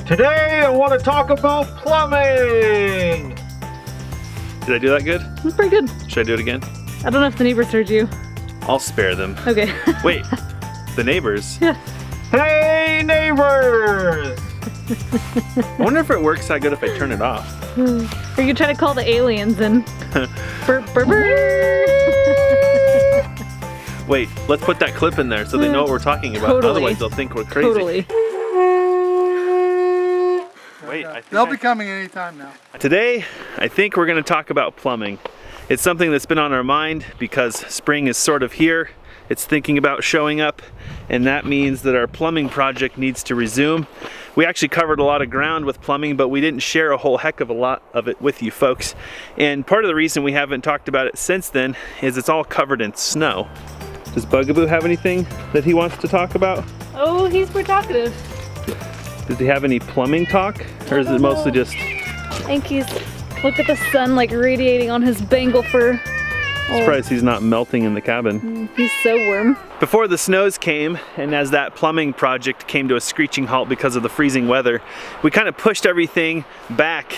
Today I want to talk about plumbing. Did I do that good? That's pretty good. Should I do it again? I don't know if the neighbors heard you. I'll spare them. Okay. Wait, the neighbors? Yeah. Hey neighbors! I wonder if it works that good if I turn it off. Or you try to call the aliens and burp, burp, burp. Wait, let's put that clip in there so they know what we're talking about. Totally. Otherwise they'll think we're crazy. Totally. Wait, I think They'll be coming anytime now. Today, I think we're going to talk about plumbing. It's something that's been on our mind because spring is sort of here. It's thinking about showing up, and that means that our plumbing project needs to resume. We actually covered a lot of ground with plumbing, but we didn't share a whole heck of a lot of it with you folks. And part of the reason we haven't talked about it since then is it's all covered in snow. Does Bugaboo have anything that he wants to talk about? Oh, he's pretty talkative. Does he have any plumbing talk? Or is it mostly just... I think he's, look at the sun like radiating on his Bengal fur. Surprised he's not melting in the cabin. He's so warm. Before the snows came, and as that plumbing project came to a screeching halt because of the freezing weather, we kind of pushed everything back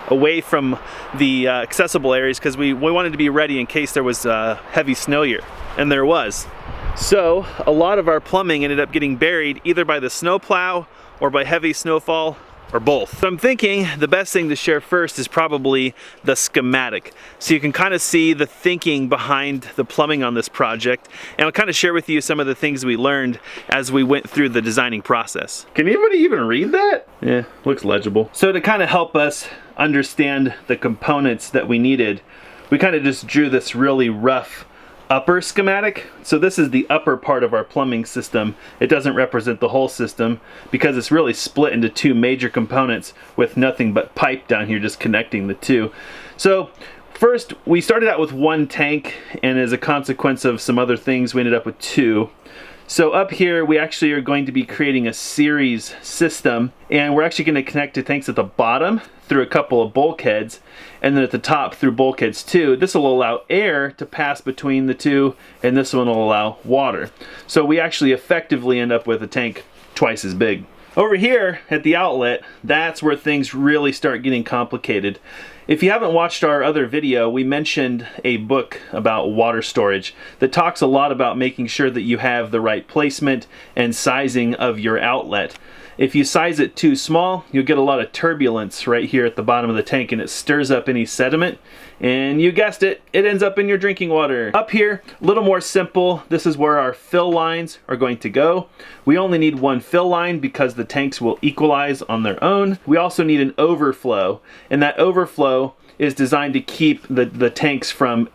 away from the accessible areas because we wanted to be ready in case there was a heavy snow year, and there was. So a lot of our plumbing ended up getting buried either by the snowplow or by heavy snowfall, or both. So I'm thinking the best thing to share first is probably the schematic. So you can kind of see the thinking behind the plumbing on this project, and I'll kind of share with you some of the things we learned as we went through the designing process. Can anybody even read that? Yeah, looks legible. So to kind of help us understand the components that we needed, we kind of just drew this really rough upper schematic. So this is the upper part of our plumbing system. It doesn't represent the whole system because it's really split into two major components with nothing but pipe down here just connecting the two. So first we started out with one tank, and as a consequence of some other things we ended up with two. So up here we actually are going to be creating a series system, and we're actually going to connect to tanks at the bottom through a couple of bulkheads, and then at the top through bulkheads too. This will allow air to pass between the two, and this one will allow water. So we actually effectively end up with a tank twice as big. Over here at the outlet, that's where things really start getting complicated. If you haven't watched our other video, we mentioned a book about water storage that talks a lot about making sure that you have the right placement and sizing of your outlet. If you size it too small, you'll get a lot of turbulence right here at the bottom of the tank, and it stirs up any sediment, and you guessed it, it ends up in your drinking water. Up here, a little more simple. This is where our fill lines are going to go. We only need one fill line because the tanks will equalize on their own. We also need an overflow, and that overflow is designed to keep the tanks from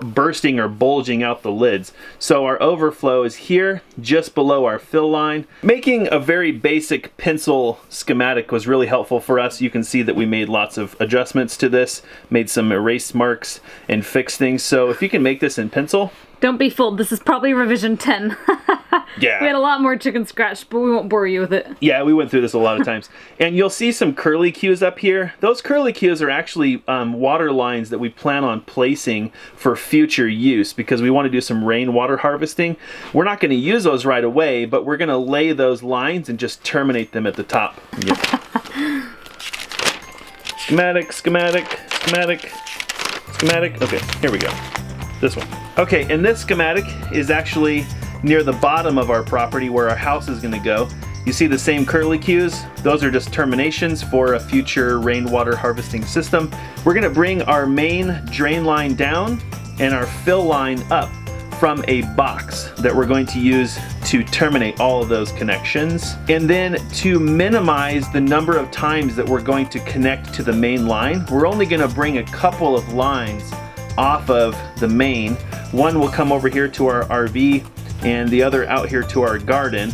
bursting or bulging out the lids. So our overflow is here, just below our fill line. Making a very basic pencil schematic was really helpful for us. You can see that we made lots of adjustments to this, made some erase marks and fixed things. So if you can make this in pencil. Don't be fooled, this is probably revision 10. Yeah. We had a lot more chicken scratch, but we won't bore you with it. Yeah, we went through this a lot of times. And you'll see some curly cues up here. Those curly cues are actually water lines that we plan on placing for future use because we want to do some rainwater harvesting. We're not going to use those right away, but we're going to lay those lines and just terminate them at the top. Yep. Schematic, schematic, schematic, schematic. Okay, here we go. This one. Okay, and this schematic is actually near the bottom of our property where our house is going to go. You see the same curly cues? Those are just terminations for a future rainwater harvesting system. We're going to bring our main drain line down and our fill line up from a box that we're going to use to terminate all of those connections. And then to minimize the number of times that we're going to connect to the main line, we're only going to bring a couple of lines off of the main. One will come over here to our RV, and the other out here to our garden.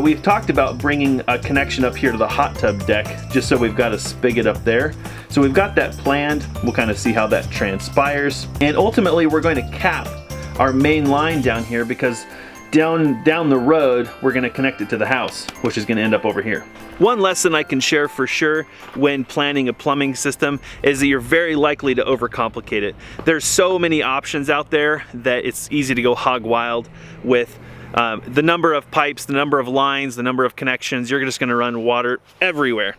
We've talked about bringing a connection up here to the hot tub deck, just so we've got a spigot up there. So we've got that planned. We'll kind of see how that transpires. And ultimately, we're going to cap our main line down here because down the road, we're going to connect it to the house, which is going to end up over here. One lesson I can share for sure when planning a plumbing system is that you're very likely to overcomplicate it. There's so many options out there that it's easy to go hog wild with The number of pipes, the number of lines, the number of connections, you're just gonna run water everywhere.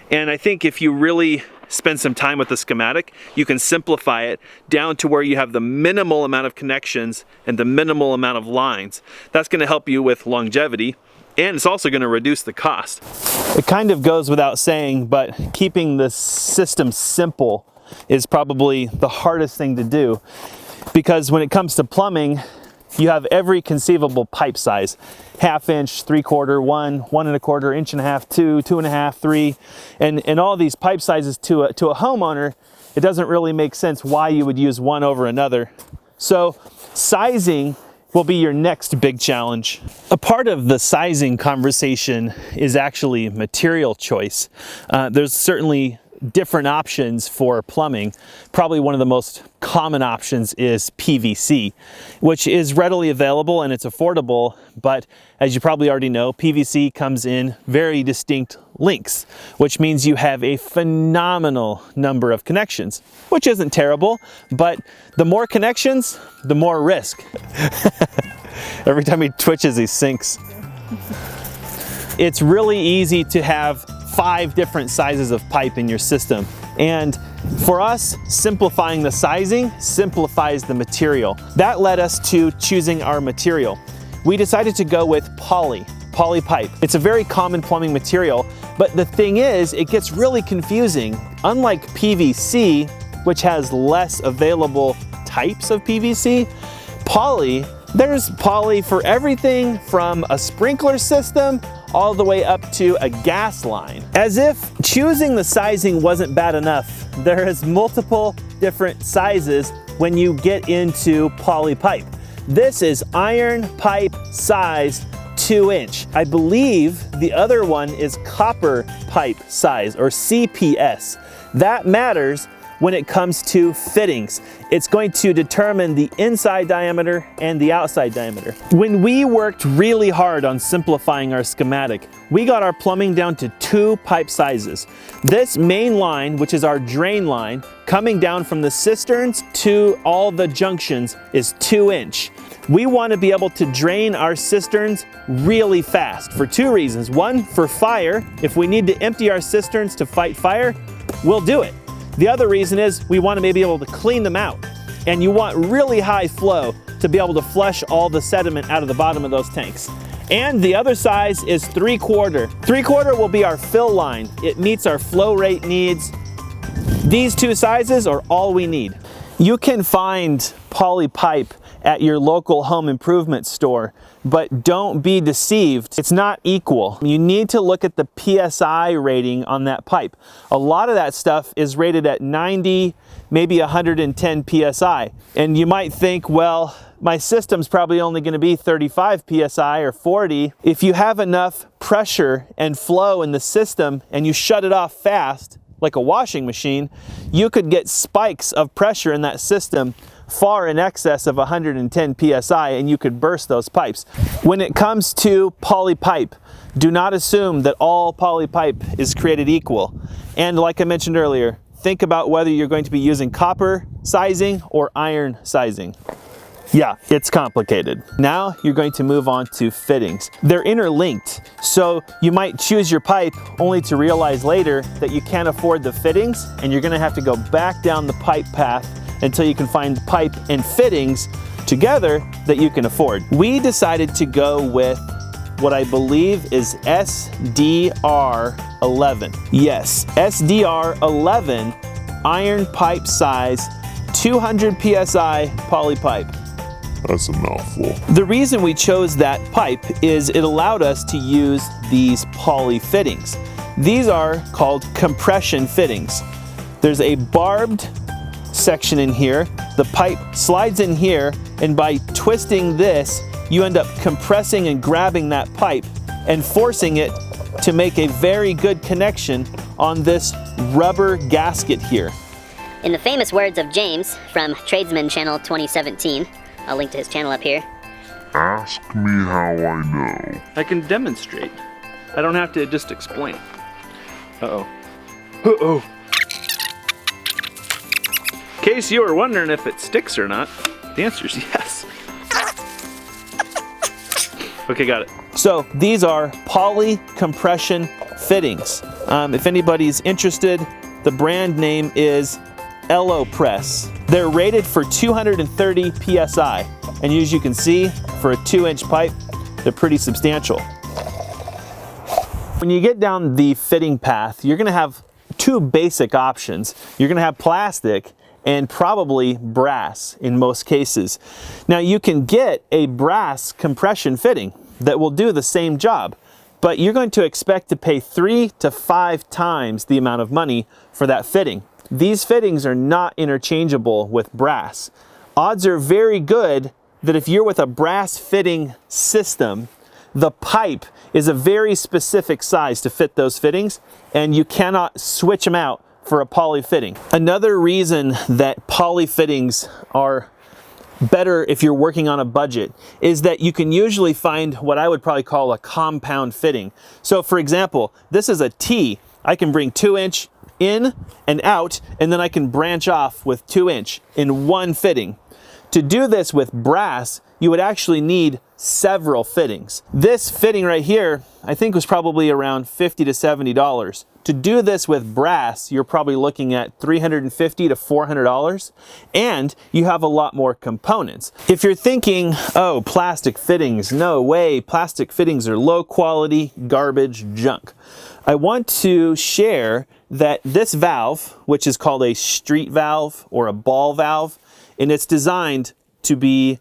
And I think if you really spend some time with the schematic, you can simplify it down to where you have the minimal amount of connections and the minimal amount of lines. That's gonna help you with longevity, and it's also gonna reduce the cost. It kind of goes without saying, but keeping the system simple is probably the hardest thing to do, because when it comes to plumbing, you have every conceivable pipe size: 1/2 inch, 3/4, 1, 1 1/4, 1.5 inch, 2, 2.5, 3, and all these pipe sizes to a homeowner, it doesn't really make sense why you would use one over another. So sizing will be your next big challenge. A part of the sizing conversation is actually material choice. There's certainly different options for plumbing. Probably one of the most common options is PVC, which is readily available and it's affordable, but as you probably already know, PVC comes in very distinct lengths, which means you have a phenomenal number of connections, which isn't terrible, but the more connections, the more risk. Every time he twitches, he sinks. It's really easy to have 5 different sizes of pipe in your system. And for us, simplifying the sizing simplifies the material. That led us to choosing our material. We decided to go with poly pipe. It's a very common plumbing material, but the thing is, it gets really confusing. Unlike PVC, which has less available types of PVC, there's poly for everything from a sprinkler system all the way up to a gas line. As if choosing the sizing wasn't bad enough, there is multiple different sizes when you get into poly pipe. This is iron pipe size 2 inch. I believe the other one is copper pipe size, or CPS. That matters when it comes to fittings. It's going to determine the inside diameter and the outside diameter. When we worked really hard on simplifying our schematic, we got our plumbing down to 2 pipe sizes. This main line, which is our drain line, coming down from the cisterns to all the junctions, is 2 inch. We want to be able to drain our cisterns really fast for 2 reasons. One, for fire. If we need to empty our cisterns to fight fire, we'll do it. The other reason is we want to be able to clean them out, and you want really high flow to be able to flush all the sediment out of the bottom of those tanks. And the other size is 3/4. 3/4 will be our fill line. It meets our flow rate needs. These 2 sizes are all we need. You can find poly pipe at your local home improvement store, but don't be deceived. It's not equal. You need to look at the PSI rating on that pipe. A lot of that stuff is rated at 90, maybe 110 PSI. And you might think, well, my system's probably only going to be 35 PSI or 40. If you have enough pressure and flow in the system and you shut it off fast, like a washing machine, you could get spikes of pressure in that system far in excess of 110 PSI, and you could burst those pipes. When it comes to poly pipe, do not assume that all poly pipe is created equal. And like I mentioned earlier, think about whether you're going to be using copper sizing or iron sizing. Yeah, it's complicated. Now you're going to move on to fittings. They're interlinked, so you might choose your pipe only to realize later that you can't afford the fittings, and you're gonna have to go back down the pipe path until you can find pipe and fittings together that you can afford. We decided to go with what I believe is SDR 11. Yes, SDR 11 iron pipe size 200 PSI poly pipe. That's a mouthful. The reason we chose that pipe is it allowed us to use these poly fittings. These are called compression fittings. There's a barbed section in here. The pipe slides in here, and by twisting this, you end up compressing and grabbing that pipe and forcing it to make a very good connection on this rubber gasket here. In the famous words of James from Tradesman Channel 2017, I'll link to his channel up here. Ask me how I know. I can demonstrate. I don't have to just explain. Uh-oh. Uh-oh. In case you were wondering if it sticks or not, the answer is yes. Okay, got it. So these are poly compression fittings. If anybody's interested, the brand name is Elopress. They're rated for 230 PSI. And as you can see, for a 2-inch pipe, they're pretty substantial. When you get down the fitting path, you're gonna have two basic options. You're gonna have plastic and probably brass in most cases. Now you can get a brass compression fitting that will do the same job, but you're going to expect to pay 3 to 5 times the amount of money for that fitting. These fittings are not interchangeable with brass. Odds are very good that if you're with a brass fitting system, the pipe is a very specific size to fit those fittings, and you cannot switch them out for a poly fitting. Another reason that poly fittings are better if you're working on a budget is that you can usually find what I would probably call a compound fitting. So for example, this is a T. I can bring 2-inch in and out, and then I can branch off with 2-inch in one fitting. To do this with brass, you would actually need several fittings. This fitting right here, I think was probably around $50 to $70. To do this with brass, you're probably looking at $350 to $400, and you have a lot more components. If you're thinking, oh, plastic fittings, no way, plastic fittings are low quality, garbage, junk. I want to share that this valve, which is called a street valve or a ball valve, and it's designed to be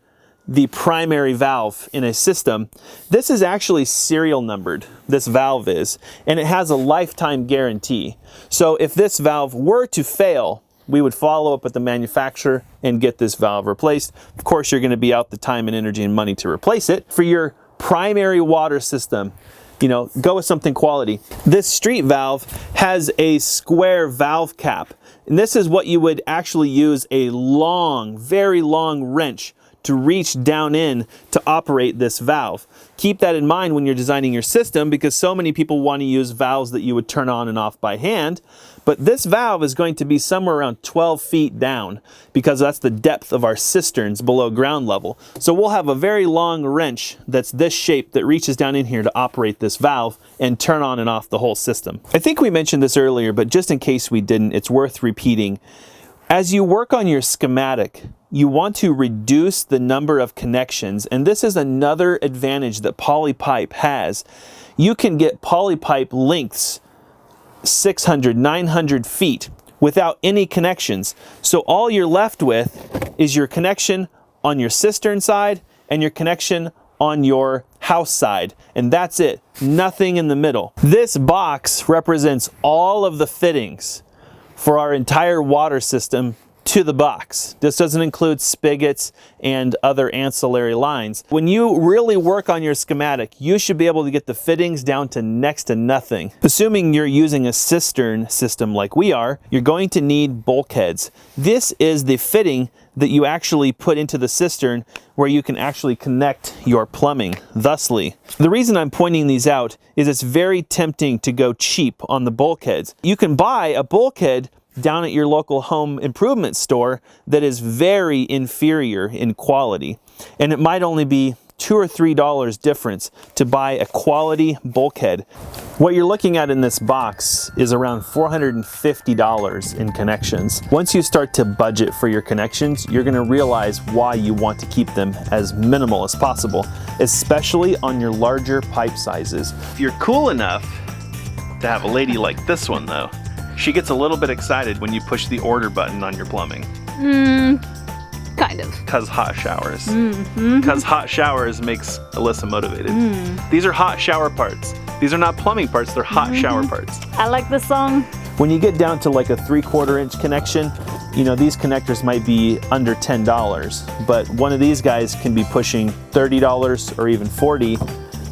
the primary valve in a system. This is actually serial numbered, this valve is, and it has a lifetime guarantee. So if this valve were to fail, we would follow up with the manufacturer and get this valve replaced. Of course, you're going to be out the time and energy and money to replace it. For your primary water system, you know, go with something quality. This street valve has a square valve cap, and this is what you would actually use a long, very long wrench to reach down in to operate this valve. Keep that in mind when you're designing your system, because so many people want to use valves that you would turn on and off by hand. But this valve is going to be somewhere around 12 feet down, because that's the depth of our cisterns below ground level. So we'll have a very long wrench that's this shape that reaches down in here to operate this valve and turn on and off the whole system. I think we mentioned this earlier, but just in case we didn't, it's worth repeating. As you work on your schematic, you want to reduce the number of connections, and this is another advantage that poly pipe has. You can get poly pipe lengths 600, 900 feet without any connections. So all you're left with is your connection on your cistern side and your connection on your house side, and that's it. Nothing in the middle. This box represents all of the fittings for our entire water system to the box. This doesn't include spigots and other ancillary lines. When you really work on your schematic, you should be able to get the fittings down to next to nothing. Assuming you're using a cistern system like we are, you're going to need bulkheads. This is the fitting that you actually put into the cistern where you can actually connect your plumbing, thusly. The reason I'm pointing these out is it's very tempting to go cheap on the bulkheads. You can buy a bulkhead down at your local home improvement store that is very inferior in quality, and it might only be $2 or $3 difference to buy a quality bulkhead. What you're looking at in this box is around $450 in connections. Once you start to budget for your connections, you're going to realize why you want to keep them as minimal as possible, especially on your larger pipe sizes. If you're cool enough to have a lady like this one though, she gets a little bit excited when you push the order button on your plumbing. Kind of. Cause hot showers. Cause hot showers makes Alyssa motivated. These are hot shower parts. These are not plumbing parts, they're hot shower parts. I like this song. When you get down to like a 3/4 inch connection, you know, these connectors might be under $10, but one of these guys can be pushing $30 or even $40,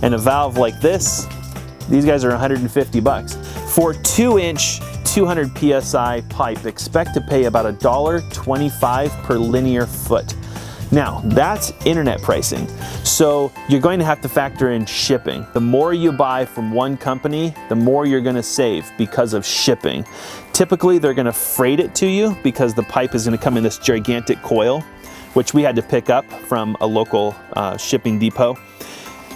and a valve like this, these guys are $150. For 2-inch 200 PSI pipe, expect to pay about $1.25 per linear foot. Now, that's internet pricing, so you're going to have to factor in shipping. The more you buy from one company, the more you're going to save because of shipping. Typically, they're going to freight it to you because the pipe is going to come in this gigantic coil, which we had to pick up from a local shipping depot.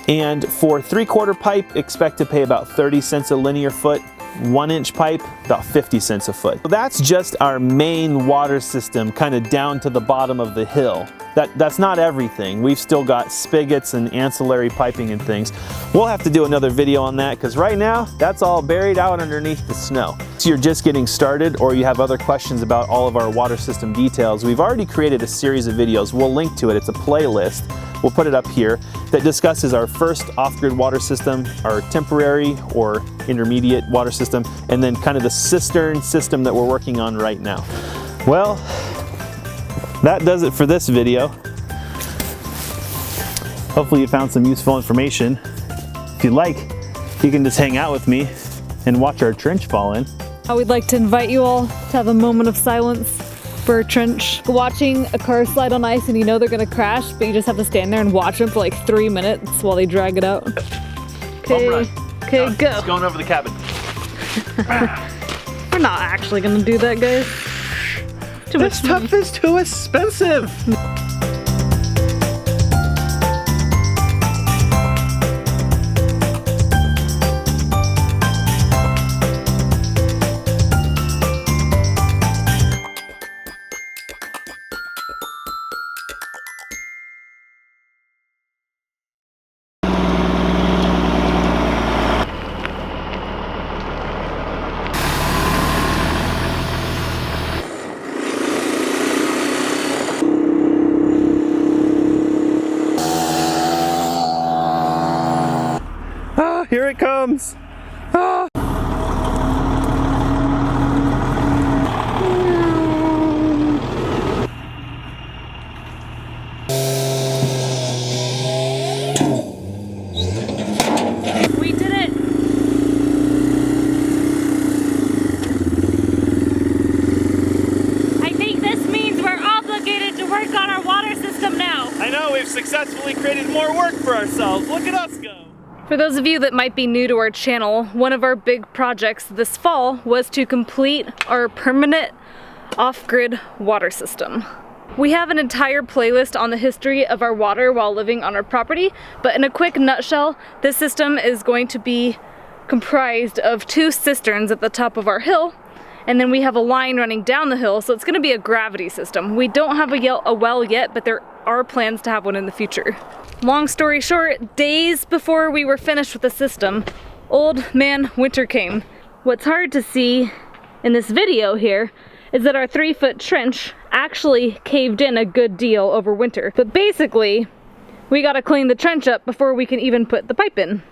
And for 3/4 pipe, expect to pay about 30 cents a linear foot. 1-inch pipe, about 50 cents a foot. So that's just our main water system, kind of down to the bottom of the hill. That's not everything. We've still got spigots and ancillary piping and things. We'll have to do another video on that because right now, that's all buried out underneath the snow. So you're just getting started or you have other questions about all of our water system details, we've already created a series of videos. We'll link to it. It's a playlist. We'll put it up here that discusses our first off-grid water system, our temporary or intermediate water system, and then kind of the cistern system that we're working on right now. Well, that does it for this video. Hopefully you found some useful information. If you'd like, you can just hang out with me and watch our trench fall in. I would like to invite you all to have a moment of silence for a trench. Watching a car slide on ice and you know they're gonna crash, but you just have to stand there and watch them for like 3 minutes while they drag it out. Okay, okay, go. It's going over the cabin. We're not actually gonna do that, guys. Too much money. This stuff is too expensive. Here it comes. Ah. We did it! I think this means we're obligated to work on our water system now. I know, we've successfully created more work for ourselves. Look at us go. For those of you that might be new to our channel, one of our big projects this fall was to complete our permanent off-grid water system. We have an entire playlist on the history of our water while living on our property, but in a quick nutshell, this system is going to be comprised of 2 cisterns at the top of our hill, and then we have a line running down the hill, so it's going to be a gravity system. We don't have a well yet, but there are plans to have one in the future. Long story short, days before we were finished with the system, old man winter came. What's hard to see in this video here is that our 3-foot trench actually caved in a good deal over winter. But basically, we gotta clean the trench up before we can even put the pipe in.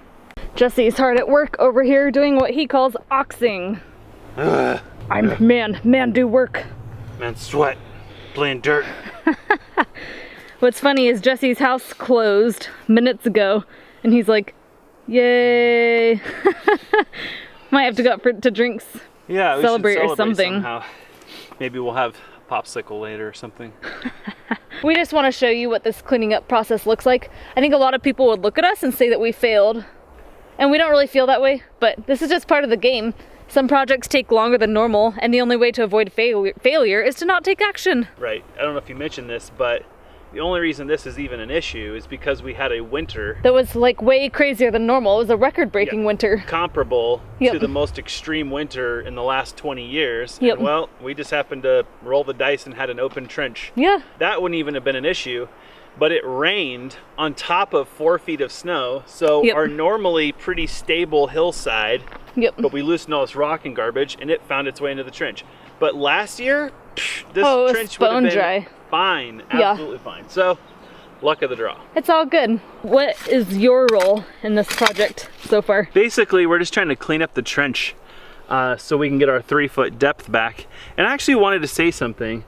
Jesse's hard at work over here doing what he calls oxing. Man do work. Man sweat, playing dirt. What's funny is Jesse's house closed minutes ago, and he's like, yay. Might have to go out to drinks, yeah, we celebrate should or something. Somehow. Maybe we'll have a popsicle later or something. We just want to show you what this cleaning up process looks like. I think a lot of people would look at us and say that we failed, and we don't really feel that way, but this is just part of the game. Some projects take longer than normal, and the only way to avoid failure is to not take action. Right, I don't know if you mentioned this, but the only reason this is even an issue is because we had a winter that was like way crazier than normal. It was a record-breaking winter. Comparable to the most extreme winter in the last 20 years. Yep. And well, we just happened to roll the dice and had an open trench. Yeah. That wouldn't even have been an issue, but it rained on top of 4 feet of snow. So our normally pretty stable hillside, but we loosened all this rock and garbage and it found its way into the trench. But last year, this trench would have been dry. Fine, absolutely fine. So, luck of the draw. It's all good. What is your role in this project so far? Basically, we're just trying to clean up the trench so we can get our 3-foot depth back. And I actually wanted to say something.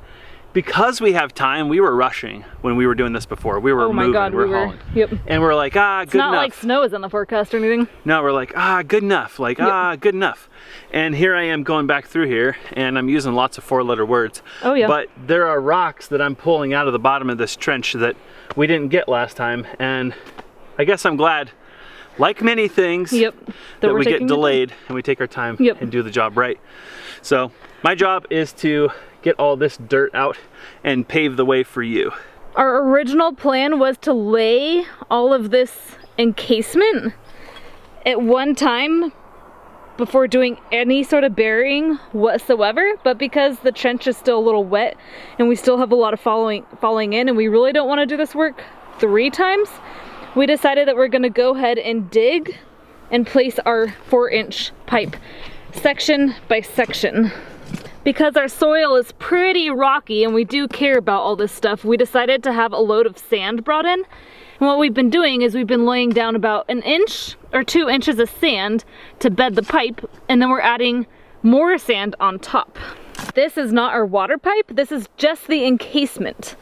Because we have time, we were rushing when we were doing this before. We were moving, we were hauling. And we're like, good enough. It's not like snow is on the forecast or anything. No, we're like, good enough. Like, good enough. And here I am going back through here, and I'm using lots of 4-letter words. Oh yeah. But there are rocks that I'm pulling out of the bottom of this trench that we didn't get last time. And I guess I'm glad, like many things, that we get delayed and we take our time and do the job right. So my job is to get all this dirt out and pave the way for you. Our original plan was to lay all of this encasement at one time before doing any sort of burying whatsoever, but because the trench is still a little wet and we still have a lot of falling in and we really don't want to do this work 3 times, we decided that we're going to go ahead and dig and place our 4-inch pipe section by section. Because our soil is pretty rocky and we do care about all this stuff, we decided to have a load of sand brought in. And what we've been doing is we've been laying down about 1 inch or 2 inches of sand to bed the pipe, and then we're adding more sand on top. This is not our water pipe, this is just the encasement.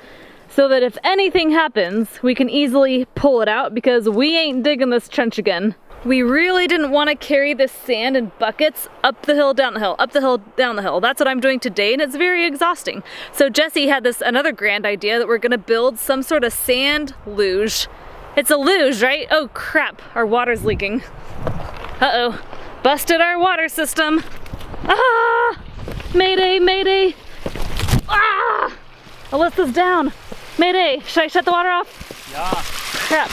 So that if anything happens, we can easily pull it out because we ain't digging this trench again. We really didn't want to carry this sand in buckets up the hill, down the hill, up the hill, down the hill. That's what I'm doing today, and it's very exhausting. So Jesse had this another grand idea that we're gonna build some sort of sand luge. It's a luge, right? Oh crap, our water's leaking. Uh-oh, busted our water system. Ah! Mayday, mayday. Ah! Alyssa's down. Mayday, should I shut the water off? Yeah. Crap.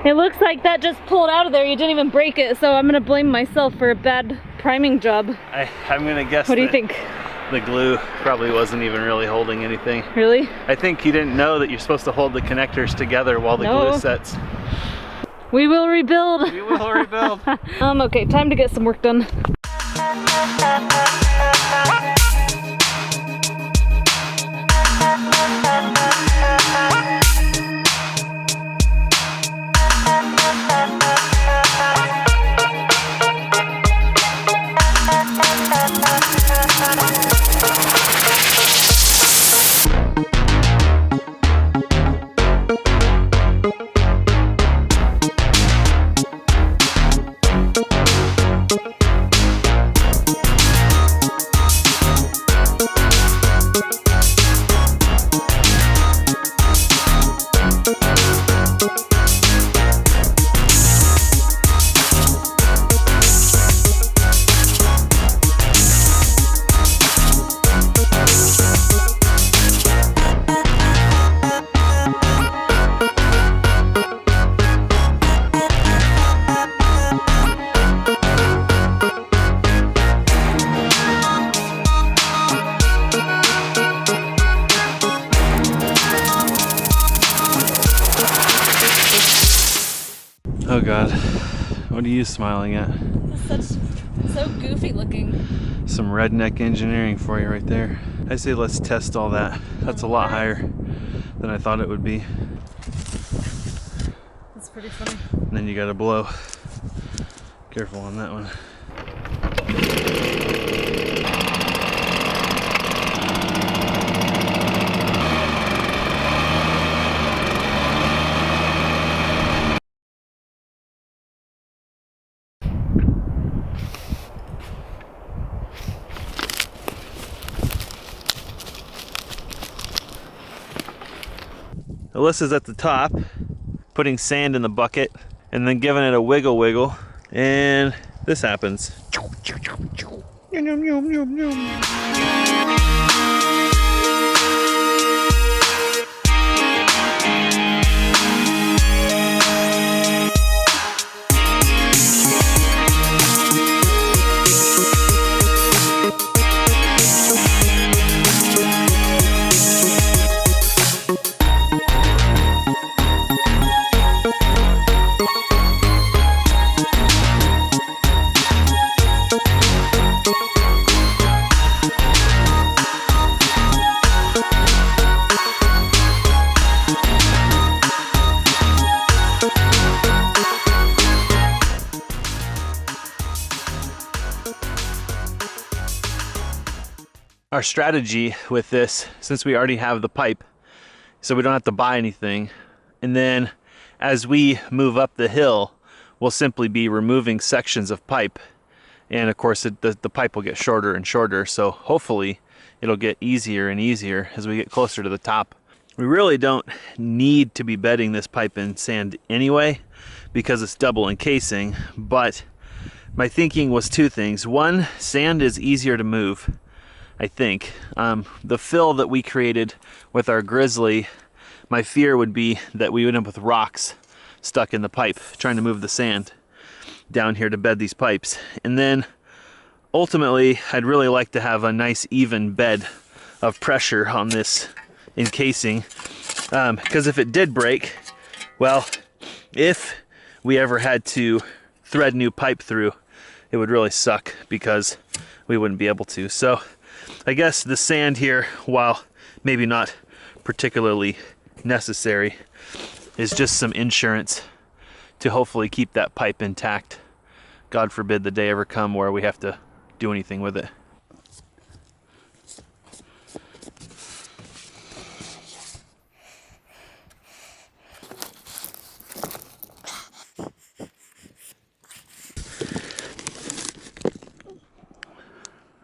It looks like that just pulled out of there. You didn't even break it, so I'm gonna blame myself for a bad priming job. I'm gonna guess. What do you think? The glue probably wasn't even really holding anything. Really? I think you didn't know that you're supposed to hold the connectors together while the glue sets. We will rebuild. We will rebuild. Okay, time to get some work done. Oh God, what are you smiling at? So goofy looking. Some redneck engineering for you right there. I say let's test all that. That's a lot higher than I thought it would be. That's pretty funny. And then you gotta blow. Careful on that one. Alyssa's at the top, putting sand in the bucket, and then giving it a wiggle wiggle, and this happens. Our strategy with this, since we already have the pipe, so we don't have to buy anything, and then as we move up the hill, we'll simply be removing sections of pipe, and of course the pipe will get shorter and shorter, so hopefully it'll get easier and easier as we get closer to the top. We really don't need to be bedding this pipe in sand anyway, because it's double encasing, but my thinking was 2 things. One, sand is easier to move, I think. The fill that we created with our Grizzly my fear would be that we would end up with rocks stuck in the pipe, trying to move the sand down here to bed these pipes. And then ultimately, I'd really like to have a nice even bed of pressure on this encasing, because if it did break, well, if we ever had to thread new pipe through, it would really suck because we wouldn't be able to. So I guess the sand here, while maybe not particularly necessary, is just some insurance to hopefully keep that pipe intact. God forbid the day ever come where we have to do anything with it.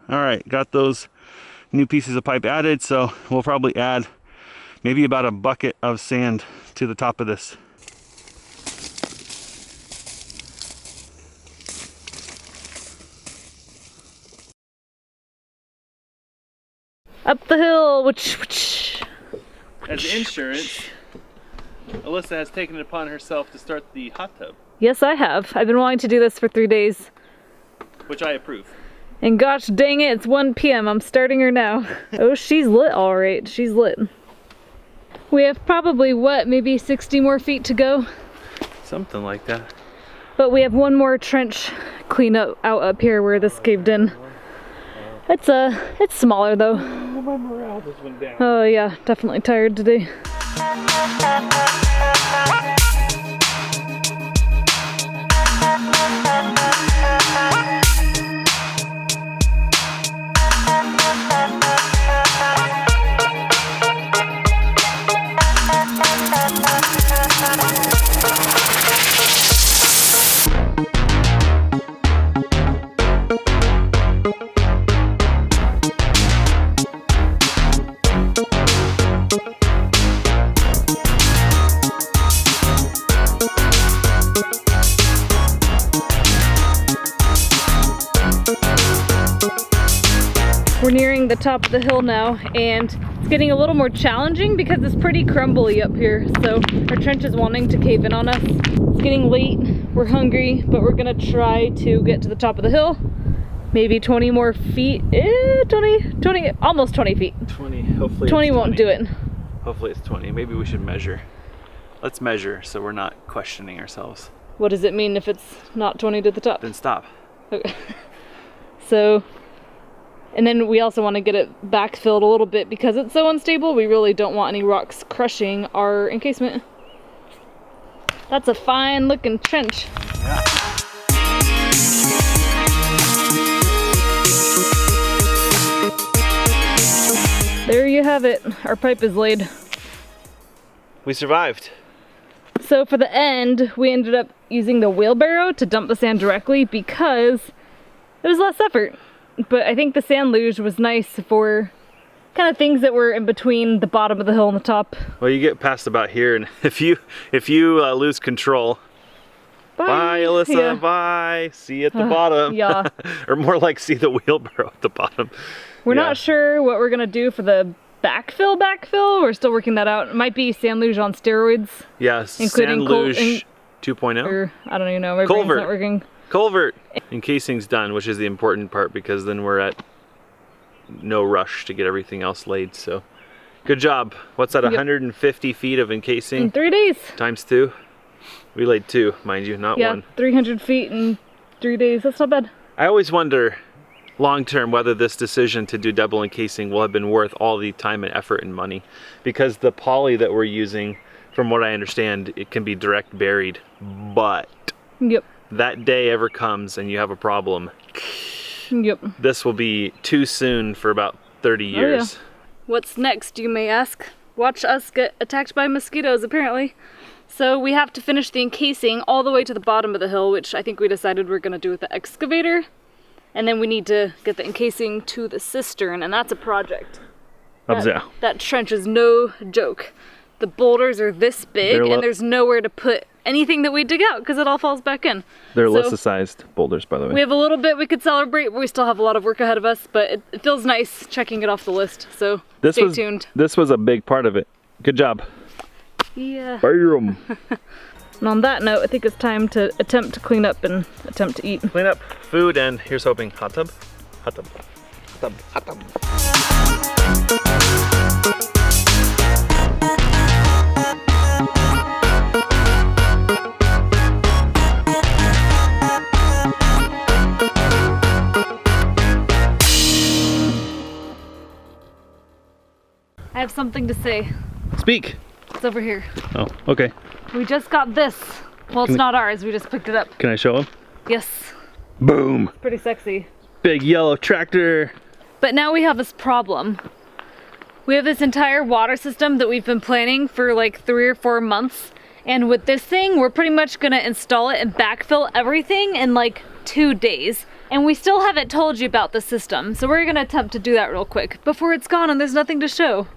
All right, got those new pieces of pipe added, so we'll probably add maybe about a bucket of sand to the top of this. Up the hill, which. As insurance, Alyssa has taken it upon herself to start the hot tub, Yes, I have. I've been wanting to do this for 3 days. which I approve. And gosh dang it, it's 1 p.m. I'm starting her now. Oh, she's lit all right. She's lit. We have probably, what, maybe 60 more feet to go? Something like that. But we have one more trench clean out up here where this caved in. It's smaller though. My morale just went down. Oh yeah, definitely tired today. We're nearing the top of the hill now, and it's getting a little more challenging because it's pretty crumbly up here, so our trench is wanting to cave in on us. It's getting late, we're hungry, but we're gonna try to get to the top of the hill. Maybe 20 more feet, 20, almost 20 feet. 20, hopefully 20 won't do it. Hopefully it's 20. Maybe we should measure. Let's measure so we're not questioning ourselves. What does it mean if it's not 20 to the top? Then stop. Okay. So, and then we also want to get it backfilled a little bit because it's so unstable. We really don't want any rocks crushing our encasement. That's a fine looking trench. Yeah. There you have it. Our pipe is laid. We survived. So for the end, we ended up using the wheelbarrow to dump the sand directly because it was less effort. But I think the sand luge was nice for kind of things that were in between the bottom of the hill and the top. Well, you get past about here, and if you lose control, bye Alyssa, Yeah. bye. See you at the bottom. Yeah. Or more like see the wheelbarrow at the bottom. We're Yeah. not sure what we're gonna do for the backfill. We're still working that out. It might be sand luge on steroids, Yes, including Sand Luge 2.0. or I don't even know. My brain's Culvert. not working. Culvert. Encasing's done, which is the important part because then we're at no rush to get everything else laid. So good job. What's that, Yep. 150 feet of encasing In 3 days. times 2? We laid 2, mind you, not Yeah, 1. 300 feet in 3 days. That's not bad. I always wonder long term whether this decision to do double encasing will have been worth all the time and effort and money, because the poly that we're using, from what I understand, it can be direct buried, but Yep. that day ever comes and you have a problem, Yep. this will be too soon for about 30 Oh, yeah. years. What's next, you may ask? Watch us get attacked by mosquitoes, apparently. So we have to finish the encasing all the way to the bottom of the hill, which I think we decided we're gonna do with the excavator. And then we need to get the encasing to the cistern, and that's a project. That trench is no joke. The boulders are this big, They're and there's nowhere to put anything that we dig out because it all falls back in. They're So- Alyssa-sized boulders, by the way. We have a little bit we could celebrate, but we still have a lot of work ahead of us, but it feels nice checking it off the list, so stay tuned. This was a big part of it. Good job. Yeah. Bam. And on that note, I think it's time to attempt to clean up and attempt to eat. Clean up, food, and here's hoping hot tub. Hot tub. Hot tub. Hot tub. I have something to say. Speak. It's over here. Oh, okay. We just got this. Well, it's not ours. We just picked it up. Can I show him? Yes. Boom. Pretty sexy. Big yellow tractor. But now we have this problem. We have this entire water system that we've been planning for like 3 or 4 months. And with this thing, we're pretty much gonna install it and backfill everything in like 2 days. And we still haven't told you about the system. So we're gonna attempt to do that real quick before it's gone and there's nothing to show.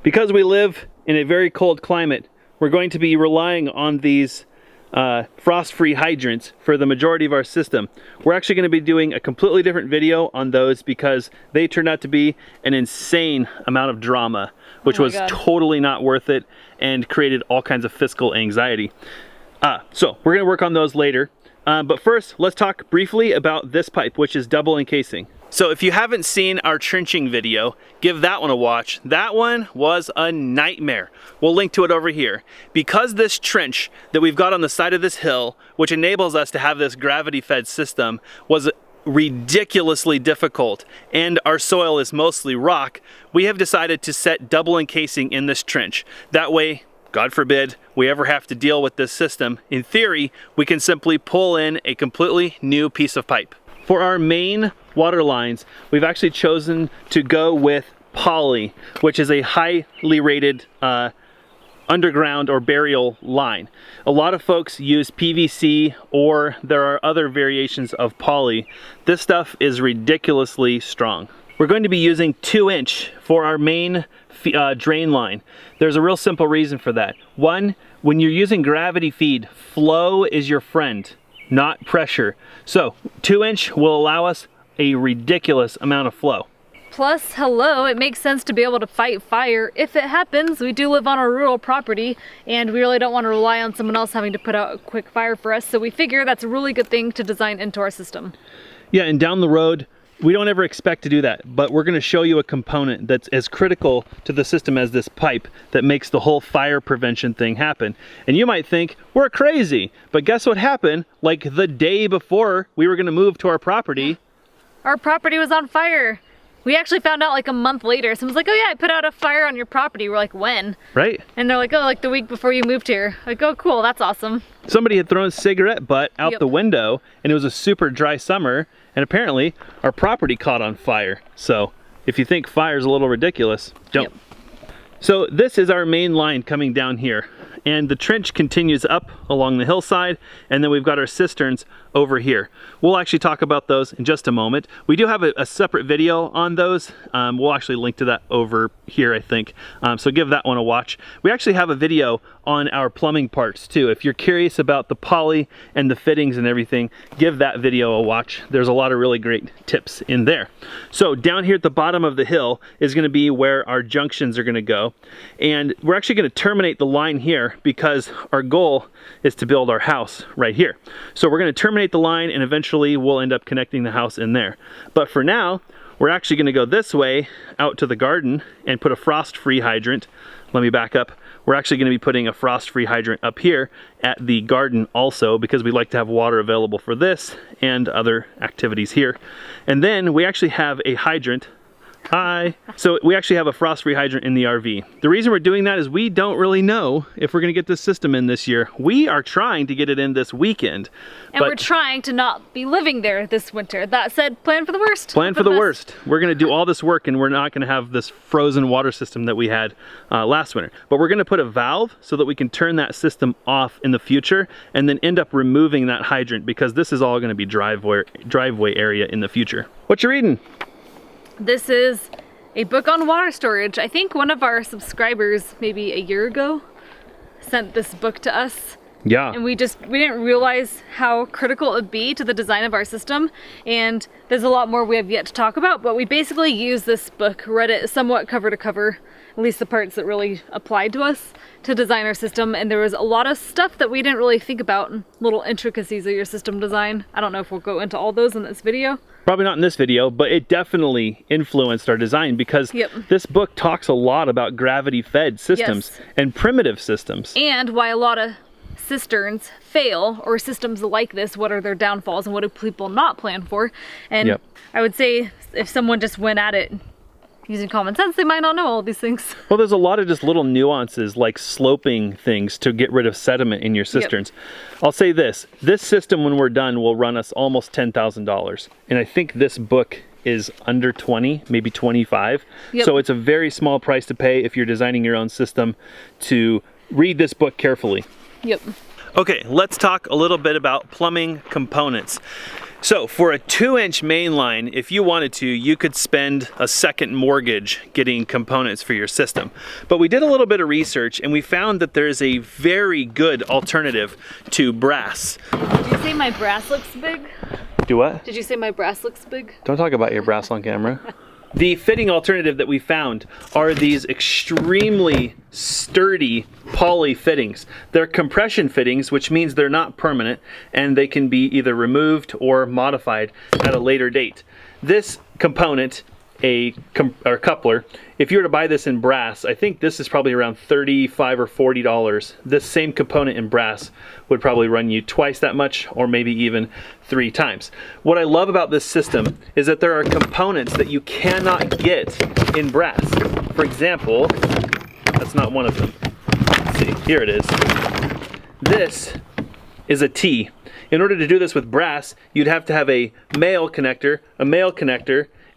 Because we live in a very cold climate, we're going to be relying on these frost-free hydrants for the majority of our system. We're actually going to be doing a completely different video on those because they turned out to be an insane amount of drama, which was totally not worth it and created all kinds of fiscal anxiety. So we're going to work on those later. But first, let's talk briefly about this pipe, which is double encasing. So if you haven't seen our trenching video, give that one a watch. That one was a nightmare. We'll link to it over here. Because this trench that we've got on the side of this hill, which enables us to have this gravity-fed system, was ridiculously difficult, and our soil is mostly rock, we have decided to set double encasing in this trench. That way, God forbid we ever have to deal with this system, in theory, we can simply pull in a completely new piece of pipe. For our main water lines, we've actually chosen to go with poly, which is a highly rated underground or burial line. A lot of folks use PVC, or there are other variations of poly. This stuff is ridiculously strong. We're going to be using 2-inch for our main drain line. There's a real simple reason for that. One, when you're using gravity feed, flow is your friend, not pressure. So 2-inch will allow us a ridiculous amount of flow. Plus, hello, it makes sense to be able to fight fire if it happens. We do live on a rural property and we really don't want to rely on someone else having to put out a quick fire for us. So we figure that's a really good thing to design into our system. Yeah, and down the road, we don't ever expect to do that, but we're going to show you a component that's as critical to the system as this pipe that makes the whole fire prevention thing happen. And you might think, we're crazy, but guess what happened? Like the day before we were going to move to our property. Our property was on fire. We actually found out like a month later. Someone's like, oh yeah, I put out a fire on your property. We're like, when? Right. And they're like, oh, like the week before you moved here. Like, oh cool, that's awesome. Somebody had thrown a cigarette butt out the window and it was a super dry summer, and apparently our property caught on fire. So if you think fire's a little ridiculous, don't. So this is our main line coming down here, and the trench continues up along the hillside, and then we've got our cisterns over here. We'll actually talk about those in just a moment. We do have a separate video on those. We'll actually link to that over here, I think. So give that one a watch. We actually have a video on our plumbing parts too. If you're curious about the poly and the fittings and everything, give that video a watch. There's a lot of really great tips in there. So down here at the bottom of the hill is going to be where our junctions are going to go. And we're actually going to terminate the line here because our goal is to build our house right here. So we're going to terminate the line and eventually we'll end up connecting the house in there. But for now, we're actually going to go this way out to the garden and put a frost-free hydrant. Let me back up. We're actually going to be putting a frost-free hydrant up here at the garden also, because we like to have water available for this and other activities here. And then we actually have a hydrant. Hi. So we actually have a frost-free hydrant in the RV. The reason we're doing that is we don't really know if we're going to get this system in this year. We are trying to get it in this weekend. And we're trying to not be living there this winter. That said, plan for the worst. Plan for the worst. We're going to do all this work and we're not going to have this frozen water system that we had last winter. But we're going to put a valve so that we can turn that system off in the future and then end up removing that hydrant, because this is all going to be driveway area in the future. What you reading? This is a book on water storage. I think one of our subscribers, maybe a year ago, sent this book to us. Yeah. And we didn't realize how critical it would be to the design of our system. And there's a lot more we have yet to talk about, but we basically used this book, read it somewhat cover to cover, at least the parts that really applied to us, to design our system. And there was a lot of stuff that we didn't really think about, little intricacies of your system design. I don't know if we'll go into all those in this video. Probably not in this video, but it definitely influenced our design because this book talks a lot about gravity-fed systems and primitive systems. And why a lot of cisterns fail, or systems like this, what are their downfalls and what do people not plan for. And I would say if someone just went at it using common sense, they might not know all these things. Well, there's a lot of just little nuances like sloping things to get rid of sediment in your cisterns. I'll say this system when we're done will run us almost $10,000. And I think this book is under 20, maybe 25. So it's a very small price to pay if you're designing your own system to read this book carefully. Okay, let's talk a little bit about plumbing components. So for a 2-inch main line, if you wanted to, you could spend a second mortgage getting components for your system. But we did a little bit of research and we found that there is a very good alternative to brass. Did you say my brass looks big? Do what? Did you say my brass looks big? Don't talk about your brass on camera. The fitting alternative that we found are these extremely sturdy poly fittings. They're compression fittings, which means they're not permanent and they can be either removed or modified at a later date. This component, or coupler, if you were to buy this in brass, I think this is probably around $35 or $40. This same component in brass would probably run you twice that much, or maybe even 3 times. What I love about this system is that there are components that you cannot get in brass. For example, that's not one of them. Let's see, here it is. This is a T. In order to do this with brass, you'd have to have a male connector,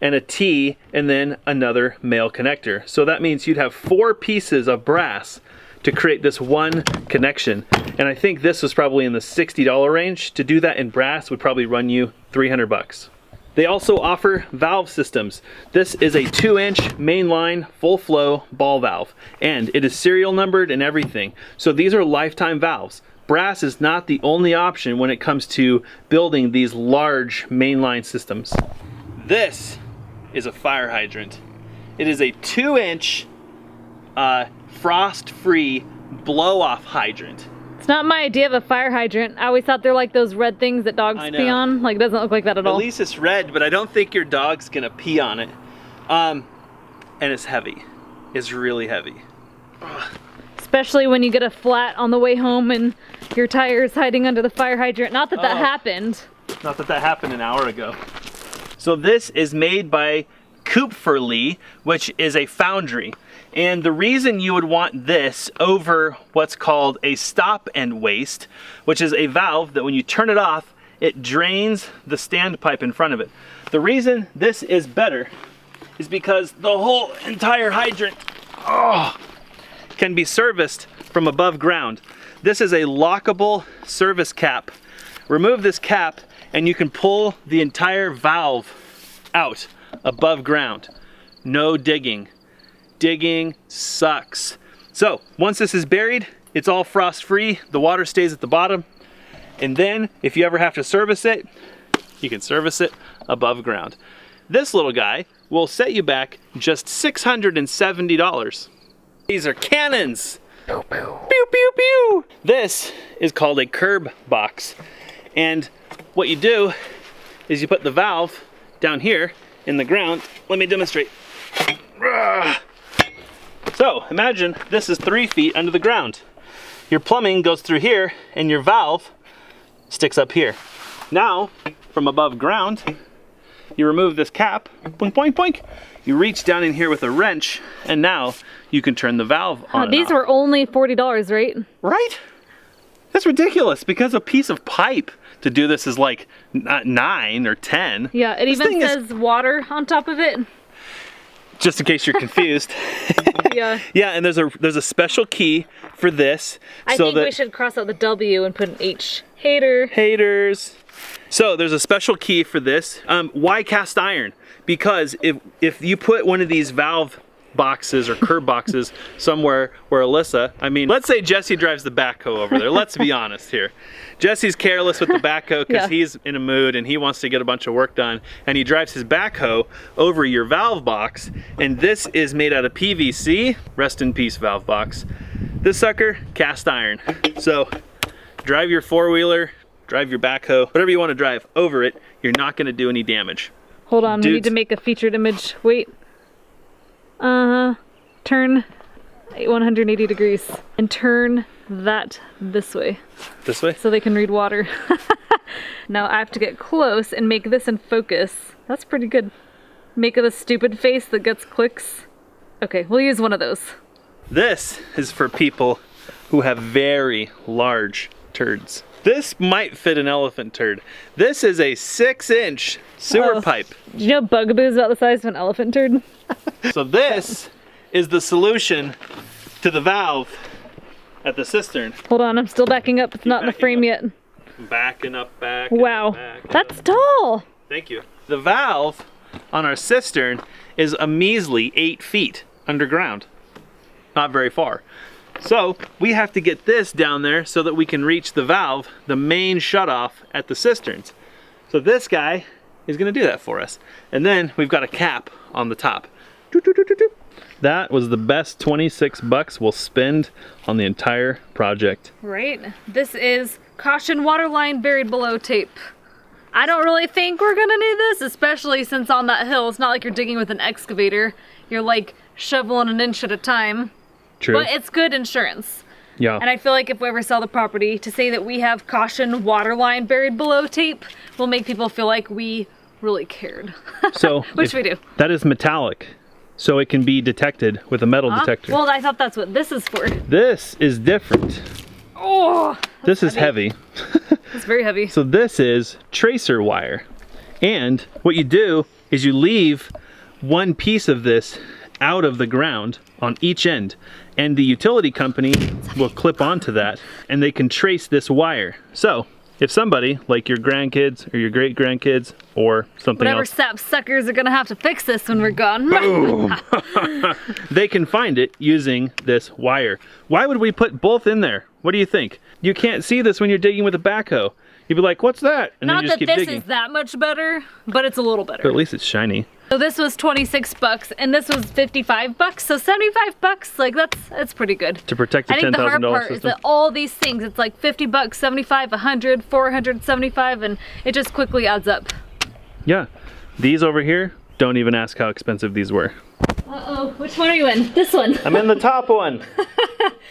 and a T, and then another male connector. So that means you'd have 4 pieces of brass to create this one connection. And I think this was probably in the $60 range. To do that in brass would probably run you $300. They also offer valve systems. This is a 2-inch mainline full flow ball valve, and it is serial numbered and everything. So these are lifetime valves. Brass is not the only option when it comes to building these large mainline systems. This is a fire hydrant. It is a 2-inch frost-free blow-off hydrant. It's not my idea of a fire hydrant. I always thought they're like those red things that dogs pee on. Like, it doesn't look like that at all. At least it's red, but I don't think your dog's gonna pee on it. And it's heavy. It's really heavy. Especially when you get a flat on the way home and your tire's hiding under the fire hydrant. Not that that happened. Not that that happened an hour ago. So this is made by Kupferli, which is a foundry. And the reason you would want this over what's called a stop and waste, which is a valve that when you turn it off, it drains the standpipe in front of it. The reason this is better is because the whole entire hydrant can be serviced from above ground. This is a lockable service cap. Remove this cap and you can pull the entire valve out above ground. No digging. Digging sucks. So once this is buried, it's all frost free. The water stays at the bottom. And then if you ever have to service it, you can service it above ground. This little guy will set you back just $670. These are cannons. Pew, pew. Pew, pew, pew. This is called a curb box. And what you do is you put the valve down here in the ground. Let me demonstrate. So imagine this is 3 feet under the ground. Your plumbing goes through here and your valve sticks up here. Now, from above ground, you remove this cap, boink, boink, boink. You reach down in here with a wrench and now you can turn the valve on. These were only $40, right? Right? That's ridiculous because a piece of pipe to do this is like 9 or 10. Yeah, it even says water on top of it. Just in case you're confused. Yeah. Yeah, and there's a special key for this. I think we should cross out the W and put an H. Hater. Haters. So there's a special key for this. Why cast iron? Because if you put one of these valve boxes or curb boxes somewhere where Alyssa, I mean, let's say Jesse drives the backhoe over there. Let's be honest here. Jesse's careless with the backhoe because he's in a mood and he wants to get a bunch of work done, and he drives his backhoe over your valve box, and this is made out of PVC. Rest in peace, valve box. This sucker, cast iron. So drive your four-wheeler, drive your backhoe, whatever you want to drive over it, you're not going to do any damage. Hold on, we need to make a featured image. Wait. Turn 180 degrees and turn that this way. This way? So they can read water. Now I have to get close and make this in focus. That's pretty good. Make it a stupid face that gets clicks. Okay, we'll use one of those. This is for people who have very large turds. This might fit an elephant turd. This is a 6-inch sewer pipe. Do you know Bugaboo's about the size of an elephant turd? So this is the solution to the valve at the cistern. Hold on, I'm still backing up. It's not in the frame yet. Backing up, back. Wow, that's tall. Thank you. The valve on our cistern is a measly 8 feet underground. Not very far. So we have to get this down there so that we can reach the valve, the main shutoff at the cisterns. So this guy is gonna do that for us. And then we've got a cap on the top. That was the best 26 bucks we'll spend on the entire project. Right. This is caution water line buried below tape. I don't really think we're gonna need this, especially since on that hill, it's not like you're digging with an excavator. You're like shoveling an inch at a time. True. But it's good insurance. Yeah. And I feel like if we ever sell the property, to say that we have caution water line buried below tape will make people feel like we really cared. So which we do. That is metallic, so it can be detected with a metal detector. Well, I thought that's what this is for. This is different. Oh, this is heavy. It's very heavy. So this is tracer wire. And what you do is you leave one piece of this out of the ground on each end, and the utility company will clip onto that and they can trace this wire. So if somebody like your grandkids or your great grandkids or something whatever else, sap suckers are gonna have to fix this when we're gone. boom, they can find it using this wire. Why would we put both in there? What do you think? You can't see this when you're digging with a backhoe. You'd be like, what's that? And Not then you just that keep this digging. is that much better, but it's a little better. But at least it's shiny. So this was 26 bucks and this was 55 bucks. So 75 bucks, like that's pretty good. To protect the I think the hard $10,000 part is system. that all these things, it's like 50 bucks, 75, 100, 475, and it just quickly adds up. Yeah, these over here, don't even ask how expensive these were. Uh-oh, which one are you in? This one. I'm in the top one.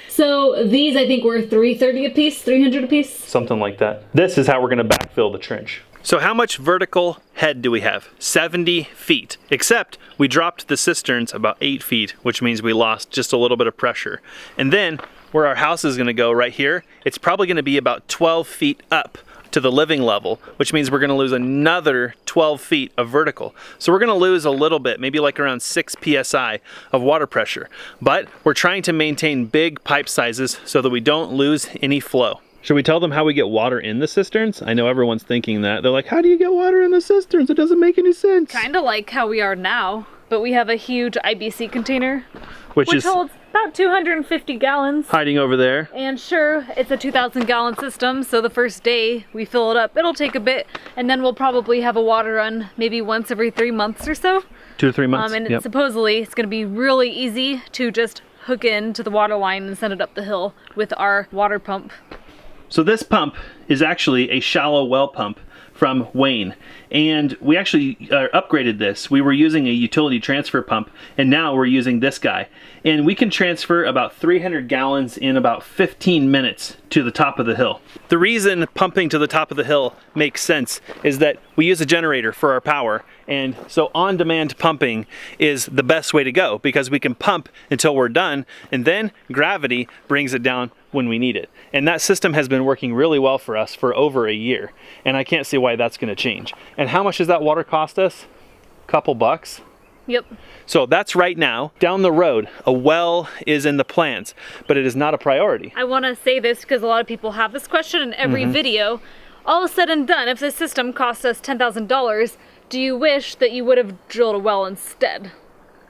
So these I think were $330 a piece, $300 a piece. Something like that. This is how we're gonna backfill the trench. So how much vertical head do we have? 70 feet. Except we dropped the cisterns about 8 feet, which means we lost just a little bit of pressure. And then where our house is gonna go right here, it's probably gonna be about 12 feet up to the living level, which means we're gonna lose another 12 feet of vertical. So we're gonna lose a little bit, maybe like around 6 PSI of water pressure. But we're trying to maintain big pipe sizes so that we don't lose any flow. Should we tell them how we get water in the cisterns? I know everyone's thinking that. They're like, how do you get water in the cisterns? It doesn't make any sense. Kind of like how we are now, but we have a huge IBC container, Which is holds about 250 gallons. hiding over there. And sure, it's a 2,000 gallon system, so the first day we fill it up, it'll take a bit, and then we'll probably have a water run maybe once every 3 months or so. 2 to 3 months. And Yep. supposedly it's gonna be really easy to just hook into the water line and send it up the hill with our water pump. So this pump is actually a shallow well pump from Wayne, and we actually upgraded this. We were using a utility transfer pump, and now we're using this guy. And we can transfer about 300 gallons in about 15 minutes to the top of the hill. The reason pumping to the top of the hill makes sense is that we use a generator for our power, and so on-demand pumping is the best way to go because we can pump until we're done, and then gravity brings it down when we need it. And that system has been working really well for us for over a year, and I can't see why that's gonna change. And how much does that water cost us? Couple bucks? Yep. So that's right now. Down the road, a well is in the plans, but it is not a priority. I wanna say this because a lot of people have this question in every video. All said and done, if this system cost us $10,000, do you wish that you would have drilled a well instead?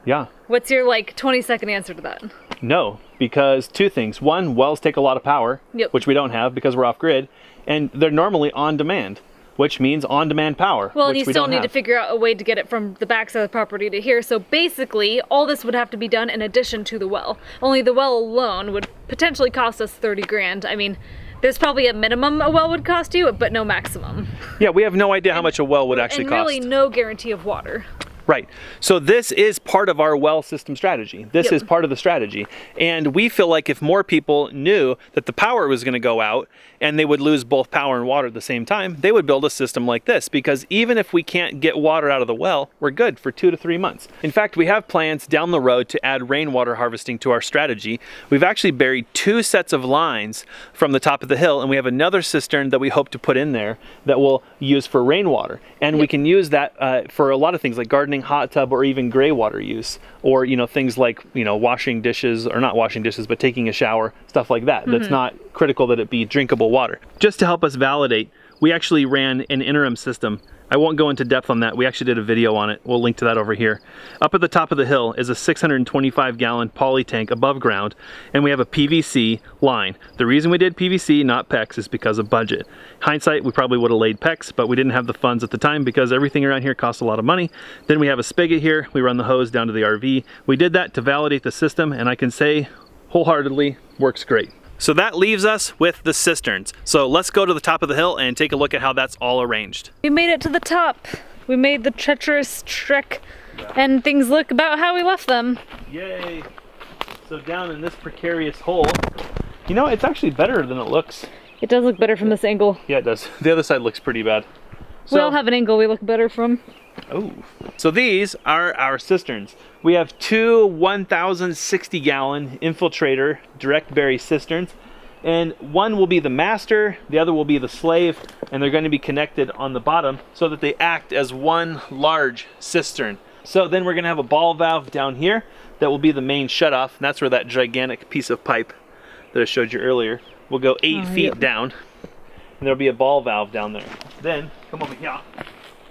Yeah. What's your like 20-second answer to that? No, because two things. One, wells take a lot of power, Yep. which we don't have because we're off grid, and they're normally on demand, which means on demand power. Well, and which you we still don't need to have. figure out a way to get it from the backside of the property to here. So basically, all this would have to be done in addition to the well. Only the well alone would potentially cost us 30 grand. I mean, there's probably a minimum a well would cost you, but no maximum. Yeah, we have no idea how much a well would actually And cost. really no guarantee of water. Right. So this is part of our well system strategy. This Yep. is part of the strategy. And we feel like if more people knew that the power was going to go out and they would lose both power and water at the same time, they would build a system like this, because even if we can't get water out of the well, we're good for 2 to 3 months. In fact, we have plans down the road to add rainwater harvesting to our strategy. We've actually buried 2 sets of lines from the top of the hill, and we have another cistern that we hope to put in there that we'll use for rainwater. And we can use that for a lot of things like gardening, hot tub, or even gray water use, or things like washing dishes, or not washing dishes, but taking a shower, stuff like that. That's not critical that it be drinkable water. Just to help us validate, we actually ran an interim system. I won't go into depth on that. We actually did a video on it. We'll link to that over here. Up at the top of the hill is a 625-gallon poly tank above ground, and we have a PVC line. The reason we did PVC, not PEX, is because of budget. Hindsight, we probably would have laid PEX, but we didn't have the funds at the time because everything around here costs a lot of money. Then we have a spigot here. We run the hose down to the RV. We did that to validate the system, and I can say wholeheartedly, works great. So that leaves us with the cisterns. So let's go to the top of the hill and take a look at how that's all arranged. We made it to the top. We made the treacherous trek, and things look about how we left them. Yay! So down in this precarious hole, it's actually better than it looks. It does look better from this angle. Yeah, it does. The other side looks pretty bad. We all have an angle we look better from. Oh. So these are our cisterns. We have 2 1,060-gallon Infiltrator direct bury cisterns, and one will be the master, the other will be the slave, and they're going to be connected on the bottom so that they act as one large cistern. So then we're going to have a ball valve down here that will be the main shutoff, and that's where that gigantic piece of pipe that I showed you earlier will go 8 feet down, and there'll be a ball valve down there. Then, come over here.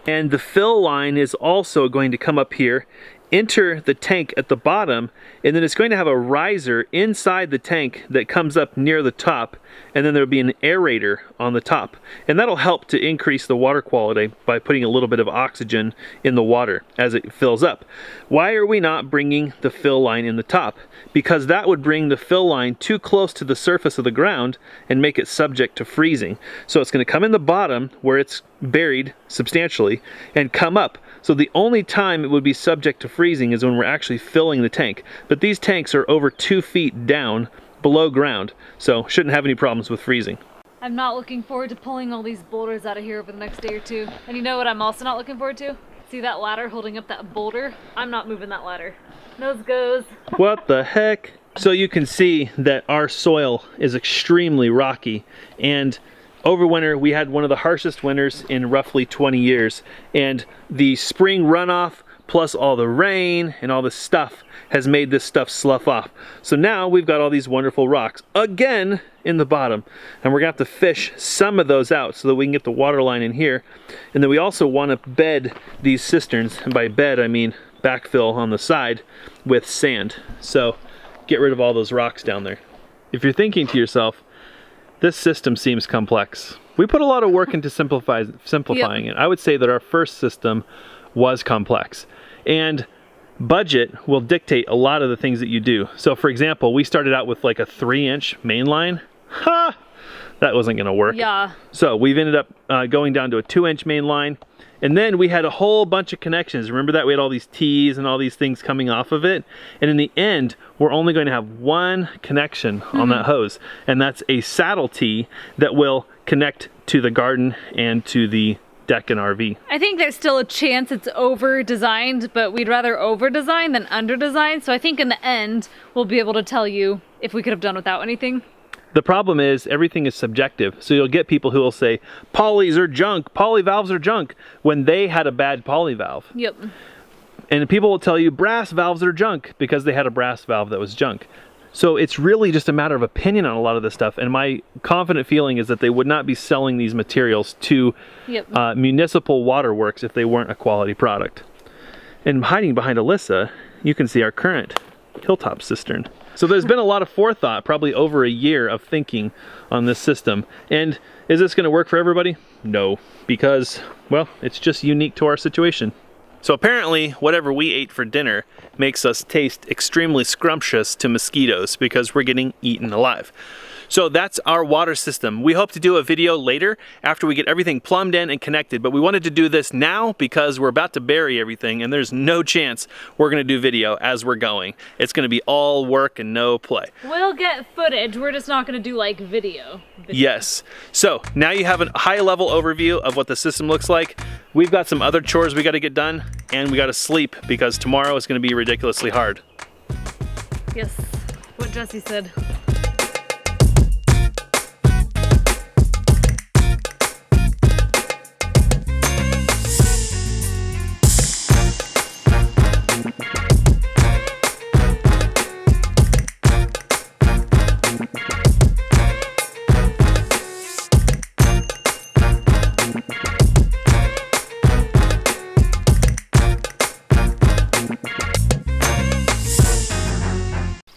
And the fill line is also going to come up here, enter the tank at the bottom, and then it's going to have a riser inside the tank that comes up near the top, and then there'll be an aerator on the top. And that'll help to increase the water quality by putting a little bit of oxygen in the water as it fills up. Why are we not bringing the fill line in the top? Because that would bring the fill line too close to the surface of the ground and make it subject to freezing. So it's going to come in the bottom where it's buried substantially and come up. So the only time it would be subject to freezing is when we're actually filling the tank. But these tanks are over 2 feet down below ground, so shouldn't have any problems with freezing. I'm not looking forward to pulling all these boulders out of here over the next day or two. And you know what I'm also not looking forward to? See that ladder holding up that boulder? I'm not moving that ladder. Nose goes. What the heck? So you can see that our soil is extremely rocky, and over winter we had one of the harshest winters in roughly 20 years, and the spring runoff plus all the rain and all this stuff has made this stuff slough off. So now we've got all these wonderful rocks again in the bottom, and we're gonna have to fish some of those out so that we can get the water line in here. And then we also want to bed these cisterns, and by bed I mean backfill on the side with sand. So get rid of all those rocks down there. If you're thinking to yourself, this system seems complex, we put a lot of work into simplifying it. I would say that our first system was complex, and budget will dictate a lot of the things that you do. So for example, we started out with like a 3-inch main line. Ha! That wasn't gonna work. Yeah. So we've ended up going down to a 2-inch main line, and then we had a whole bunch of connections. Remember that? We had all these T's and all these things coming off of it, and in the end we're only going to have one connection on that hose, and that's a saddle T that will connect to the garden and to the deck and RV. I think there's still a chance it's over-designed, but we'd rather over-design than under-design. So I think in the end, we'll be able to tell you if we could have done without anything. The problem is everything is subjective. So you'll get people who will say, polys are junk, poly valves are junk, when they had a bad poly valve. Yep. And people will tell you brass valves are junk because they had a brass valve that was junk. So it's really just a matter of opinion on a lot of this stuff, and my confident feeling is that they would not be selling these materials to municipal waterworks if they weren't a quality product. And hiding behind Alyssa you can see our current hilltop cistern. So there's been a lot of forethought, probably over a year of thinking on this system. And is this gonna work for everybody? No, because, well, it's just unique to our situation. So apparently, whatever we ate for dinner makes us taste extremely scrumptious to mosquitoes because we're getting eaten alive. So that's our water system. We hope to do a video later after we get everything plumbed in and connected, but we wanted to do this now because we're about to bury everything and there's no chance we're gonna do video as we're going. It's gonna be all work and no play. We'll get footage, we're just not gonna do like video. Yes. So now you have a high level overview of what the system looks like. We've got some other chores we gotta get done and we gotta sleep because tomorrow is gonna be ridiculously hard. Yes, what Jesse said.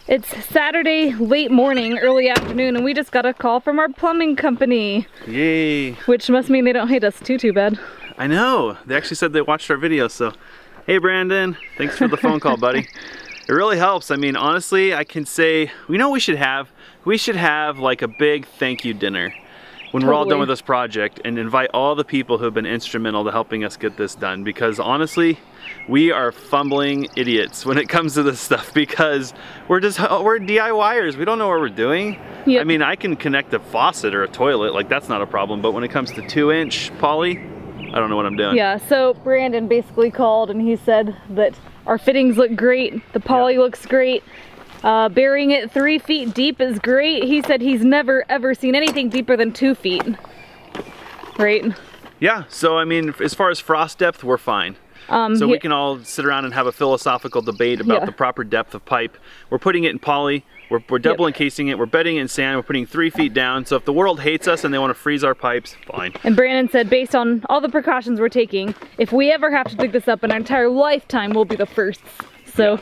It's Saturday, late morning, early afternoon, and we just got a call from our plumbing company. Yay. Which must mean they don't hate us too bad. I know. They actually said they watched our video, so hey Brandon, thanks for the phone call, buddy. It really helps. I mean, honestly, I can say, you know what we should have? We should have like a big thank you dinner when we're all done with this project and invite all the people who have been instrumental to helping us get this done, because honestly, we are fumbling idiots when it comes to this stuff because we're DIYers. We don't know what we're doing. Yep. I mean, I can connect a faucet or a toilet, like that's not a problem, but when it comes to 2-inch poly, I don't know what I'm doing. Yeah, so Brandon basically called and he said that our fittings look great, the poly looks great, burying it 3 feet deep is great. He said he's never ever seen anything deeper than 2 feet, right? Yeah, so I mean, as far as frost depth, we're fine. So we can all sit around and have a philosophical debate about the proper depth of pipe. We're putting it in poly, we're double encasing it, we're bedding it in sand, we're putting 3 feet down. So if the world hates us and they want to freeze our pipes, fine. And Brandon said, based on all the precautions we're taking, if we ever have to dig this up in our entire lifetime, we'll be the first. So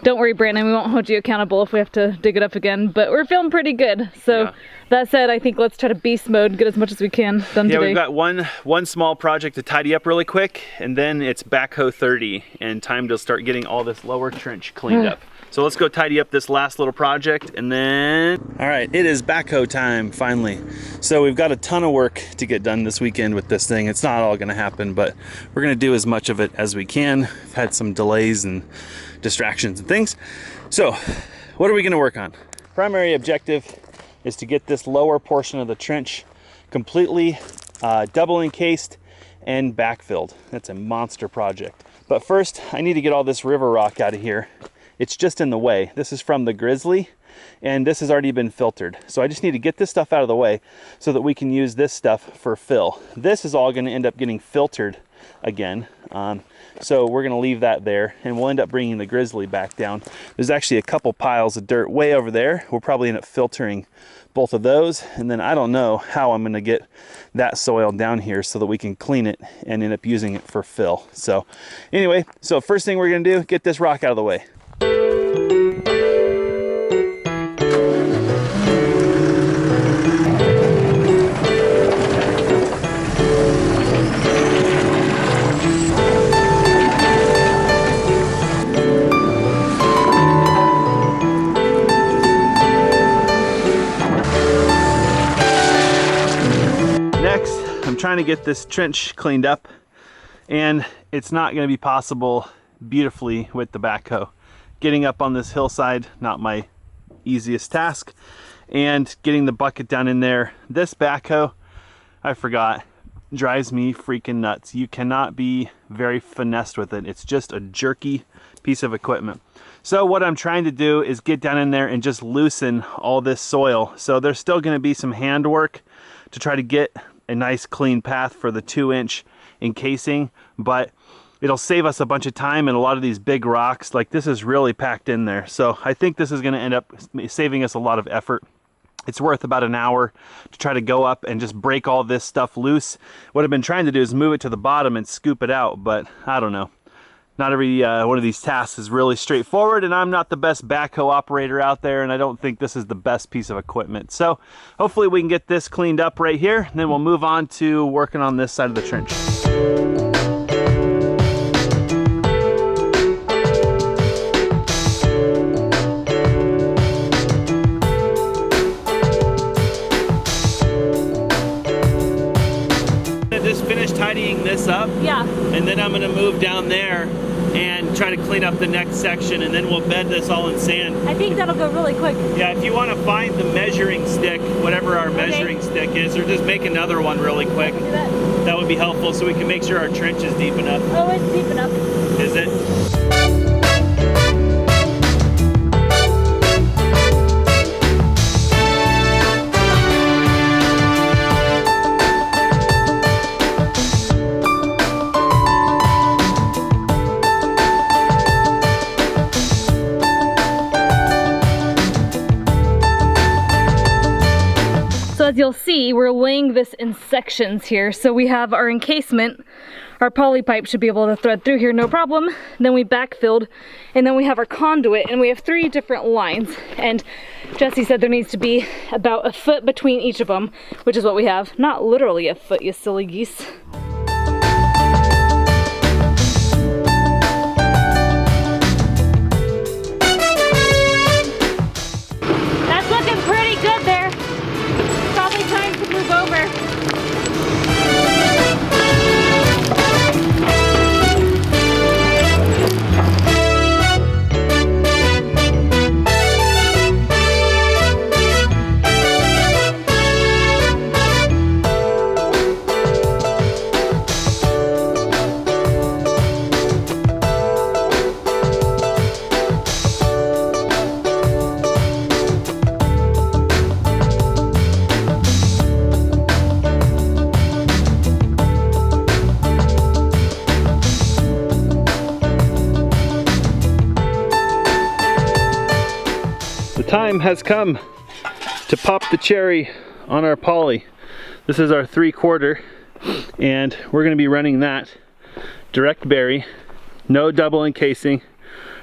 don't worry, Brandon, we won't hold you accountable if we have to dig it up again, but we're feeling pretty good. So that said, I think let's try to beast mode, get as much as we can done today. Yeah, we've got one small project to tidy up really quick, and then it's backhoe 30 and time to start getting all this lower trench cleaned up. So let's go tidy up this last little project and then... All right, it is backhoe time, finally. So we've got a ton of work to get done this weekend with this thing. It's not all gonna happen, but we're gonna do as much of it as we can. We've had some delays and distractions and things. So what are we gonna work on? Primary objective is to get this lower portion of the trench completely double encased and backfilled. That's a monster project. But first, I need to get all this river rock out of here. It's just in the way. This is from the Grizzly, and this has already been filtered. So I just need to get this stuff out of the way so that we can use this stuff for fill. This is all gonna end up getting filtered again. So we're gonna leave that there, and we'll end up bringing the Grizzly back down. There's actually a couple piles of dirt way over there. We'll probably end up filtering both of those, and then I don't know how I'm gonna get that soil down here so that we can clean it and end up using it for fill. So anyway, so first thing we're gonna do, get this rock out of the way. Next, I'm trying to get this trench cleaned up, and it's not going to be possible beautifully with the backhoe. Getting up on this hillside, not my easiest task, and getting the bucket down in there. This backhoe, I forgot, drives me freaking nuts. You cannot be very finessed with it. It's just a jerky piece of equipment. So what I'm trying to do is get down in there and just loosen all this soil. So there's still going to be some handwork to try to get a nice clean path for the 2-inch encasing, but it'll save us a bunch of time, and a lot of these big rocks, like this is really packed in there. So I think this is going to end up saving us a lot of effort. It's worth about an hour to try to go up and just break all this stuff loose. What I've been trying to do is move it to the bottom and scoop it out, but I don't know. not every one of these tasks is really straightforward, and I'm not the best backhoe operator out there, and I don't think this is the best piece of equipment. So hopefully we can get this cleaned up right here, and then we'll move on to working on this side of the trench. Just finished tidying this up. Yeah. And then I'm gonna move down there and try to clean up the next section, and then we'll bed this all in sand. I think that'll go really quick. Yeah, if you want to find the measuring stick, whatever our measuring stick is, or just make another one really quick, that would be helpful so we can make sure our trench is deep enough. Oh, it's deep enough. Is it? So as you'll see, we're laying this in sections here. So we have our encasement, our poly pipe should be able to thread through here, no problem. Then we backfilled, and then we have our conduit, and we have 3 different lines. And Jesse said there needs to be about a foot between each of them, which is what we have. Not literally a foot, you silly geese. That's looking pretty good there. Probably time to move over. Time has come to pop the cherry on our poly. This is our 3/4, and we're going to be running that direct bury, no double encasing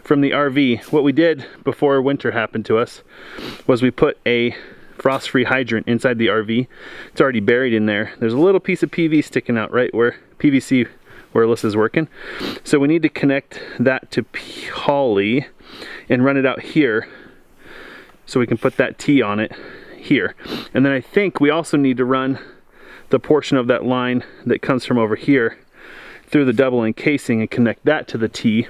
from the RV. What we did before winter happened to us was we put a frost-free hydrant inside the RV. It's already buried in there. There's a little piece of PV sticking out right where PVC where Alyssa's working. So we need to connect that to poly and run it out here, so we can put that T on it here. And then I think we also need to run the portion of that line that comes from over here through the double encasing and connect that to the T.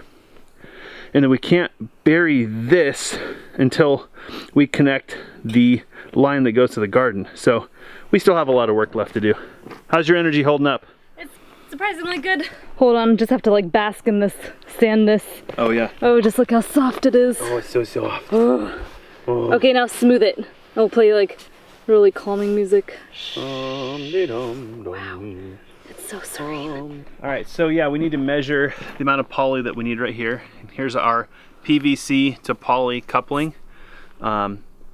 And then we can't bury this until we connect the line that goes to the garden. So we still have a lot of work left to do. How's your energy holding up? It's surprisingly good. Hold on, just have to like bask in this sandness. Oh yeah. Oh, just look how soft it is. Oh, it's so soft. Oh. Okay, now smooth it. I'll play like really calming music. Wow, it's so serene. All right, so yeah, we need to measure the amount of poly that we need right here. And here's our PVC to poly coupling.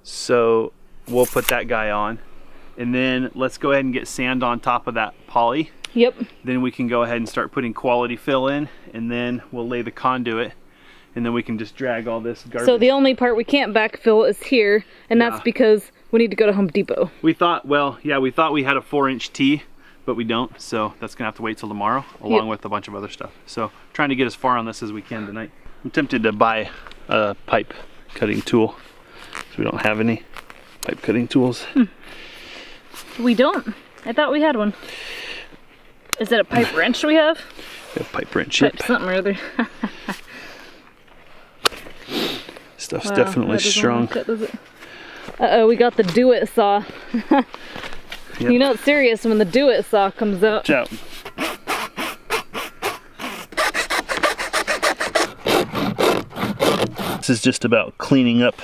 So we'll put that guy on, and then let's go ahead and get sand on top of that poly. Yep. Then we can go ahead and start putting quality fill in, and then we'll lay the conduit. And then we can just drag all this garbage. So the only part we can't backfill is here, and that's because we need to go to Home Depot. We thought, well, yeah, we thought we had a 4-inch T, but we don't. So that's gonna have to wait till tomorrow, along with a bunch of other stuff. So trying to get as far on this as we can tonight. I'm tempted to buy a pipe cutting tool, so we don't have any pipe cutting tools. We don't. I thought we had one. Is that a pipe wrench we have? We have pipe wrench. Pipe Yep. something or other. Stuff's definitely strong. Uh-oh, we got the do-it saw. Yep. You know it's serious when the do-it saw comes out. Watch out. This is just about cleaning up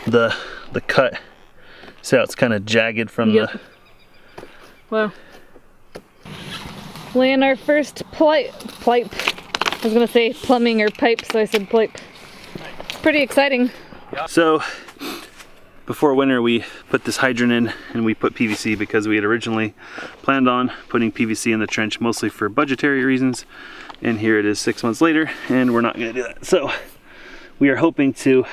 the cut. See how it's kind of jagged from the... Wow. Laying our first pipe. I was gonna say plumbing or pipe, so I said pipe. It's pretty exciting. So before winter we put this hydrant in and we put PVC because we had originally planned on putting PVC in the trench mostly for budgetary reasons, and here it is 6 months later and we're not going to do that. So we are hoping to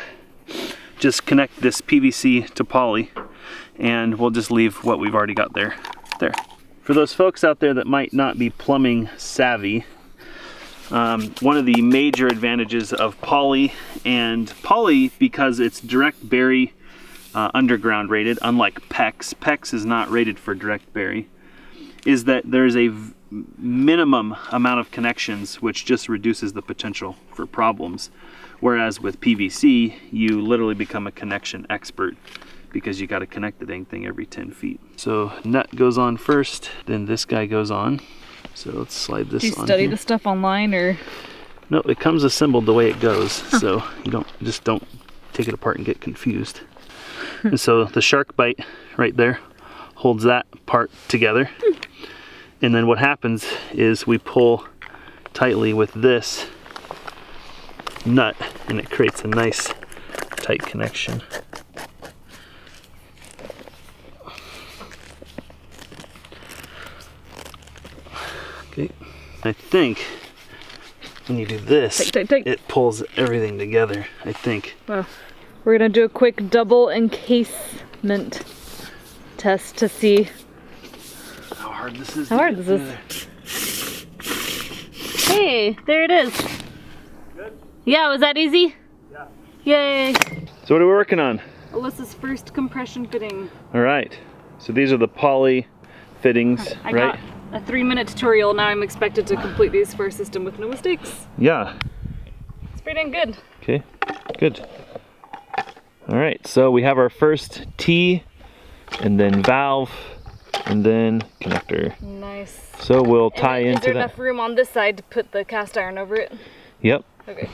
just connect this PVC to poly, and we'll just leave what we've already got there. For those folks out there that might not be plumbing savvy, one of the major advantages of poly, and poly because it's direct bury underground rated, unlike PEX. PEX is not rated for direct bury, is that there's a minimum amount of connections which just reduces the potential for problems. Whereas with PVC, you literally become a connection expert because you got to connect the dang thing every 10 feet. So nut goes on first, then this guy goes on. So let's slide this on. Do you study here. the stuff online, or? No, it comes assembled the way it goes. So you don't take it apart and get confused. And so the shark bite right there holds that part together. And then what happens is we pull tightly with this nut and it creates a nice tight connection. Okay, I think when you do this, Tight. it pulls everything together, I think. Well, we're gonna do a quick double encasement test to see How hard this is. how hard this is. Hey, there it is. Good? Yeah, was that easy? Yeah. Yay. So what are we working on? Alyssa's first compression fitting. All right, so these are the poly fittings, I right? got a 3-minute tutorial. Now I'm expected to complete these for a system with no mistakes. Yeah. It's pretty dang good. Okay, good. All right, so we have our first T, and then valve, and then connector. Nice. So we'll tie Is into there that. enough room on this side to put the cast iron over it? Yep, Okay.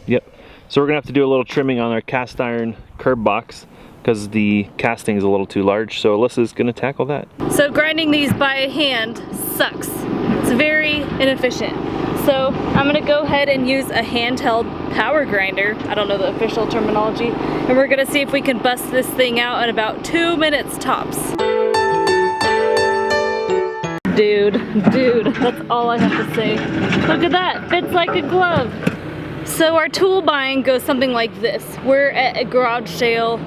yep. So we're gonna have to do a little trimming on our cast iron curb box because the casting is a little too large. So Alyssa's gonna tackle that. So grinding these by hand sucks. It's very inefficient. So I'm gonna go ahead and use a handheld power grinder. I don't know the official terminology. And we're gonna see if we can bust this thing out in about 2 minutes tops. Dude, that's all I have to say. Look at that, fits like a glove. So our tool buying goes something like this. We're at a garage sale,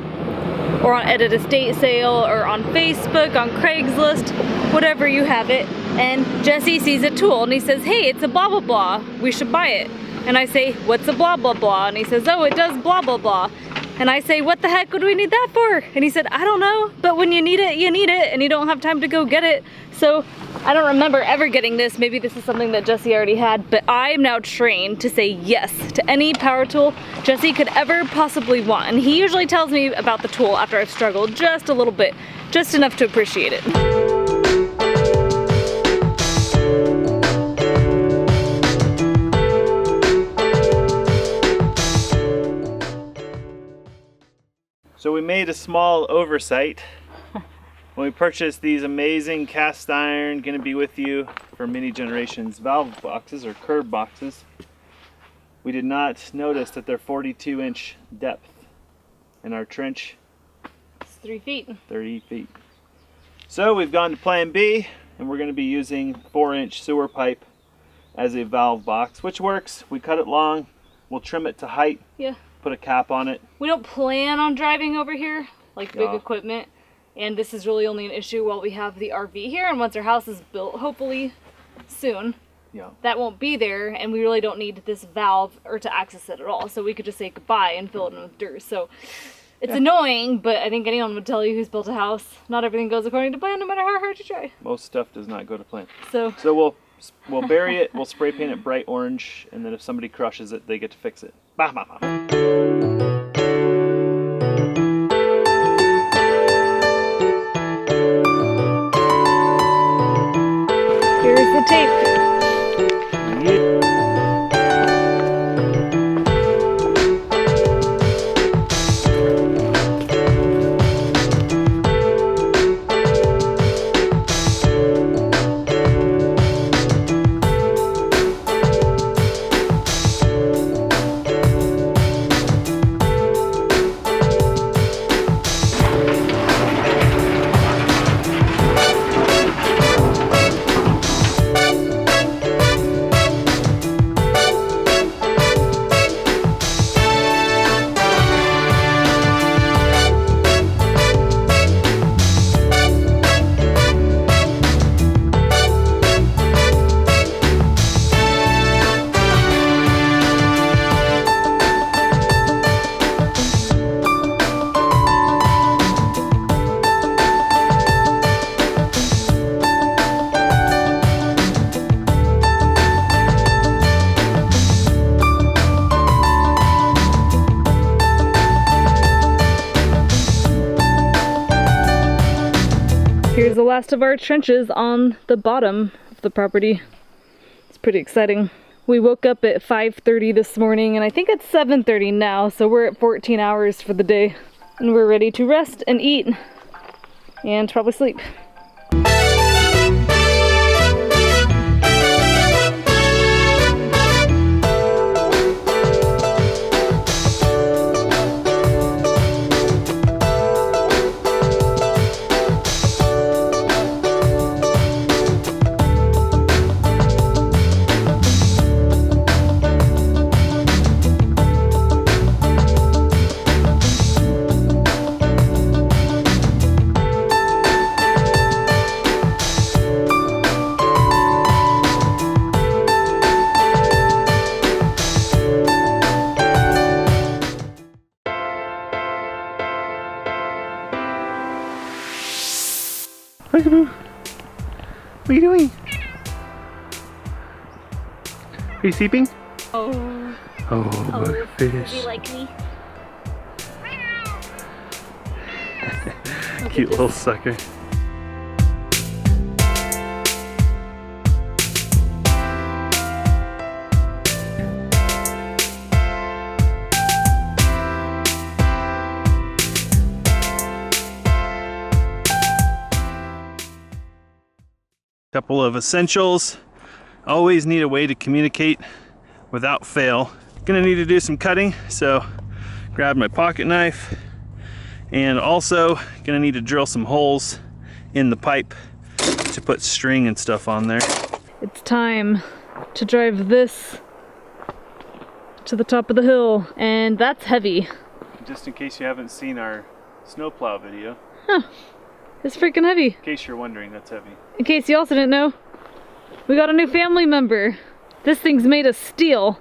or at an estate sale, or on Facebook, on Craigslist, whatever you have it, and Jesse sees a tool and he says, hey, it's a blah blah blah, we should buy it. And I say, what's a blah blah blah? And he says, oh, it does blah blah blah. And I say, what the heck would we need that for? And he said, I don't know, but when you need it, and you don't have time to go get it. So I don't remember ever getting this. Maybe this is something that Jesse already had, but I'm now trained to say yes to any power tool Jesse could ever possibly want. And he usually tells me about the tool after I've struggled just a little bit, just enough to appreciate it. So we made a small oversight when we purchased these amazing cast iron, gonna be with you for many generations, valve boxes or curb boxes. We did not notice that they're 42-inch depth, and our trench It's 3 feet. 30 feet. So we've gone to plan B, and we're gonna be using 4-inch sewer pipe as a valve box, which works. We cut it long, we'll trim it to height, Yeah. put a cap on it. We don't plan on driving over here, like big Yeah. equipment. And this is really only an issue while we have the RV here, and once our house is built, hopefully soon, Yeah. that won't be there, and we really don't need this valve or to access it at all. So we could just say goodbye and fill it in with dirt. So it's annoying, but I think anyone would tell you who's built a house, not everything goes according to plan, no matter how hard you try. Most stuff does not go to plan. So So we'll bury it, we'll spray paint it bright orange, and then if somebody crushes it, they get to fix it. Bah, bah, bah. here's the tape. is the last of our trenches on the bottom of the property. It's pretty exciting. We woke up at 5:30 this morning, and I think it's 7:30 now, so we're at 14 hours for the day. And we're ready to rest and eat and probably sleep. Peekaboo. What are you doing? Are you sleeping? Oh. Oh, fish. Does he like me? Cute little sucker. Couple of essentials. Always need a way to communicate without fail. Gonna need to do some cutting, so grab my pocket knife, and also gonna need to drill some holes in the pipe to put string and stuff on there. It's time to drive this to the top of the hill, and that's heavy. Just in case you haven't seen our snowplow video, It's freaking heavy. in case you're wondering, that's heavy. In case you also didn't know, we got a new family member. This thing's made of steel,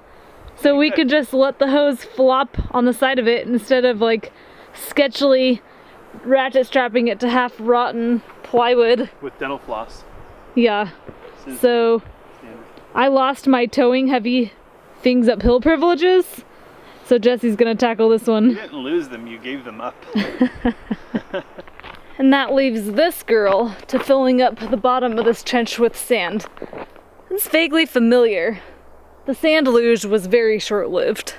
so we could just let the hose flop on the side of it instead of like sketchily ratchet strapping it to half rotten plywood. With dental floss. Yeah, This is so standard. I lost my towing heavy things uphill privileges, so Jesse's gonna tackle this You one. didn't lose them, you gave them up. And that leaves this girl to filling up the bottom of this trench with sand. It's vaguely familiar. The sand luge was very short-lived.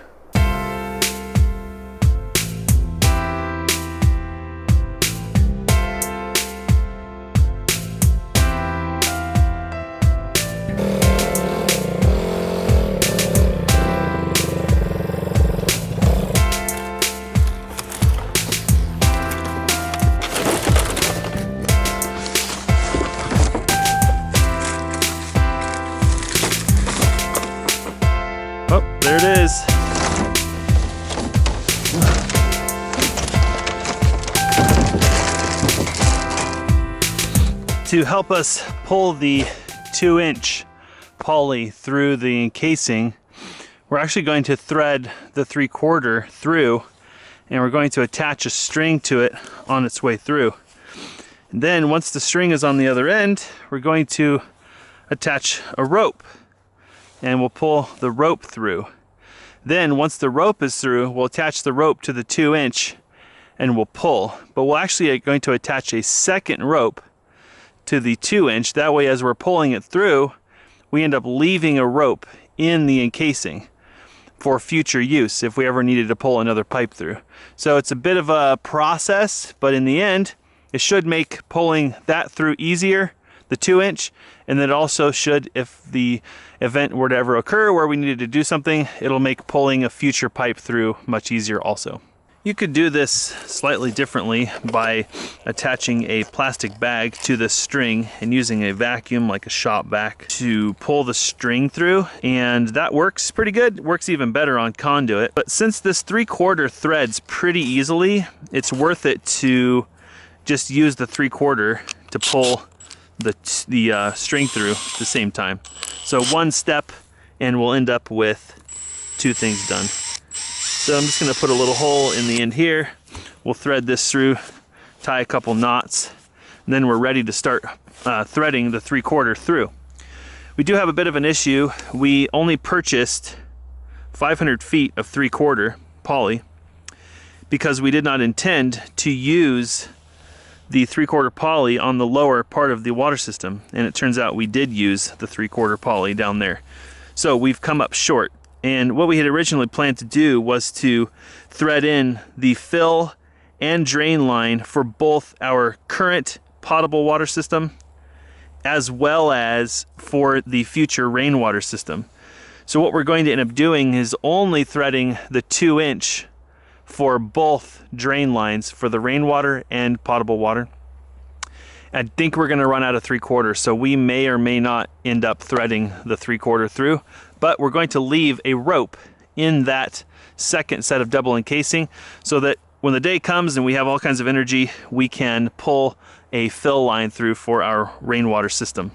Oh, there it is. To help us pull the 2-inch poly through the encasing, we're actually going to thread the 3/4 through, and we're going to attach a string to it on its way through. And then once the string is on the other end, we're going to attach a rope, and we'll pull the rope through. Then once the rope is through, we'll attach the rope to the 2-inch and we'll pull. But we're actually going to attach a second rope to the 2-inch. That way, as we're pulling it through, we end up leaving a rope in the encasing for future use if we ever needed to pull another pipe through. So it's a bit of a process, but in the end, it should make pulling that through easier, the 2-inch, and then it also should, if the event were to ever occur where we needed to do something, it'll make pulling a future pipe through much easier also. You could do this slightly differently by attaching a plastic bag to the string and using a vacuum like a shop vac to pull the string through, and that works pretty good. It works even better on conduit. But since this 3/4 threads pretty easily, it's worth it to just use the 3/4 to pull the string through at the same time. So one step and we'll end up with two things done. So I'm just gonna put a little hole in the end here. We'll thread this through, tie a couple knots, and then we're ready to start threading the 3/4 through. We do have a bit of an issue. We only purchased 500 feet of 3/4 poly because we did not intend to use the 3/4 poly on the lower part of the water system, and it turns out we did use the 3/4 poly down there. So we've come up short, and what we had originally planned to do was to thread in the fill and drain line for both our current potable water system as well as for the future rainwater system. So what we're going to end up doing is only threading the 2-inch for both drain lines for the rainwater and potable water. I think we're gonna run out of 3/4, so we may or may not end up threading the 3/4 through, but we're going to leave a rope in that second set of double encasing so that when the day comes and we have all kinds of energy, we can pull a fill line through for our rainwater system.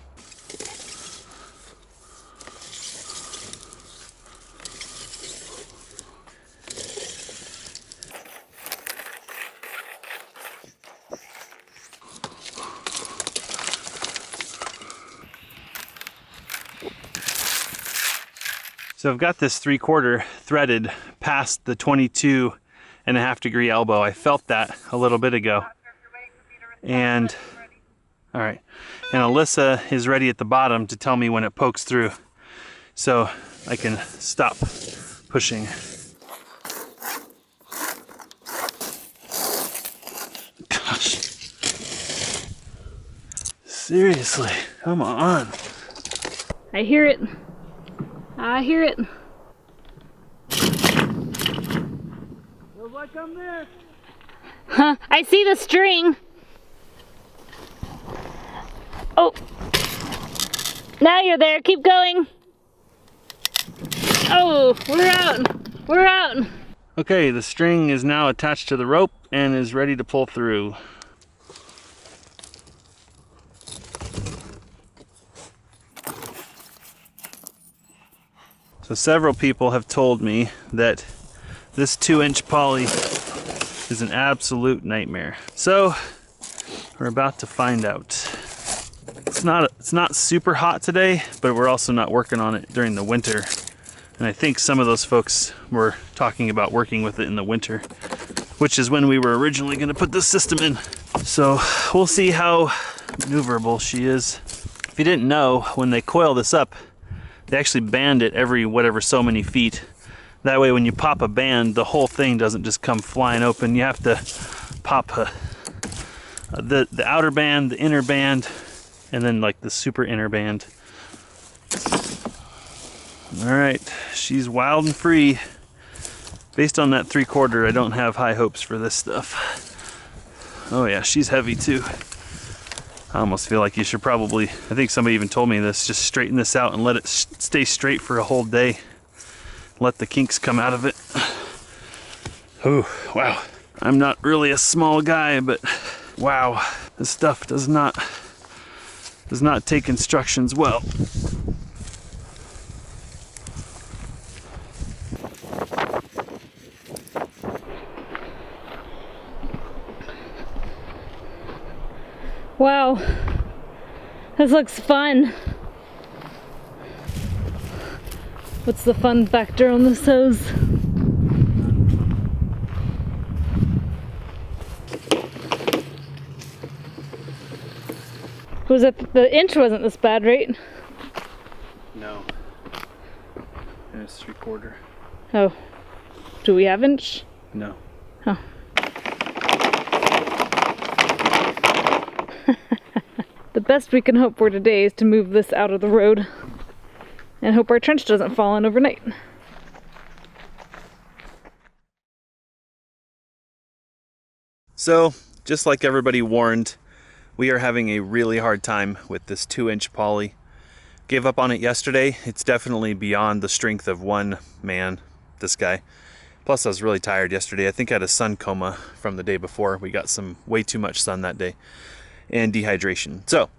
So I've got this 3/4 threaded past the 22.5 degree elbow. I felt that a little bit ago. And, all right. And Alyssa is ready at the bottom to tell me when it pokes through, so I can stop pushing. Gosh. Seriously, come on. I hear it. I hear it. Feels like I'm there. Huh, I see the string. Oh. Now you're there. Keep going. Oh, we're out. We're out. Okay, the string is now attached to the rope and is ready to pull through. So several people have told me that this 2-inch poly is an absolute nightmare. So we're about to find out. It's not super hot today, but we're also not working on it during the winter. And I think some of those folks were talking about working with it in the winter, which is when we were originally going to put this system in. So we'll see how maneuverable she is. If you didn't know, when they coil this up, they actually band it every whatever so many feet. That way when you pop a band, the whole thing doesn't just come flying open. You have to pop the outer band, the inner band, and then like the super inner band. All right, she's wild and free. Based on that 3/4, I don't have high hopes for this stuff. Oh yeah, she's heavy too. I almost feel like you should probably, I think somebody even told me this, just straighten this out and let it stay straight for a whole day. Let the kinks come out of it. Oh, wow. I'm not really a small guy, but wow, this stuff does not take instructions well. Wow, this looks fun. What's the fun factor on this hose? Was it the inch wasn't this bad, right? No. And it's 3/4. Oh, do we have inch? No. Oh. The best we can hope for today is to move this out of the road and hope our trench doesn't fall in overnight. So, just like everybody warned, we are having a really hard time with this 2-inch poly. Gave up on it yesterday. It's definitely beyond the strength of one man, this guy. Plus I was really tired yesterday. I think I had a sun coma from the day before. We got some way too much sun that day and dehydration. So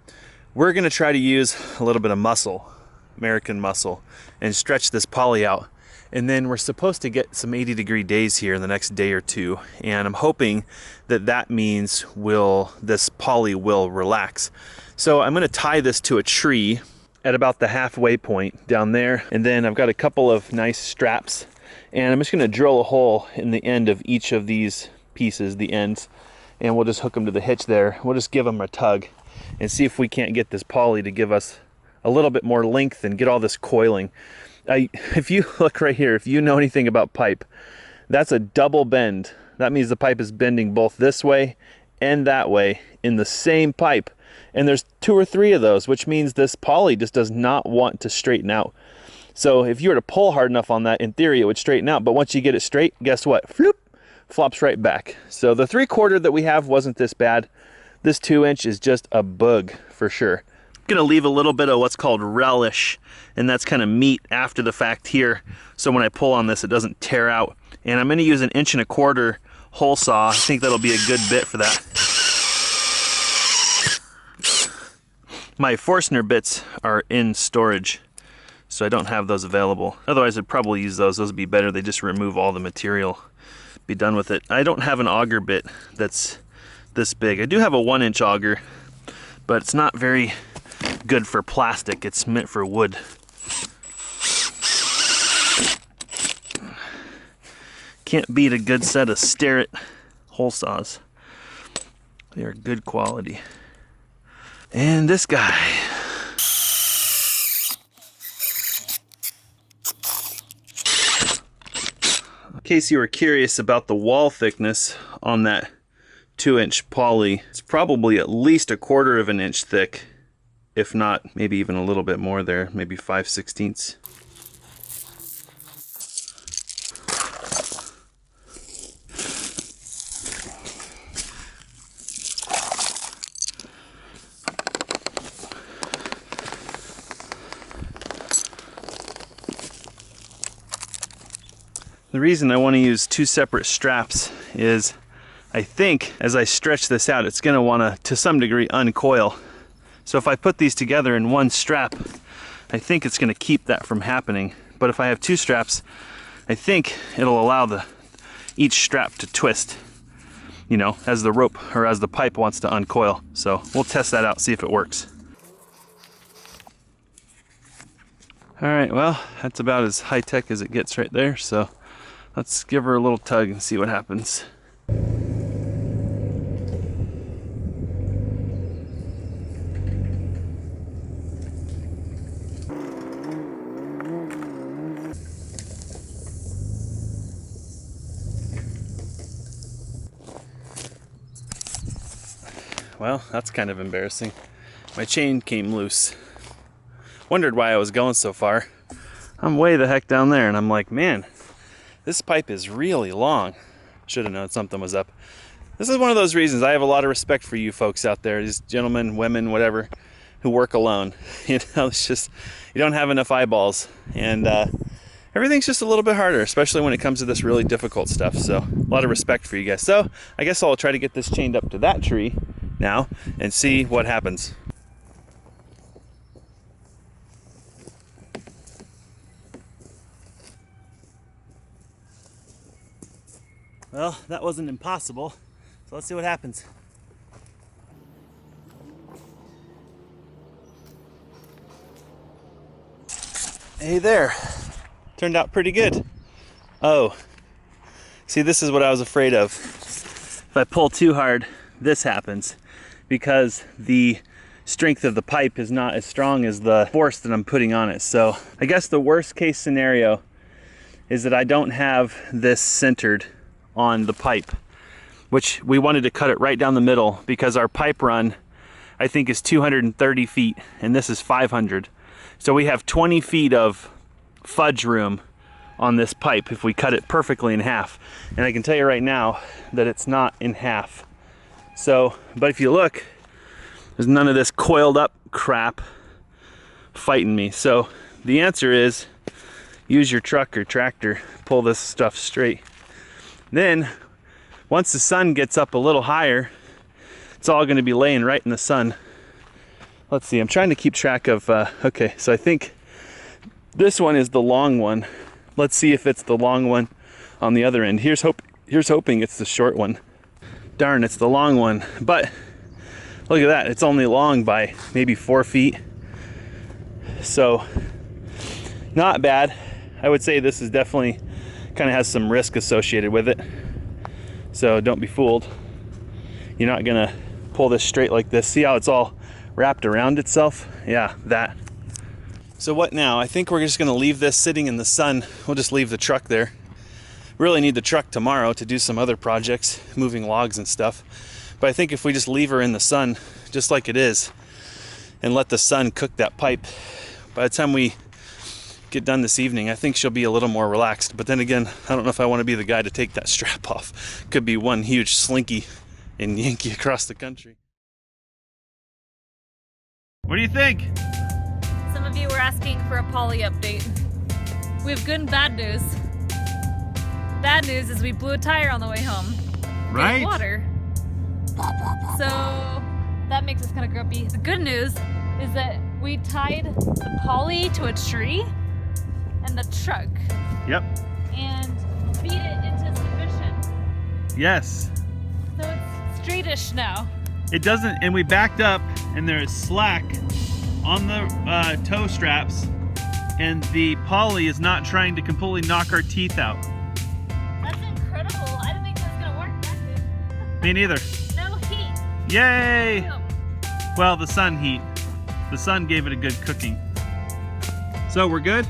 we're gonna try to use a little bit of muscle, American muscle, and stretch this poly out. And then we're supposed to get some 80-degree days here in the next day or two. And I'm hoping that that means this poly will relax. So I'm gonna tie this to a tree at about the halfway point down there. And then I've got a couple of nice straps. And I'm just gonna drill a hole in the end of each of these pieces, the ends. and we'll just hook them to the hitch there. We'll just give them a tug and see if we can't get this poly to give us a little bit more length and get all this coiling. If you look right here, if you know anything about pipe, that's a double bend. That means the pipe is bending both this way and that way in the same pipe. And there's 2 or 3 of those, which means this poly just does not want to straighten out. So if you were to pull hard enough on that, in theory, it would straighten out. But once you get it straight, guess what? Floop, flops right back. So the 3/4 that we have wasn't this bad. This 2-inch is just a bug for sure. I'm gonna leave a little bit of what's called relish, and that's kind of meat after the fact here. So when I pull on this, it doesn't tear out. And I'm gonna use an 1.25-inch hole saw. I think that'll be a good bit for that. My Forstner bits are in storage, so I don't have those available. Otherwise, I'd probably use those. Those would be better. They just remove all the material. Be done with it. I don't have an auger bit that's this big. I do have a 1-inch auger, but it's not very good for plastic. It's meant for wood. Can't beat a good set of Starrett hole saws. They are good quality. And this guy. In case you were curious about the wall thickness on that 2-inch poly, it's probably at least 1/4 of an inch thick, if not maybe even a little bit more there, maybe 5/16. The reason I want to use 2 separate straps is I think as I stretch this out, it's going to want to some degree, uncoil. So if I put these together in 1 strap, I think it's going to keep that from happening. But if I have 2 straps, I think it'll allow each strap to twist, you know, as the rope or as the pipe wants to uncoil. So we'll test that out, see if it works. All right, well, that's about as high-tech as it gets right there. So let's give her a little tug and see what happens. Well, that's kind of embarrassing. My chain came loose. Wondered why I was going so far. I'm way the heck down there, and I'm like, man, this pipe is really long. Should have known something was up. This is one of those reasons I have a lot of respect for you folks out there, these gentlemen, women, whatever, who work alone. You know, it's just, you don't have enough eyeballs, and everything's just a little bit harder, especially when it comes to this really difficult stuff. So a lot of respect for you guys. So I guess I'll try to get this chained up to that tree now and see what happens. Well, that wasn't impossible, so let's see what happens. Hey there, turned out pretty good. Oh, see, this is what I was afraid of. If I pull too hard, this happens because the strength of the pipe is not as strong as the force that I'm putting on it. So I guess the worst case scenario is that I don't have this centered on the pipe, which we wanted to cut it right down the middle because our pipe run, I think, is 230 feet and this is 500. So we have 20 feet of fudge room on this pipe if we cut it perfectly in half. And I can tell you right now that it's not in half. So, but if you look, there's none of this coiled up crap fighting me. So the answer is use your truck or tractor, pull this stuff straight. Then, once the sun gets up a little higher, it's all going to be laying right in the sun. Let's see, I'm trying to keep track of, okay, so I think this one is the long one. Let's see if it's the long one on the other end. Here's hoping it's the short one. Darn, it's the long one. But, look at that, it's only long by maybe 4 feet. So, not bad. I would say this is definitely kind of has some risk associated with it, so don't be fooled. You're not gonna pull this straight like this. See how it's all wrapped around itself? Yeah, that. So what now? I think we're just gonna leave this sitting in the sun. We'll just leave the truck there. Really need the truck tomorrow to do some other projects, moving logs and stuff. But I think if we just leave her in the sun, just like it is, and let the sun cook that pipe, by the time we get done this evening, I think she'll be a little more relaxed. But then again, I don't know if I want to be the guy to take that strap off. Could be one huge slinky and Yankee across the country. What do you think? Some of you were asking for a poly update. We have good and bad news. Bad news is we blew a tire on the way home. Right? In water. So that makes us kind of grumpy. The good news is that we tied the poly to a tree and the truck. Yep. And beat it into submission. Yes. So it's straightish now. It doesn't, and we backed up and there is slack on the toe straps, and the poly is not trying to completely knock our teeth out. That's incredible. I didn't think that was gonna work that good. Me neither. No heat. Yay! Boom. Well, the sun heat. The sun gave it a good cooking. So we're good?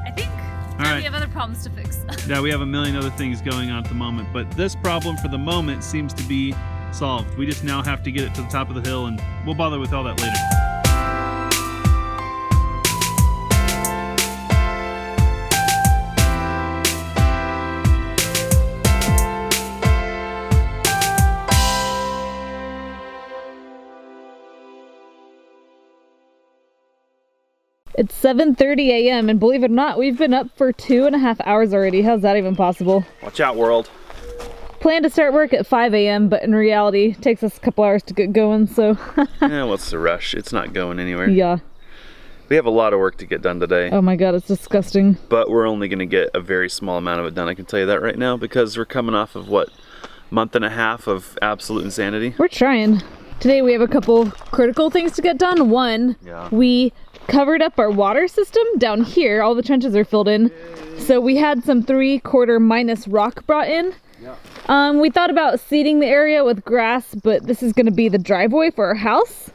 I think. All Now right. we have other problems to fix. Yeah, we have a million other things going on at the moment, but this problem for the moment seems to be solved. We just now have to get it to the top of the hill, and we'll bother with all that later. It's 7:30 a.m. and believe it or not, we've been up for 2.5 hours already. How's that even possible? Watch out, world. Plan to start work at 5 a.m. but in reality, it takes us a couple hours to get going, so. Yeah, what's the rush? It's not going anywhere. Yeah. We have a lot of work to get done today, Oh my god, it's disgusting. but we're only gonna get a very small amount of it done. I can tell you that right now, because we're coming off of what, month and a half of absolute insanity. We're trying. Today we have a couple critical things to get done. One, Yeah. we covered up our water system down here. All the trenches are filled in. So we had some 3/4 minus rock brought in. We thought about seeding the area with grass, but this is gonna be the driveway for our house.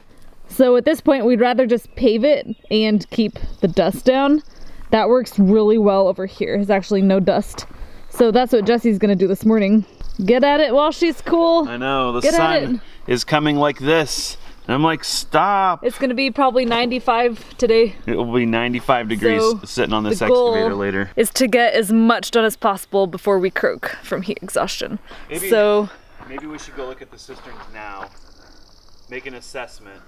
So at this point, we'd rather just pave it and keep the dust down. That works really well over here. There's actually no dust. So that's what Jesse's gonna do this morning. Get at it while she's cool. I know, the Get at sun is coming like this. And I'm like, stop. It's gonna be probably 95 today. It will be 95 degrees So, sitting on this the goal excavator later. is to get as much done as possible before we croak from heat exhaustion. Maybe- So Maybe we should go look at the cisterns now, make an assessment,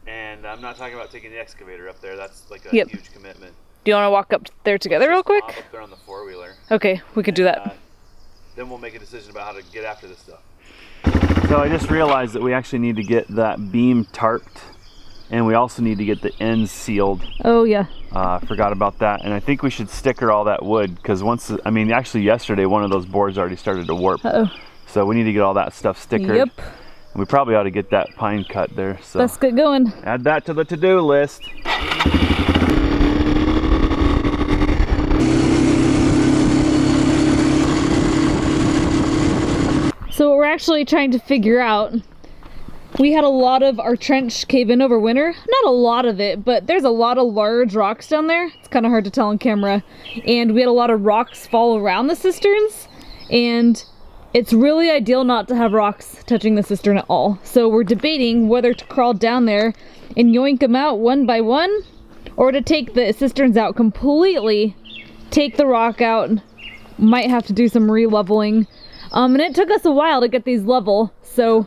and I'm not talking about taking the excavator up there. That's like a Yep. huge commitment. do you want to walk up there together real quick? Up there on the four-wheeler. Okay, we could do that. Then we'll make a decision about how to get after this stuff. So I just realized that we actually need to get that beam tarped, and we also need to get the ends sealed. Oh yeah. Forgot about that, and I think we should sticker all that wood, because actually yesterday one of those boards already started to warp. Uh-oh. So we need to get all that stuff stickered. Yep. And we probably ought to get that pine cut there. So Let's get going. add that to the to-do list. So what we're actually trying to figure out, we had a lot of our trench cave in over winter. Not a lot of it, but there's a lot of large rocks down there. It's kind of hard to tell on camera. And we had a lot of rocks fall around the cisterns. And it's really ideal not to have rocks touching the cistern at all. So we're debating whether to crawl down there and yoink them out one by one, or to take the cisterns out completely, take the rock out, might have to do some re-leveling. And it took us a while to get these level, so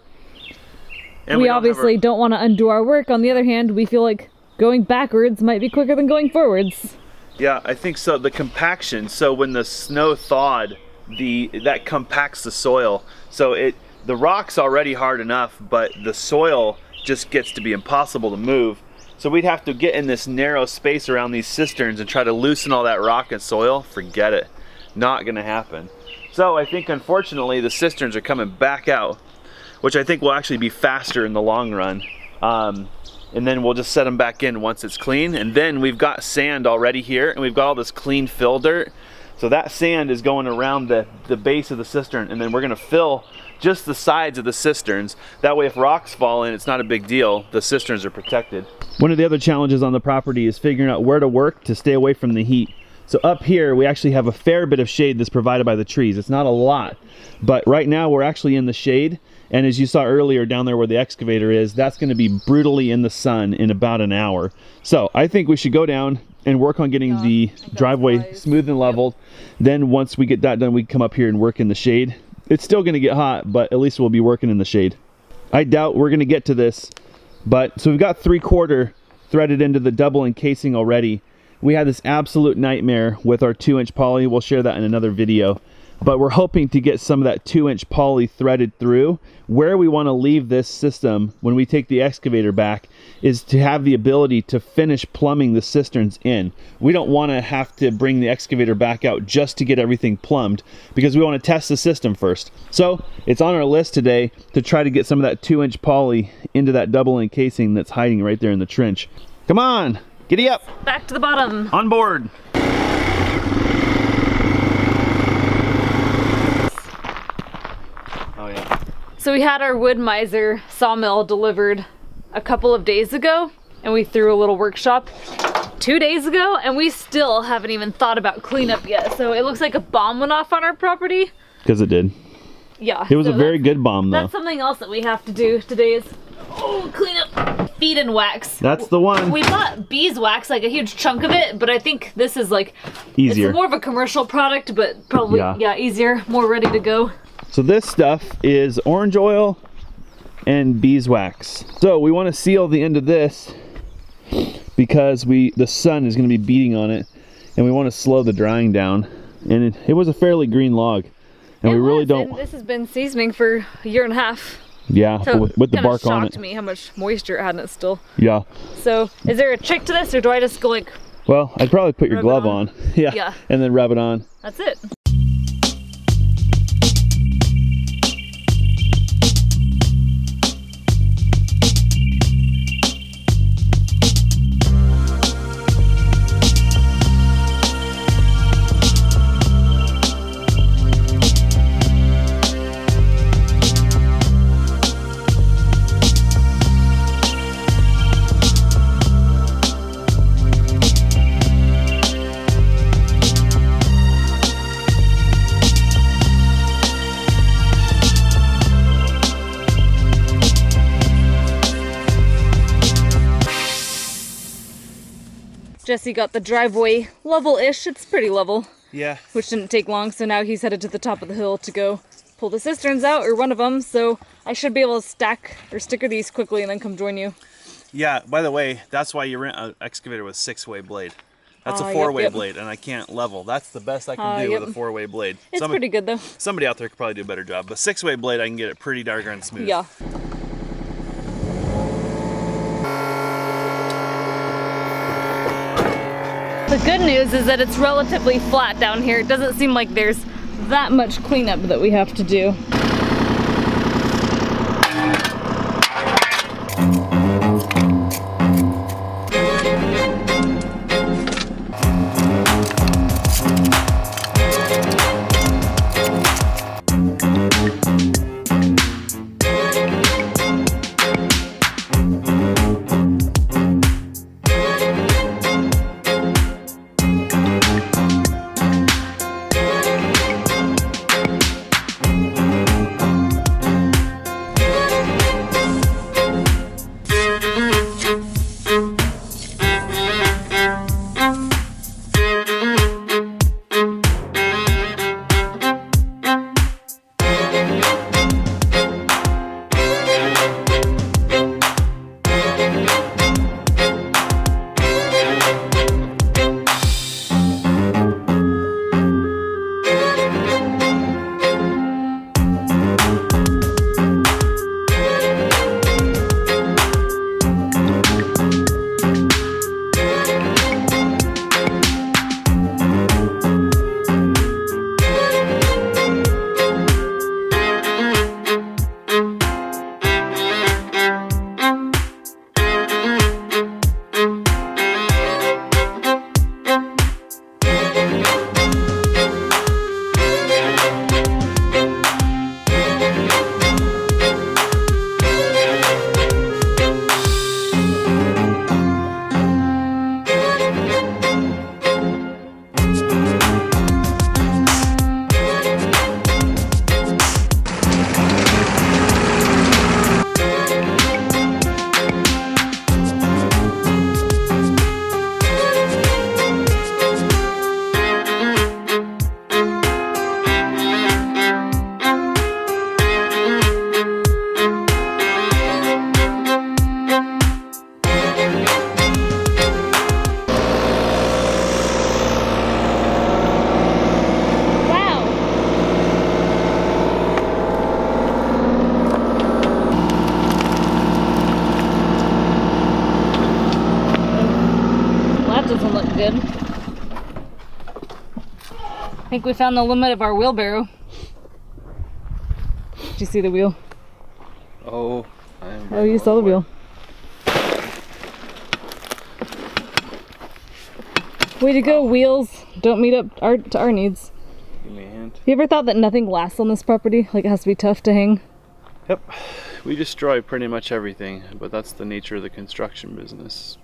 And we don't have obviously don't want to undo our work. On the other hand, we feel like going backwards might be quicker than going forwards. Yeah, I think so. The compaction. So when the snow thawed, that compacts the soil. So the rock's already hard enough, but the soil just gets to be impossible to move. So we'd have to get in this narrow space around these cisterns and try to loosen all that rock and soil. Forget it. Not gonna happen. So I think unfortunately the cisterns are coming back out, which I think will actually be faster in the long run. And then we'll just set them back in once it's clean. And then we've got sand already here, and we've got all this clean fill dirt. So that sand is going around the base of the cistern, and then we're gonna fill just the sides of the cisterns. That way if rocks fall in, it's not a big deal. The cisterns are protected. One of the other challenges on the property is figuring out where to work to stay away from the heat. So up here, we actually have a fair bit of shade that's provided by the trees. It's not a lot, but right now we're actually in the shade. And as you saw earlier down there where the excavator is, that's gonna be brutally in the sun in about an hour. So I think we should go down and work on getting the driveway smooth and leveled. Then once we get that done, we can come up here and work in the shade. It's still gonna get hot, but at least we'll be working in the shade. I doubt we're gonna get to this, but so we've got 3/4 threaded into the double encasing already. We had this absolute nightmare with our 2-inch poly. We'll share that in another video. But we're hoping to get some of that 2-inch poly threaded through. Where we want to leave this system when we take the excavator back is to have the ability to finish plumbing the cisterns in. We don't want to have to bring the excavator back out just to get everything plumbed, because we want to test the system first. So it's on our list today to try to get some of that 2-inch poly into that double encasing that's hiding right there in the trench. Come on, giddy up. Back to the bottom. On board. Oh yeah. So we had our Wood Miser sawmill delivered a couple of days ago, and we threw a little workshop 2 days ago, and we still haven't even thought about cleanup yet. So it looks like a bomb went off on our property. Because it did. Yeah. It was a very good bomb though. That's something else that we have to do today is clean up feed and wax. That's the one. We bought beeswax, like a huge chunk of it, but I think this is like easier. It's more of a commercial product, but probably easier, more ready to go. So this stuff is orange oil and beeswax. So we want to seal the end of this because the sun is going to be beating on it, and we want to slow the drying down. And it was a fairly green log, and we really don't. And this has been seasoning for a year and a half. Yeah, so with the bark on it. Shocked me how much moisture it had in it still. Yeah. So is there a trick to this, or do I just go like? Well, I'd probably put your glove on. Yeah. And then rub it on. That's it. Jesse got the driveway level-ish. It's pretty level. Yeah. Which didn't take long, so now he's headed to the top of the hill to go pull the cisterns out, or one of them, so I should be able to stack or sticker these quickly and then come join you. Yeah, by the way, that's why you rent an excavator with 6-way blade. That's a 4-way blade, and I can't level. That's the best I can do with a 4-way blade. It's pretty good though. Somebody out there could probably do a better job, but 6-way blade, I can get it pretty darn smooth. Yeah. The good news is that it's relatively flat down here. It doesn't seem like there's that much cleanup that we have to do. that doesn't look good. I think we found the limit of our wheelbarrow. Did you see the wheel? Oh, Oh, you saw the wheel. Way to go, wheels. Don't meet up to our needs. Give me a hand. You ever thought that nothing lasts on this property? Like it has to be tough to hang? Yep. We destroy pretty much everything, but that's the nature of the construction business.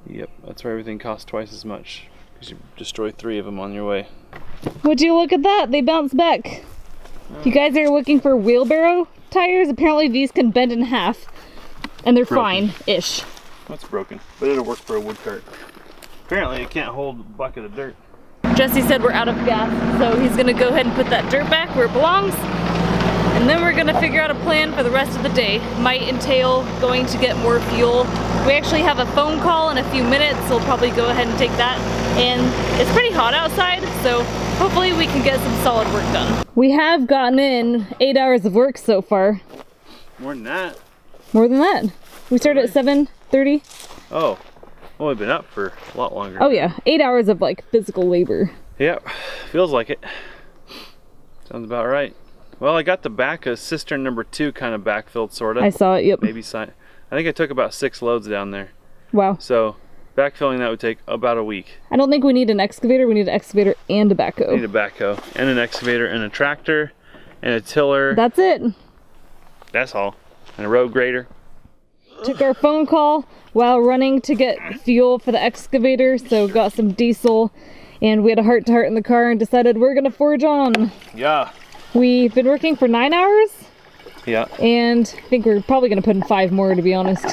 Yep, that's why everything costs twice as much, because you destroy 3 of them on your way. Would you look at that? They bounce back. You guys are looking for wheelbarrow tires? Apparently these can bend in half, and they're Broken. fine-ish. That's broken, but it'll work for a wood cart. Apparently it can't hold a bucket of dirt. Jesse said we're out of gas, so he's gonna go ahead and put that dirt back where it belongs. And then we're gonna figure out a plan for the rest of the day. Might entail going to get more fuel. We actually have a phone call in a few minutes, so we'll probably go ahead and take that. And it's pretty hot outside, so hopefully we can get some solid work done. We have gotten in 8 hours of work so far. More than that. More than that. We started at 7:30. Oh, well, we've been up for a lot longer. Oh yeah, 8 hours of like physical labor. Yep, feels like it. Sounds about right. Well, I got the back of cistern number 2 kind of backfilled, sort of. I saw it, yep. Maybe I think I took about 6 loads down there. Wow. So backfilling that would take about a week. I don't think we need an excavator. We need an excavator and a I need backhoe. a backhoe and an excavator and a tractor and a tiller. That's it. That's all. And a road grader. Took our phone call while running to get fuel for the excavator, so got some diesel, and we had a heart-to-heart in the car and decided we're gonna forge on. Yeah. We've been working for 9 hours, Yeah. and I think we're probably gonna put in 5 more, to be honest.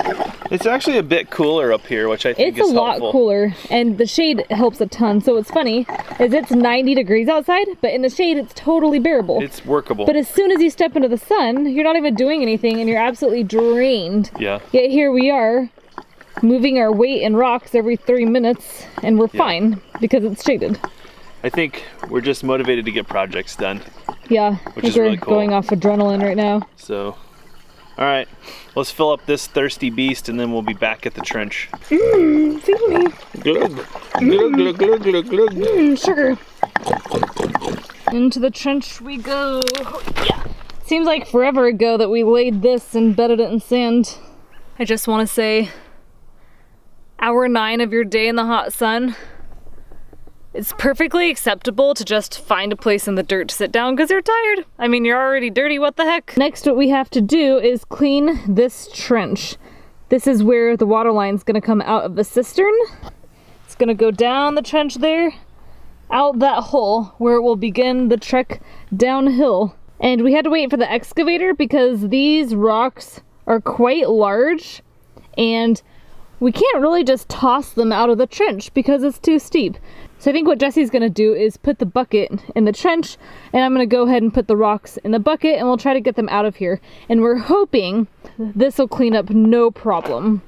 It's actually a bit cooler up here, which I think It's is a lot helpful. cooler, and the shade helps a ton. So what's funny is it's 90 degrees outside, but in the shade it's totally bearable. It's workable. But as soon as you step into the sun, you're not even doing anything and you're absolutely drained. Yeah. Yet here we are, moving our weight in rocks every 3 minutes, and we're fine because it's shaded. I think we're just motivated to get projects done. Yeah, I Which think is we're really cool. going off adrenaline right now. So, all right, let's fill up this thirsty beast and then we'll be back at the trench. Feed me. Glug, glug, glug, glug, glug, glug. Sugar. Into the trench we go. Yeah. Seems like forever ago that we laid this and bedded it in sand. I just want to say, hour 9 of your day in the hot sun, it's perfectly acceptable to just find a place in the dirt to sit down because you're tired. I mean, you're already dirty, what the heck? Next, what we have to do is clean this trench. This is where the water line's gonna come out of the cistern. It's gonna go down the trench there, out that hole where it will begin the trek downhill. And we had to wait for the excavator because these rocks are quite large and we can't really just toss them out of the trench because it's too steep. So I think what Jesse's gonna do is put the bucket in the trench, and I'm gonna go ahead and put the rocks in the bucket, and we'll try to get them out of here. And we're hoping this will clean up no problem.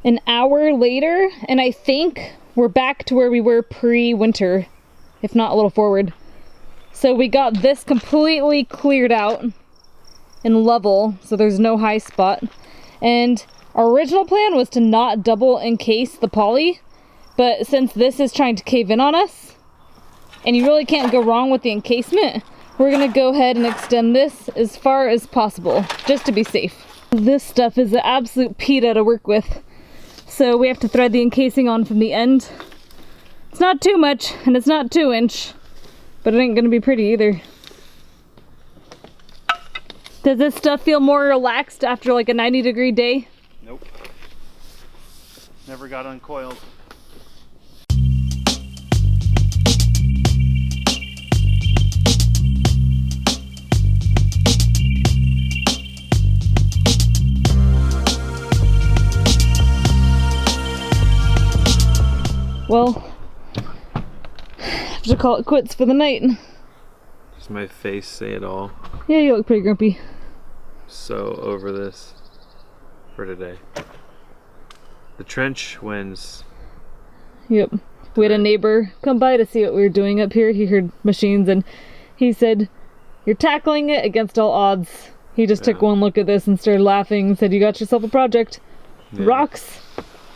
An hour later, and I think we're back to where we were pre-winter, if not a little forward. So we got this completely cleared out and level, so there's no high spot. And our original plan was to not double encase the poly, but since this is trying to cave in on us, and you really can't go wrong with the encasement, we're gonna go ahead and extend this as far as possible, just to be safe. This stuff is an absolute pita to work with. So we have to thread the encasing on from the end. It's not too much, and it's not 2-inch, but it ain't gonna be pretty either. Does this stuff feel more relaxed after like a 90-degree day? Nope. Never got uncoiled. to call it quits for the night. Does my face say it all? Yeah, you look pretty grumpy. So over this for today. The trench wins. Yep. We had a neighbor come by to see what we were doing up here. He heard machines and he said, "You're tackling it against all odds." He just took one look at this and started laughing and said, "You got yourself a project." Yeah. Rocks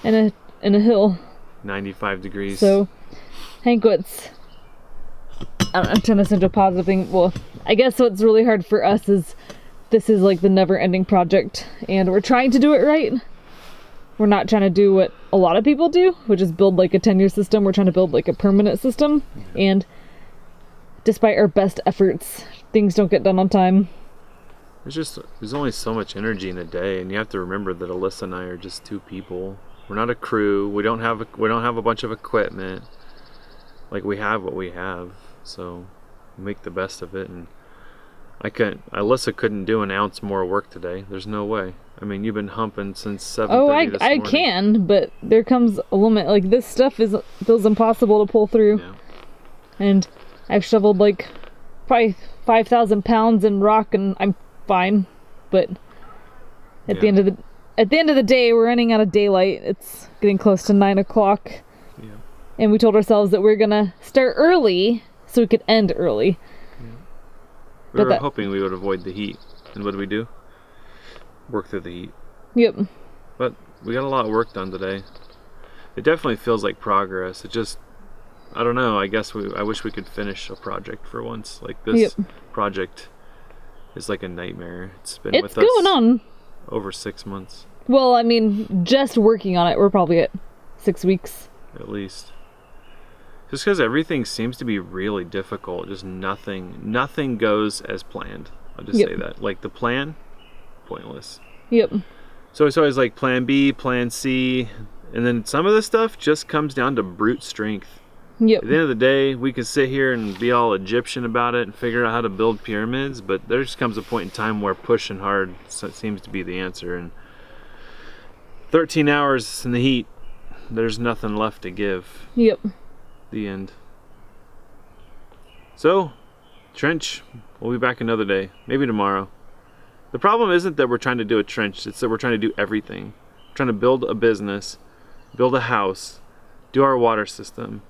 and a hill. 95 degrees. So, Hankwitz. I'm turning this into a positive thing. Well, I guess what's really hard for us is this is like the never-ending project, and we're trying to do it right. We're not trying to do what a lot of people do, which is build like a 10-year system. We're trying to build like a permanent system, and despite our best efforts, things don't get done on time. There's only so much energy in a day, and you have to remember that Alyssa and I are just two people. We're not a crew. We don't have a bunch of equipment. Like, we have what we have, so we make the best of it. And Alyssa couldn't do an ounce more work today. There's no way. I mean, you've been humping since 7:30 this I morning. can, but there comes a limit. Like, this stuff feels impossible to pull through. Yeah. And I've shoveled like probably 5,000 pounds in rock, and I'm fine. But at the end of the day, we're running out of daylight. It's getting close to 9 o'clock. Yeah. And we told ourselves that we're gonna start early so we could end early. We were hoping we would avoid the heat. And what did we do? Work through the heat. Yep. But we got a lot of work done today. It definitely feels like progress. It just, I don't know, I wish we could finish a project for once. Like, this project is like a nightmare. It's been with us going on over 6 months. Well, I mean, just working on it, we're probably at 6 weeks. At least. Just because everything seems to be really difficult. Just nothing goes as planned. I'll just say that. Like, the plan, pointless. Yep. So it's always like plan B, plan C, and then some of the stuff just comes down to brute strength. Yep. At the end of the day, we could sit here and be all Egyptian about it and figure out how to build pyramids, but there just comes a point in time where pushing hard seems to be the answer. And 13 hours in the heat, there's nothing left to give. Yep. The end. So, trench, we'll be back another day, maybe tomorrow. The problem isn't that we're trying to do a trench, it's that we're trying to do everything. We're trying to build a business, build a house, do our water system,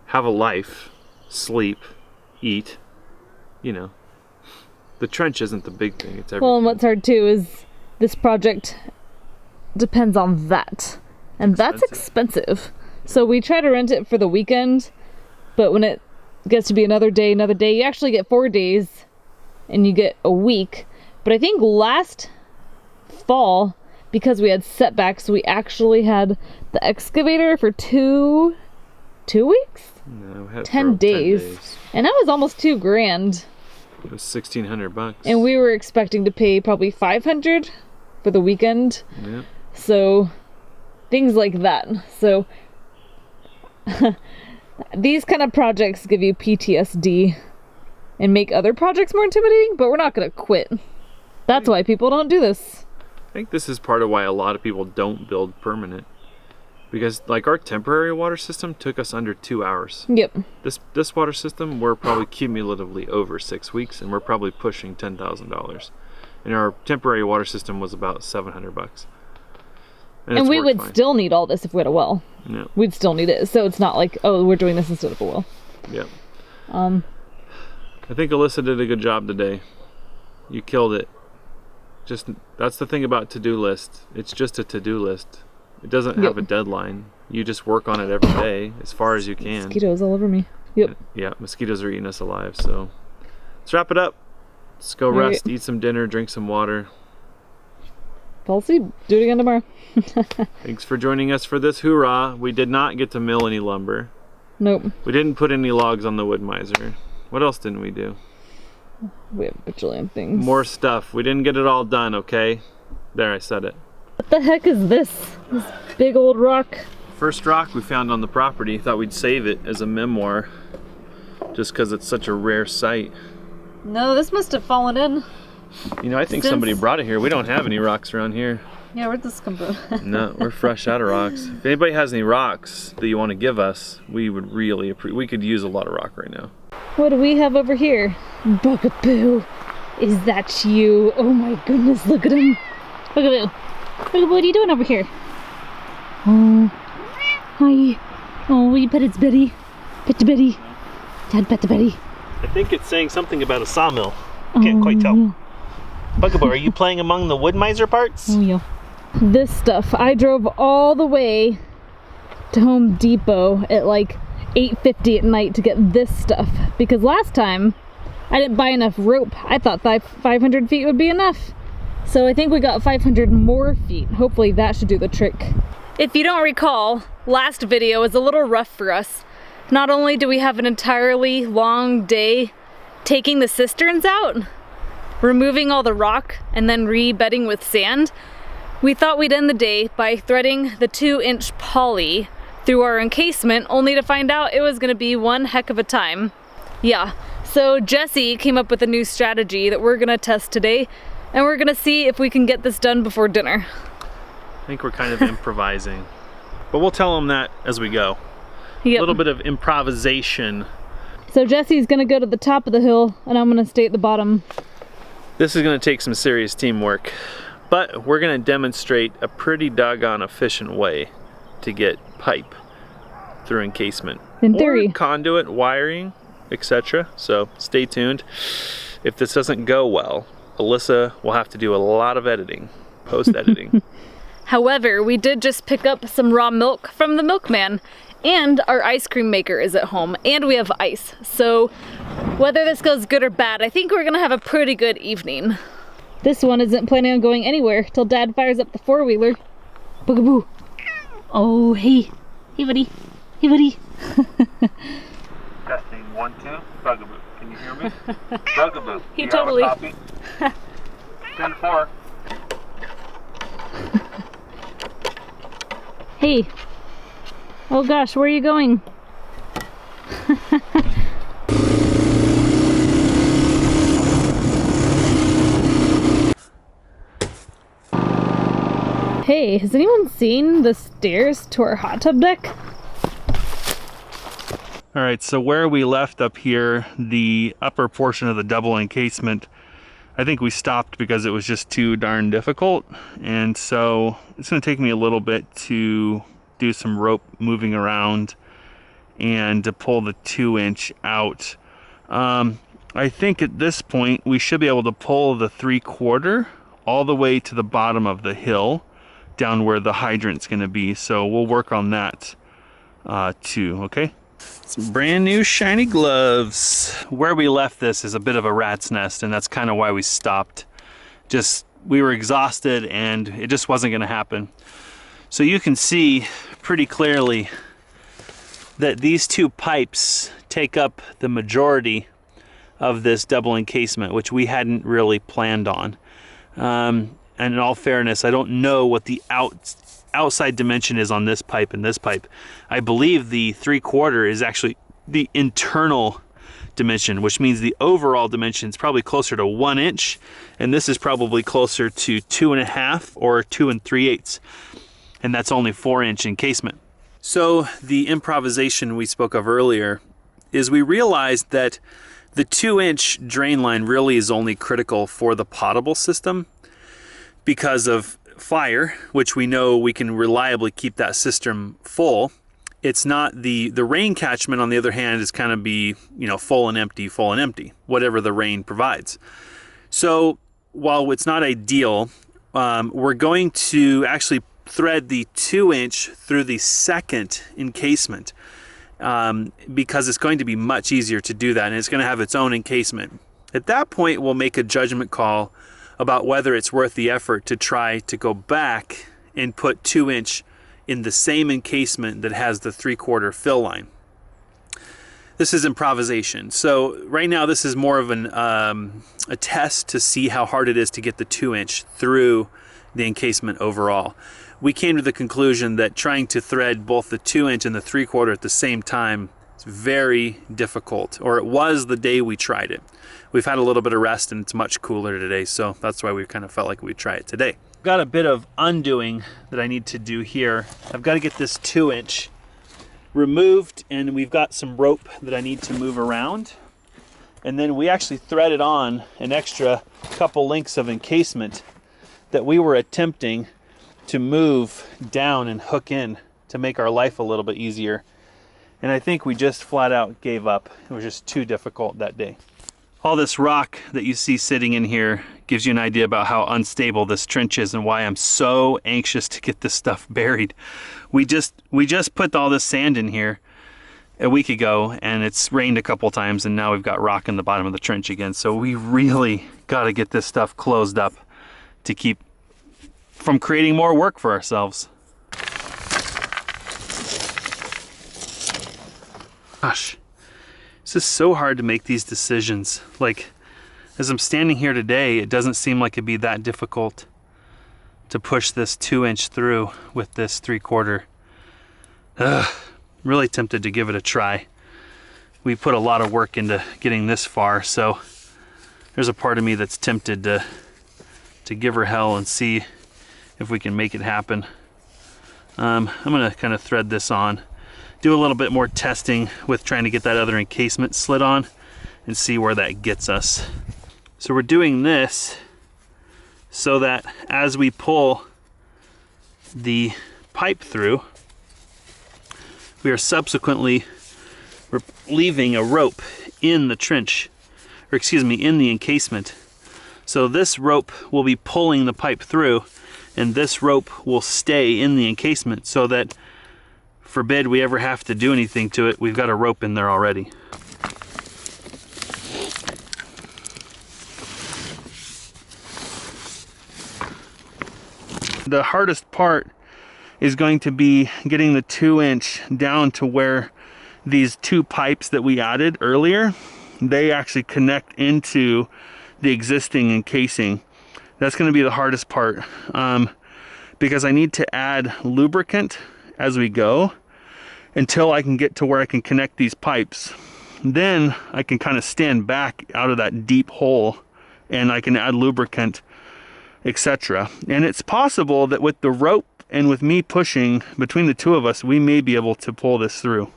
have a life, sleep, eat, you know. The trench isn't the big thing, it's everything. Well, and what's hard too is this project depends on that. And that's expensive. So we try to rent it for the weekend, but when it gets to be another day, you actually get 4 days and you get a week. But I think last fall, because we had setbacks, we actually had the excavator for two weeks? No, we had 10 days. And that was almost $2,000. It was $1,600. And we were expecting to pay probably $500 for the weekend. Yeah. So things like that. So these kind of projects give you PTSD and make other projects more intimidating, but we're not going to quit. That's why people don't do this. I think this is part of why a lot of people don't build permanent. Because, like, our temporary water system took us under 2 hours. Yep. This water system, we're probably cumulatively over 6 weeks, and we're probably pushing $10,000. And our temporary water system was about $700. And we would still need all this if we had a well. Yeah. We'd still need it. So it's not like, oh, we're doing this instead of a well. Yeah. I think Alyssa did a good job today. You killed it. That's the thing about to-do list. It's just a to-do list. It doesn't have a deadline. You just work on it every day as far as you can. Mosquitoes all over me. Yep. Yeah, mosquitoes are eating us alive, so let's wrap it up. Let's go rest, eat some dinner, drink some water. Fall asleep. Do it again tomorrow. Thanks for joining us for this hoorah. We did not get to mill any lumber. Nope. We didn't put any logs on the wood miser. What else didn't we do? We have a bajillion things. More stuff. We didn't get it all done, okay? There, I said it. What the heck is this? This big old rock? First rock we found on the property. Thought we'd save it as a memoir. Just because it's such a rare sight. No, this must have fallen in. You know, I think somebody brought it here. We don't have any rocks around here. Yeah, where'd this come from? No, we're fresh out of rocks. If anybody has any rocks that you want to give us, we would really appreciate. We could use a lot of rock right now. What do we have over here? Bugaboo, is that you? Oh my goodness, look at him. Bugaboo, Bugaboo, what are you doing over here? Oh, hi. Oh, will you pet its Betty? Pet the Betty. Dad, pet the Betty. I think it's saying something about a sawmill. I can't quite tell. Yeah. Bugaboo, are you playing among the wood miser parts? Oh yeah. This stuff, I drove all the way to Home Depot at like 8:50 at night to get this stuff because last time I didn't buy enough rope. I thought 500 feet would be enough. So I think we got 500 more feet. Hopefully that should do the trick. If you don't recall, last video was a little rough for us. Not only do we have an entirely long day taking the cisterns out, removing all the rock, and then re-bedding with sand, we thought we'd end the day by threading the 2-inch poly through our encasement, only to find out it was gonna be one heck of a time. Yeah, so Jesse came up with a new strategy that we're gonna test today, and we're gonna see if we can get this done before dinner. I think we're kind of improvising. But we'll tell them that as we go. Yep. A little bit of improvisation. So Jesse's gonna go to the top of the hill, and I'm gonna stay at the bottom. This is gonna take some serious teamwork, but we're gonna demonstrate a pretty doggone efficient way to get pipe through encasement. In theory. Or conduit, wiring, etc. So stay tuned. If this doesn't go well, Alyssa will have to do a lot of editing, post-editing. However, we did just pick up some raw milk from the milkman, and our ice cream maker is at home, and we have ice. So whether this goes good or bad, I think we're gonna have a pretty good evening. This one isn't planning on going anywhere till Dad fires up the 4-wheeler. Bugaboo. Oh, hey. Hey, buddy. Hey, buddy. Testing 1, 2. Bugaboo. Can you hear me? Bugaboo. He you totally- have a copy? 10-4. Hey. Oh gosh, where are you going? Hey, has anyone seen the stairs to our hot tub deck? All right, so where we left up here, the upper portion of the double encasement, I think we stopped because it was just too darn difficult. And so it's gonna take me a little bit to do some rope moving around and to pull the 2-inch out. I think at this point we should be able to pull the 3/4 all the way to the bottom of the hill down where the hydrant's gonna be. So we'll work on that too, okay? Some brand new shiny gloves. Where we left this is a bit of a rat's nest, and that's kind of why we stopped. We were exhausted and it just wasn't gonna happen. So you can see pretty clearly that these 2 pipes take up the majority of this double encasement, which we hadn't really planned on. And in all fairness, I don't know what the outside dimension is on this pipe and this pipe. I believe the 3/4 is actually the internal dimension, which means the overall dimension is probably closer to 1 inch, and this is probably closer to 2.5 or 2 3/8, and that's only 4-inch encasement. So the improvisation we spoke of earlier is we realized that the 2-inch drain line really is only critical for the potable system because of fire, which we know we can reliably keep that cistern full. It's not the rain catchment, on the other hand, is kind of be, you know, full and empty, whatever the rain provides. So while it's not ideal, we're going to actually thread the 2-inch through the second encasement because it's going to be much easier to do that, and it's going to have its own encasement. At that point, we'll make a judgment call about whether it's worth the effort to try to go back and put 2-inch in the same encasement that has the 3/4 fill line. This is improvisation. So right now this is more of a test to see how hard it is to get the 2-inch through the encasement overall. We came to the conclusion that trying to thread both the 2-inch and the 3/4 at the same time It's very difficult, or it was the day we tried it. We've had a little bit of rest and it's much cooler today, so that's why we kind of felt like we'd try it today. Got a bit of undoing that I need to do here. I've got to get this 2-inch removed, and we've got some rope that I need to move around. And then we actually threaded on an extra couple links of encasement that we were attempting to move down and hook in to make our life a little bit easier. And I think we just flat out gave up. It was just too difficult that day. All this rock that you see sitting in here gives you an idea about how unstable this trench is and why I'm so anxious to get this stuff buried. We just put all this sand in here a week ago, and it's rained a couple times, and now we've got rock in the bottom of the trench again. So we really got to get this stuff closed up to keep from creating more work for ourselves. Gosh, it's just so hard to make these decisions. Like, as I'm standing here today, it doesn't seem like it'd be that difficult to push this 2-inch through with this 3/4. I'm really tempted to give it a try. We put a lot of work into getting this far, so there's a part of me that's tempted to give her hell and see if we can make it happen. I'm gonna kind of thread this on, do a little bit more testing with trying to get that other encasement slid on and see where that gets us. So we're doing this so that as we pull the pipe through, we are subsequently leaving a rope in the trench, or excuse me, in the encasement. So this rope will be pulling the pipe through, and this rope will stay in the encasement so that, forbid we ever have to do anything to it, we've got a rope in there already. The hardest part is going to be getting the 2-inch down to where these 2 pipes that we added earlier, they actually connect into the existing encasing. That's going to be the hardest part, because I need to add lubricant as we go until I can get to where I can connect these pipes. Then I can kind of stand back out of that deep hole and I can add lubricant, etc. And it's possible that with the rope and with me pushing, between the two of us, we may be able to pull this through.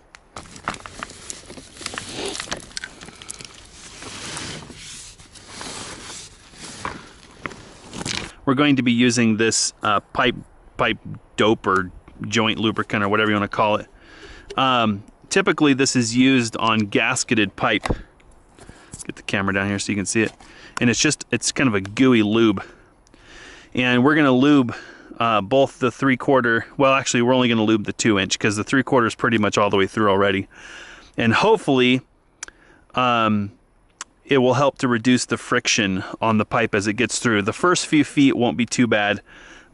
We're going to be using this pipe dope or joint lubricant or whatever you want to call it. Typically this is used on gasketed pipe. Let's get the camera down here so you can see it. And it's kind of a gooey lube. And we're gonna lube both the 3/4, well actually we're only gonna lube the 2-inch because the 3/4 is pretty much all the way through already. And hopefully it will help to reduce the friction on the pipe as it gets through. The first few feet won't be too bad,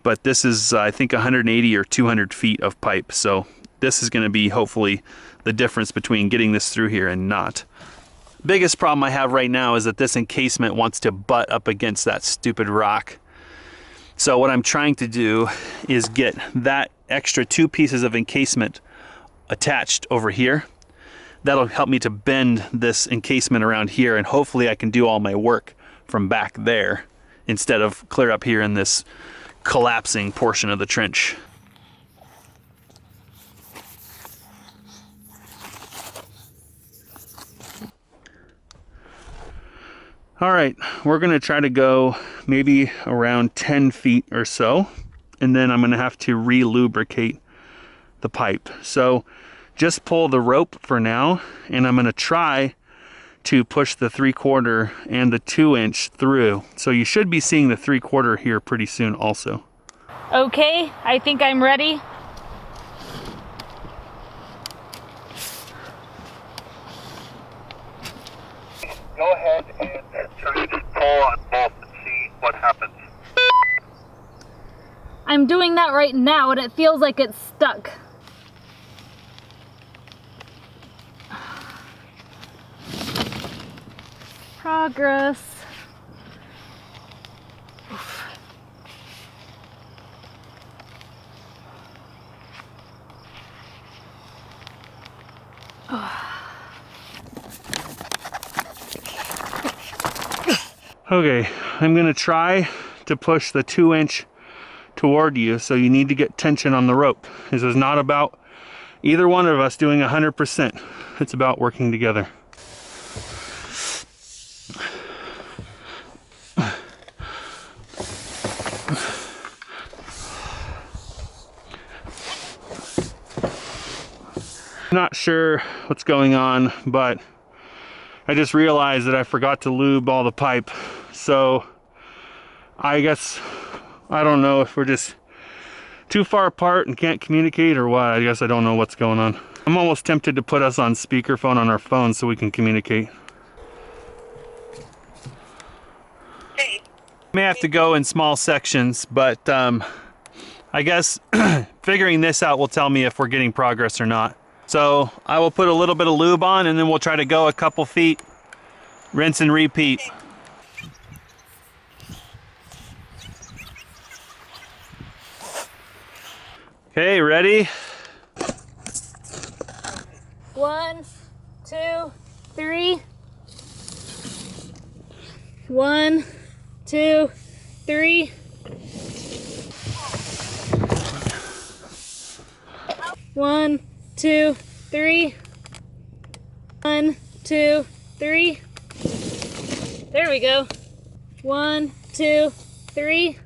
but this is I think 180 or 200 feet of pipe. So this is gonna be hopefully the difference between getting this through here and not. Biggest problem I have right now is that this encasement wants to butt up against that stupid rock. So what I'm trying to do is get that extra 2 pieces of encasement attached over here. That'll help me to bend this encasement around here, and hopefully I can do all my work from back there instead of clear up here in this collapsing portion of the trench. All right, we're gonna try to go maybe around 10 feet or so, and then I'm gonna have to re-lubricate the pipe. So just pull the rope for now, and I'm gonna try to push the 3/4 and the 2-inch through. So you should be seeing the 3/4 here pretty soon also. Okay, I think I'm ready. Go ahead and try to pull on both and see what happens. I'm doing that right now and it feels like it's stuck. Progress. Oh. Okay, I'm gonna try to push the 2-inch toward you, so you need to get tension on the rope. This is not about either one of us doing 100%. It's about working together. Not sure what's going on, but I just realized that I forgot to lube all the pipe. So I guess, I don't know if we're just too far apart and can't communicate or what. I guess I don't know what's going on. I'm almost tempted to put us on speakerphone on our phone so we can communicate. Hey. May have to go in small sections, but I guess figuring this out will tell me if we're getting progress or not. So I will put a little bit of lube on and then we'll try to go a couple feet, rinse and repeat. Okay, ready? 1, 2, 3. 1, 2, 3. One, 2, 3. 1, 2, 3. There we go. 1, 2, 3.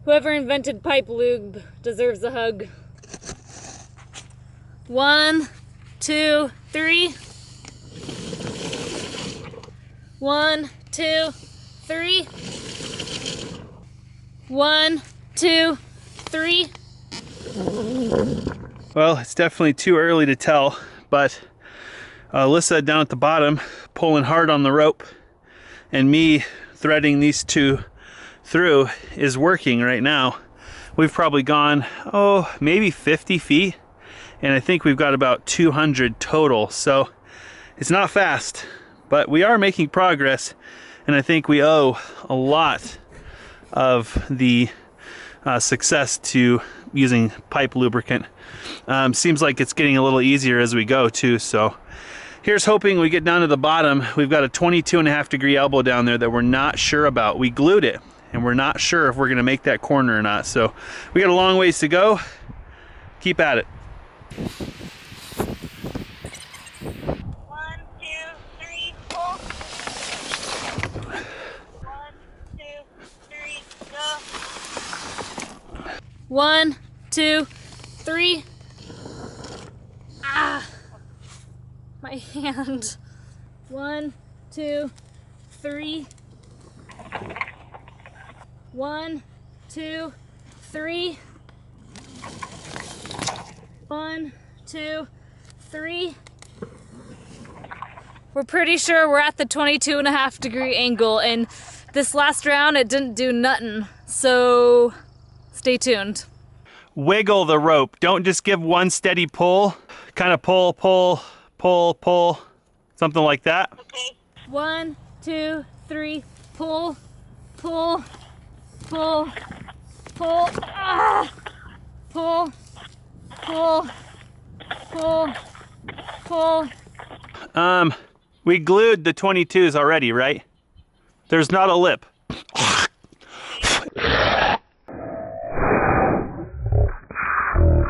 Whoever invented pipe lube deserves a hug. 1, 2, 3. 1, 2, 3. 1, 2, 3. Well, it's definitely too early to tell, but Alyssa down at the bottom pulling hard on the rope and me threading these two through is working right now. We've probably gone, maybe 50 feet, and I think we've got about 200 total. So it's not fast, but we are making progress, and I think we owe a lot of the success to using pipe lubricant. Seems like it's getting a little easier as we go too, so here's hoping we get down to the bottom. We've got a 22.5-degree elbow down there that we're not sure about. We glued it and we're not sure if we're gonna make that corner or not, so we got a long ways to go. Keep at it. 1, 2, 3, pull. 1, 2, 3, go. 1, 2, 3. Ah, my hand. 1, 2, 3. 1, 2, 3. 1, 2, 3. We're pretty sure we're at the 22.5-degree angle, and this last round it didn't do nothing. So stay tuned. Wiggle the rope. Don't just give one steady pull. Kind of pull, pull, pull, pull. Something like that. Okay. 1, 2, 3. Pull, pull, pull, pull. Ah! Pull, pull, pull, pull. We glued the 22s already, right? There's not a lip.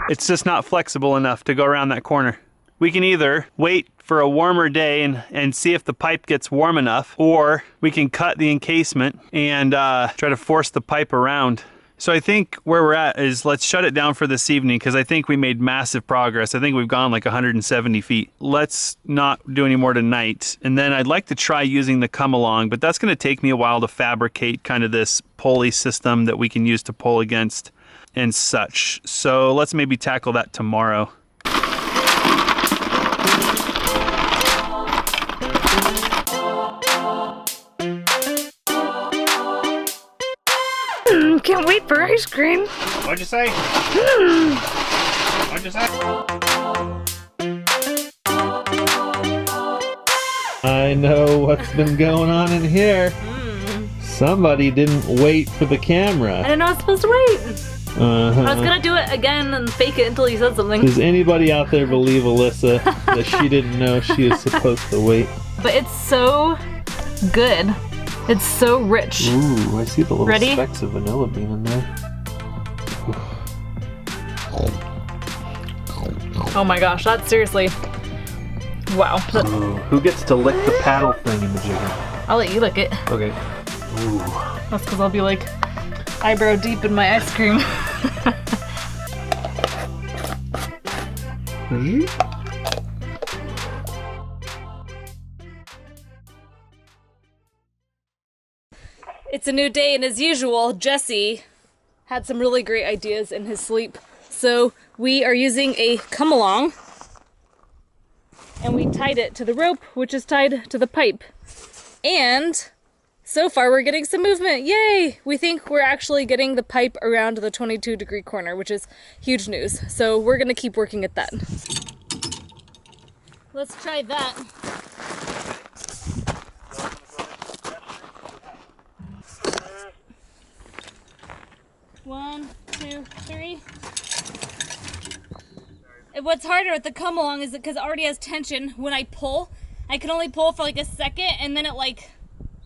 It's just not flexible enough to go around that corner. We can either wait for a warmer day and see if the pipe gets warm enough, or we can cut the encasement and try to force the pipe around. So I think where we're at is let's shut it down for this evening, because I think we made massive progress. I think we've gone like 170 feet. Let's not do any more tonight. And then I'd like to try using the come along, but that's going to take me a while to fabricate kind of this pulley system that we can use to pull against and such. So let's maybe tackle that tomorrow. Can't wait for ice cream. What'd you say? What'd you say? I know what's been going on in here. Somebody didn't wait for the camera. I didn't know I was supposed to wait. I was gonna do it again and fake it until you said something. Does anybody out there believe Alyssa that she didn't know she was supposed to wait? But it's so good. It's so rich. Ooh, I see the little Ready? specks of vanilla bean in there. Oh my gosh, that's seriously, wow. Ooh, who gets to lick the paddle thing in the jigger? I'll let you lick it. Okay. Ooh. That's because I'll be like eyebrow deep in my ice cream. It's a new day, and as usual, Jesse had some really great ideas in his sleep. So we are using a come along, and we tied it to the rope, which is tied to the pipe. And so far we're getting some movement, yay! We think we're actually getting the pipe around the 22-degree corner, which is huge news. So we're gonna keep working at that. Let's try that. One, two, three. And what's harder with the come along is because it already has tension. When I pull, I can only pull for like a second, and then it like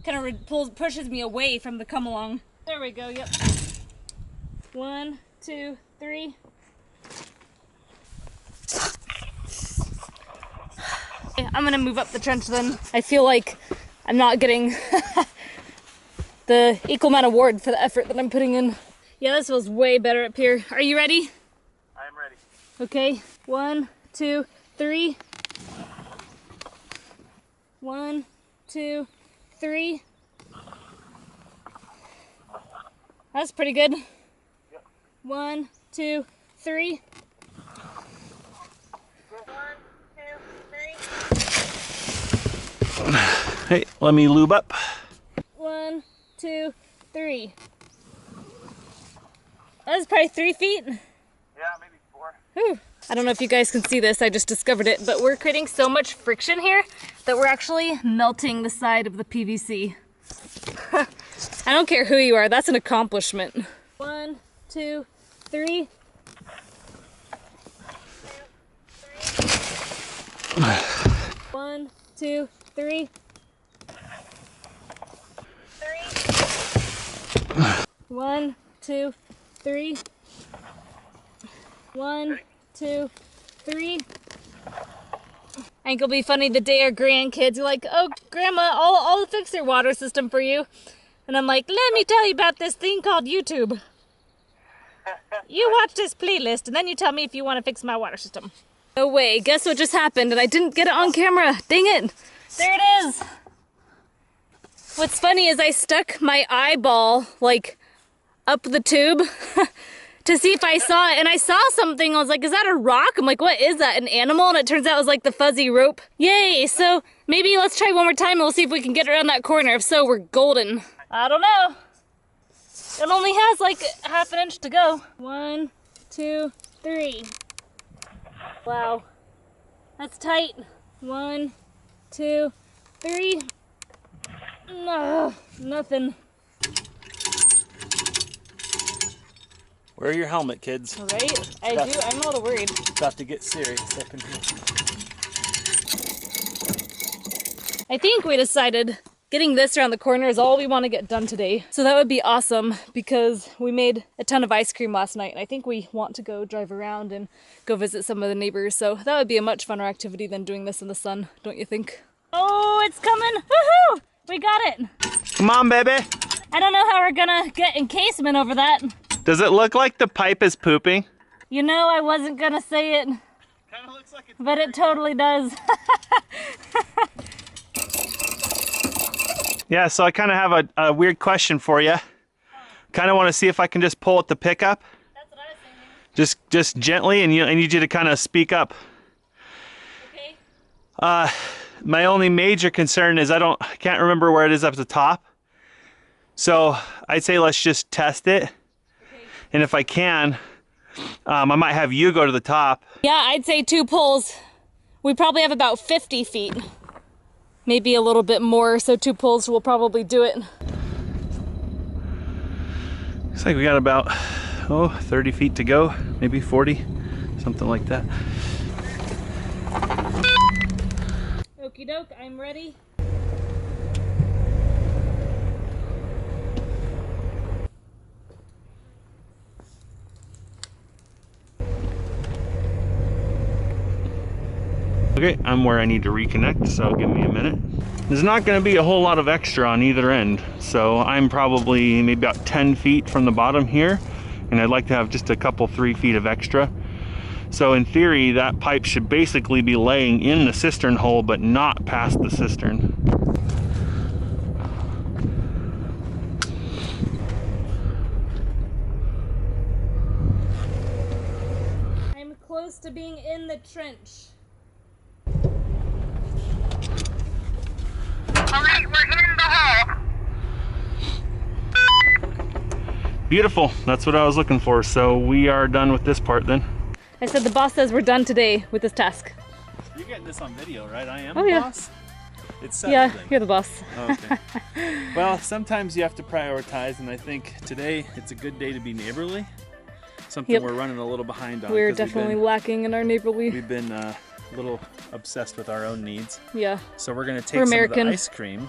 kind of pushes me away from the come along. There we go, yep. One, two, three. Okay, I'm gonna move up the trench then. I feel like I'm not getting the equal amount of reward for the effort that I'm putting in. Yeah, this feels way better up here. Are you ready? I am ready. Okay, 1, 2, 3. 1, 2, 3. That's pretty good. Yep. 1, 2, 3. 1, 2, 3. Hey, let me lube up. 1, 2, 3. That was probably 3 feet. Yeah, maybe 4. Whew. I don't know if you guys can see this, I just discovered it, but we're creating so much friction here that we're actually melting the side of the PVC. I don't care who you are, that's an accomplishment. 1, 2, 3. 1, 2, 3. 1, 2, 3. 1, 2, 3. I think it'll be funny the day our grandkids are like, oh, Grandma, I'll fix their water system for you. And I'm like, let me tell you about this thing called YouTube. You watch this playlist and then you tell me if you want to fix my water system. No way, guess what just happened? And I didn't get it on camera. Dang it. There it is. What's funny is I stuck my eyeball like up the tube to see if I saw it, and I saw something. I was like, is that a rock? I'm like, what is that, an animal? And it turns out it was like the fuzzy rope. Yay, so maybe let's try one more time and we'll see if we can get around that corner. If so, we're golden. I don't know. It only has like half an inch to go. 1, 2, 3. Wow, that's tight. 1, 2, 3. No, nothing. Wear your helmet, kids. Right? I do. I'm a little worried. About to get serious up in here. I think we decided getting this around the corner is all we want to get done today. So that would be awesome because we made a ton of ice cream last night and I think we want to go drive around and go visit some of the neighbors. So that would be a much funner activity than doing this in the sun, don't you think? Oh, it's coming! Woohoo! We got it! Come on, baby. I don't know how we're gonna get encasement over that. Does it look like the pipe is pooping? You know, I wasn't gonna say it, Kinda looks like it's but it totally does. Yeah, so I kind of have a weird question for you. Kind of want to see if I can just pull at the pickup. That's what I was thinking. Just gently, and I need you to kind of speak up. Okay. My only major concern is I can't remember where it is up at the top. So I'd say let's just test it. Okay. And if I can, I might have you go to the top. Yeah, I'd say 2 pulls. We probably have about 50 feet. Maybe a little bit more, so 2 pulls will probably do it. Looks like we got about 30 feet to go, maybe 40, something like that. Okie doke, I'm ready. Okay, I'm where I need to reconnect, so give me a minute. There's not going to be a whole lot of extra on either end, so I'm probably maybe about 10 feet from the bottom here, and I'd like to have just a couple 3 feet of extra. So in theory, that pipe should basically be laying in the cistern hole, but not past the cistern. I'm close to being in the trench. Alright, we're in the hole. Beautiful, that's what I was looking for. So we are done with this part then. I said the boss says we're done today with this task. You're getting this on video, right? I am the boss? It's Yeah, you're the boss. Oh, okay. Well, sometimes you have to prioritize, and I think today it's a good day to be neighborly. Something Yep. we're running a little behind on. We're 'cause definitely lacking in our neighborly. We've been a little obsessed with our own needs. Yeah, So we're gonna take We're some American. of the ice cream.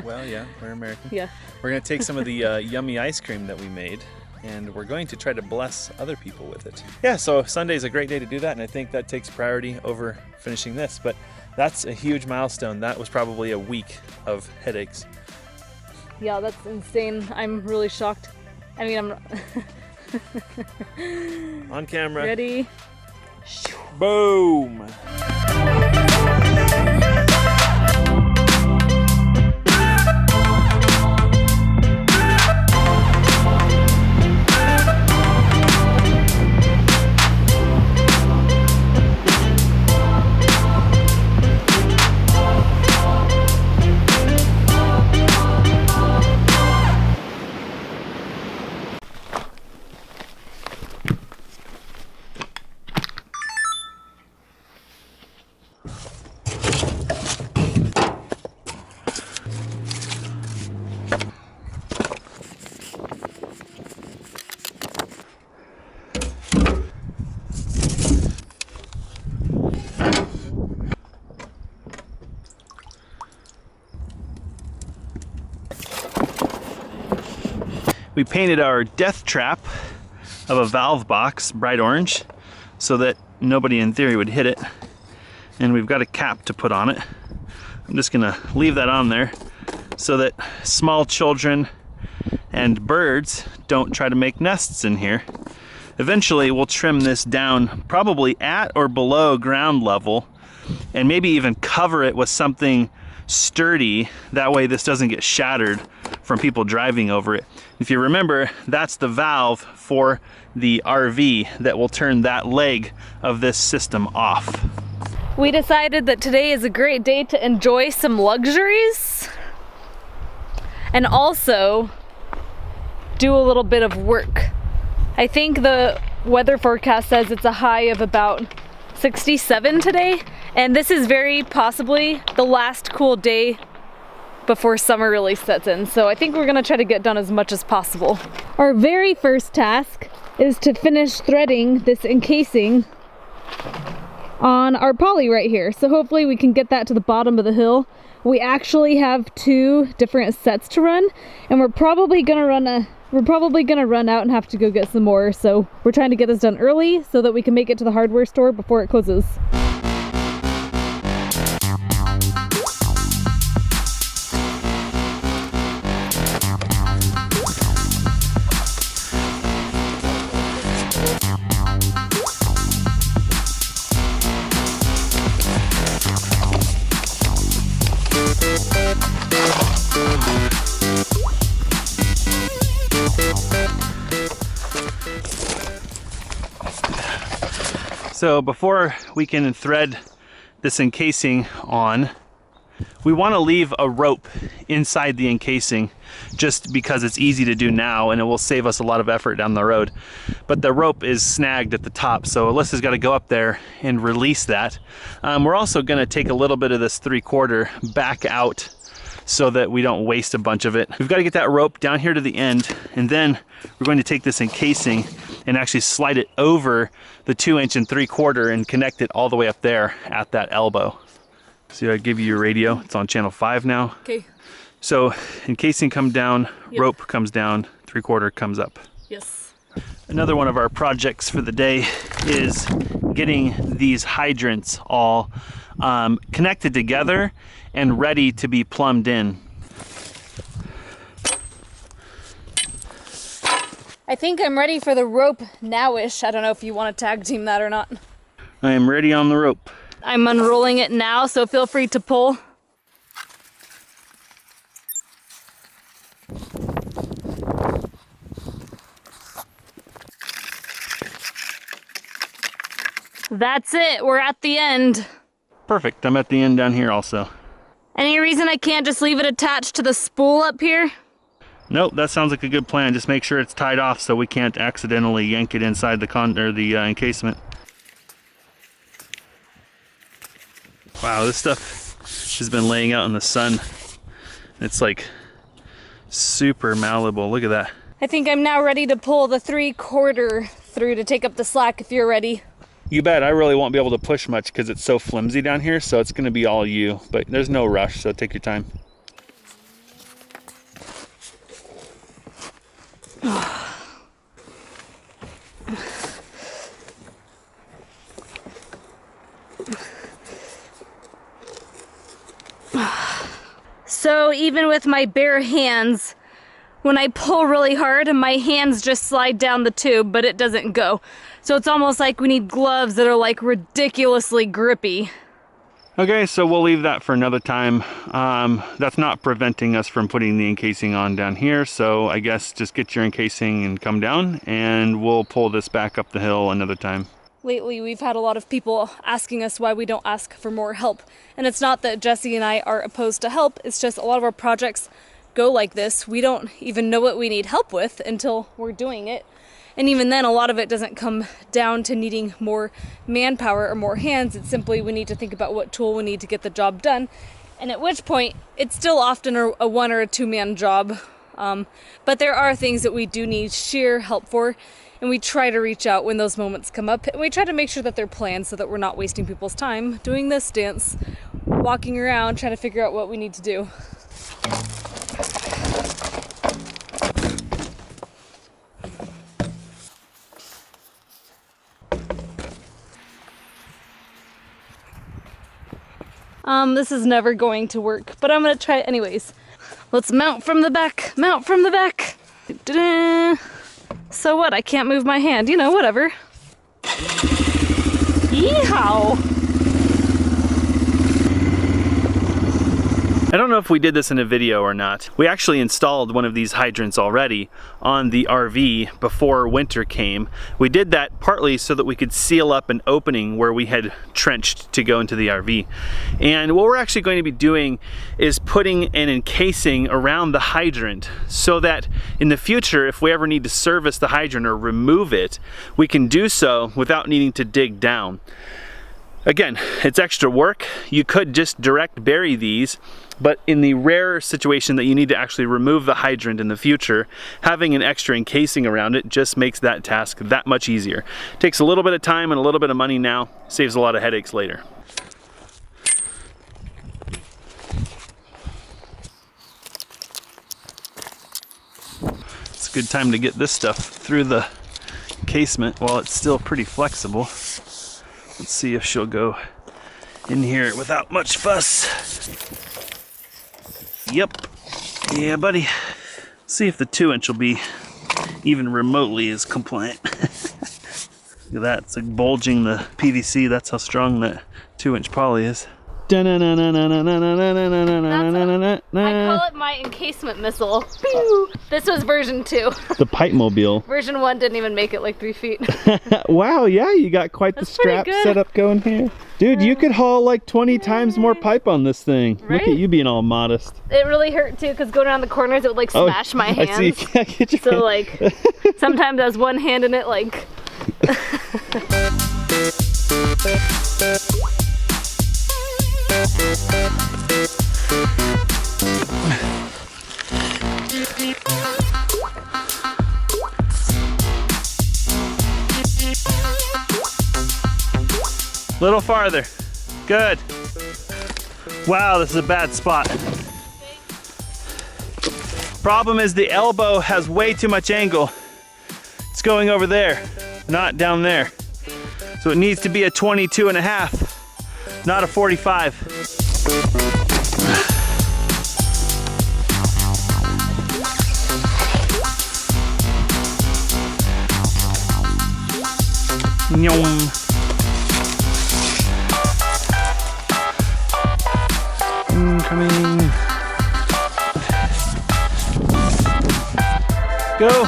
Well, yeah, we're American. yeah. We're gonna take some of the yummy ice cream that we made, and we're going to try to bless other people with it. Yeah, so Sunday's a great day to do that, and I think that takes priority over finishing this. But that's a huge milestone. That was probably a week of headaches. Yeah, that's insane. I'm really shocked. I mean, I'm On camera. ready. Boom! We painted our death trap of a valve box bright orange so that nobody in theory would hit it. And we've got a cap to put on it. I'm just gonna leave that on there so that small children and birds don't try to make nests in here. Eventually we'll trim this down probably at or below ground level and maybe even cover it with something sturdy. That way this doesn't get shattered from people driving over it. If you remember, that's the valve for the RV that will turn that leg of this system off. We decided that today is a great day to enjoy some luxuries and also do a little bit of work. I think the weather forecast says it's a high of about 67 today, and this is very possibly the last cool day before summer really sets in. So I think we're gonna try to get done as much as possible. Our very first task is to finish threading this encasing on our poly right here. So hopefully we can get that to the bottom of the hill. We actually have 2 different sets to run, and we're probably gonna run out and have to go get some more. So we're trying to get this done early so that we can make it to the hardware store before it closes. So before we can thread this encasing on, we want to leave a rope inside the encasing just because it's easy to do now and it will save us a lot of effort down the road. But the rope is snagged at the top, so Alyssa's got to go up there and release that. We're also going to take a little bit of this 3/4 back out so that we don't waste a bunch of it. We've got to get that rope down here to the end, and then we're going to take this encasing and actually slide it over the 2" and 3/4 and connect it all the way up there at that elbow. So I give you your radio. It's on channel 5 now. Okay. So encasing comes down, Yep. rope comes down, 3/4 comes up. Yes. Another one of our projects for the day is getting these hydrants all connected together and ready to be plumbed in. I think I'm ready for the rope now-ish. I don't know if you want to tag team that or not. I am ready on the rope. I'm unrolling it now, so feel free to pull. That's it, we're at the end. Perfect, I'm at the end down here also. Any reason I can't just leave it attached to the spool up here? Nope, that sounds like a good plan. Just make sure it's tied off so we can't accidentally yank it inside the encasement. Wow, this stuff has been laying out in the sun. It's like super malleable. Look at that. I think I'm now ready to pull the 3/4 through to take up the slack if you're ready. You bet. I really won't be able to push much because it's so flimsy down here, so it's going to be all you. But there's no rush, so take your time. So even with my bare hands, when I pull really hard, my hands just slide down the tube, but it doesn't go. So it's almost like we need gloves that are like ridiculously grippy. Okay, so we'll leave that for another time. That's not preventing us from putting the encasing on down here, so I guess just get your encasing and come down, and we'll pull this back up the hill another time. Lately, we've had a lot of people asking us why we don't ask for more help. And it's not that Jesse and I are opposed to help, it's just a lot of our projects go like this. We don't even know what we need help with until we're doing it. And even then, a lot of it doesn't come down to needing more manpower or more hands. It's simply we need to think about what tool we need to get the job done. And at which point, it's still often a 1 or a 2-man job. But there are things that we do need sheer help for. And we try to reach out when those moments come up. And we try to make sure that they're planned so that we're not wasting people's time doing this dance, walking around, trying to figure out what we need to do. This is never going to work, but I'm gonna try it anyways. Let's mount from the back, mount from the back. Da-da. So what, I can't move my hand, you know, whatever. Yeehaw! I don't know if we did this in a video or not. We actually installed one of these hydrants already on the RV before winter came. We did that partly so that we could seal up an opening where we had trenched to go into the RV. And what we're actually going to be doing is putting an encasing around the hydrant so that in the future, if we ever need to service the hydrant or remove it, we can do so without needing to dig down. Again, it's extra work. You could just direct bury these, but in the rare situation that you need to actually remove the hydrant in the future, having an extra encasing around it just makes that task that much easier. Takes a little bit of time and a little bit of money now, saves a lot of headaches later. It's a good time to get this stuff through the casement while it's still pretty flexible. Let's see if she'll go in here without much fuss. Yep. Yeah, buddy. See if the 2" will be even remotely as compliant. Look at that. It's like bulging the PVC. That's how strong that 2" poly is. I call it my encasement missile. Pew! This was version 2. The pipe mobile. Version 1 didn't even make it like 3 feet. Wow, yeah, you got quite the That's pretty strap good. set up going here. Dude, you could haul like 20 times more pipe on this thing. Look Right? at you being all modest. It really hurt too, because going around the corners, it would like smash my hands. I see. Yeah, get your So hand. like, sometimes I was one hand in it like... Little farther. Good. Wow, this is a bad spot. Problem is the elbow has way too much angle. It's going over there, not down there. So it needs to be a 22.5, not a 45. Incoming. Go.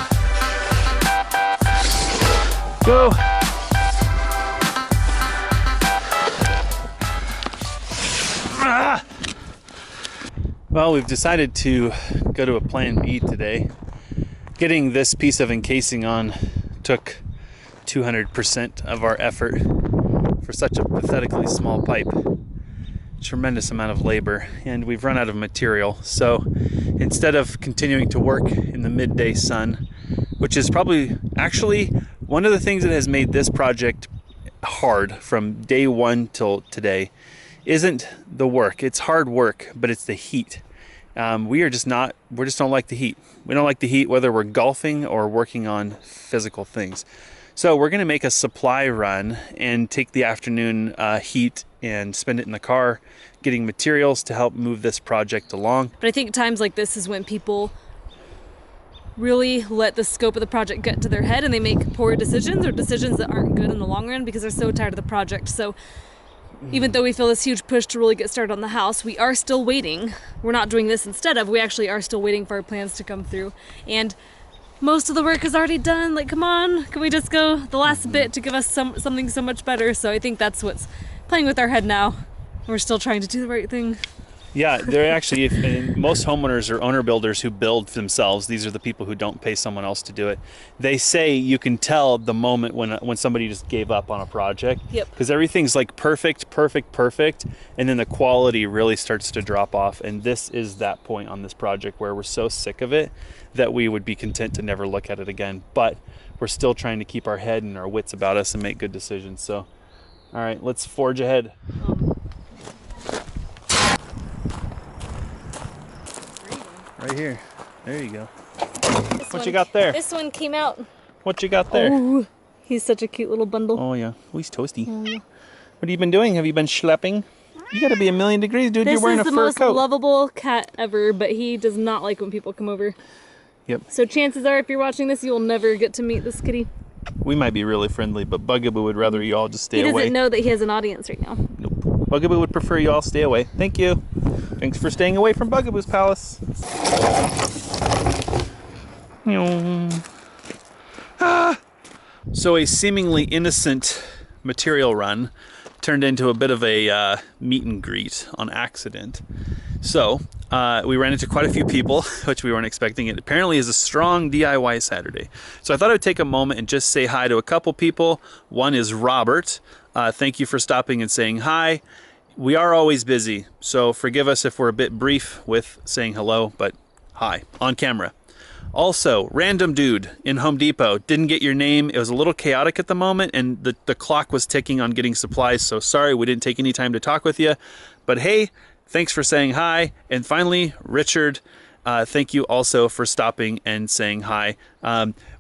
Go. Ah! Well, we've decided to go to a plan B today. Getting this piece of encasing on took 200% of our effort for such a pathetically small pipe. Tremendous amount of labor, and we've run out of material. So instead of continuing to work in the midday sun, which is probably actually one of the things that has made this project hard from day one till today, isn't the work. It's hard work, but it's the heat. We just don't like the heat. We don't like the heat whether we're golfing or working on physical things. So we're gonna make a supply run and take the afternoon heat and spend it in the car getting materials to help move this project along. But I think times like this is when people really let the scope of the project get to their head and they make poor decisions or decisions that aren't good in the long run because they're so tired of the project. So even though we feel this huge push to really get started on the house, we are still waiting. We're not doing this instead of, we actually are still waiting for our plans to come through. And most of the work is already done. Like, come on, can we just go the last bit to give us something so much better? So I think that's what's playing with our head now. We're still trying to do the right thing. Yeah, they're actually, most homeowners or owner builders who build themselves, these are the people who don't pay someone else to do it. They say you can tell the moment when somebody just gave up on a project. Yep. Because everything's like perfect, and then the quality really starts to drop off. And this is that point on this project where we're so sick of it that we would be content to never look at it again. But we're still trying to keep our head and our wits about us and make good decisions. So, all right, let's forge ahead. Right here. There you go. What you got there? This one came out. What you got there? Oh, he's such a cute little bundle. Oh yeah. Oh, he's toasty. Oh, yeah. What have you been doing? Have you been schlepping? You gotta be a million degrees, dude. You're wearing a fur coat. This is the most lovable cat ever, but he does not like when people come over. Yep. So chances are, if you're watching this, you'll never get to meet this kitty. We might be really friendly, but Bugaboo would rather you all just stay away. He doesn't know that he has an audience right now. Nope. Bugaboo would prefer you all stay away. Thank you. Thanks for staying away from Bugaboo's palace. So a seemingly innocent material run turned into a bit of a meet and greet on accident. So we ran into quite a few people, which we weren't expecting. It apparently is a strong DIY Saturday. So I thought I would take a moment and just say hi to a couple people. One is Robert. Thank you for stopping and saying hi. We are always busy, so forgive us if we're a bit brief with saying hello, but hi, on camera. Also, random dude in Home Depot, didn't get your name. It was a little chaotic at the moment, and the clock was ticking on getting supplies, so sorry we didn't take any time to talk with you. But hey, thanks for saying hi. And finally, Richard, thank you also for stopping and saying hi.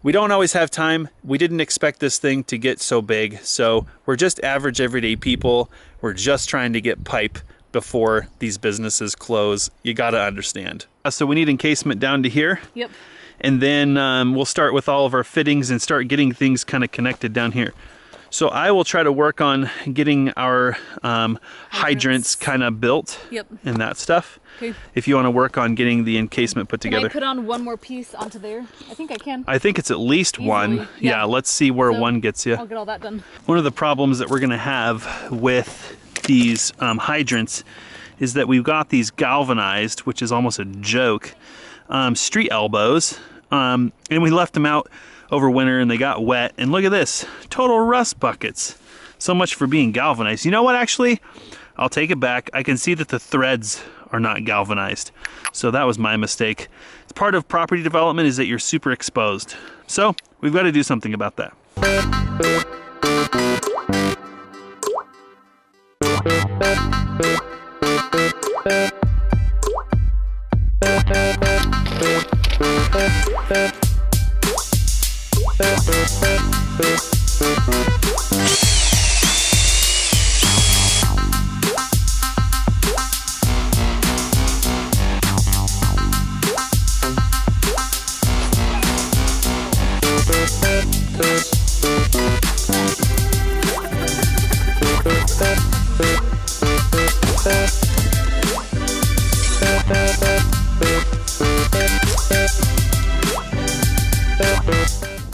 We don't always have time. We didn't expect this thing to get so big, so we're just average everyday people. We're just trying to get pipe before these businesses close. You gotta understand. So we need encasement down to here. Yep. And then we'll start with all of our fittings and start getting things kind of connected down here. So I will try to work on getting our hydrants kind of built. Yep. And that stuff. Okay. If you want to work on getting the encasement put together. Can I put on one more piece onto there? I think I can. I think it's at least Easily. one. Yeah, let's see where one gets you. I'll get all that done. One of the problems that we're going to have with these hydrants is that we've got these galvanized, which is almost a joke, street elbows, and we left them out over winter and they got wet, and look at this, total rust buckets. So much for being galvanized. You know what, actually, I'll take it back. I can see that the threads are not galvanized, so that was my mistake. It's part of property development is that you're super exposed, so we've got to do something about that.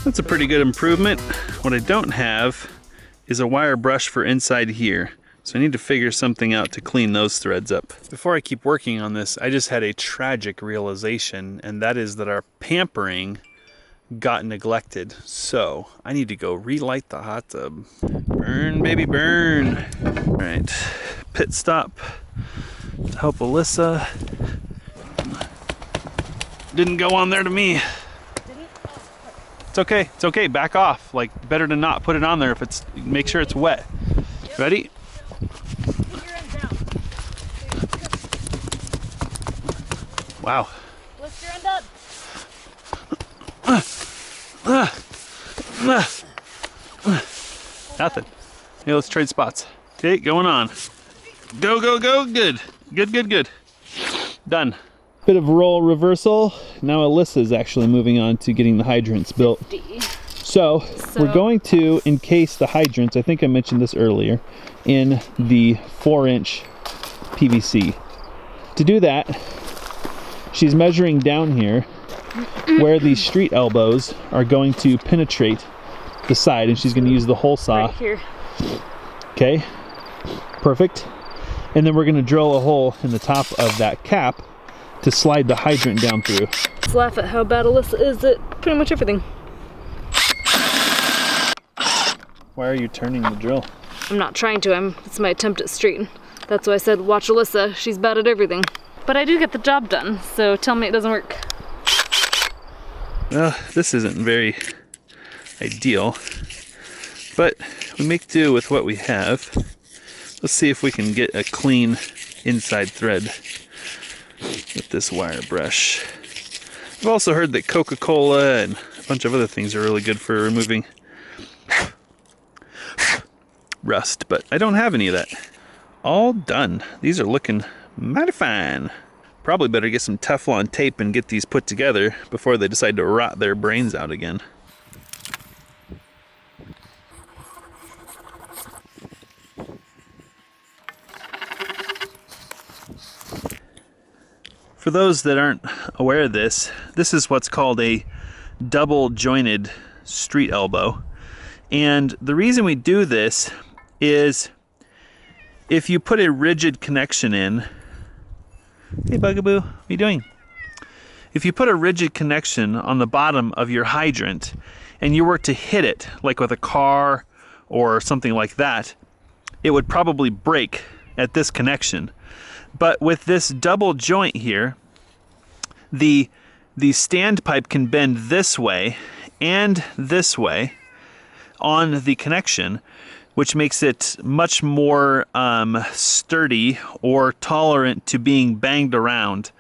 That's a pretty good improvement. What I don't have is a wire brush for inside here. So I need to figure something out to clean those threads up. Before I keep working on this, I just had a tragic realization, and that is that our pampering got neglected. So I need to go relight the hot tub. Burn, baby, burn. All right, pit stop to help Alyssa. Didn't go on there to me. It's okay, back off. Like, better to not put it on there if it's, make sure it's wet. Yep. Ready? Put your end down. Wow. Lift your end up. Nothing. Hey, let's trade spots. Okay, going on. Go, go, go, good. Good, good, good. Done. Bit of role reversal. Now Alyssa's actually moving on to getting the hydrants built. So we're going to encase the hydrants, I think I mentioned this earlier, in the 4-inch PVC. To do that, she's measuring down here where these street elbows are going to penetrate the side, and she's going to use the hole saw. Right here. Okay, perfect. And then we're going to drill a hole in the top of that cap to slide the hydrant down through. Let's laugh at how bad Alyssa is at pretty much everything. Why are you turning the drill? I'm not trying to, it's my attempt at straighten. That's why I said watch Alyssa, she's bad at everything. But I do get the job done, so tell me it doesn't work. Well, this isn't very ideal, but we make do with what we have. Let's see if we can get a clean inside thread with this wire brush. I've also heard that Coca-Cola and a bunch of other things are really good for removing rust, but I don't have any of that. All done. These are looking mighty fine. Probably better get some Teflon tape and get these put together before they decide to rot their brains out again. For those that aren't aware of this, this is what's called a double jointed street elbow. And the reason we do this is if you put a rigid connection in, hey Bugaboo, what are you doing? If you put a rigid connection on the bottom of your hydrant and you were to hit it, like with a car or something like that, it would probably break at this connection. But with this double joint here, the standpipe can bend this way and this way on the connection, which makes it much more sturdy or tolerant to being banged around.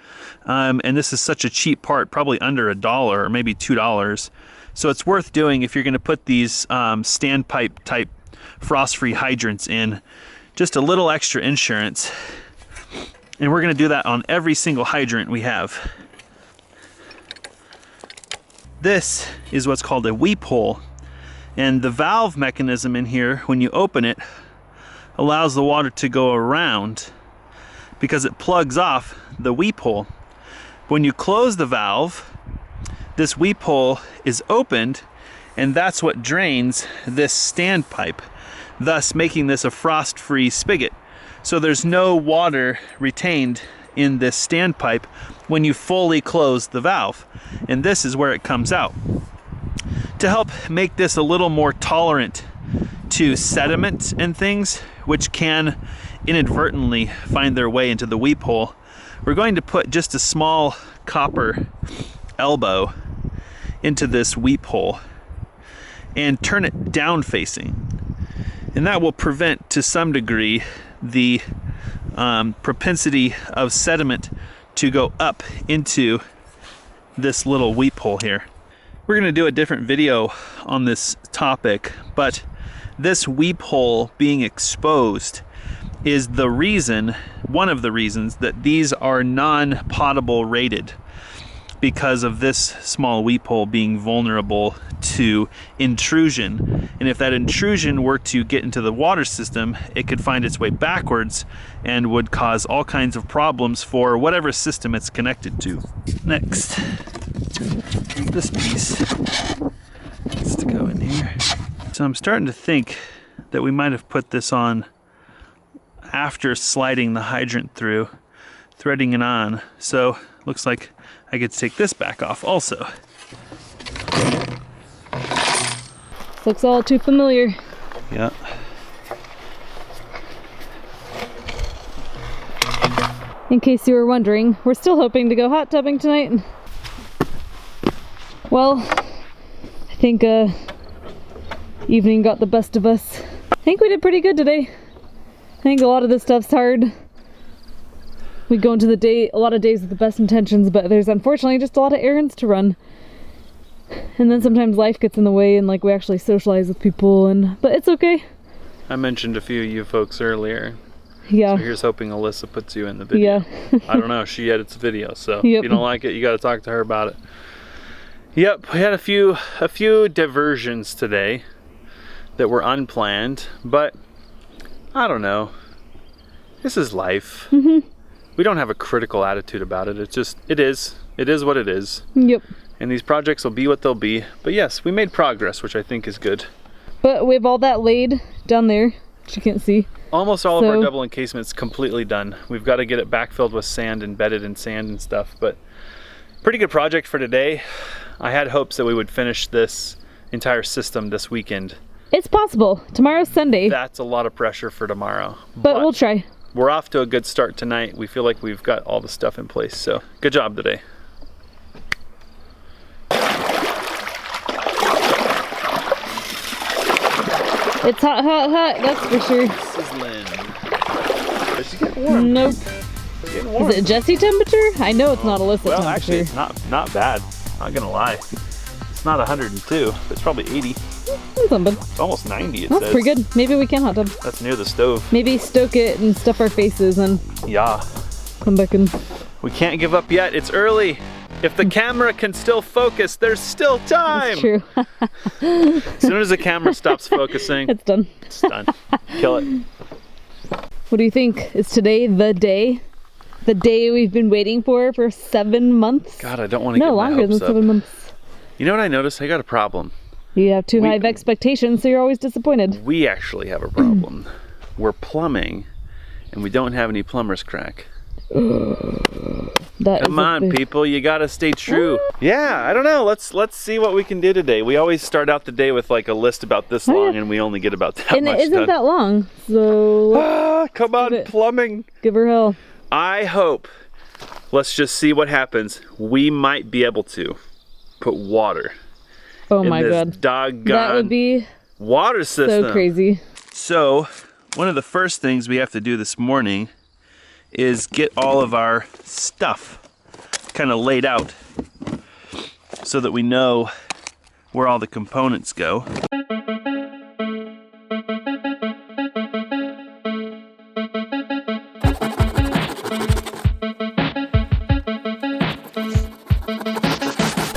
And this is such a cheap part, probably under $1 or maybe $2. So it's worth doing if you're going to put these standpipe type frost-free hydrants in. Just a little extra insurance. And we're going to do that on every single hydrant we have. This is what's called a weep hole. And the valve mechanism in here, when you open it, allows the water to go around because it plugs off the weep hole. When you close the valve, this weep hole is opened, and that's what drains this standpipe, thus making this a frost-free spigot. So there's no water retained in this standpipe when you fully close the valve. And this is where it comes out. To help make this a little more tolerant to sediment and things, which can inadvertently find their way into the weep hole, we're going to put just a small copper elbow into this weep hole and turn it down facing. And that will prevent, to some degree, the propensity of sediment to go up into this little weep hole here. We're going to do a different video on this topic, but this weep hole being exposed is the reason, one of the reasons, that these are non-potable rated, because of this small weep hole being vulnerable to intrusion. And if that intrusion were to get into the water system, it could find its way backwards and would cause all kinds of problems for whatever system it's connected to. Next, this piece needs to go in here. So I'm starting to think that we might have put this on after sliding the hydrant through, threading it on. So looks like I get to take this back off also. This looks all too familiar. Yeah. In case you were wondering, we're still hoping to go hot tubbing tonight. Well, I think evening got the best of us. I think we did pretty good today. I think a lot of this stuff's hard. We go into the day, a lot of days with the best intentions, but there's unfortunately just a lot of errands to run. And then sometimes life gets in the way and like we actually socialize with people, but it's okay. I mentioned a few of you folks earlier. Yeah. So here's hoping Alyssa puts you in the video. Yeah. I don't know, she edits the video, so Yep. if you don't like it, you gotta talk to her about it. Yep, we had a few diversions today that were unplanned, but I don't know. This is life. Mm-hmm. We don't have a critical attitude about it. It's just, it is what it is. Yep. And these projects will be what they'll be. But yes, we made progress, which I think is good. But we have all that laid down there, which you can't see. Almost all of our So- double encasement's completely done. We've got to get it backfilled with sand and bedded in sand and stuff. But pretty good project for today. I had hopes that we would finish this entire system this weekend. It's possible. Tomorrow's Sunday, That's a lot of pressure for tomorrow. but we'll try. We're off to a good start tonight. We feel like we've got all the stuff in place. So good job today. It's hot, hot, hot, that's for sure. Sizzling. It's getting warm. Nope. It's getting warm. Is it Jesse temperature? I know it's not Alyssa Well, temperature. actually, it's not bad. Not gonna lie. It's not 102. It's probably 80. Something. It's almost 90. It That's says. pretty good. Maybe we can hot tub. That's near the stove. Maybe stoke it and stuff our faces and Yeah. come back and... We can't give up yet. It's early. If the camera can still focus, there's still time. It's true. As soon as the camera stops focusing, It's done. it's done. Kill it. What do you think? Is today the day? The day we've been waiting for 7 months? God, I don't want to get No, my longer than hopes up. 7 months. You know what I noticed? I got a problem. You have too high of expectations, so you're always disappointed. We actually have a problem. We're plumbing, and we don't have any plumber's crack. That Come is a on, big- people, you gotta stay true. Yeah, I don't know. Let's see what we can do today. We always start out the day with like a list about this long, and we only get about that And much it isn't done. that long, so let's Ah, come on, it. plumbing. give her hell. I hope. Let's just see what happens. We might be able to put water Oh in my this god. doggone That would be water system. so crazy. So, one of the first things we have to do this morning is get all of our stuff kind of laid out so that we know where all the components go.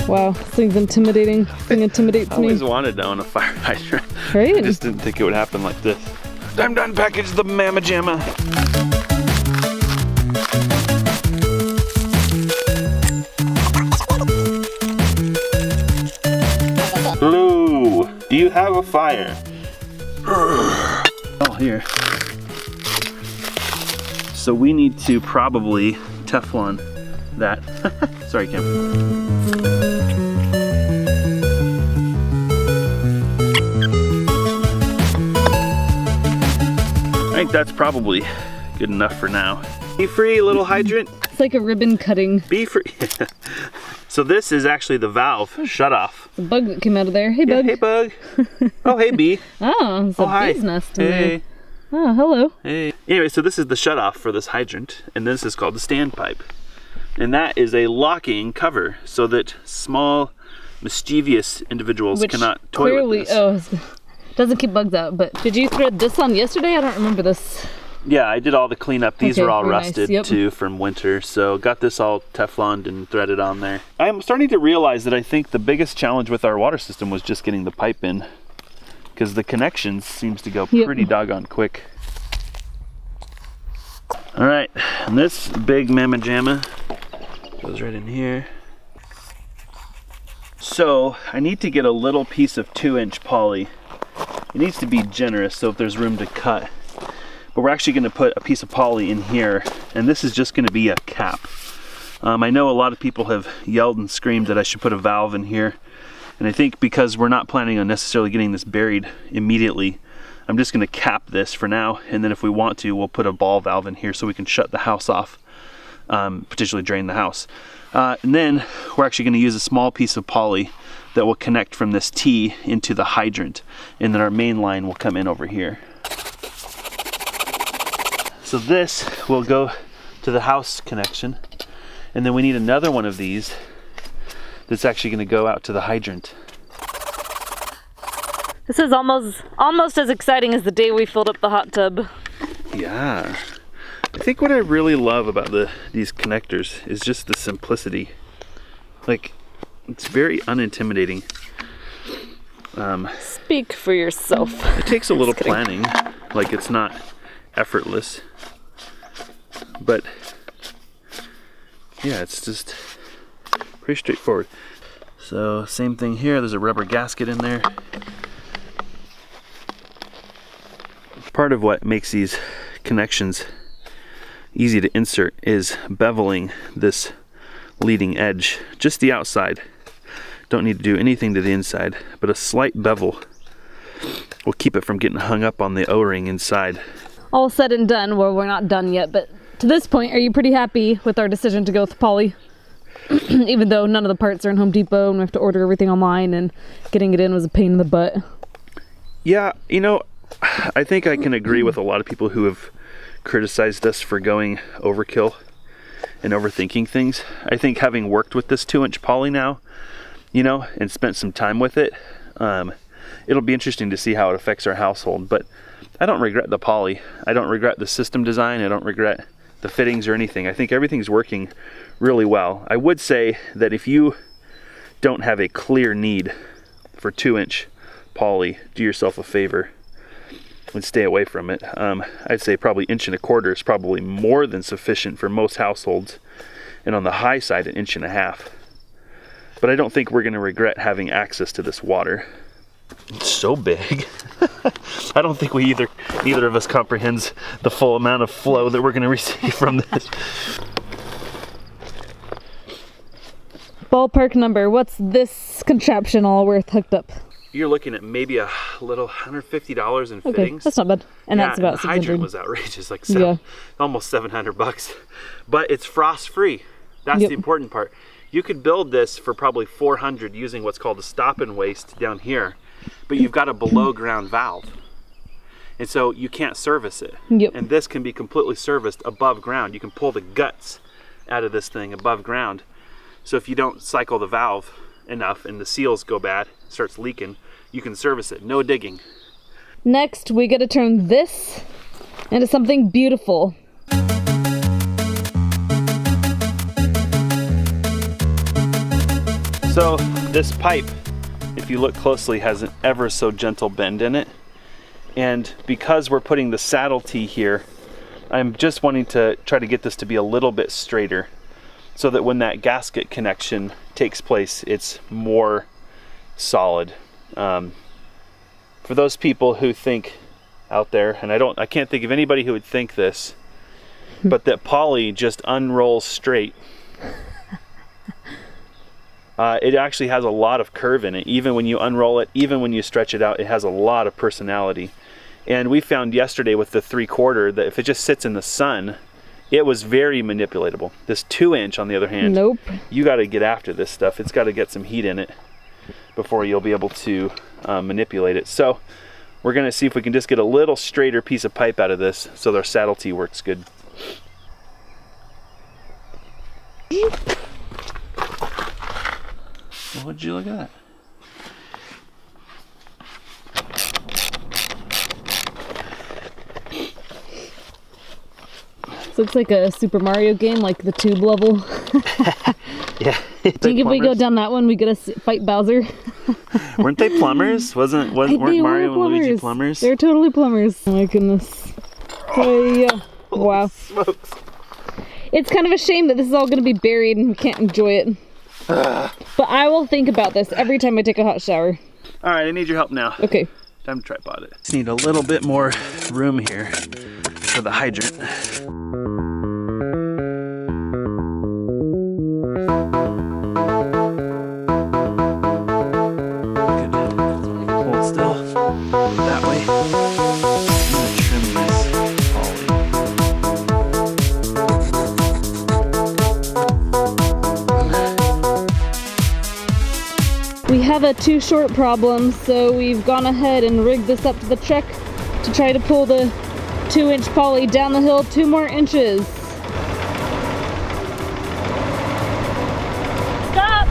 Wow, this thing's intimidating. This thing intimidates I me. always wanted to own a fire hydrant. Right? I just didn't think it would happen like this. I'm done package the Mamma Jamma. Blue, do you have a fire? Oh, here. So we need to probably Teflon that. Sorry, Cam. I think that's probably good enough for now. Be free, little hydrant. It's like a ribbon cutting. Be free. So this is actually the valve shut off. The bug that came out of there. Hey, Yeah, bug. hey bug. Oh, hey bee. Oh, it's a Oh, hi. bee's nest in Hey. Oh, hello. Hey. Anyway, so this is the shutoff for this hydrant, and this is called the standpipe. And that is a locking cover so that small, mischievous individuals cannot toy with this. Doesn't keep bugs out, but did you thread this on yesterday? I don't remember this. Yeah, I did all the cleanup. These Okay, were all very rusted nice. Yep. too from winter, so got this all Tefloned and threaded on there. I'm starting to realize that I think the biggest challenge with our water system was just getting the pipe in, because the connections seems to go pretty doggone quick. All right, and this big mamma jamma goes right in here. So I need to get a little piece of 2-inch poly. It needs to be generous so if there's room to cut. But we're actually going to put a piece of poly in here, and this is just going to be a cap. I know a lot of people have yelled and screamed that I should put a valve in here, and I think because we're not planning on necessarily getting this buried immediately, I'm just going to cap this for now, and then if we want to, we'll put a ball valve in here so we can shut the house off, potentially drain the house. And then we're actually going to use a small piece of poly that will connect from this T into the hydrant, and then our main line will come in over here. So this will go to the house connection, and then we need another one of these that's actually going to go out to the hydrant. This is almost as exciting as the day we filled up the hot tub. Yeah. I think what I really love about these connectors is just the simplicity. Like, it's very unintimidating. Speak for yourself. It takes a little planning. Like, it's not effortless. But, yeah, it's just pretty straightforward. So, same thing here. There's a rubber gasket in there. Part of what makes these connections easy to insert is beveling this leading edge, just the outside. Don't need to do anything to the inside, but a slight bevel will keep it from getting hung up on the O-ring inside. All said and done, well, we're not done yet, but to this point, are you pretty happy with our decision to go with poly? Even though none of the parts are in Home Depot and we have to order everything online, and getting it in was a pain in the butt. Yeah, you know, I think I can agree with a lot of people who have criticized us for going overkill and overthinking things. I think having worked with this 2-inch poly now, you know, and spent some time with it, it'll be interesting to see how it affects our household. But I don't regret the poly. I don't regret the system design. I don't regret the fittings or anything. I think everything's working really well. I would say that if you don't have a clear need for 2-inch poly, do yourself a favor and stay away from it. I'd say probably 1.25 inches is probably more than sufficient for most households, and on the high side 1.5 inches. But I don't think we're going to regret having access to this water. It's so big. I don't think neither of us comprehends the full amount of flow that we're going to receive from this. Ballpark number, what's this contraption all worth hooked up? You're looking at maybe a little $150 in Okay, fittings. that's not bad. And yeah, that's about and the hydrant 600. was outrageous, like almost $700. But it's frost free. That's the important part. You could build this for probably $400 using what's called a stop and waste down here, but you've got a below ground valve. And so you can't service it. And this can be completely serviced above ground. You can pull the guts out of this thing above ground. So if you don't cycle the valve enough and the seals go bad, starts leaking, you can service it. No digging. Next, we got to turn this into something beautiful. So this pipe, if you look closely, has an ever so gentle bend in it. And because we're putting the saddle tee here, I'm just wanting to try to get this to be a little bit straighter so that when that gasket connection takes place, it's more solid. For those people who think out there, and I can't think of anybody who would think this, but that poly just unrolls straight. It actually has a lot of curve in it. Even when you unroll it, even when you stretch it out, it has a lot of personality. And we found yesterday with the 3/4 that if it just sits in the sun, it was very manipulatable. This 2-inch, on the other hand, you got to get after this stuff. It's got to get some heat in it before you'll be able to manipulate it. So we're gonna see if we can just get a little straighter piece of pipe out of this so our saddle tee works good. Well, what'd you look at that? So it's like a Super Mario game, like the tube level. Yeah. Think if we go down that one, we get to fight Bowser. Weren't they plumbers? Weren't Mario and Luigi plumbers? They're totally plumbers. Oh my goodness. Oh yeah. Wow. Smokes. It's kind of a shame that this is all going to be buried and we can't enjoy it. But I will think about this every time I take a hot shower. All right, I need your help now. Okay. Time to tripod it. Just need a little bit more room here for the hydrant. Hold still that way. I'm gonna trim this poly. We have a too short problem, so we've gone ahead and rigged this up to the truck to try to pull the 2-inch poly down the hill 2 more inches. Stop!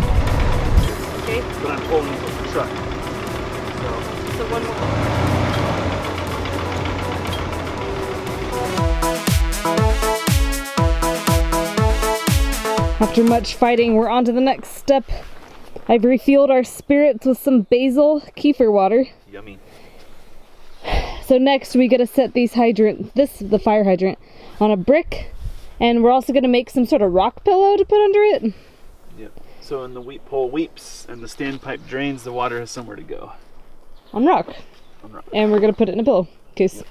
Okay. But I'm pulling the truck. So one more. After much fighting, we're on to the next step. I've refueled our spirits with some basil kefir water. Yummy. So next we gotta set these the fire hydrant, on a brick, and we're also gonna make some sort of rock pillow to put under it. Yep. So when the wheat pole weeps and the standpipe drains, the water has somewhere to go. On rock. On rock. And we're gonna put it in a pillow case. Yep.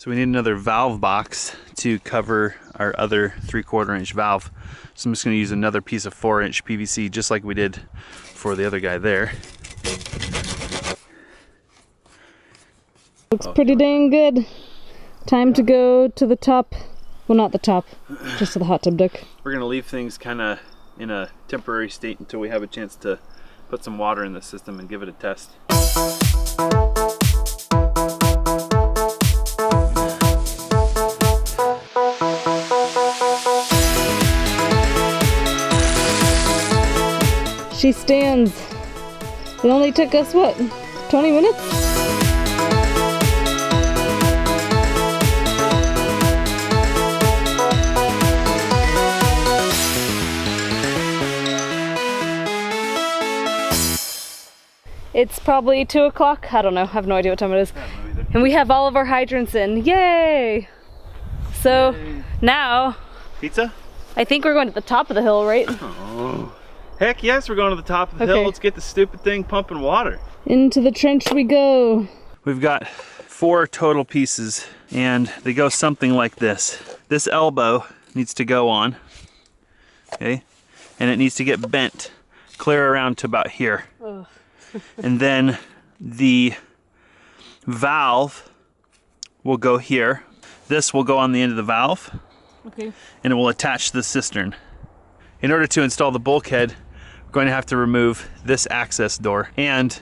So we need another valve box to cover our other 3/4 inch valve. So I'm just going to use another piece of 4-inch PVC just like we did for the other guy there. Looks pretty dang good. Time to go to the top. Well, not the top, just to the hot tub deck. We're going to leave things kind of in a temporary state until we have a chance to put some water in the system and give it a test. She stands. It only took us, what, 20 minutes? It's probably 2 o'clock. I don't know. I have no idea what time it is. And we have all of our hydrants in. Yay! So now, Pizza? I think we're going to the top of the hill, right? Oh. Heck yes, we're going to the top of the Okay. hill. Let's get the stupid thing pumping water. Into the trench we go. We've got 4 total pieces and they go something like this. This elbow needs to go on, okay? And it needs to get bent clear around to about here. And then the valve will go here. This will go on the end of the valve. Okay. And it will attach to the cistern. In order to install the bulkhead, we're going to have to remove this access door. And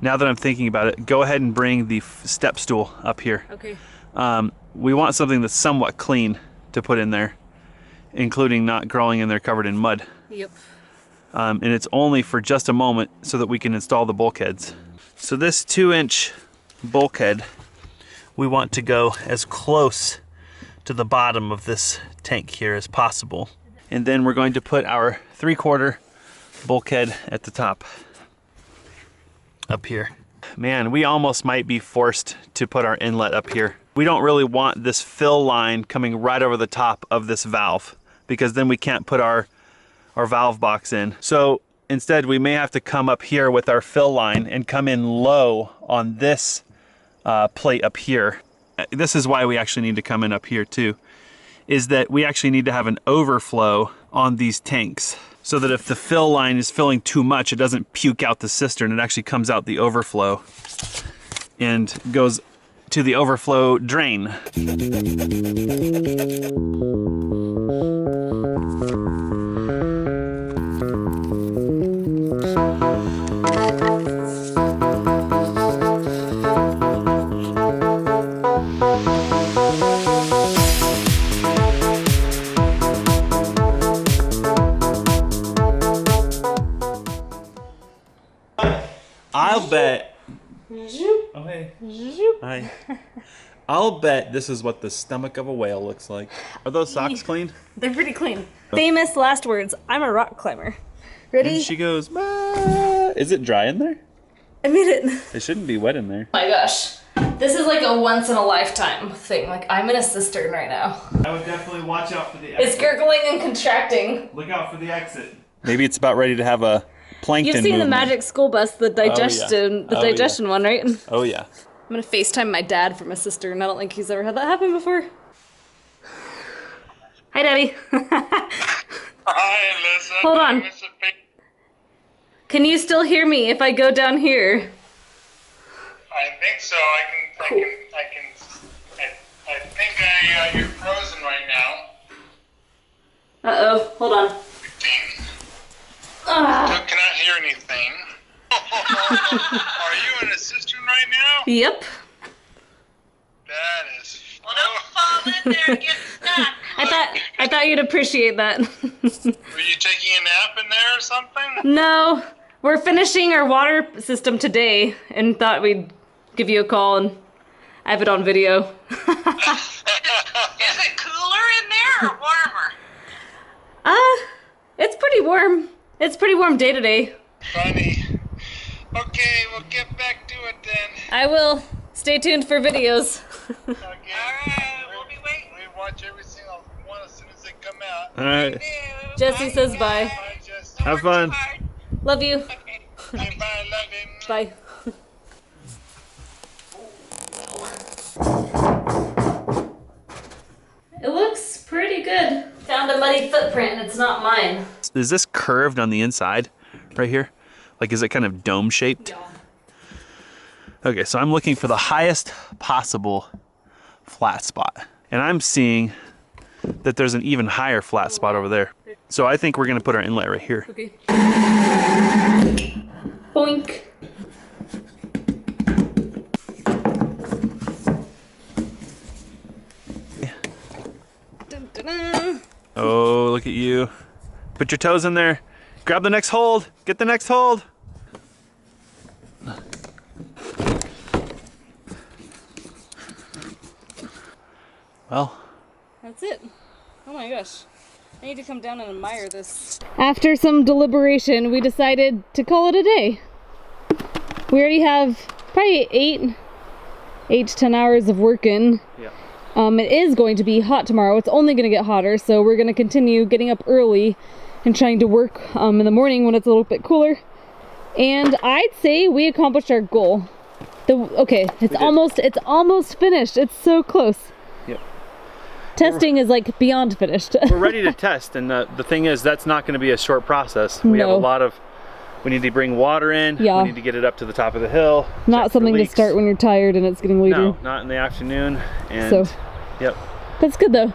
now that I'm thinking about it, go ahead and bring the step stool up here. Okay. We want something that's somewhat clean to put in there, including not crawling in there covered in mud. Yep. And it's only for just a moment so that we can install the bulkheads. So this 2-inch bulkhead, we want to go as close to the bottom of this tank here as possible. And then we're going to put our 3/4 bulkhead at the top, up here. Man, we almost might be forced to put our inlet up here. We don't really want this fill line coming right over the top of this valve, because then we can't put our valve box in. So instead we may have to come up here with our fill line and come in low on this plate up here. This is why we actually need to come in up here too, is that we actually need to have an overflow on these tanks so that if the fill line is filling too much, it doesn't puke out the cistern. It actually comes out the overflow and goes to the overflow drain. I'll bet. Oh, hey. Hi. I'll bet this is what the stomach of a whale looks like. Are those socks clean? They're pretty clean. Famous last words, I'm a rock climber. Ready? And she goes, "Ah." Is it dry in there? I made it. It shouldn't be wet in there. Oh my gosh. This is like a once in a lifetime thing. Like, I'm in a cistern right now. I would definitely watch out for the exit. It's gurgling and contracting. Look out for the exit. Maybe it's about ready to have a plankton You've seen movement. the Magic School Bus, the digestion, one, right? Oh yeah. I'm gonna FaceTime my dad from a cistern. I don't think he's ever had that happen before. Hi, Daddy. Hi, Alyssa. Hold on. It's a big- Can you still hear me if I go down here? I think so. I think you're frozen right now. Uh-oh, hold on. I cannot hear anything. Are you in a cistern right now? Yep. That is. Well, don't fall in there and get stuck. I thought you'd appreciate that. Were you taking a nap in there or something? No, we're finishing our water system today and thought we'd give you a call and I have it on video. Is it cooler in there or warmer? It's pretty warm. It's pretty warm day to day. Funny. Okay, we'll get back to it then. I will. Stay tuned for videos. Okay. Alright, we'll be waiting. We watch every single one as soon as they come out. All right. Jesse says bye. Bye, Jess. Have fun. Love you. Okay, bye, love him. Bye. It looks pretty good. Found a muddy footprint and it's not mine. Is this curved on the inside right here? Like, is it kind of dome shaped? Yeah. Okay, so I'm looking for the highest possible flat spot. And I'm seeing that there's an even higher flat spot over there. So I think we're gonna put our inlet right here. Okay. Boink. Dun, dun, dun. Oh, look at you. Put your toes in there. Grab the next hold. Get the next hold. Well, That's it. Oh my gosh. I need to come down and admire this. After some deliberation, we decided to call it a day. We already have probably 8 to 10 hours of work in. yeah. It is going to be hot tomorrow. It's only going to get hotter, so we're going to continue getting up early and trying to work in the morning when it's a little bit cooler. And I'd say we accomplished our goal. It's almost finished. It's so close. Yep. Testing is like beyond finished. We're ready to test, and the thing is, that's not going to be a short process. We have a No. lot of. We need to bring water in. Yeah. We need to get it up to the top of the hill. Not check for something to leaks. start when you're tired and it's getting later. No, not in the afternoon. And So. yep. That's good though.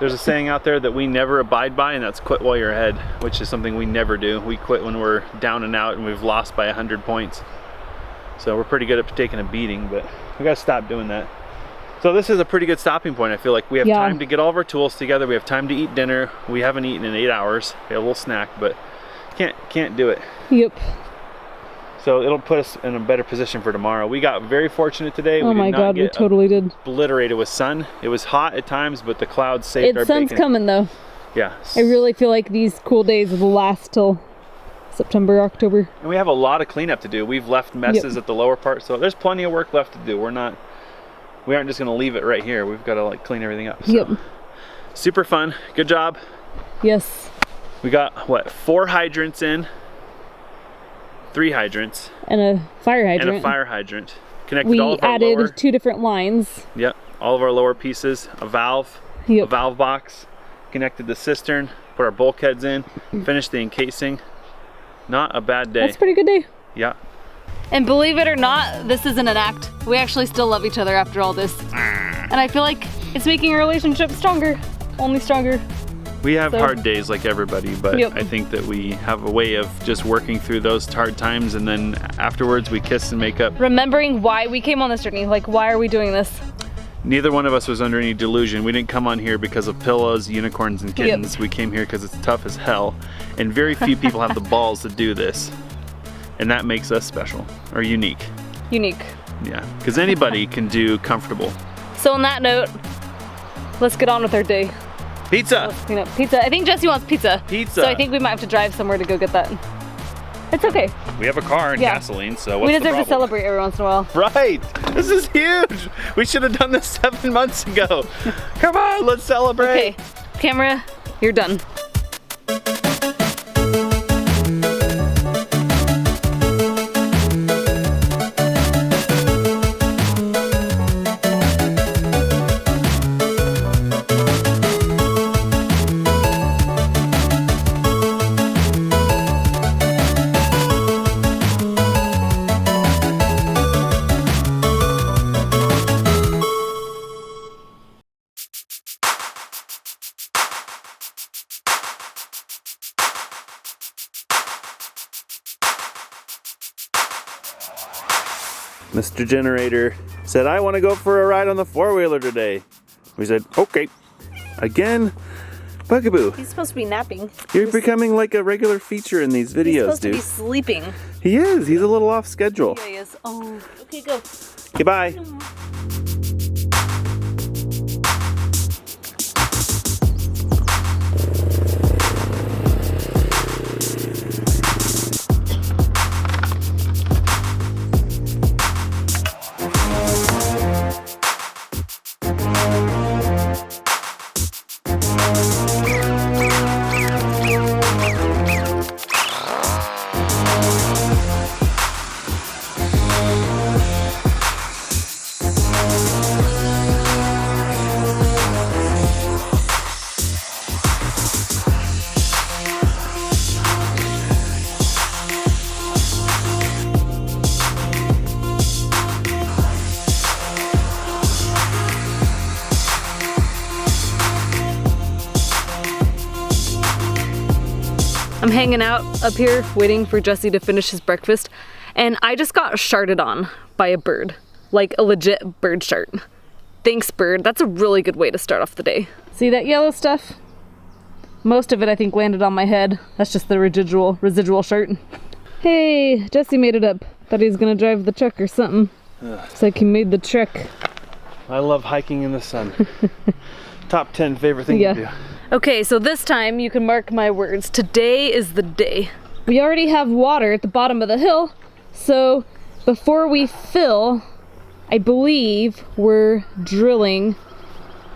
There's a saying out there that we never abide by, and that's quit while you're ahead, which is something we never do. We quit when we're down and out and we've lost by 100 points. So we're pretty good at taking a beating, but we gotta stop doing that. So this is a pretty good stopping point. I feel like we have time to get all of our tools together. We have time to eat dinner. We haven't eaten in 8 hours. We have a little snack, but can't do it. Yep. So it'll put us in a better position for tomorrow. We got very fortunate today. Oh my God, we totally did. Obliterated with sun. It was hot at times, but the clouds saved our Sun's bacon. coming though. Yeah. I really feel like these cool days will last till September, October. And we have a lot of cleanup to do. We've left messes at the lower part, so there's plenty of work left to do. We aren't just gonna leave it right here. We've got to like clean everything up. So. Yep. Super fun. Good job. Yes. We got what, 4 hydrants in, 3 hydrants, And a fire hydrant. and a fire hydrant. Connected we all of our added lower, 2 different lines. yep, all of our lower pieces, a valve, a valve box, connected the cistern, put our bulkheads in, finished the encasing. Not a bad day. That's a pretty good day. Yeah. And believe it or not, this isn't an act. We actually still love each other after all this. And I feel like it's making our relationship stronger, only stronger. We have hard days like everybody, but I think that we have a way of just working through those hard times, and then afterwards we kiss and make up. Remembering why we came on this journey, like why are we doing this? Neither one of us was under any delusion. We didn't come on here because of pillows, unicorns, and kittens. We came here because it's tough as hell, and very few people have the balls to do this. And that makes us special, or unique. Unique. Yeah, because anybody can do comfortable. So on that note, let's get on with our day. Pizza! You know, pizza. I think Jesse wants pizza. Pizza! So I think we might have to drive somewhere to go get that. It's okay. We have a car and gasoline, so what's we the deserve problem? to celebrate every once in a while. Right! This is huge! We should have done this 7 months ago. Come on, let's celebrate! Okay, camera, you're done. Mr. Generator said, I want to go for a ride on the 4-wheeler today. We said, okay. Again? Bugaboo, He's supposed to be napping. you're becoming like a regular feature in these videos, He's supposed dude. to be sleeping. He is. He's a little off schedule. Yeah, he is. Oh, okay, go. Goodbye. I'm hanging out up here waiting for Jesse to finish his breakfast, and I just got sharted on by a bird, like a legit bird shart. Thanks, bird. That's a really good way to start off the day. See that yellow stuff? Most of it I think landed on my head. That's just the residual shart. Hey, Jesse made it up. Thought he was gonna drive the truck or something. Looks like he made the truck. I love hiking in the sun. Top 10 favorite thing to do. Okay, so this time you can mark my words. Today is the day. We already have water at the bottom of the hill, so before we fill, I believe we're drilling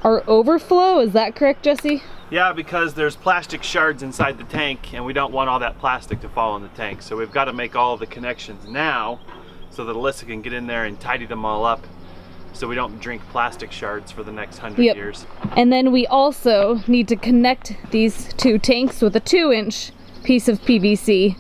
our overflow. Is that correct, Jesse? Yeah, because there's plastic shards inside the tank and we don't want all that plastic to fall in the tank. So we've got to make all of the connections now so that Alyssa can get in there and tidy them all up so we don't drink plastic shards for the next 100 years. And then we also need to connect these 2 tanks with a 2-inch piece of PVC.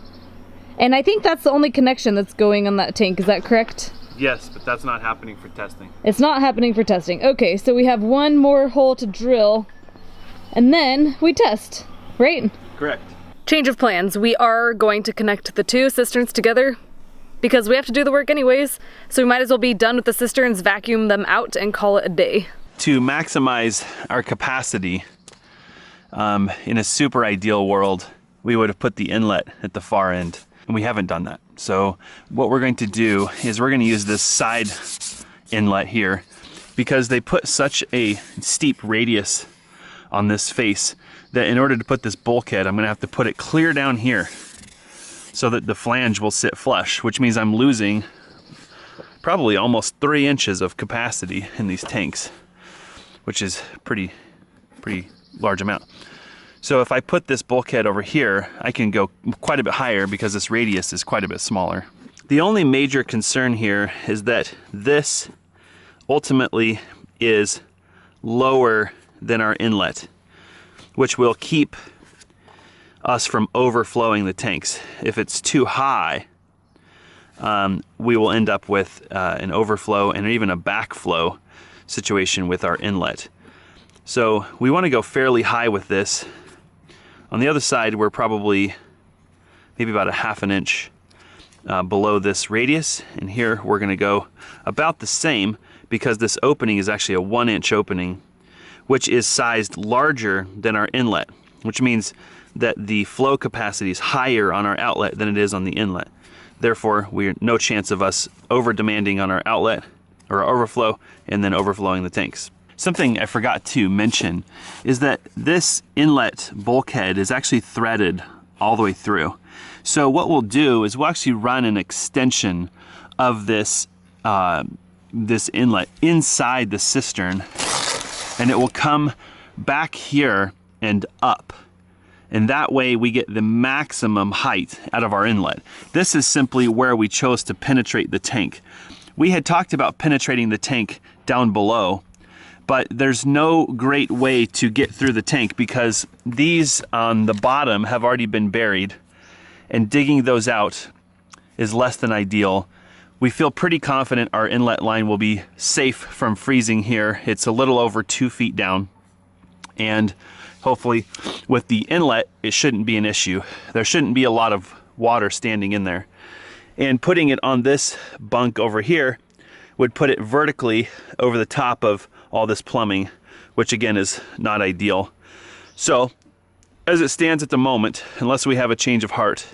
And I think that's the only connection that's going on that tank. Is that correct? Yes, but that's not happening for testing. It's not happening for testing. Okay, so we have 1 more hole to drill and then we test, right? Correct. Change of plans. We are going to connect the 2 cisterns together because we have to do the work anyways, so we might as well be done with the cisterns, vacuum them out, and call it a day. To maximize our capacity, in a super ideal world, we would have put the inlet at the far end, and we haven't done that. So what we're going to do is we're going to use this side inlet here because they put such a steep radius on this face that in order to put this bulkhead, I'm going to have to put it clear down here so that the flange will sit flush, which means I'm losing probably almost 3 inches of capacity in these tanks, which is pretty large amount. So if I put this bulkhead over here, I can go quite a bit higher because this radius is quite a bit smaller. The only major concern here is that this ultimately is lower than our inlet, which will keep us from overflowing the tanks. If it's too high, we will end up with an overflow and even a backflow situation with our inlet. So we want to go fairly high with this. On the other side, we're probably maybe about a half an inch below this radius, and here we're going to go about the same because this opening is actually a 1-inch opening, which is sized larger than our inlet, which means that the flow capacity is higher on our outlet than it is on the inlet. Therefore, we're no chance of us over demanding on our outlet or our overflow and then overflowing the tanks. Something I forgot to mention is that this inlet bulkhead is actually threaded all the way through. So what we'll do is we'll actually run an extension of this this inlet inside the cistern, and it will come back here and up. And that way we get the maximum height out of our inlet. This is simply where we chose to penetrate the tank. We had talked about penetrating the tank down below, but there's no great way to get through the tank because these on the bottom have already been buried, and digging those out is less than ideal. We feel pretty confident our inlet line will be safe from freezing here. It's a little over 2 feet down, and hopefully with the inlet it shouldn't be an issue. There shouldn't be a lot of water standing in there. And putting it on this bunk over here would put it vertically over the top of all this plumbing, which again is not ideal. So as it stands at the moment, unless we have a change of heart,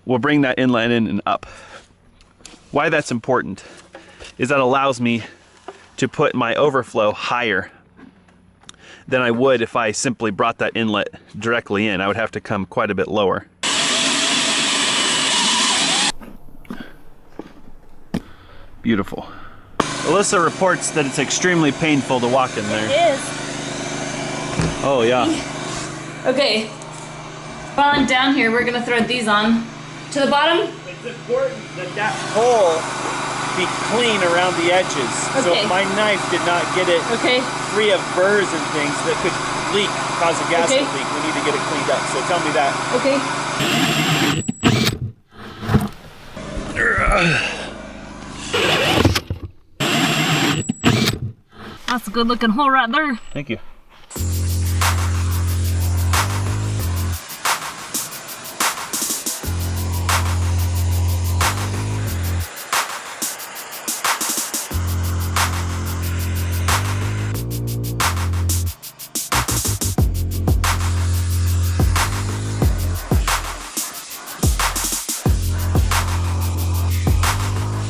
we'll bring that inlet in and up. Why that's important is that allows me to put my overflow higher than I would if I simply brought that inlet directly in. I would have to come quite a bit lower. Beautiful. Alyssa reports that it's extremely painful to walk in there. It is. Oh yeah. Okay. While I'm down here, we're gonna thread these on. To the bottom? It's important that that hole be clean around the edges. So Okay. if my knife did not get it Okay. free of burrs and things that could leak, cause a gasket Okay. leak, we need to get it cleaned up. So tell me that. Okay. That's a good looking hole right there. Thank you.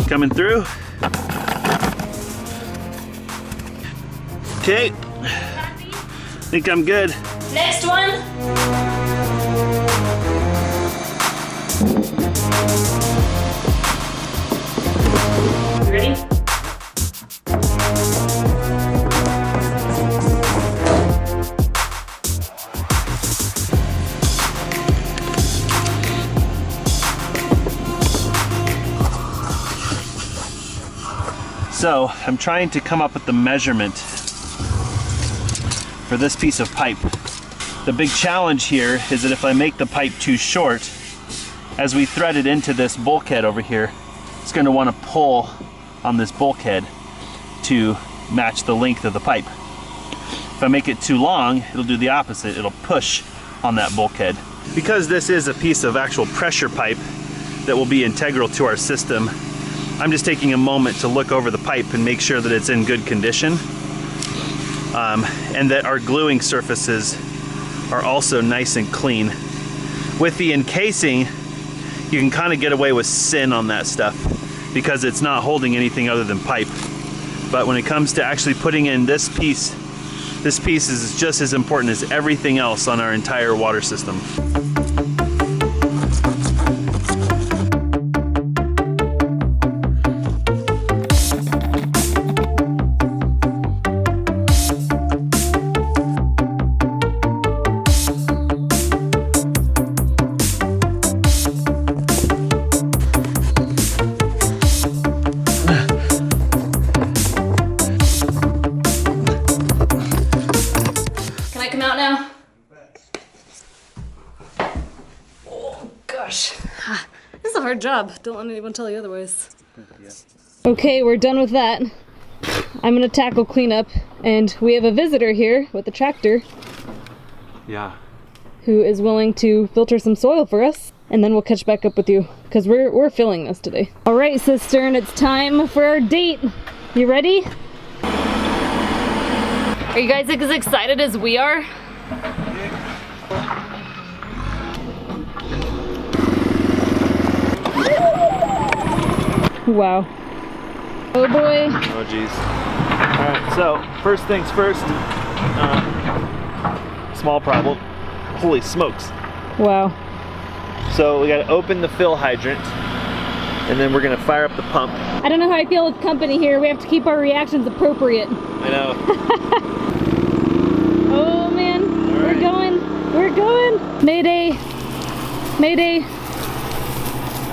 Coming through. Okay. Think I'm good. Next one. Ready? So I'm trying to come up with the measurement for this piece of pipe. The big challenge here is that if I make the pipe too short, as we thread it into this bulkhead over here, it's going to want to pull on this bulkhead to match the length of the pipe. If I make it too long, it'll do the opposite. It'll push on that bulkhead. Because this is a piece of actual pressure pipe that will be integral to our system, I'm just taking a moment to look over the pipe and make sure that it's in good condition, and that our gluing surfaces are also nice and clean. With the encasing, you can kind of get away with sin on that stuff because it's not holding anything other than pipe. But when it comes to actually putting in this piece is just as important as everything else on our entire water system. him out now? Oh gosh. This is a hard job. Don't let anyone tell you otherwise. Okay, we're done with that. I'm gonna tackle cleanup, and we have a visitor here with a tractor. Yeah. Who is willing to filter some soil for us, and then we'll catch back up with you because we're filling this today. All right, Cistern, it's time for our date. You ready? Are you guys as excited as we are? Wow. Oh boy. Oh geez. All right, so first things first. Small problem. Holy smokes. Wow. So we gotta open the fill hydrant, and then we're gonna fire up the pump. I don't know how I feel with company here. We have to keep our reactions appropriate. I know. Oh man, All right. We're going. Mayday, mayday.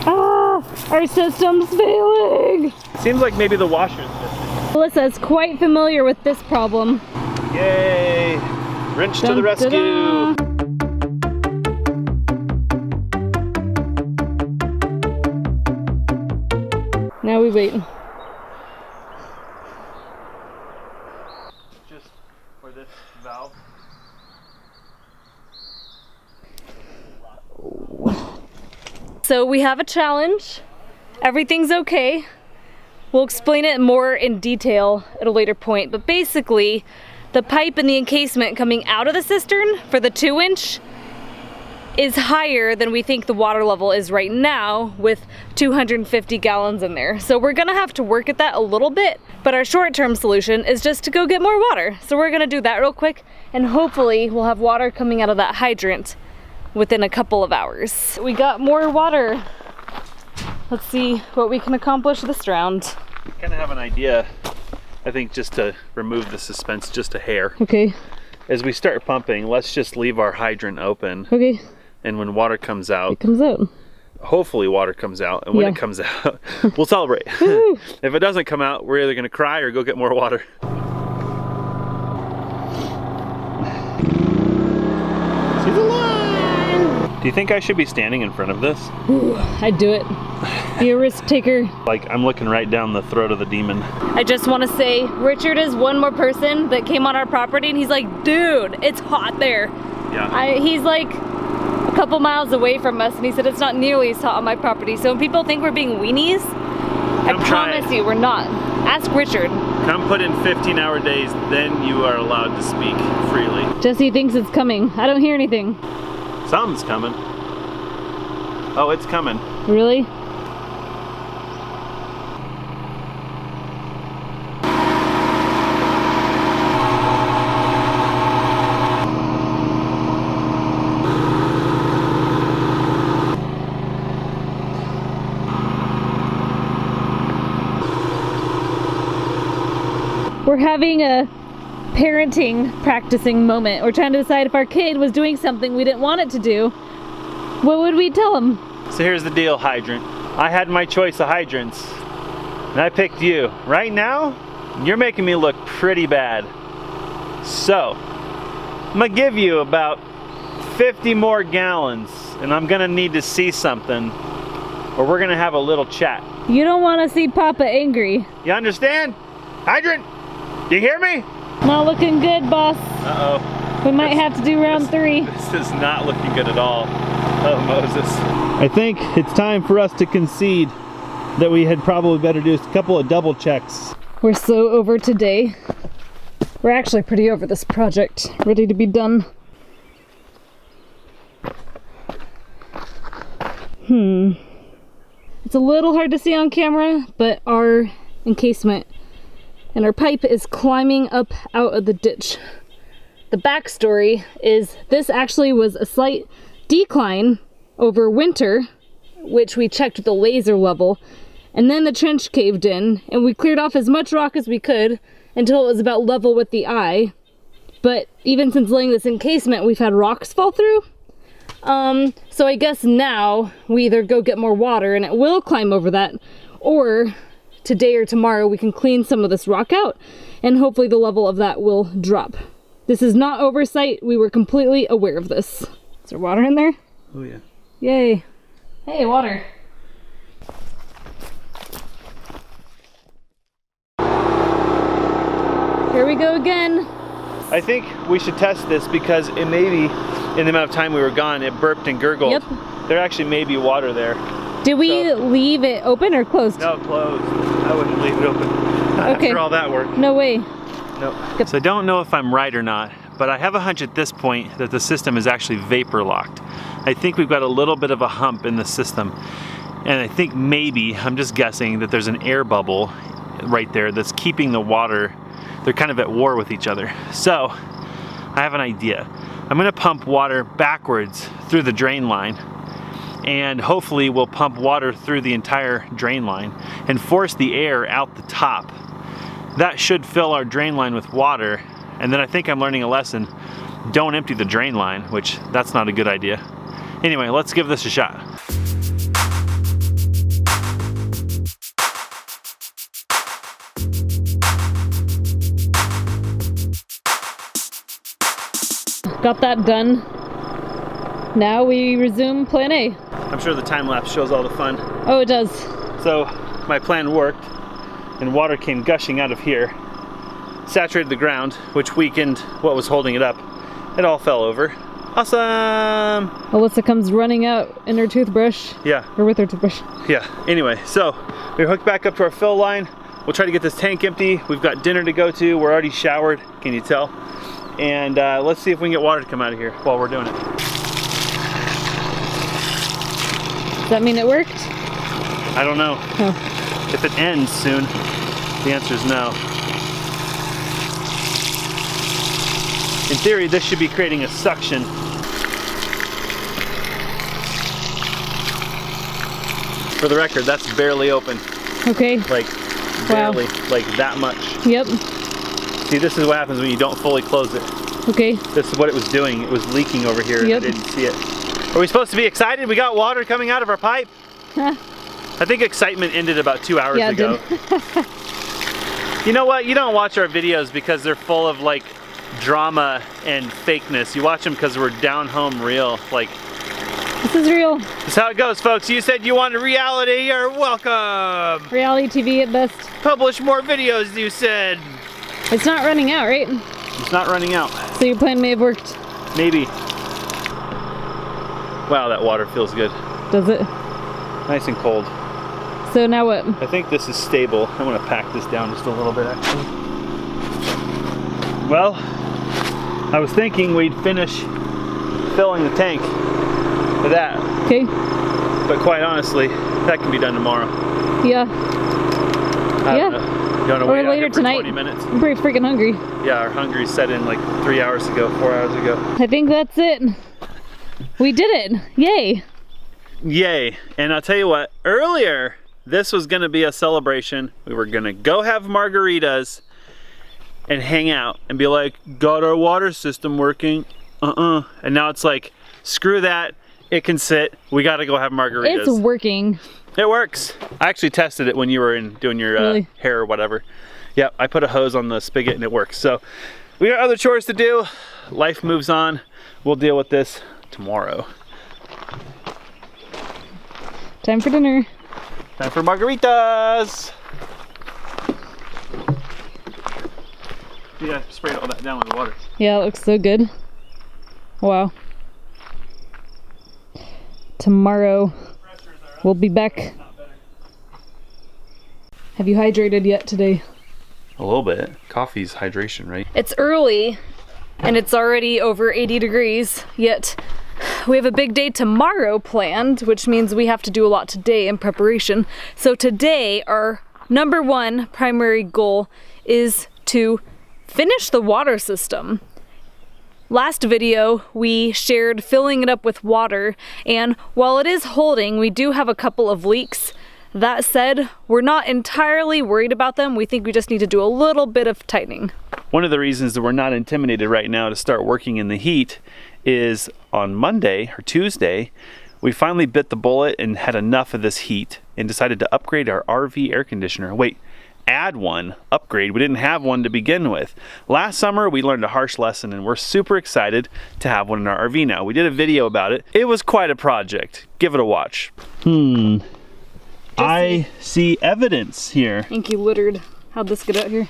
Ah, our system's failing. Seems like maybe the washer's missing. Alyssa is quite familiar with this problem. Yay! Wrench to the rescue. Dun-dun-dun. Now we wait. Just for this valve. So we have a challenge. Everything's okay. We'll explain it more in detail at a later point, but basically the pipe and the encasement coming out of the cistern for the 2-inch is higher than we think the water level is right now with 250 gallons in there. So we're gonna have to work at that a little bit, but our short-term solution is just to go get more water. So we're gonna do that real quick, and hopefully we'll have water coming out of that hydrant within a couple of hours. We got more water. Let's see what we can accomplish this round. We kind of have an idea, I think, just to remove the suspense just a hair. Okay, As we start pumping, let's just leave our hydrant open, okay, and when water comes out, it comes out. hopefully water comes out, and when Yeah. it comes out, we'll celebrate. If it doesn't come out, we're either gonna cry or go get more water. See the line! Do you think I should be standing in front of this? I'd do it. Be a risk taker. Like, I'm looking right down the throat of the demon. I just want to say, Richard is one more person that came on our property, and he's like, dude, it's hot there. Yeah. He's like a couple miles away from us, and he said it's not nearly as hot on my property. So when people think we're being weenies, I Come try promise it. you we're not. Ask Richard. Come put in 15-hour days, then you are allowed to speak freely. Jesse thinks it's coming. I don't hear anything. Something's coming. Oh, it's coming. Really? We're having a parenting practicing moment. We're trying to decide if our kid was doing something we didn't want it to do. What would we tell him? So here's the deal, hydrant. I had my choice of hydrants, and I picked you. Right now, you're making me look pretty bad. So, I'm gonna give you about 50 more gallons, and I'm gonna need to see something, or we're gonna have a little chat. You don't want to see Papa angry. You understand? Hydrant, do you hear me? Not looking good, boss. Uh-oh. We might have to do round 3. This is not looking good at all. Oh, Moses. I think it's time for us to concede that we had probably better do a couple of double checks. We're so over today. We're actually pretty over this project. Ready to be done. It's a little hard to see on camera, but our encasement and our pipe is climbing up out of the ditch. The backstory is this actually was a slight decline over winter, which we checked with the laser level, and then the trench caved in, and we cleared off as much rock as we could until it was about level with the eye. But even since laying this encasement, we've had rocks fall through. So I guess now we either go get more water and it will climb over that, or today or tomorrow we can clean some of this rock out and hopefully the level of that will drop. This is not oversight. We were completely aware of this. Is there water in there? Oh yeah. Yay. Hey, water. Here we go again. I think we should test this because it may be, in the amount of time we were gone, it burped and gurgled. Yep. There actually may be water there. Did we leave it open or closed? No, closed. I wouldn't leave it open. Okay. After all that work. No way. Nope. So I don't know if I'm right or not, but I have a hunch at this point that the system is actually vapor locked. I think we've got a little bit of a hump in the system. And I think maybe, I'm just guessing, that there's an air bubble right there that's keeping the water, they're kind of at war with each other. So, I have an idea. I'm gonna pump water backwards through the drain line, and hopefully we'll pump water through the entire drain line and force the air out the top. That should fill our drain line with water, and then I think I'm learning a lesson. Don't empty the drain line, which that's not a good idea. Anyway, let's give this a shot. Got that done. Now we resume plan A. I'm sure the time lapse shows all the fun. Oh, it does. So my plan worked, and water came gushing out of here, saturated the ground, which weakened what was holding it up. It all fell over. Awesome! Alyssa comes running out in her toothbrush. Yeah, Or with her toothbrush. yeah. Anyway, so we're hooked back up to our fill line. We'll try to get this tank empty. We've got dinner to go to. We're already showered, can you tell? And let's see if we can get water to come out of here while we're doing it. Does that mean it worked? I don't know. Oh. If it ends soon, the answer is no. In theory, this should be creating a suction. For the record, that's barely open. Okay. Like, Wow. barely, like that much. Yep. See, this is what happens when you don't fully close it. Okay. This is what it was doing. It was leaking over here and I Yep. didn't see it. Are we supposed to be excited? We got water coming out of our pipe? I think excitement ended about 2 hours Yeah, it ago. You know what? You don't watch our videos because they're full of like drama and fakeness. You watch them because we're down home real. Like, This is real. this is how it goes, folks. You said you wanted reality. You're welcome. Reality TV at best. Publish more videos, you said. It's not running out, right? It's not running out. So your plan may have worked. Maybe. Wow, that water feels good. Does it? Nice and cold. So now what? I think this is stable. I'm gonna pack this down just a little bit actually. Well, I was thinking we'd finish filling the tank with that, Okay. but quite honestly, that can be done tomorrow. Yeah. I Yeah. don't know. You wanna Or wait out later here for tonight. 20 minutes? I'm pretty freaking hungry. Yeah, our hungry set in like 3 hours ago, 4 hours ago. I think that's it. We did it. Yay. Yay. And I'll tell you what, earlier, this was gonna be a celebration. We were gonna go have margaritas and hang out and be like, got our water system working. And now it's like, screw that, it can sit. We gotta go have margaritas. It's working. It works. I actually tested it when you were doing your Really? hair or whatever. Yep, I put a hose on the spigot and it works. So we got other chores to do. Life moves on. We'll deal with this tomorrow. Time for dinner. Time for margaritas. Yeah, sprayed all that down with water. Yeah, it looks so good. Wow. Tomorrow we'll be back. Have you hydrated yet today? A little bit. Coffee's hydration, right? It's early and it's already over 80 degrees, yet we have a big day tomorrow planned, which means we have to do a lot today in preparation. So today, our number one primary goal is to finish the water system. Last video, we shared filling it up with water, and while it is holding, we do have a couple of leaks. That said, we're not entirely worried about them. We think we just need to do a little bit of tightening. One of the reasons that we're not intimidated right now to start working in the heat is on Monday or Tuesday, we finally bit the bullet and had enough of this heat and decided to upgrade our RV air conditioner. Wait, add one, upgrade. We didn't have one to begin with. Last summer, we learned a harsh lesson, and we're super excited to have one in our RV now. We did a video about it. It was quite a project. Give it a watch. I see evidence here. Inky littered. How'd this get out here?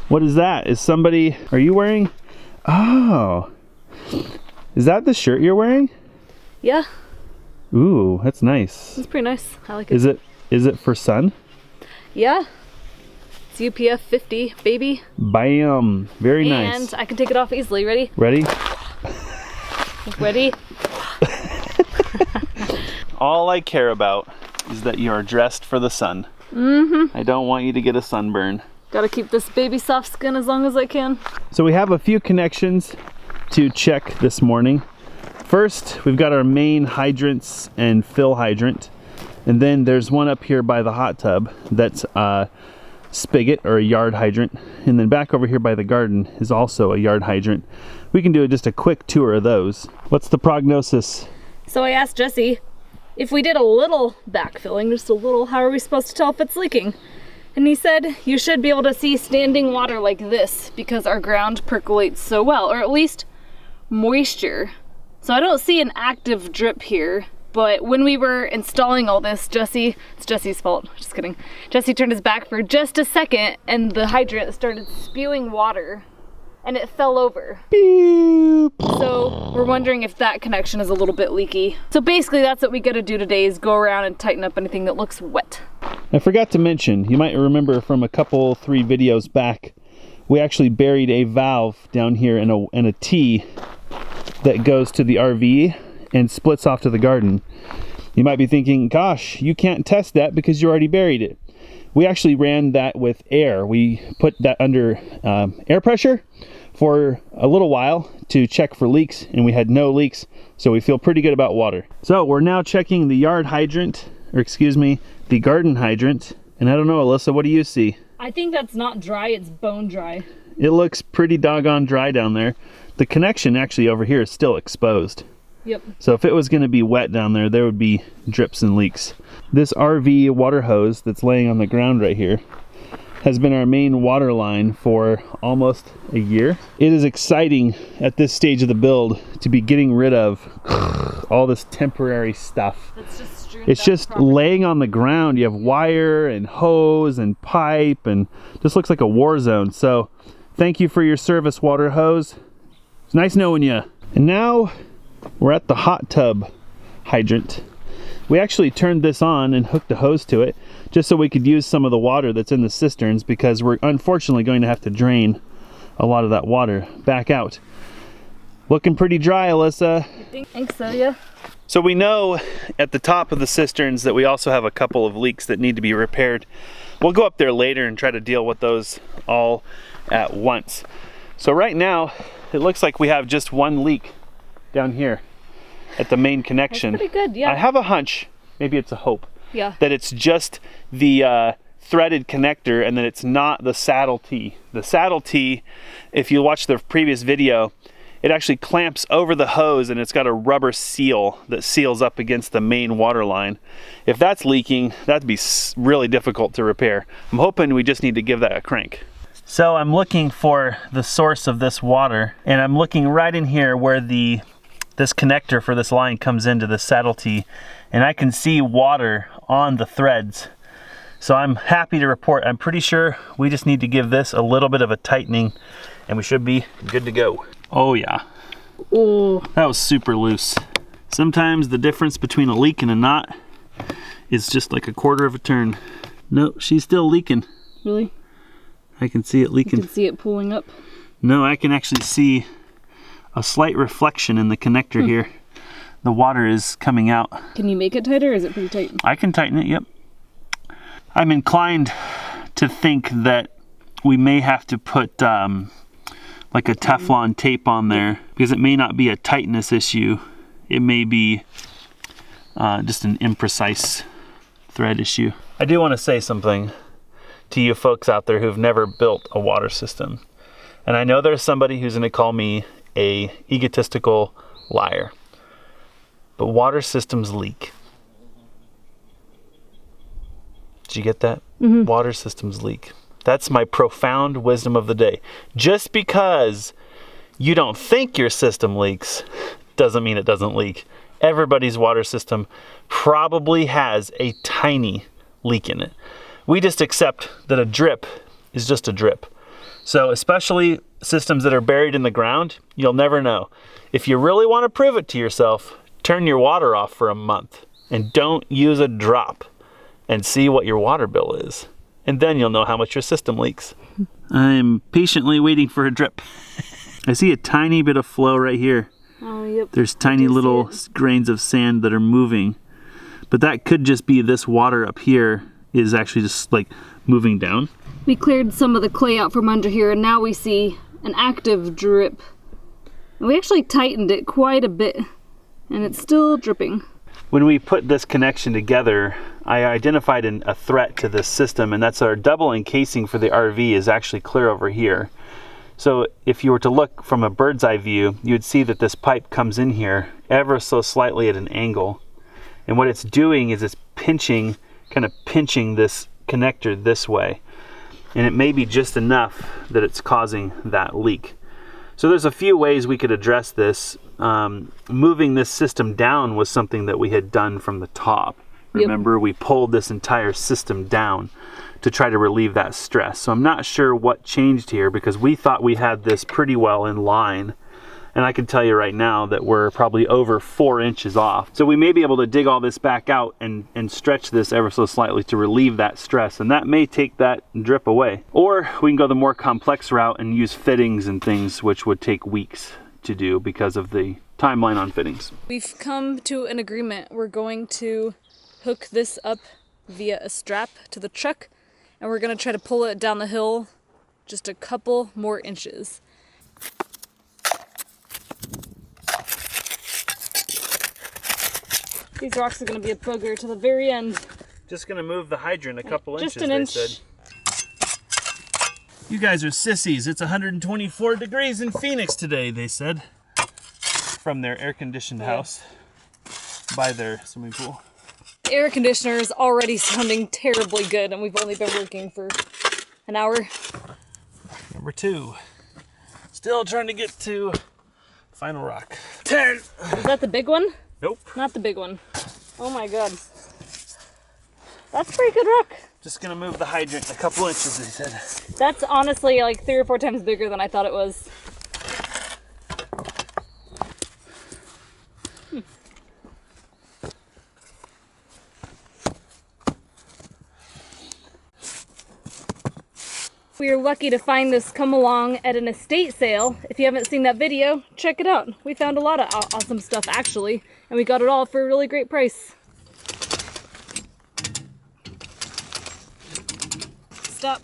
What is that? Is somebody, are you wearing? Oh, is that the shirt you're wearing? Yeah, Ooh, that's nice. it's pretty nice. I like it. Is it for sun? Yeah. It's UPF 50, baby. Bam, very nice. And I can take it off easily. Ready? Ready? Ready? All I care about is that you are dressed for the sun. I don't want you to get a sunburn. Gotta keep this baby soft skin as long as I can. So we have a few connections to check this morning. First, we've got our main hydrants and fill hydrant. And then there's one up here by the hot tub that's a spigot or a yard hydrant. And then back over here by the garden is also a yard hydrant. We can do just a quick tour of those. What's the prognosis? So I asked Jesse, if we did a little backfilling, just a little, how are we supposed to tell if it's leaking? And he said, you should be able to see standing water like this because our ground percolates so well, or at least moisture. So I don't see an active drip here, but when we were installing all this, it's Jesse's fault, just kidding. Jesse turned his back for just a second and the hydrant started spewing water and it fell over. Beep. So we're wondering if that connection is a little bit leaky. So basically that's what we gotta do today is go around and tighten up anything that looks wet. I forgot to mention, you might remember from a couple, 3 videos back, we actually buried a valve down here in a T that goes to the RV and splits off to the garden. You might be thinking, gosh, you can't test that because you already buried it. We actually ran that with air. We put that under air pressure for a little while to check for leaks, and we had no leaks, so we feel pretty good about water. So we're now checking the yard hydrant, or excuse me, the garden hydrant. And I don't know, Alyssa, what do you see? I think that's not dry, it's bone dry. It looks pretty doggone dry down there. The connection actually over here is still exposed. Yep. So if it was going to be wet down there, there would be drips and leaks. This RV water hose that's laying on the ground right here has been our main water line for almost a year. It is exciting at this stage of the build to be getting rid of all this temporary stuff. It's just laying on the ground. You have wire and hose and pipe and just looks like a war zone. So thank you for your service, water hose. It's nice knowing you. And now we're at the hot tub hydrant. We actually turned this on and hooked a hose to it just so we could use some of the water that's in the cisterns because we're unfortunately going to have to drain a lot of that water back out. Looking pretty dry, Alyssa. I think so, yeah. So we know at the top of the cisterns that we also have a couple of leaks that need to be repaired. We'll go up there later and try to deal with those all at once. So right now, it looks like we have just one leak down here at the main connection. That's pretty good, yeah. I have a hunch, maybe it's a hope, Yeah. that it's just the threaded connector and that it's not the saddle tee. The saddle tee, if you watch the previous video, it actually clamps over the hose and it's got a rubber seal that seals up against the main water line. If that's leaking, that'd be really difficult to repair. I'm hoping we just need to give that a crank. So I'm looking for the source of this water, and I'm looking right in here where this connector for this line comes into the saddle tee, and I can see water on the threads. So I'm happy to report, I'm pretty sure we just need to give this a little bit of a tightening and we should be good to go. Oh yeah. Ooh. That was super loose. Sometimes the difference between a leak and a knot is just like a quarter of a turn. No, she's still leaking. Really? I can see it leaking. You can see it pooling up. No, I can actually see a slight reflection in the connector here. The water is coming out. Can you make it tighter or is it pretty tight? I can tighten it, yep. I'm inclined to think that we may have to put like a Teflon tape on there because it may not be a tightness issue. It may be just an imprecise thread issue. I do want to say something to you folks out there who've never built a water system. And I know there's somebody who's going to call me a egotistical liar. But water systems leak. Did you get that? Mm-hmm. Water systems leak. That's my profound wisdom of the day. Just because you don't think your system leaks doesn't mean it doesn't leak. Everybody's water system probably has a tiny leak in it. We just accept that a drip is just a drip. So especially systems that are buried in the ground, you'll never know. If you really want to prove it to yourself, turn your water off for a month and don't use a drop and see what your water bill is. And then you'll know how much your system leaks. I'm patiently waiting for a drip. I see a tiny bit of flow right here. Oh, yep. There's tiny little grains of sand that are moving. But that could just be this water up here is actually just like moving down. We cleared some of the clay out from under here and now we see an active drip. And we actually tightened it quite a bit and it's still dripping. When we put this connection together, I identified a threat to this system, and that's our double encasing for the RV is actually clear over here. So if you were to look from a bird's eye view, you'd see that this pipe comes in here ever so slightly at an angle. And what it's doing is it's pinching, kind of pinching this connector this way. And it may be just enough that it's causing that leak. So there's a few ways we could address this. Moving this system down was something that we had done from the top. Remember, we pulled this entire system down to try to relieve that stress. So I'm not sure what changed here because we thought we had this pretty well in line. And I can tell you right now that we're probably over 4 inches off. So we may be able to dig all this back out and stretch this ever so slightly to relieve that stress. And that may take that drip away. Or we can go the more complex route and use fittings and things, which would take weeks to do because of the timeline on fittings. We've come to an agreement. We're going to hook this up via a strap to the truck and we're going to try to pull it down the hill just a couple more inches. These rocks are going to be a booger to the very end. Just going to move the hydrant a couple Just inches, an inch. they said. You guys are sissies. It's 124 degrees in Phoenix today, they said. From their air-conditioned house by their swimming pool. The air conditioner is already sounding terribly good and we've only been working for an hour. Number 2. Still trying to get to final rock. 10. Is that the big one? Nope. Not the big one. Oh my god. That's pretty good rock. Just gonna move the hydrant a couple inches, they said. That's honestly like 3 or 4 times bigger than I thought it was. We are lucky to find this come along at an estate sale. If you haven't seen that video, check it out. We found a lot of awesome stuff actually, and we got it all for a really great price. Stop.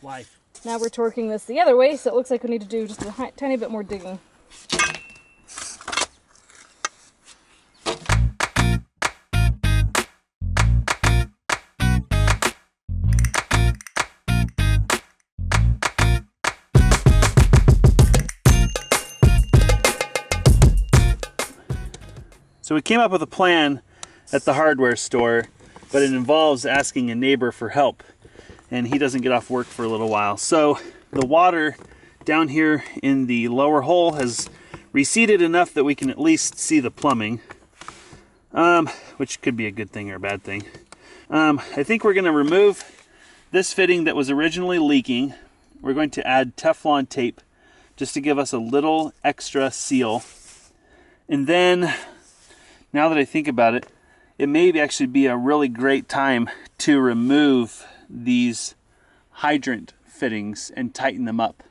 Life. Now we're torquing this the other way, so it looks like we need to do just a tiny bit more digging. So we came up with a plan at the hardware store, but it involves asking a neighbor for help, and he doesn't get off work for a little while. So the water down here in the lower hole has receded enough that we can at least see the plumbing, which could be a good thing or a bad thing. I think we're going to remove this fitting that was originally leaking. We're going to add Teflon tape just to give us a little extra seal. And then, now that I think about it, it may actually be a really great time to remove these hydrant fittings and tighten them up,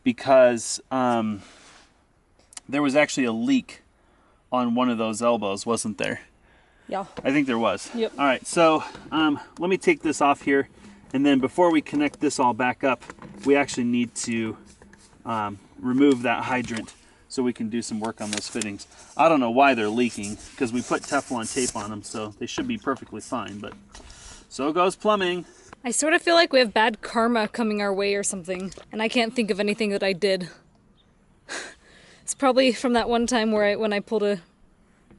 because there was actually a leak on one of those elbows, wasn't there? Yeah. I think there was. Yep. All right, so let me take this off here, and then before we connect this all back up, we actually need to remove that hydrant so we can do some work on those fittings. I don't know why they're leaking, because we put Teflon tape on them, so they should be perfectly fine, but so goes plumbing. I sort of feel like we have bad karma coming our way or something, and I can't think of anything that I did. It's probably from that one time where when I pulled a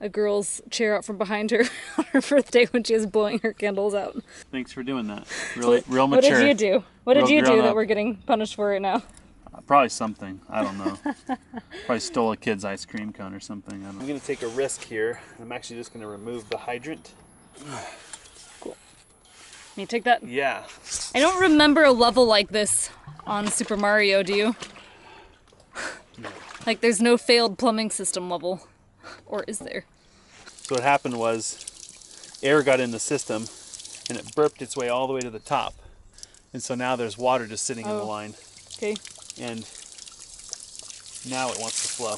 a girl's chair out from behind her on her birthday when she was blowing her candles out. Thanks for doing that. Really, real What mature. did you do? What did Real you do grown that up. we're getting punished for right now? Probably something. I don't know. Probably stole a kid's ice cream cone or something. I don't know. I'm going to take a risk here. I'm actually just going to remove the hydrant. Can you take that? Yeah. I don't remember a level like this on Super Mario, do you? Like there's no failed plumbing system level. Or is there? So what happened was air got in the system and it burped its way all the way to the top. And so now there's water just sitting in the line. Okay. And now it wants to flow.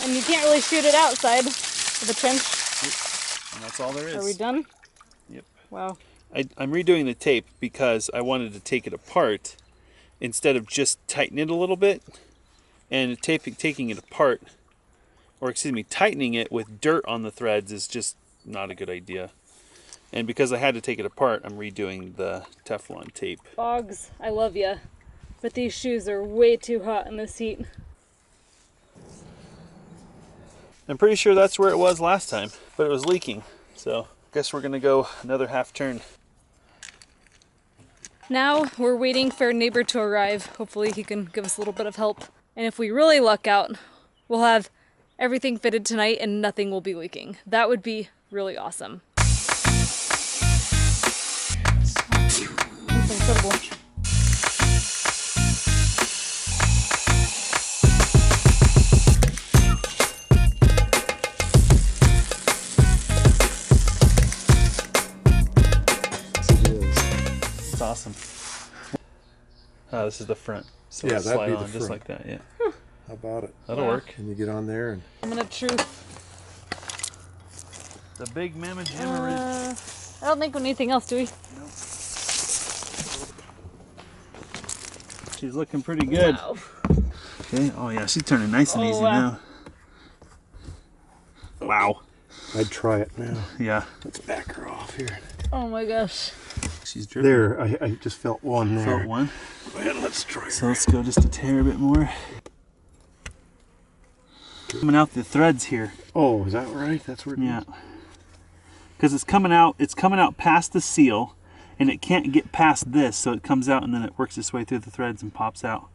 And you can't really shoot it outside of the trench. And that's all there is. Are we done? Yep. Wow. I'm redoing the tape because I wanted to take it apart instead of just tighten it a little bit. And taking it apart, or excuse me, tightening it with dirt on the threads is just not a good idea. And because I had to take it apart, I'm redoing the Teflon tape. Boggs, I love ya, but these shoes are way too hot in this heat. I'm pretty sure that's where it was last time, but it was leaking. So I guess we're gonna go another half turn. Now we're waiting for our neighbor to arrive. Hopefully he can give us a little bit of help. And if we really luck out, we'll have everything fitted tonight and nothing will be leaking. That would be really awesome. That's incredible. It's awesome. Oh, this is the front. So Yeah, it'll that'd slide be the on just front. like that, yeah. How about it? That'll work. Can you get on there and I'm gonna truth. The big mamma jamma. I don't think we need anything else, do we? She's looking pretty good. Wow. Okay. Oh yeah, she's turning nice and easy wow. now. Wow. I'd try it now. Yeah. Let's back her off here. Oh my gosh. She's dripping. There, I just felt one there. Felt one. And let's try So let's go just a tear a bit more. Coming out the threads here. Oh, is that right? That's where it Yeah. is? Because it's coming out past the seal, and it can't get past this, so it comes out and then it works its way through the threads and pops out.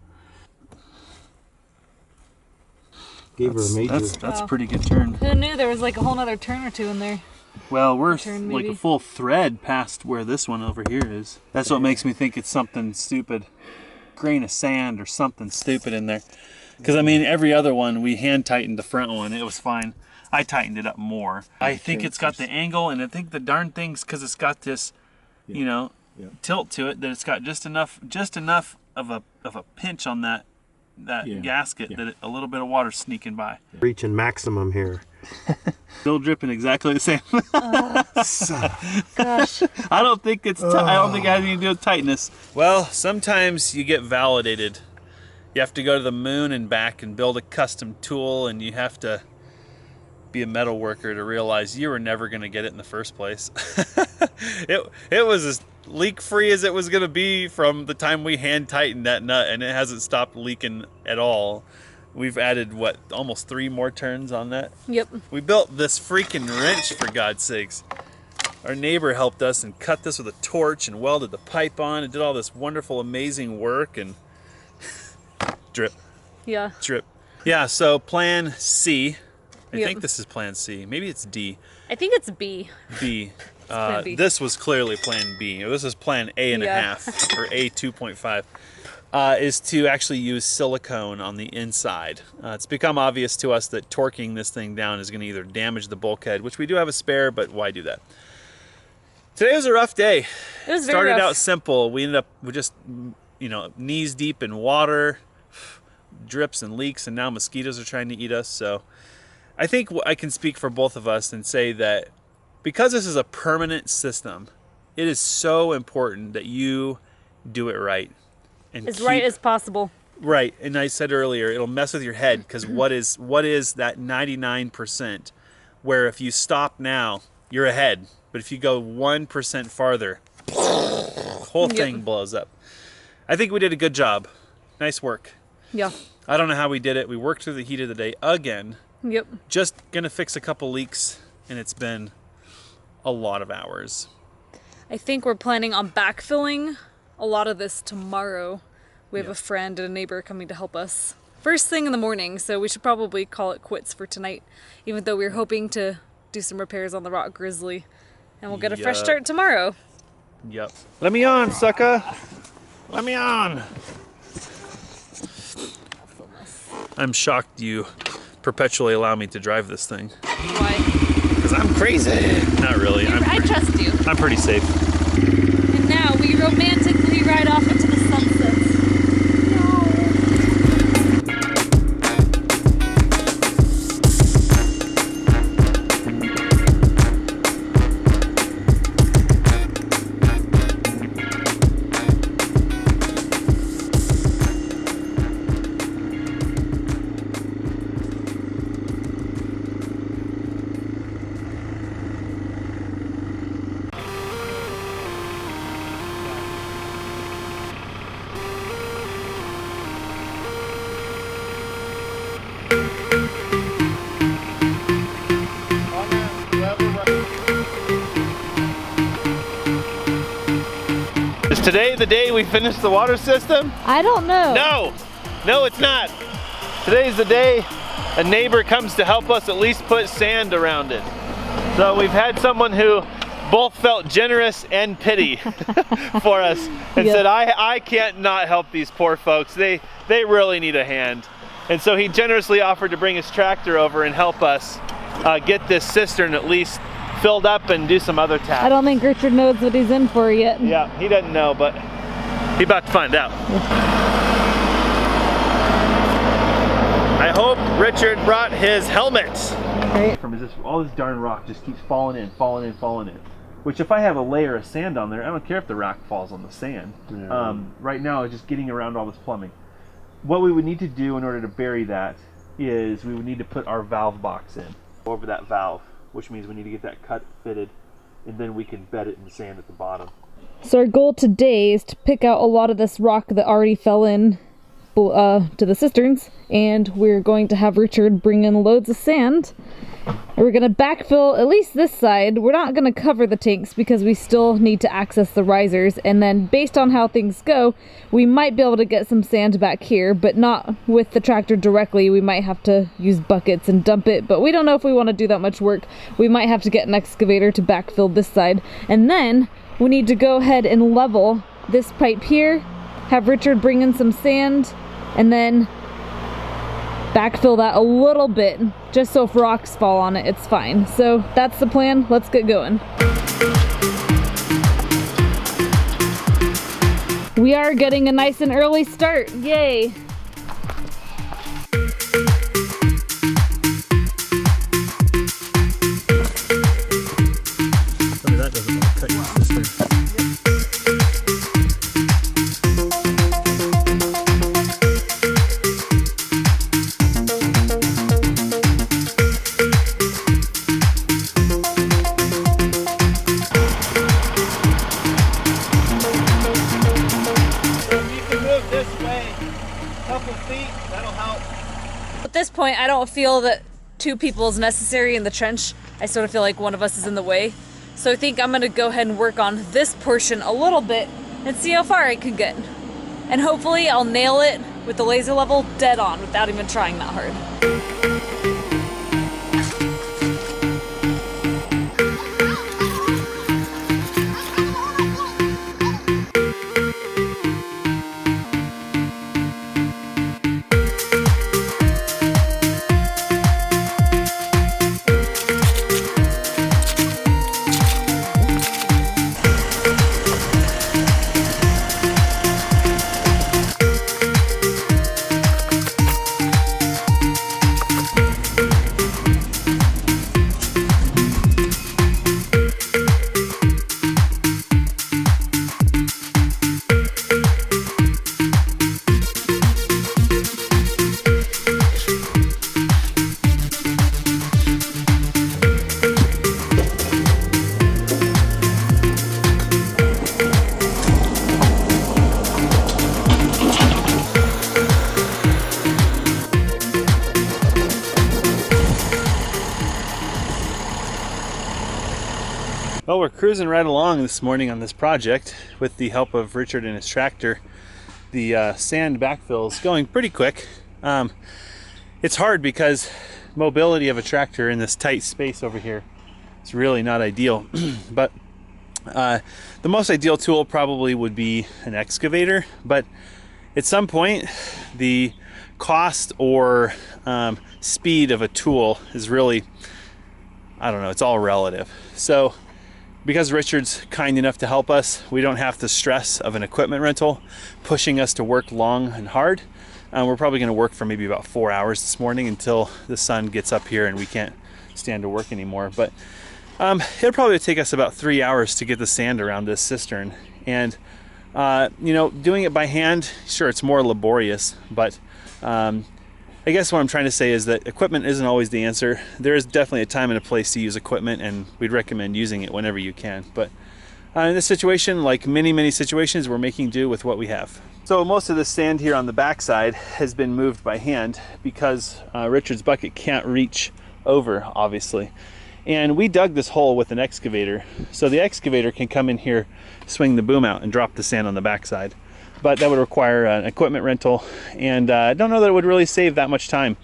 Gave her a major. That's a pretty good turn. Who knew there was like a whole nother turn or two in there? Well, we're Turn, like maybe. a full thread past where this one over here is. That's what makes me think it's something stupid. Grain of sand or something stupid in there. Because I mean, every other one, we hand tightened the front one. It was fine. I tightened it up more. I think it's got the angle, and I think the darn thing's because it's got this, you know, tilt to it, that it's got just enough of a pinch on that gasket that a little bit of water's sneaking by. Reaching maximum here. Still dripping exactly the same. Gosh. I don't think it has anything to do with tightness. Well, sometimes you get validated. You have to go to the moon and back and build a custom tool, and you have to be a metal worker to realize you were never going to get it in the first place. It was as leak free as it was going to be from the time we hand tightened that nut, and it hasn't stopped leaking at all. We've added, what, almost 3 more turns on that? Yep. We built this freaking wrench, for God's sakes. Our neighbor helped us and cut this with a torch and welded the pipe on and did all this wonderful, amazing work, and drip, Yeah. drip. Yeah, so plan C. I Yep. think this is plan C. Maybe it's D. I think it's B. B. plan B. This was clearly plan B. This is plan A and a Yeah. half, or A 2.5. Is to actually use silicone on the inside. It's become obvious to us that torquing this thing down is going to either damage the bulkhead, which we do have a spare, but why do that? Today was a rough day. It was very Started rough. out simple. We ended up with just, knees deep in water, drips and leaks, and now mosquitoes are trying to eat us. So I think I can speak for both of us and say that because this is a permanent system, it is so important that you do it right. And As right as possible. Right, and I said earlier, it'll mess with your head because what is that 99% where if you stop now, you're ahead, but if you go 1% farther, the whole thing blows up. I think we did a good job. Nice work. Yeah. I don't know how we did it. We worked through the heat of the day again. Yep. Just gonna fix a couple leaks, and it's been a lot of hours. I think we're planning on backfilling a lot of this tomorrow. We have a friend and a neighbor coming to help us first thing in the morning, so we should probably call it quits for tonight, even though we were hoping to do some repairs on the Rock Grizzly, and we'll get a fresh start tomorrow. Yep. Let me on, sucker. Let me on. I'm shocked you perpetually allow me to drive this thing. Why? Because I'm crazy. Not really. I trust you. I'm pretty safe. And now we romantically ride off into the sunset. Is today the day we finish the water system? I don't know. No, it's not. Today's the day a neighbor comes to help us at least put sand around it. So we've had someone who both felt generous and pity for us and said, I can't not help these poor folks. They really need a hand. And so he generously offered to bring his tractor over and help us get this cistern at least filled up and do some other tasks. I don't think Richard knows what he's in for yet. Yeah, he doesn't know, but he's about to find out. I hope Richard brought his helmet. Right. From is this, all this darn rock just keeps falling in. Which if I have a layer of sand on there, I don't care if the rock falls on the sand. Yeah. Right now, it's just getting around all this plumbing. What we would need to do in order to bury that is we would need to put our valve box in over that valve, which means we need to get that cut fitted, and then we can bed it in the sand at the bottom. So our goal today is to pick out a lot of this rock that already fell in to the cisterns, and we're going to have Richard bring in loads of sand. We're going to backfill at least this side. We're not going to cover the tanks because we still need to access the risers, and then based on how things go, we might be able to get some sand back here, but not with the tractor directly. We might have to use buckets and dump it, but we don't know if we want to do that much work. We might have to get an excavator to backfill this side, and then we need to go ahead and level this pipe here, have Richard bring in some sand, and then backfill that a little bit, just so if rocks fall on it, it's fine. So that's the plan. Let's get going. We are getting a nice and early start. Yay! That doesn't cut your cistern. At this point, I don't feel that 2 people is necessary in the trench. I sort of feel like one of us is in the way. So I think I'm gonna go ahead and work on this portion a little bit and see how far I can get. And hopefully I'll nail it with the laser level dead on without even trying that hard. Well, we're cruising right along this morning on this project with the help of Richard and his tractor. The sand backfill is going pretty quick. It's hard because mobility of a tractor in this tight space over here is really not ideal. But the most ideal tool probably would be an excavator. But at some point, the cost or speed of a tool is really, I don't know, it's all relative. So because Richard's kind enough to help us, we don't have the stress of an equipment rental pushing us to work long and hard. We're probably going to work for maybe about 4 hours this morning until the sun gets up here and we can't stand to work anymore. But it'll probably take us about 3 hours to get the sand around this cistern. And you know, doing it by hand, sure, it's more laborious, but I guess what I'm trying to say is that equipment isn't always the answer. There is definitely a time and a place to use equipment, and we'd recommend using it whenever you can. But in this situation, like many situations, we're making do with what we have. So most of the sand here on the backside has been moved by hand because Richard's bucket can't reach over, obviously. And we dug this hole with an excavator, so the excavator can come in here, swing the boom out, and drop the sand on the backside. But that would require an equipment rental, and I don't know that it would really save that much time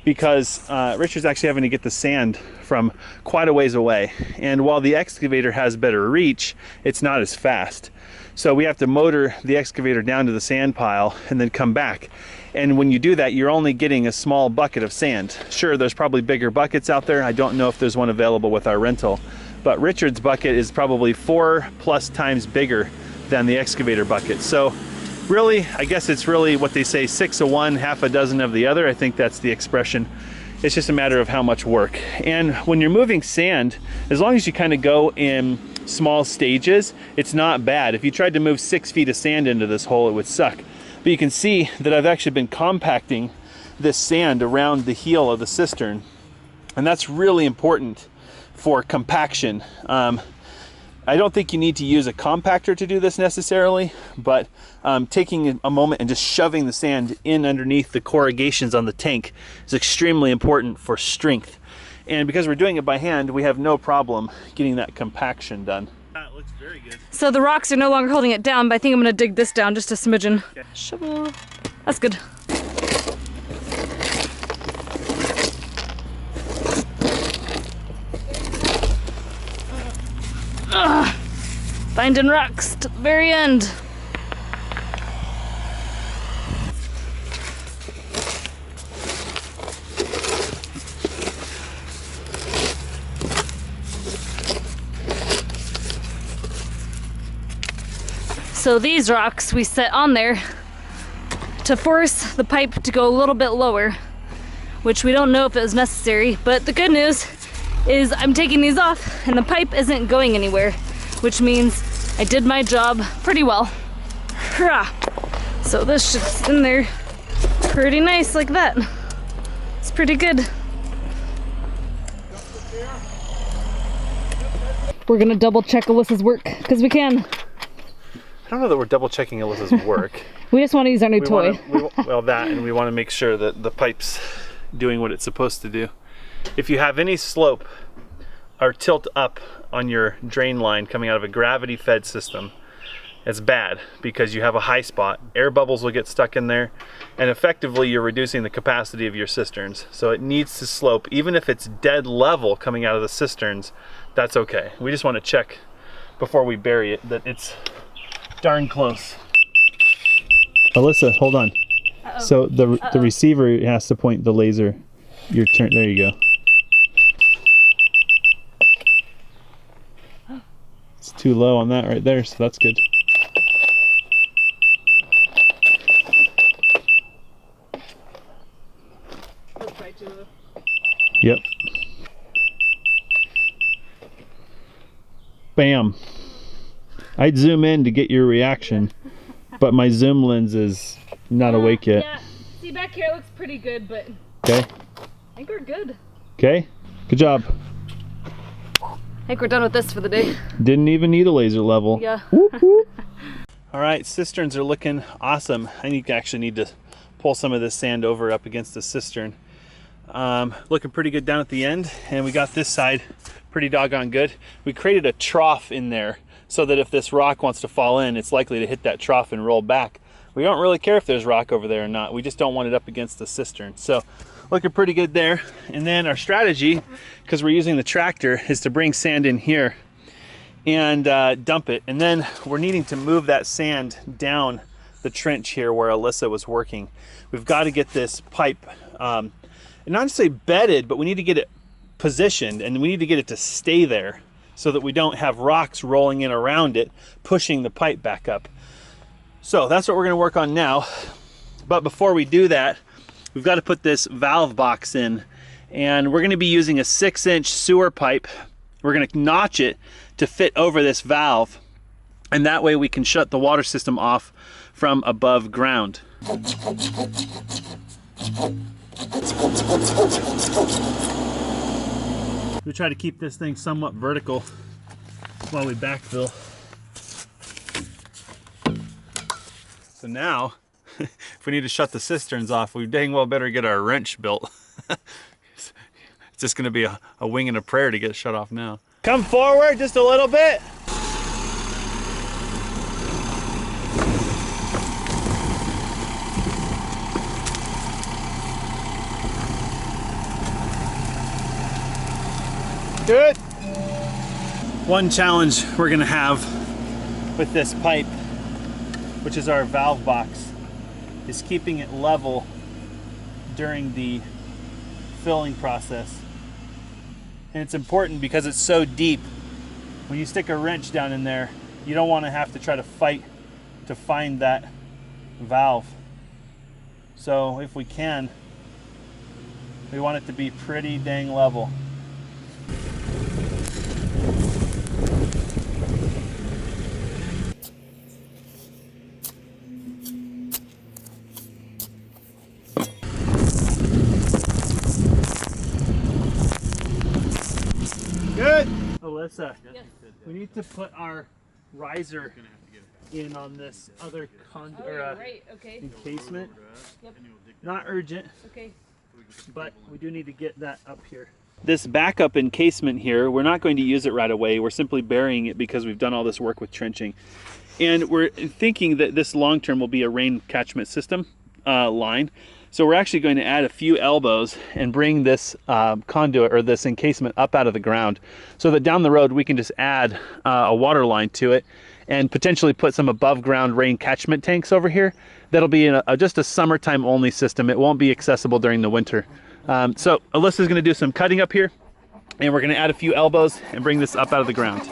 because Richard's actually having to get the sand from quite a ways away. And while the excavator has better reach, it's not as fast. So we have to motor the excavator down to the sand pile and then come back. And when you do that, you're only getting a small bucket of sand. Sure, there's probably bigger buckets out there. I don't know if there's one available with our rental, but Richard's bucket is probably 4+ times bigger than the excavator bucket. So really, I guess it's really what they say, 6 of one, half a dozen of the other. I think that's the expression. It's just a matter of how much work. And when you're moving sand, as long as you kind of go in small stages, it's not bad. If you tried to move 6 feet of sand into this hole, it would suck. But you can see that I've actually been compacting this sand around the heel of the cistern, and that's really important for compaction. I don't think you need to use a compactor to do this necessarily, but taking a moment and just shoving the sand in underneath the corrugations on the tank is extremely important for strength. And because we're doing it by hand, we have no problem getting that compaction done. That looks very good. So the rocks are no longer holding it down, but I think I'm gonna dig this down just a smidgen. Okay. Shovel. That's good. Finding rocks to the very end. So these rocks we set on there to force the pipe to go a little bit lower, which we don't know if it was necessary, but the good news is I'm taking these off and the pipe isn't going anywhere, which means I did my job pretty well. Hurrah! So this should sit in there pretty nice like that. It's pretty good. We're gonna double check Alyssa's work, because we can. I don't know that we're double checking Alyssa's work. We just want to use our new toy. Well, that, and we want to make sure that the pipe's doing what it's supposed to do. If you have any slope or tilt up on your drain line coming out of a gravity-fed system, it's bad because you have a high spot. Air bubbles will get stuck in there, and effectively you're reducing the capacity of your cisterns. So it needs to slope. Even if it's dead level coming out of the cisterns, that's okay. We just want to check before we bury it that it's darn close. Alyssa, hold on. So the receiver has to point the laser. Your turn. There you go. It's too low on that right there, so that's good. Yep. Bam. I'd zoom in to get your reaction, but my zoom lens is not awake yet. Yeah. See, back here it looks pretty good, but Okay. I think we're good. Okay. Good job. I think we're done with this for the day. Didn't even need a laser level. Yeah. Whoop, whoop. All right, cisterns are looking awesome. I actually need to pull some of this sand over up against the cistern. Looking pretty good down at the end, and we got this side pretty doggone good. We created a trough in there so that if this rock wants to fall in, it's likely to hit that trough and roll back. We don't really care if there's rock over there or not. We just don't want it up against the cistern. So looking pretty good there. And then our strategy, because we're using the tractor, is to bring sand in here and dump it. And then we're needing to move that sand down the trench here where Alyssa was working. We've got to get this pipe, and not to say bedded, but we need to get it positioned, and we need to get it to stay there so that we don't have rocks rolling in around it, pushing the pipe back up. So that's what we're gonna work on now. But before we do that, we've got to put this valve box in, and we're gonna be using a 6-inch sewer pipe. We're gonna notch it to fit over this valve, and that way we can shut the water system off from above ground. We try to keep this thing somewhat vertical while we backfill. So now, if we need to shut the cisterns off, we dang well better get our wrench built. It's just gonna be a wing and a prayer to get it shut off now. Come forward just a little bit. Good. One challenge we're gonna have with this pipe, which is our valve box, is keeping it level during the filling process. And it's important because it's so deep. When you stick a wrench down in there, you don't want to have to try to fight to find that valve. So if we can, we want it to be pretty dang level. Good. Alyssa, yes. We need to put our riser in on this other encasement. Yep. Not urgent, Okay. but we do need to get that up here. This backup encasement here, we're not going to use it right away. We're simply burying it because we've done all this work with trenching. And we're thinking that this long term will be a rain catchment system line. So we're actually going to add a few elbows and bring this conduit or this encasement up out of the ground so that down the road we can just add a water line to it and potentially put some above ground rain catchment tanks over here. That'll be just a summertime only system. It won't be accessible during the winter. So Alyssa's gonna do some cutting up here, and we're gonna add a few elbows and bring this up out of the ground.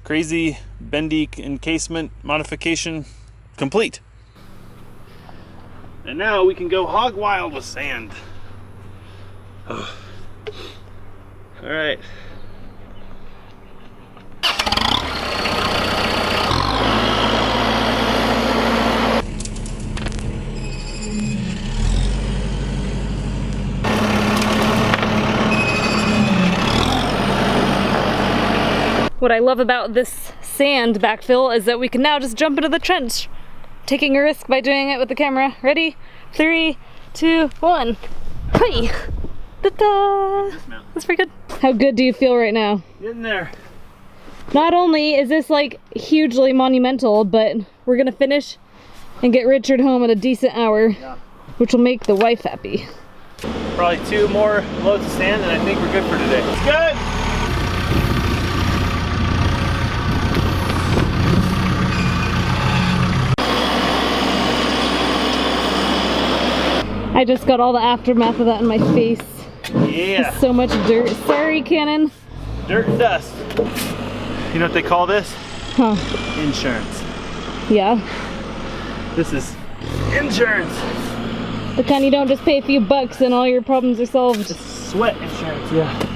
Crazy bendy encasement modification complete. And now we can go hog wild with sand. Oh. All right. What I love about this sand backfill is that we can now just jump into the trench, taking a risk by doing it with the camera. Ready? 3, 2, 1. Hey! Ta-da! That's pretty good. How good do you feel right now? Getting there. Not only is this like hugely monumental, but we're gonna finish and get Richard home at a decent hour, which will make the wife happy. Probably 2 more loads of sand and I think we're good for today. It's good! I just got all the aftermath of that in my face. Yeah. So much dirt. Sorry, Cannon. Dirt and dust. You know what they call this? Huh. Insurance. Yeah. This is insurance. The kind you don't just pay a few bucks and all your problems are solved. Sweat insurance, yeah.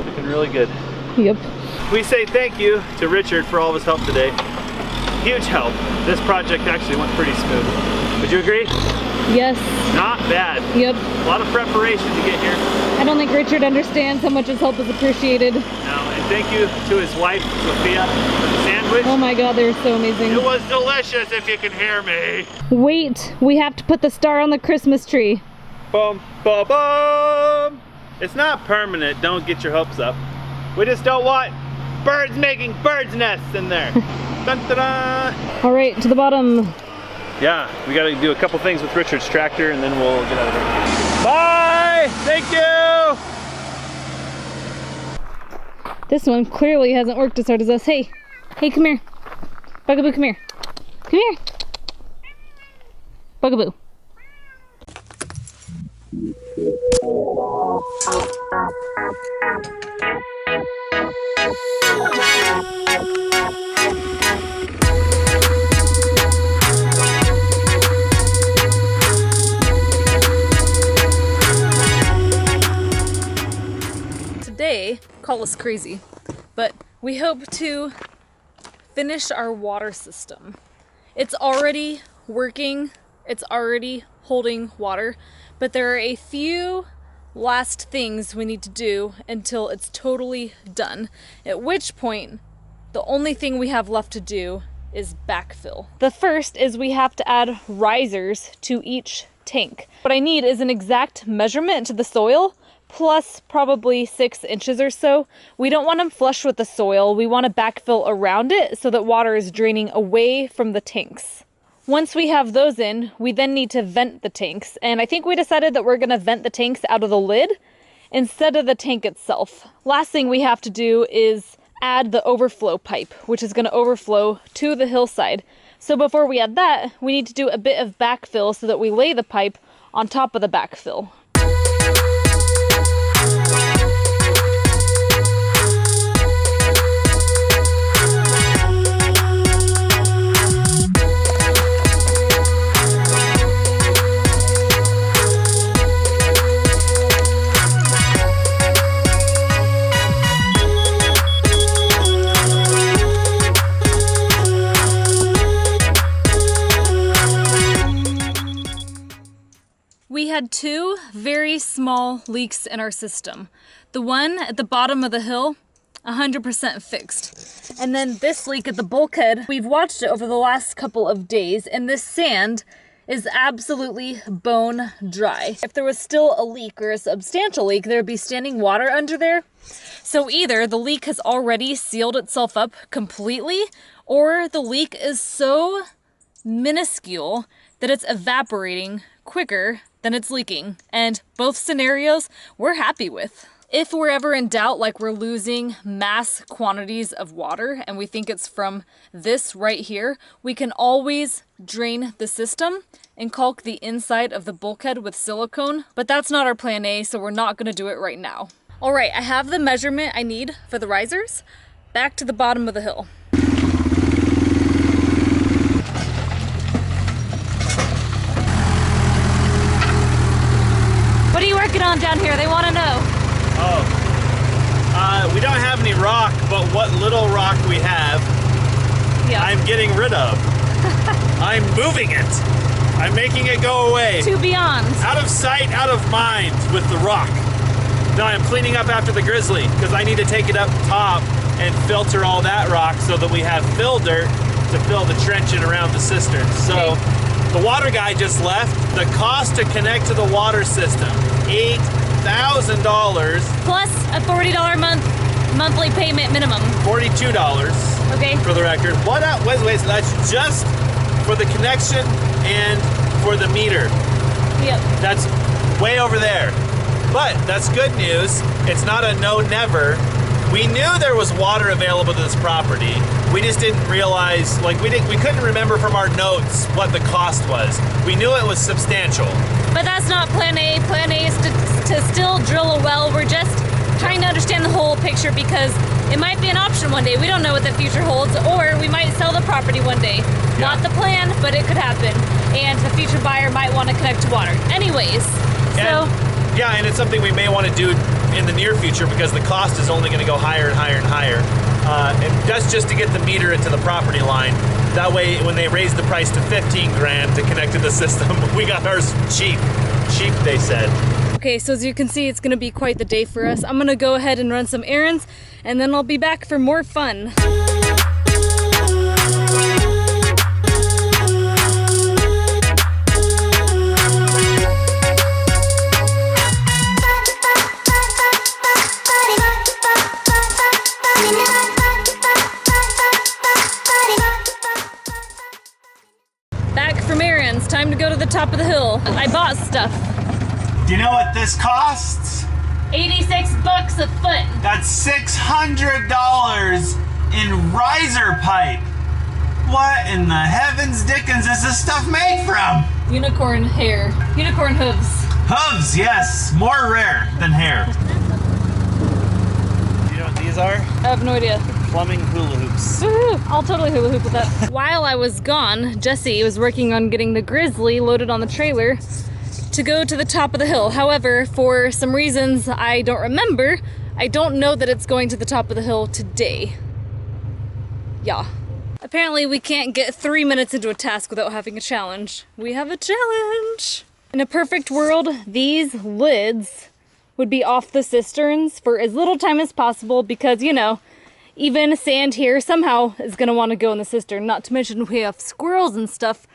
Looking really good. Yep. We say thank you to Richard for all of his help today. Huge help. This project actually went pretty smooth. Would you agree? Yes. Not bad. Yep. A lot of preparation to get here. I don't think Richard understands how much his help is appreciated. No, and thank you to his wife, Sophia, for the sandwich. Oh my god, they were so amazing. It was delicious, if you can hear me. Wait, we have to put the star on the Christmas tree. Bum, bum, bum. It's not permanent, don't get your hopes up. We just don't want birds making birds' nests in there. Dun, dun, dun. All right, to the bottom. Yeah, we gotta do a couple things with Richard's tractor and then we'll get out of here. Bye! Thank you! This one clearly hasn't worked as hard as us. Hey, hey, come here. Bugaboo, come here. Come here. Bugaboo. Today, call us crazy, but we hope to finish our water system. It's already working, it's already holding water, but there are a few last things we need to do until it's totally done, at which point the only thing we have left to do is backfill. The first is we have to add risers to each tank. What I need is an exact measurement to the soil, plus probably 6 inches or so. We don't want them flush with the soil. We want to backfill around it so that water is draining away from the tanks. Once we have those in, we then need to vent the tanks. And I think we decided that we're going to vent the tanks out of the lid instead of the tank itself. Last thing we have to do is add the overflow pipe, which is going to overflow to the hillside. So before we add that, we need to do a bit of backfill so that we lay the pipe on top of the backfill. We had 2 very small leaks in our system. The one at the bottom of the hill, 100% fixed. And then this leak at the bulkhead, we've watched it over the last couple of days, and this sand is absolutely bone dry. If there was still a leak or a substantial leak, there'd be standing water under there. So either the leak has already sealed itself up completely, or the leak is so minuscule that it's evaporating quicker than it's leaking, and both scenarios we're happy with. If we're ever in doubt, like we're losing mass quantities of water and we think it's from this right here, we can always drain the system and caulk the inside of the bulkhead with silicone, but that's not our plan A, so we're not gonna do it right now. All right, I have the measurement I need for the risers. Back to the bottom of the hill. What are you working on down here? They want to know. We don't have any rock, but what little rock we have, I'm getting rid of. I'm moving it. I'm making it go away. To beyond. Out of sight, out of mind with the rock. No, I'm cleaning up after the grizzly because I need to take it up top and filter all that rock so that we have fill dirt to fill the trench in around the cistern. So the water guy just left. The cost to connect to the water system, $8,000. Plus a $40 monthly payment minimum. $42. Okay. For the record. Wait, so that's just for the connection and for the meter. Yep. That's way over there. But that's good news. It's not a no never. We knew there was water available to this property. We just didn't realize, like we couldn't remember from our notes what the cost was. We knew it was substantial. But that's not plan A. Plan A is to still drill a well. We're just trying to understand the whole picture because it might be an option one day. We don't know what the future holds, or we might sell the property one day. Yeah. Not the plan, but it could happen. And the future buyer might want to connect to water. Anyways, so... Yeah, and it's something we may want to do in the near future because the cost is only going to go higher and higher and higher. And that's just to get the meter into the property line. That way, when they raise the price to 15 grand to connect to the system, we got ours cheap. Cheap, they said. Okay, so as you can see, it's gonna be quite the day for us. I'm gonna go ahead and run some errands, and then I'll be back for more fun. Back from errands, time to go to the top of the hill. I bought stuff. Do you know what this costs? 86 bucks a foot. That's $600 in riser pipe. What in the heavens dickens is this stuff made from? Unicorn hair. Unicorn hooves. Hooves, yes. More rare than hair. Do you know what these are? I have no idea. Plumbing hula hoops. Woohoo! I'll totally hula hoop with that. While I was gone, Jesse was working on getting the Grizzly loaded on the trailer to go to the top of the hill. However, for some reasons I don't remember, I don't know that it's going to the top of the hill today. Yeah. Apparently we can't get 3 minutes into a task without having a challenge. We have a challenge! In a perfect world, these lids would be off the cisterns for as little time as possible because, you know, even sand here somehow is gonna wanna go in the cistern. Not to mention we have squirrels and stuff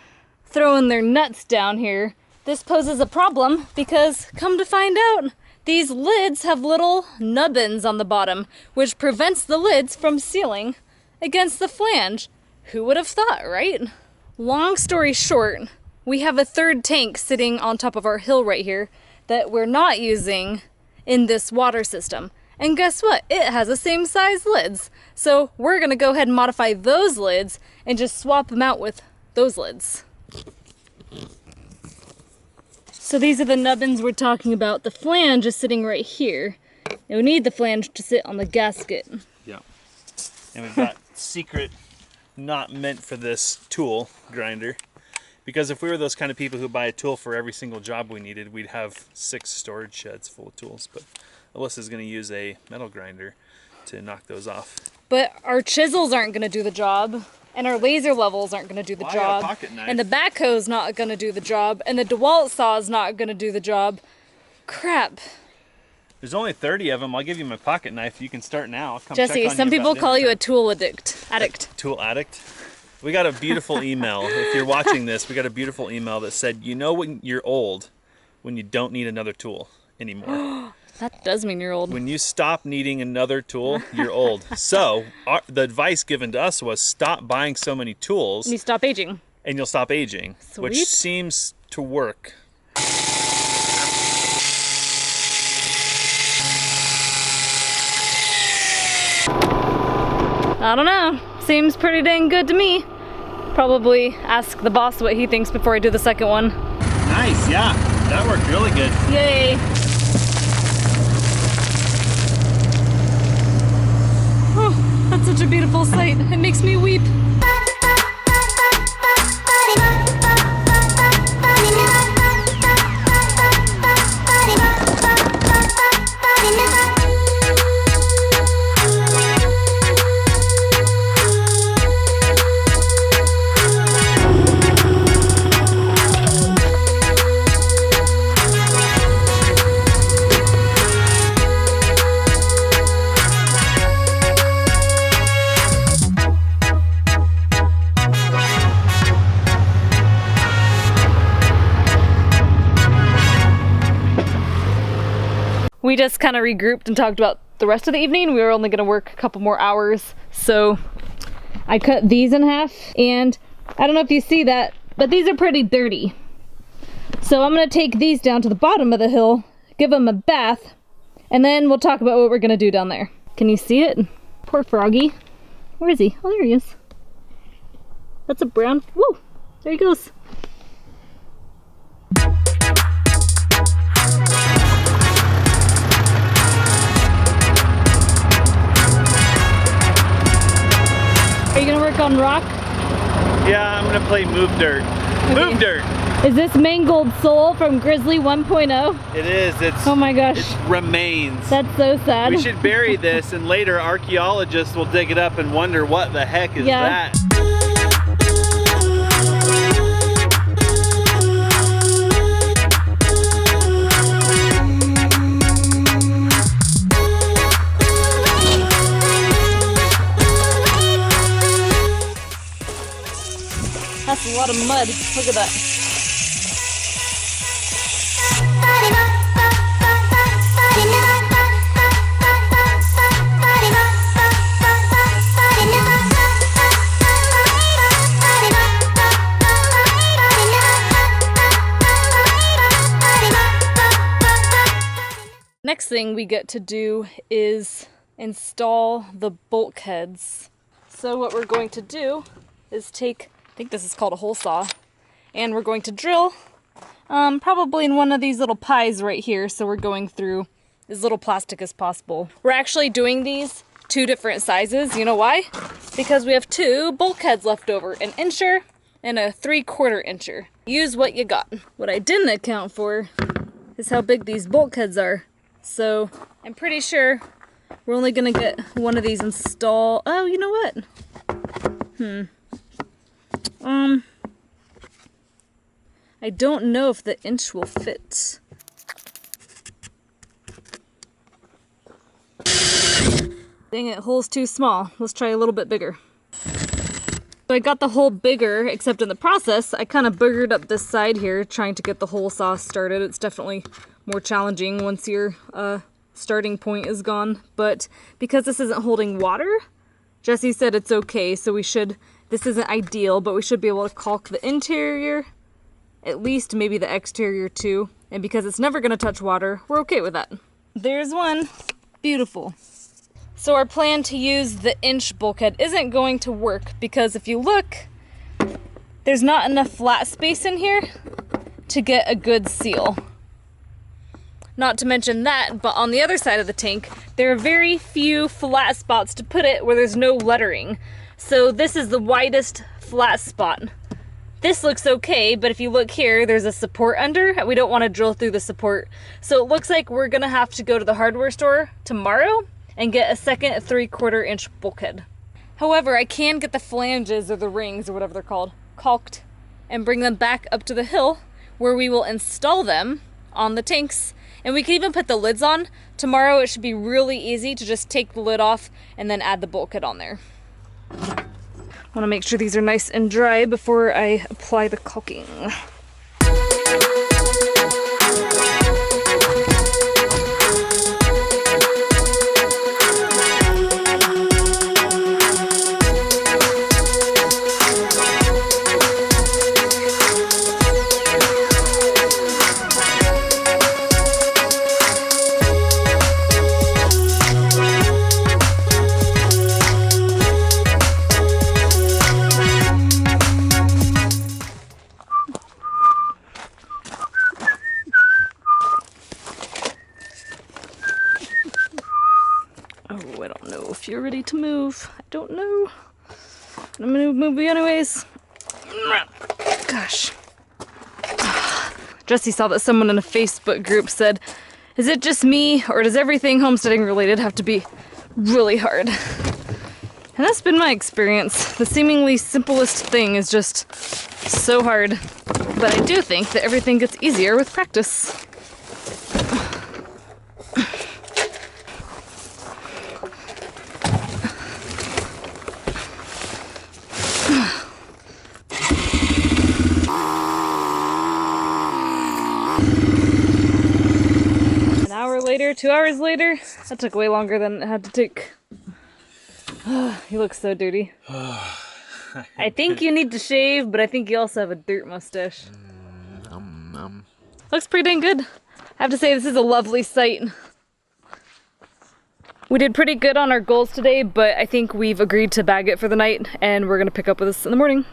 throwing their nuts down here. This poses a problem because, come to find out, these lids have little nubbins on the bottom, which prevents the lids from sealing against the flange. Who would have thought, right? Long story short, we have a third tank sitting on top of our hill right here that we're not using in this water system. And guess what? It has the same size lids. So we're gonna go ahead and modify those lids and just swap them out with those lids. So these are the nubbins we're talking about. The flange is sitting right here. And we need the flange to sit on the gasket. Yeah. And we've got secret, not meant for this tool grinder. Because if we were those kind of people who buy a tool for every single job we needed, we'd have 6 storage sheds full of tools. But Alyssa's going to use a metal grinder to knock those off. But our chisels aren't going to do the job. And our laser levels aren't going to do the job. And the backhoe's not going to do the job. And the DeWalt saw's not going to do the job. Crap. There's only 30 of them. I'll give you my pocket knife. You can start now. Come Jesse, check on some you people about call you dinner a tool addict. Tool addict? We got a beautiful email. If you're watching this, we got a beautiful email that said, you know when you're old, when you don't need another tool anymore. That does mean you're old. When you stop needing another tool, you're old. So the advice given to us was stop buying so many tools. You stop aging. And you'll stop aging. Sweet. Which seems to work. I don't know. Seems pretty dang good to me. Probably ask the boss what he thinks before I do the second one. Nice, yeah. That worked really good. Yay. Oh, that's such a beautiful sight. It makes me weep. We just kind of regrouped and talked about the rest of the evening. We were only going to work a couple more hours, so I cut these in half and I don't know if you see that, but these are pretty dirty. So I'm gonna take these down to the bottom of the hill, give them a bath, and then we'll talk about what we're gonna do down there. Can you see it? Poor froggy. Where is he? Oh, there he is. That's a brown, woo, there he goes. Are you gonna work on rock? Yeah, I'm gonna play Move Dirt. Okay. Move Dirt! Is this Mangled Soul from Grizzly 1.0? It is, Oh my gosh. it remains. That's so sad. We should bury this and later archaeologists will dig it up and wonder what the heck is Yeah. that. That's a lot of mud. Look at that. Next thing we get to do is install the bulkheads. So what we're going to do is take, I think this is called a hole saw, and we're going to drill probably in one of these little pies right here. So we're going through as little plastic as possible. We're actually doing these 2 different sizes. You know why? Because we have 2 bulkheads left over, an incher and a 3/4 incher. Use what you got. What I didn't account for is how big these bulkheads are. So I'm pretty sure we're only gonna get one of these installed. Oh, you know what? I don't know if the inch will fit. Dang it, hole's too small. Let's try a little bit bigger. So I got the hole bigger, except in the process, I kind of boogered up this side here, trying to get the hole saw started. It's definitely more challenging once your starting point is gone. But because this isn't holding water, Jesse said it's okay, so this isn't ideal, but we should be able to caulk the interior, at least maybe the exterior too. And because it's never gonna touch water, we're okay with that. There's one, beautiful. So our plan to use the inch bulkhead isn't going to work because if you look, there's not enough flat space in here to get a good seal. Not to mention that, but on the other side of the tank, there are very few flat spots to put it where there's no lettering. So this is the widest flat spot. This looks okay, but if you look here, there's a support under. We don't want to drill through the support. So it looks like we're gonna have to go to the hardware store tomorrow and get a second 3/4 inch bulkhead. However, I can get the flanges or the rings or whatever they're called caulked and bring them back up to the hill where we will install them on the tanks. And we can even put the lids on. Tomorrow it should be really easy to just take the lid off and then add the bulkhead on there. I want to make sure these are nice and dry before I apply the caulking. Oh, I don't know if you're ready to move. I don't know. I'm gonna move you anyways. Gosh. Jesse saw that someone in a Facebook group said, is it just me or does everything homesteading related have to be really hard? And that's been my experience. The seemingly simplest thing is just so hard. But I do think that everything gets easier with practice. An hour later, 2 hours later, that took way longer than it had to take. He looks so dirty. I I think you need to shave, but I think you also have a dirt mustache. Looks pretty dang good. I have to say, this is a lovely sight. We did pretty good on our goals today, but I think we've agreed to bag it for the night, and we're gonna pick up with us in the morning.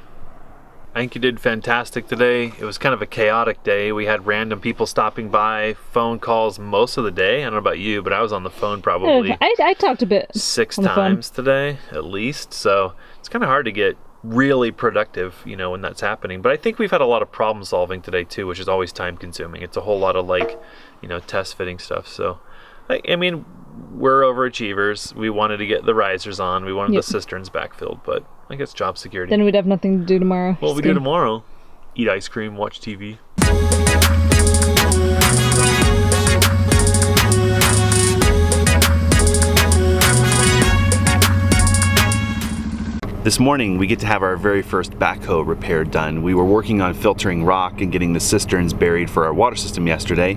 I think you did fantastic today. It was kind of a chaotic day. We had random people stopping by, phone calls most of the day. I don't know about you, but I was on the phone probably I talked a bit 6 on the phone times today, at least. So it's kind of hard to get really productive, you know, when that's happening. But I think we've had a lot of problem solving today too, which is always time consuming. It's a whole lot of like, you know, test fitting stuff. So, I mean, we're overachievers. We wanted to get the risers on. We wanted the cisterns backfilled, but I guess job security. Then we'd have nothing to do tomorrow. What we do tomorrow? Eat ice cream, watch TV. This morning we get to have our very first backhoe repair done. We were working on filtering rock and getting the cisterns buried for our water system yesterday,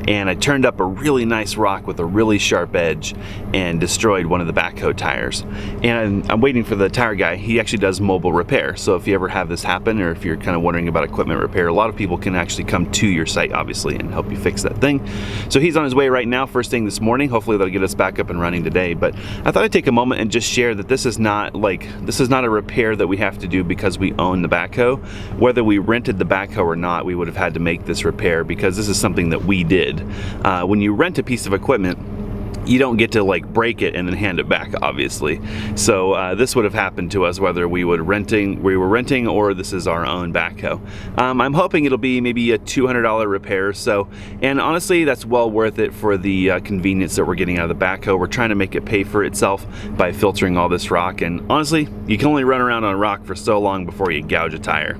and I turned up a really nice rock with a really sharp edge and destroyed one of the backhoe tires. And I'm waiting for the tire guy. He actually does mobile repair, so if you ever have this happen, or if you're kind of wondering about equipment repair, a lot of people can actually come to your site obviously and help you fix that thing. So he's on his way right now, first thing this morning. Hopefully that'll get us back up and running today. But I thought I'd take a moment and just share that this is not a repair that we have to do because we own the backhoe. Whether we rented the backhoe or not, we would have had to make this repair because this is something that we did. When you rent a piece of equipment, you don't get to like break it and then hand it back, obviously. So this would have happened to us whether we were renting or this is our own backhoe. I'm hoping it'll be maybe a $200 repair or so, and honestly that's well worth it for the convenience that we're getting out of the backhoe. We're trying to make it pay for itself by filtering all this rock, and honestly you can only run around on rock for so long before you gouge a tire.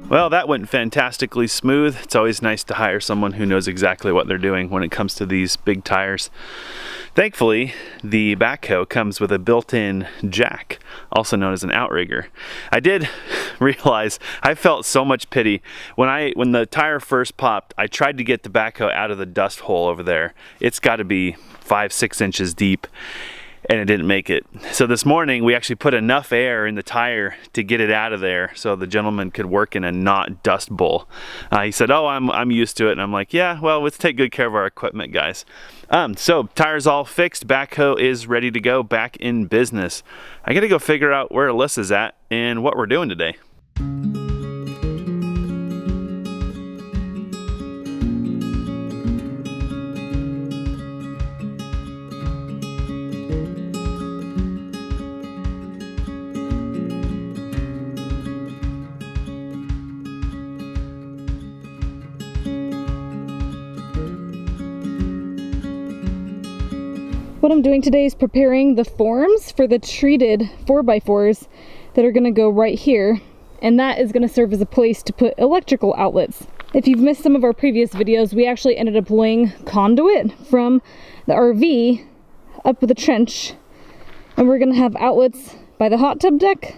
Well, that went fantastically smooth. It's always nice to hire someone who knows exactly what they're doing when it comes to these big tires. Thankfully, the backhoe comes with a built-in jack, also known as an outrigger. I did realize I felt so much pity when the tire first popped. I tried to get the backhoe out of the dust hole over there. It's got to be 5-6 inches deep, and it didn't make it. So this morning we actually put enough air in the tire to get it out of there so the gentleman could work in a not dust bowl. He said, oh, I'm used to it, and I'm like, yeah, well, let's take good care of our equipment, guys. So tire's all fixed, backhoe is ready to go, back in business. I gotta go figure out where Alyssa's at and what we're doing today. What I'm doing today is preparing the forms for the treated 4x4s that are going to go right here, and that is going to serve as a place to put electrical outlets. If you've missed some of our previous videos, we actually ended up laying conduit from the RV up the trench, and we're going to have outlets by the hot tub deck,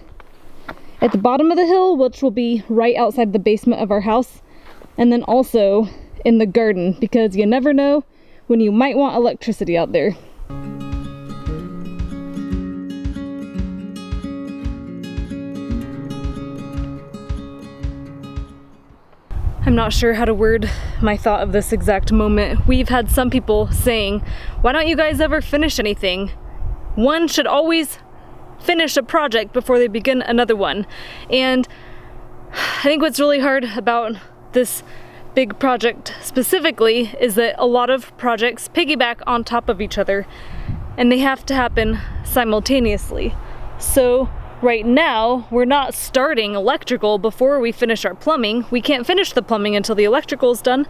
at the bottom of the hill, which will be right outside the basement of our house, and then also in the garden, because you never know when you might want electricity out there. I'm not sure how to word my thought of this exact moment. We've had some people saying, why don't you guys ever finish anything? One should always finish a project before they begin another one. And I think what's really hard about this big project specifically is that a lot of projects piggyback on top of each other and they have to happen simultaneously. So right now, we're not starting electrical before we finish our plumbing. We can't finish the plumbing until the electrical is done,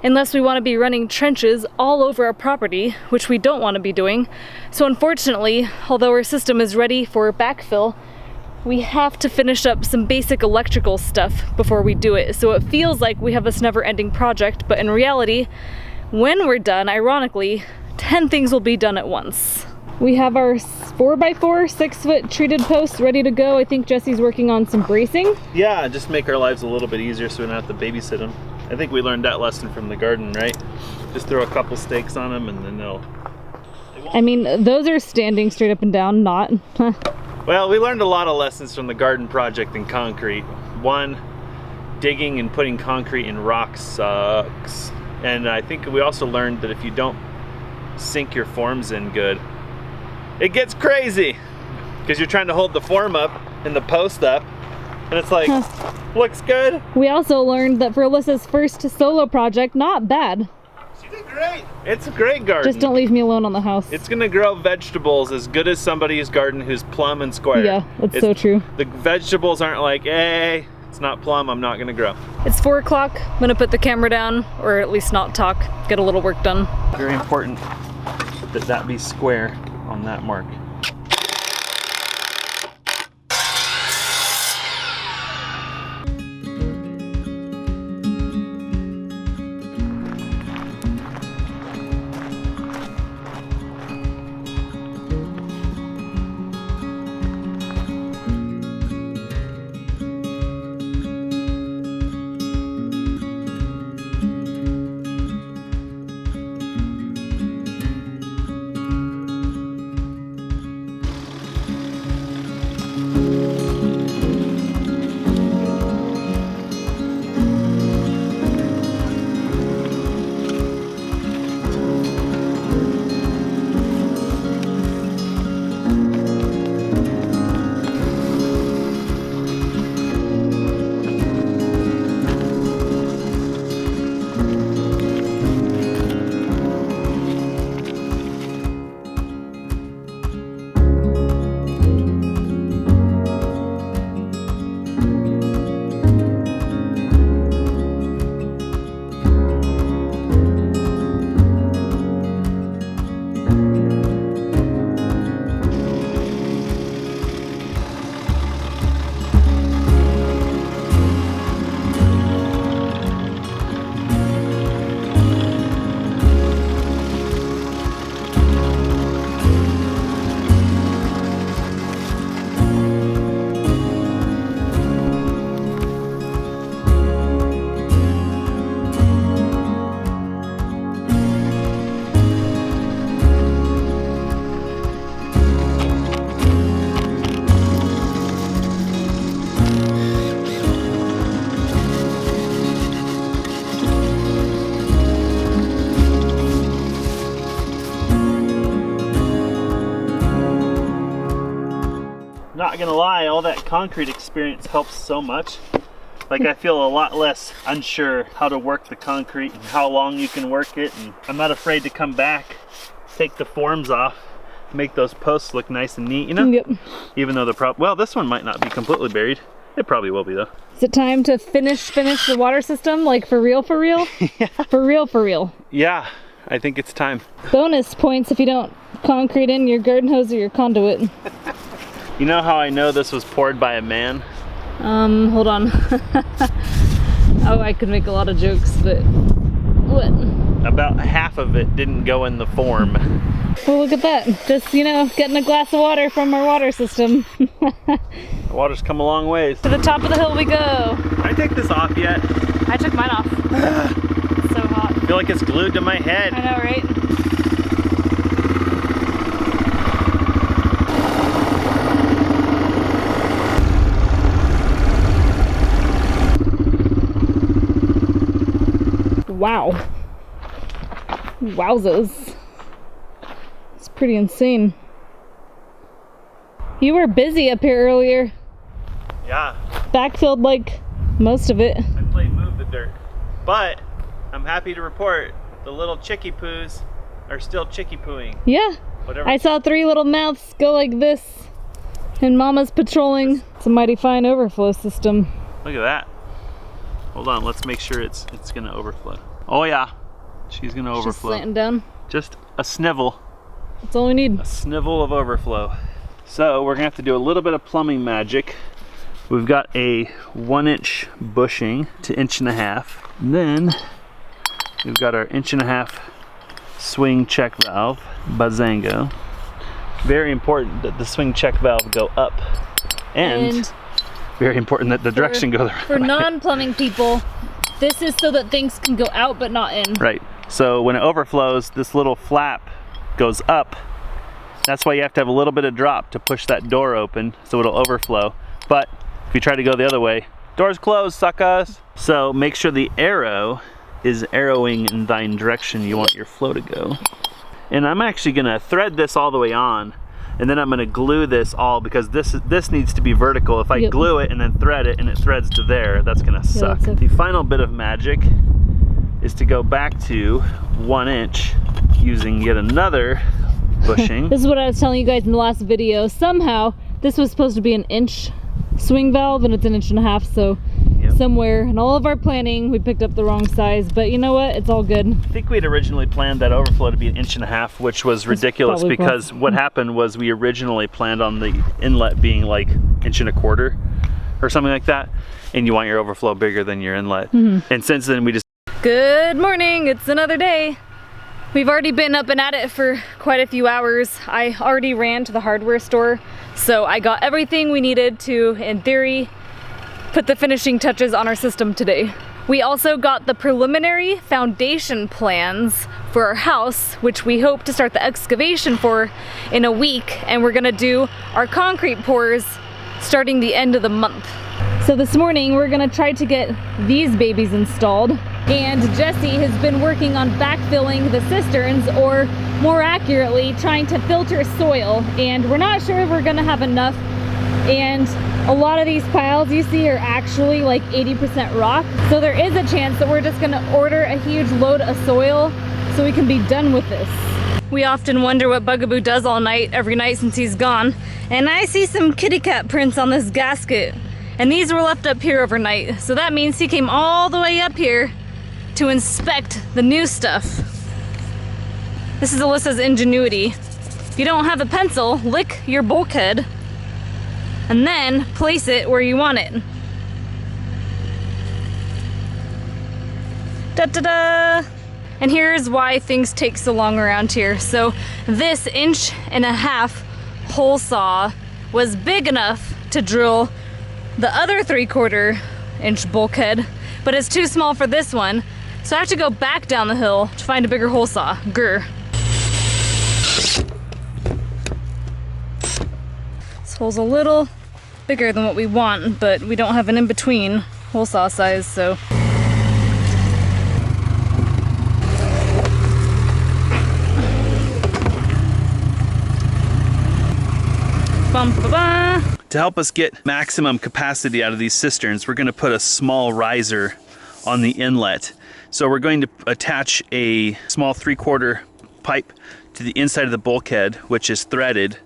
unless we want to be running trenches all over our property, which we don't want to be doing. So unfortunately, although our system is ready for backfill, we have to finish up some basic electrical stuff before we do it. So it feels like we have this never-ending project, but in reality, when we're done, ironically, 10 things will be done at once. We have our 4x4 6-foot treated posts ready to go. I think Jesse's working on some bracing. Yeah, just make our lives a little bit easier so we don't have to babysit them. I think we learned that lesson from the garden, right? Just throw a couple stakes on them and then they'll... I mean, those are standing straight up and down, not. Well, we learned a lot of lessons from the garden project in concrete. One, digging and putting concrete in rock sucks. And I think we also learned that if you don't sink your forms in good, it gets crazy. Because you're trying to hold the form up and the post up, and it's like, looks good. We also learned that for Alyssa's first solo project, not bad. She did great. It's a great garden. Just don't leave me alone on the house. It's gonna grow vegetables as good as somebody's garden who's plumb and square. Yeah, it's so true. The vegetables aren't like, hey, it's not plumb, I'm not gonna grow. It's 4 o'clock. I'm gonna put the camera down, or at least not talk, get a little work done. Very important that that be square on that mark. Not gonna lie, all that concrete experience helps so much. Like, I feel a lot less unsure how to work the concrete and how long you can work it, and I'm not afraid to come back, take the forms off, make those posts look nice and neat, you know? Yep. Even though well, this one might not be completely buried. It probably will be though. Is it time to finish the water system, like for real, for real? Yeah. For real, for real. Yeah, I think it's time. Bonus points if you don't concrete in your garden hose or your conduit. You know how I know this was poured by a man? Hold on. Oh, I could make a lot of jokes, but what? About half of it didn't go in the form. Well, look at that. Just, you know, getting a glass of water from our water system. The water's come a long ways. To the top of the hill we go. Can I take this off yet? I took mine off. It's so hot. I feel like it's glued to my head. I know, right? Wow. Wowzers. It's pretty insane. You were busy up here earlier. Yeah. Backfilled like most of it. I played move the dirt. But I'm happy to report the little chickie poos are still chickie pooing. Yeah. Whatever. I saw 3 little mouths go like this. And Mama's patrolling. It's a mighty fine overflow system. Look at that. Hold on, let's make sure it's gonna overflow. Oh yeah, she's gonna overflow. Just slanting down. Just a snivel. That's all we need. A snivel of overflow. So we're gonna have to do a little bit of plumbing magic. We've got a 1-inch bushing to 1.5 inches. And then we've got our 1.5 inch swing check valve, Bazango. Very important that the swing check valve go up, and very important that the direction go the right For way. non-plumbing people, this is so that things can go out but not in. Right. So when it overflows, this little flap goes up. That's why you have to have a little bit of drop to push that door open so it'll overflow. But if you try to go the other way, door's closed, suckers. So make sure the arrow is arrowing in thine direction you want your flow to go. And I'm actually gonna thread this all the way on, and then I'm gonna glue this all, because this needs to be vertical. If I glue it and then thread it and it threads to there, that's gonna suck. That's The final bit of magic is to go back to 1 inch using yet another bushing. This is what I was telling you guys in the last video. Somehow, this was supposed to be an inch swing valve and it's 1.5 inches, so somewhere in all of our planning, we picked up the wrong size, but you know what? It's all good. I think we'd originally planned that overflow to be 1.5 inches, which was ridiculous because what happened was we originally planned on the inlet being like 1.25 inches or something like that, and you want your overflow bigger than your inlet. And since then we just... Good morning, it's another day. We've already been up and at it for quite a few hours. I already ran to the hardware store, so I got everything we needed to, in theory, put the finishing touches on our system today. We also got the preliminary foundation plans for our house, which we hope to start the excavation for in a week, and we're gonna do our concrete pours starting the end of the month. So this morning we're gonna try to get these babies installed, and Jesse has been working on backfilling the cisterns, or more accurately trying to filter soil, and we're not sure if we're gonna have enough. And a lot of these piles you see are actually like 80% rock, so there is a chance that we're just gonna order a huge load of soil so we can be done with this. We often wonder what Bugaboo does all night, every night since he's gone, and I see some kitty cat prints on this gasket, and these were left up here overnight, so that means he came all the way up here to inspect the new stuff. This is Alyssa's ingenuity. If you don't have a pencil, lick your bulkhead and then place it where you want it. Da-da-da! And here's why things take so long around here. So this 1.5 inch hole saw was big enough to drill the other 3/4 inch bulkhead, but it's too small for this one. So I have to go back down the hill to find a bigger hole saw. Grr. This hole's a little bigger than what we want, but we don't have an in-between hole saw size, so. Bum-ba-ba. To help us get maximum capacity out of these cisterns, we're gonna put a small riser on the inlet. So we're going to attach a small 3/4 pipe to the inside of the bulkhead, which is threaded,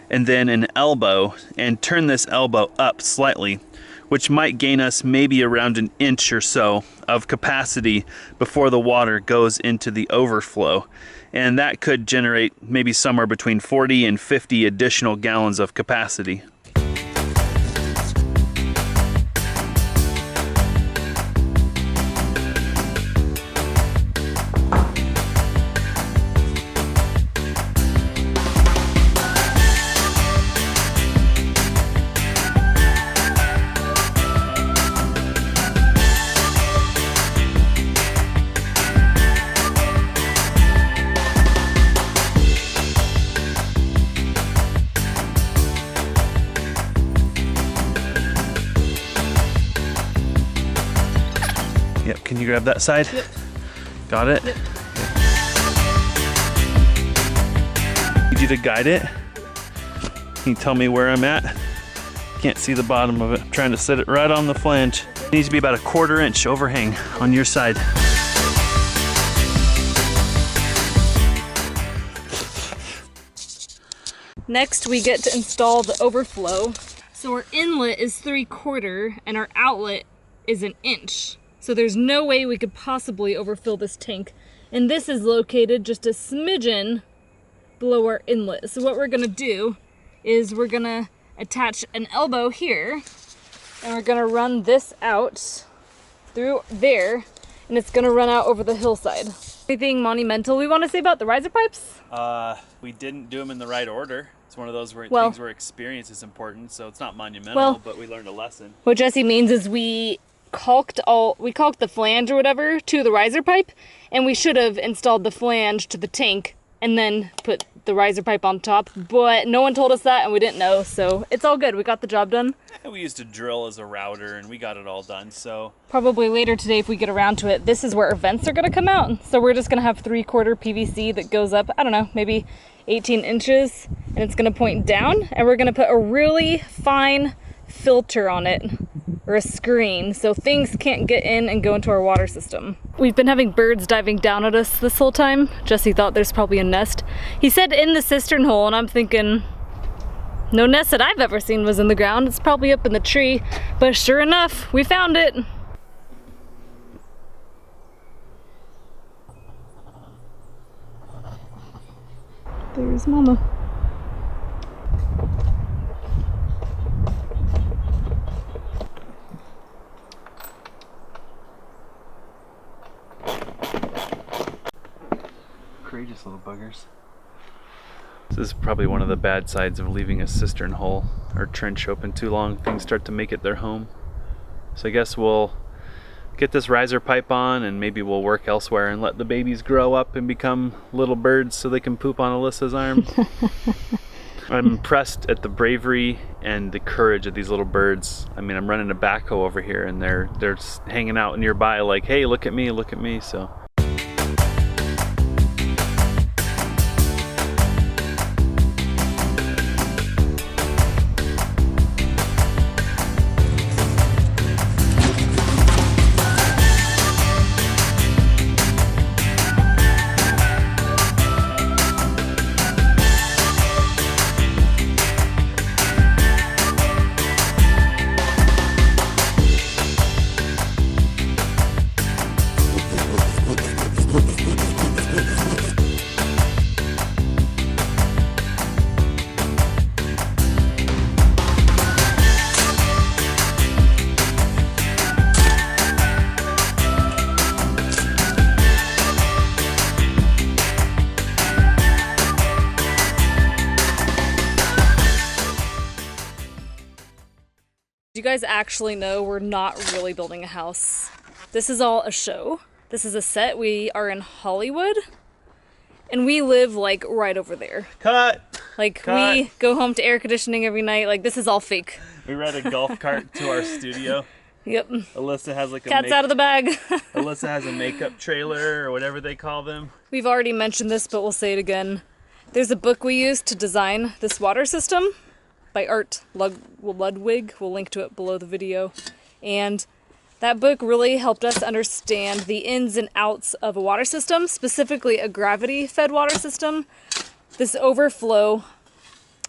and then an elbow, and turn this elbow up slightly, which might gain us maybe around 1 inch or so of capacity before the water goes into the overflow. And that could generate maybe somewhere between 40 and 50 additional gallons of capacity. Yep, can you grab that side? Yep. Got it? Yep. Need you to guide it. Can you tell me where I'm at? Can't see the bottom of it. I'm trying to set it right on the flange. It needs to be about a 1/4 inch overhang on your side. Next, we get to install the overflow. So our inlet is 3/4 and our outlet is 1 inch. So there's no way we could possibly overfill this tank. And this is located just a smidgen below our inlet. So what we're gonna do is we're gonna attach an elbow here, and we're gonna run this out through there, and it's gonna run out over the hillside. Anything monumental we want to say about the riser pipes? We didn't do them in the right order. It's one of those things where experience is important, so it's not monumental, but we learned a lesson. What Jesse means is we caulked the flange or whatever to the riser pipe, and we should have installed the flange to the tank and then put the riser pipe on top, but no one told us that and we didn't know, so it's all good. We got the job done. And we used a drill as a router and we got it all done, so. Probably later today if we get around to it. This is where our vents are gonna come out, so we're just gonna have 3/4 PVC that goes up, I don't know, maybe 18 inches, and it's gonna point down, and we're gonna put a really fine filter on it, or a screen, so things can't get in and go into our water system. We've been having birds diving down at us this whole time. Jesse thought there's probably a nest. He said in the cistern hole, and I'm thinking, no nest that I've ever seen was in the ground. It's probably up in the tree, but sure enough, we found it. There's Mama. Courageous little buggers. This is probably one of the bad sides of leaving a cistern hole or trench open too long. Things start to make it their home. So I guess we'll get this riser pipe on and maybe we'll work elsewhere and let the babies grow up and become little birds so they can poop on Alyssa's arm. I'm impressed at the bravery and the courage of these little birds. I mean, I'm running a backhoe over here and they're just hanging out nearby like, hey, look at me, so. You guys actually know we're not really building a house. This is all a show. This is a set. We are in Hollywood and we live like right over there. Cut! Like we go home to air conditioning every night. Like this is all fake. We ride a golf cart to our studio. Yep. Alyssa has like a cat's out of the bag. Alyssa has a makeup trailer or whatever they call them. We've already mentioned this, but we'll say it again. There's a book we used to design this water system by Art Ludwig. We'll link to it below the video. And that book really helped us understand the ins and outs of a water system, specifically a gravity-fed water system. This overflow,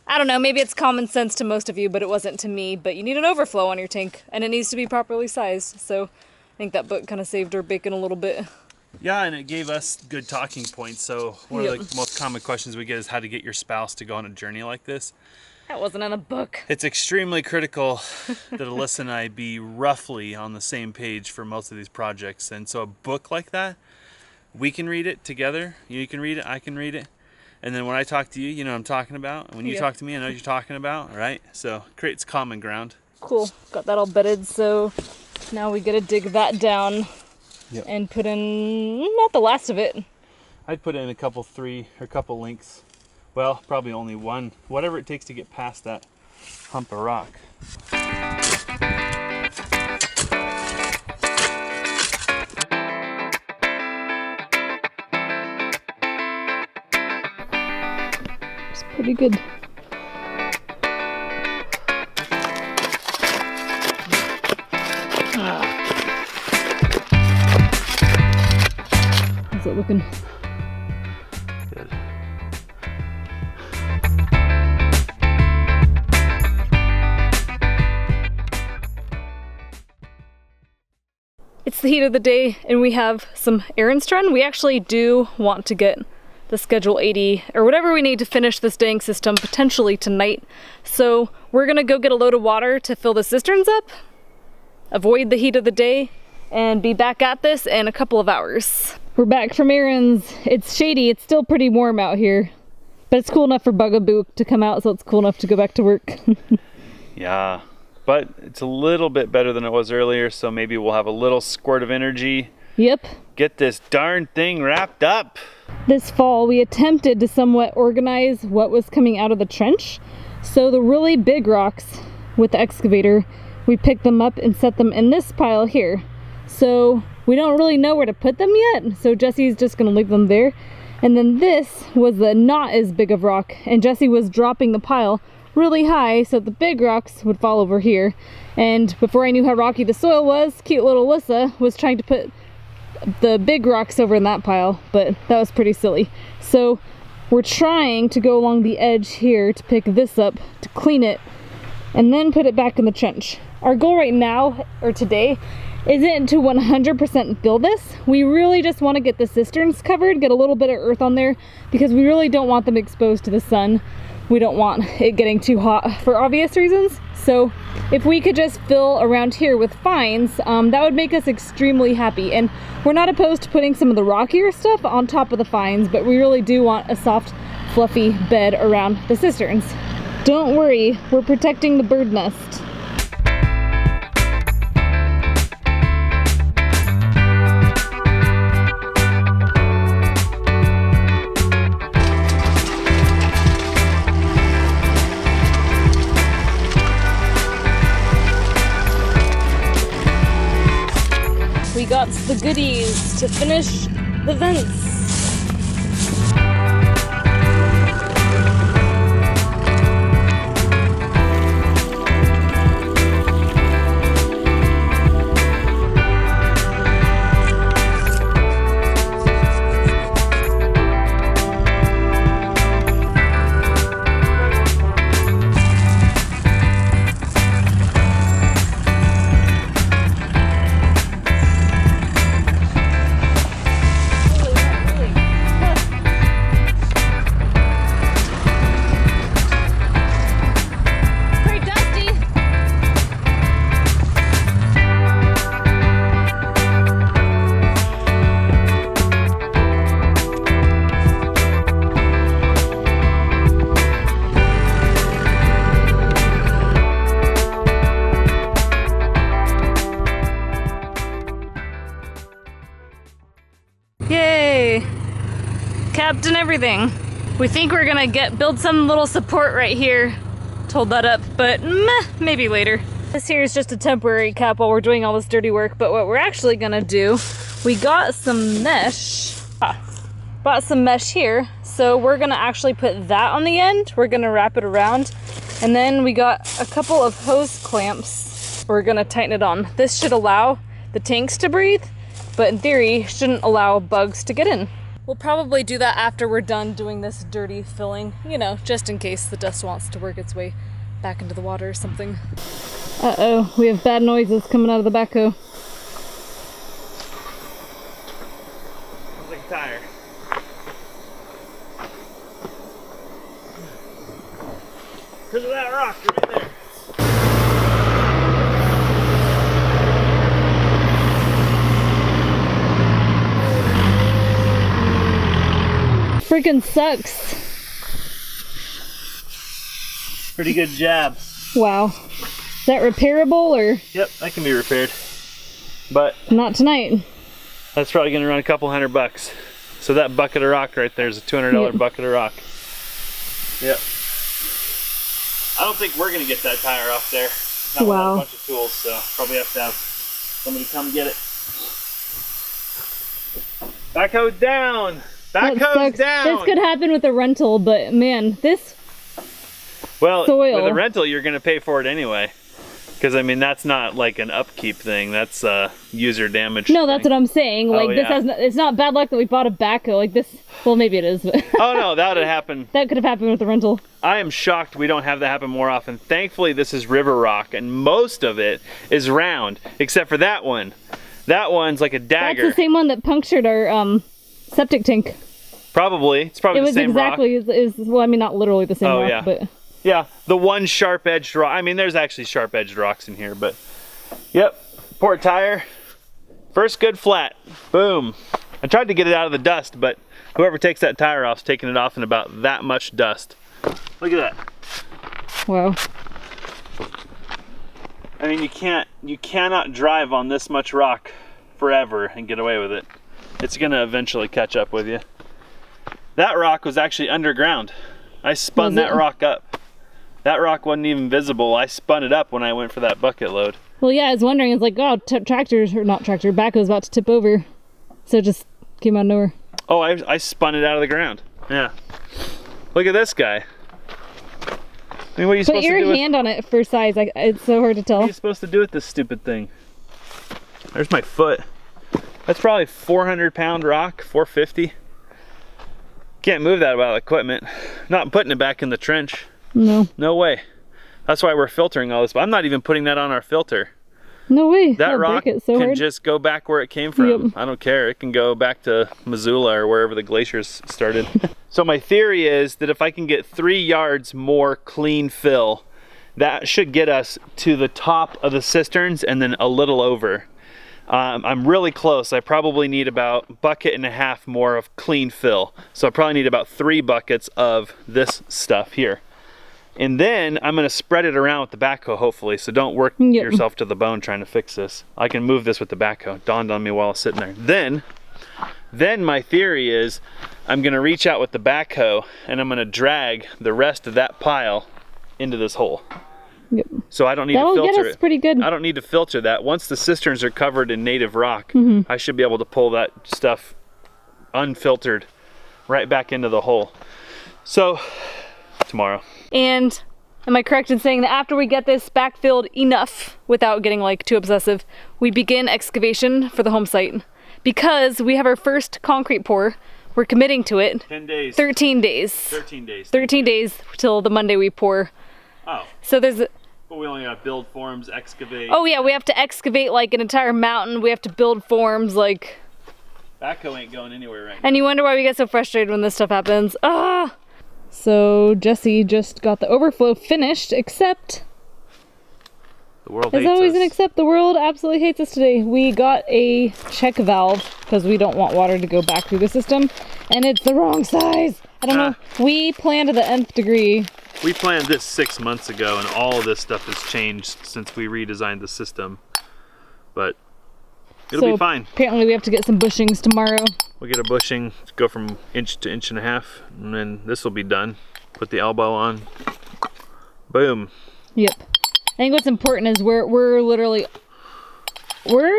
I don't know, maybe it's common sense to most of you, but it wasn't to me. But you need an overflow on your tank, and it needs to be properly sized. So I think that book kind of saved our bacon a little bit. Yeah, and it gave us good talking points. So one of the most common questions we get is how to get your spouse to go on a journey like this. That wasn't in a book. It's extremely critical that Alyssa and I be roughly on the same page for most of these projects. And so a book like that, we can read it together. You can read it, I can read it. And then when I talk to you, you know what I'm talking about. And when you talk to me, I know what you're talking about, right? So it creates common ground. Cool, got that all bedded. So now we gotta dig that down and put in, not the last of it. I'd put in a couple links. Well, probably only one, whatever it takes to get past that hump of rock. It's pretty good. How's it looking? Good. It's the heat of the day and we have some errands to run. We actually do want to get the Schedule 80 or whatever we need to finish this dang system potentially tonight. So we're gonna go get a load of water to fill the cisterns up, avoid the heat of the day, and be back at this in a couple of hours. We're back from errands. It's shady, it's still pretty warm out here, but it's cool enough for Bugaboo to come out, so it's cool enough to go back to work. Yeah, but it's a little bit better than it was earlier, so maybe we'll have a little squirt of energy. Yep. Get this darn thing wrapped up. This fall, we attempted to somewhat organize what was coming out of the trench. So the really big rocks with the excavator, we picked them up and set them in this pile here. So we don't really know where to put them yet, so Jesse's just gonna leave them there. And then this was the not as big of rock, and Jesse was dropping the pile really high so the big rocks would fall over here. And before I knew how rocky the soil was, cute little Alyssa was trying to put the big rocks over in that pile, but that was pretty silly. So we're trying to go along the edge here to pick this up, to clean it, and then put it back in the trench. Our goal right now, or today, isn't to 100% fill this. We really just want to get the cisterns covered, get a little bit of earth on there, because we really don't want them exposed to the sun. We don't want it getting too hot for obvious reasons. So if we could just fill around here with fines, that would make us extremely happy. And we're not opposed to putting some of the rockier stuff on top of the fines, but we really do want a soft, fluffy bed around the cisterns. Don't worry, we're protecting the bird nest. We got the goodies to finish the vents. Yay! Capped and everything. We think we're gonna build some little support right here to hold that up, but meh, maybe later. This here is just a temporary cap while we're doing all this dirty work, but what we're actually gonna do, we got some mesh. Bought some mesh here, so we're gonna actually put that on the end. We're gonna wrap it around, and then we got a couple of hose clamps. We're gonna tighten it on. This should allow the tanks to breathe, but in theory, shouldn't allow bugs to get in. We'll probably do that after we're done doing this dirty filling, you know, just in case the dust wants to work its way back into the water or something. Uh-oh, we have bad noises coming out of the backhoe. Sounds like a tire. Because of that rock right there. Freaking sucks. Pretty good job. Wow. Is that repairable or? Yep, that can be repaired. But Not tonight. that's probably gonna run a couple $100. So that bucket of rock right there is a $200 Yep. bucket of rock. Yep. I don't think we're gonna get that tire off there. Not without Wow. a bunch of tools, so probably have to have somebody come get it. Backhoe down! That Backhoe's sucks. down! This could happen with a rental, but man, this Well, soil. with a rental, you're going to pay for it anyway. Because, I mean, that's not like an upkeep thing. That's user damage. No, that's what I'm saying. Like, this yeah. has it's not bad luck that we bought a backhoe. Like this, well, maybe it is, but Oh, no, that would have happened. that could have happened with the rental. I am shocked we don't have that happen more often. Thankfully, this is river rock, and most of it is round, except for that one. That one's like a dagger. That's the same one that punctured our septic tank. Probably. It's probably It the was same rock. exactly, well, I mean, not literally the same Oh, rock, yeah. but Yeah, the one sharp-edged rock. I mean, there's actually sharp-edged rocks in here, but yep. Port tire. First good flat. Boom. I tried to get it out of the dust, but whoever takes that tire off is taking it off in about that much dust. Look at that. wow. I mean, you cannot drive on this much rock forever and get away with it. It's gonna eventually catch up with you. That rock was actually underground. I spun that rock up. That rock wasn't even visible. I spun it up when I went for that bucket load. Well, yeah, I was wondering, it's like, oh, tractors, or not tractor, backhoe's about to tip over. So it just came out of nowhere. Oh, I spun it out of the ground. Yeah. Look at this guy. I mean, what are you Put supposed to do your with, hand on it for size. It's so hard to what tell. are you supposed to do with this stupid thing? There's my foot. That's probably 400-pound rock, 450. Can't move that without equipment. Not putting it back in the trench. No. No way. That's why we're filtering all this. But I'm not even putting that on our filter. No way. That That'll rock break it so can hard. just go back where it came from. Yep. I don't care. It can go back to Missoula or wherever the glaciers started. So my theory is that if I can get 3 yards more clean fill, that should get us to the top of the cisterns and then a little over. I'm really close. I probably need about 1.5 buckets more of clean fill. So I probably need about 3 buckets of this stuff here. And then I'm gonna spread it around with the backhoe, hopefully. So don't work yourself to the bone trying to fix this. I can move this with the backhoe. Dawned on me while I was sitting there. Then my theory is I'm gonna reach out with the backhoe and I'm gonna drag the rest of that pile into this hole. Yep. So I don't need That'll to filter get us it. pretty good. I don't need to filter that. Once the cisterns are covered in native rock, I should be able to pull that stuff unfiltered right back into the hole. So tomorrow. And am I correct in saying that after we get this backfilled enough, without getting like too obsessive, we begin excavation for the home site? Because we have our first concrete pour. We're committing to it. 10 days. 13 days. 13 days. 13 days till the Monday we pour. Oh. So there's But we only gotta build forms, excavate. oh yeah, we have to excavate like an entire mountain. We have to build forms, like. Backhoe ain't going anywhere right now. And you wonder why we get so frustrated when this stuff happens. Ah! So Jesse just got the overflow finished, except, The world there's hates always us. an except, the world absolutely hates us today. We got a check valve because we don't want water to go back through the system, and it's the wrong size. I don't know. We planned to the nth degree. We planned this 6 months ago, and all of this stuff has changed since we redesigned the system. But it'll So be fine. apparently we have to get some bushings tomorrow. We'll get a bushing, go from 1 to 1.5 inches, and then this will be done. Put the elbow on. Boom. Yep. I think what's important is we're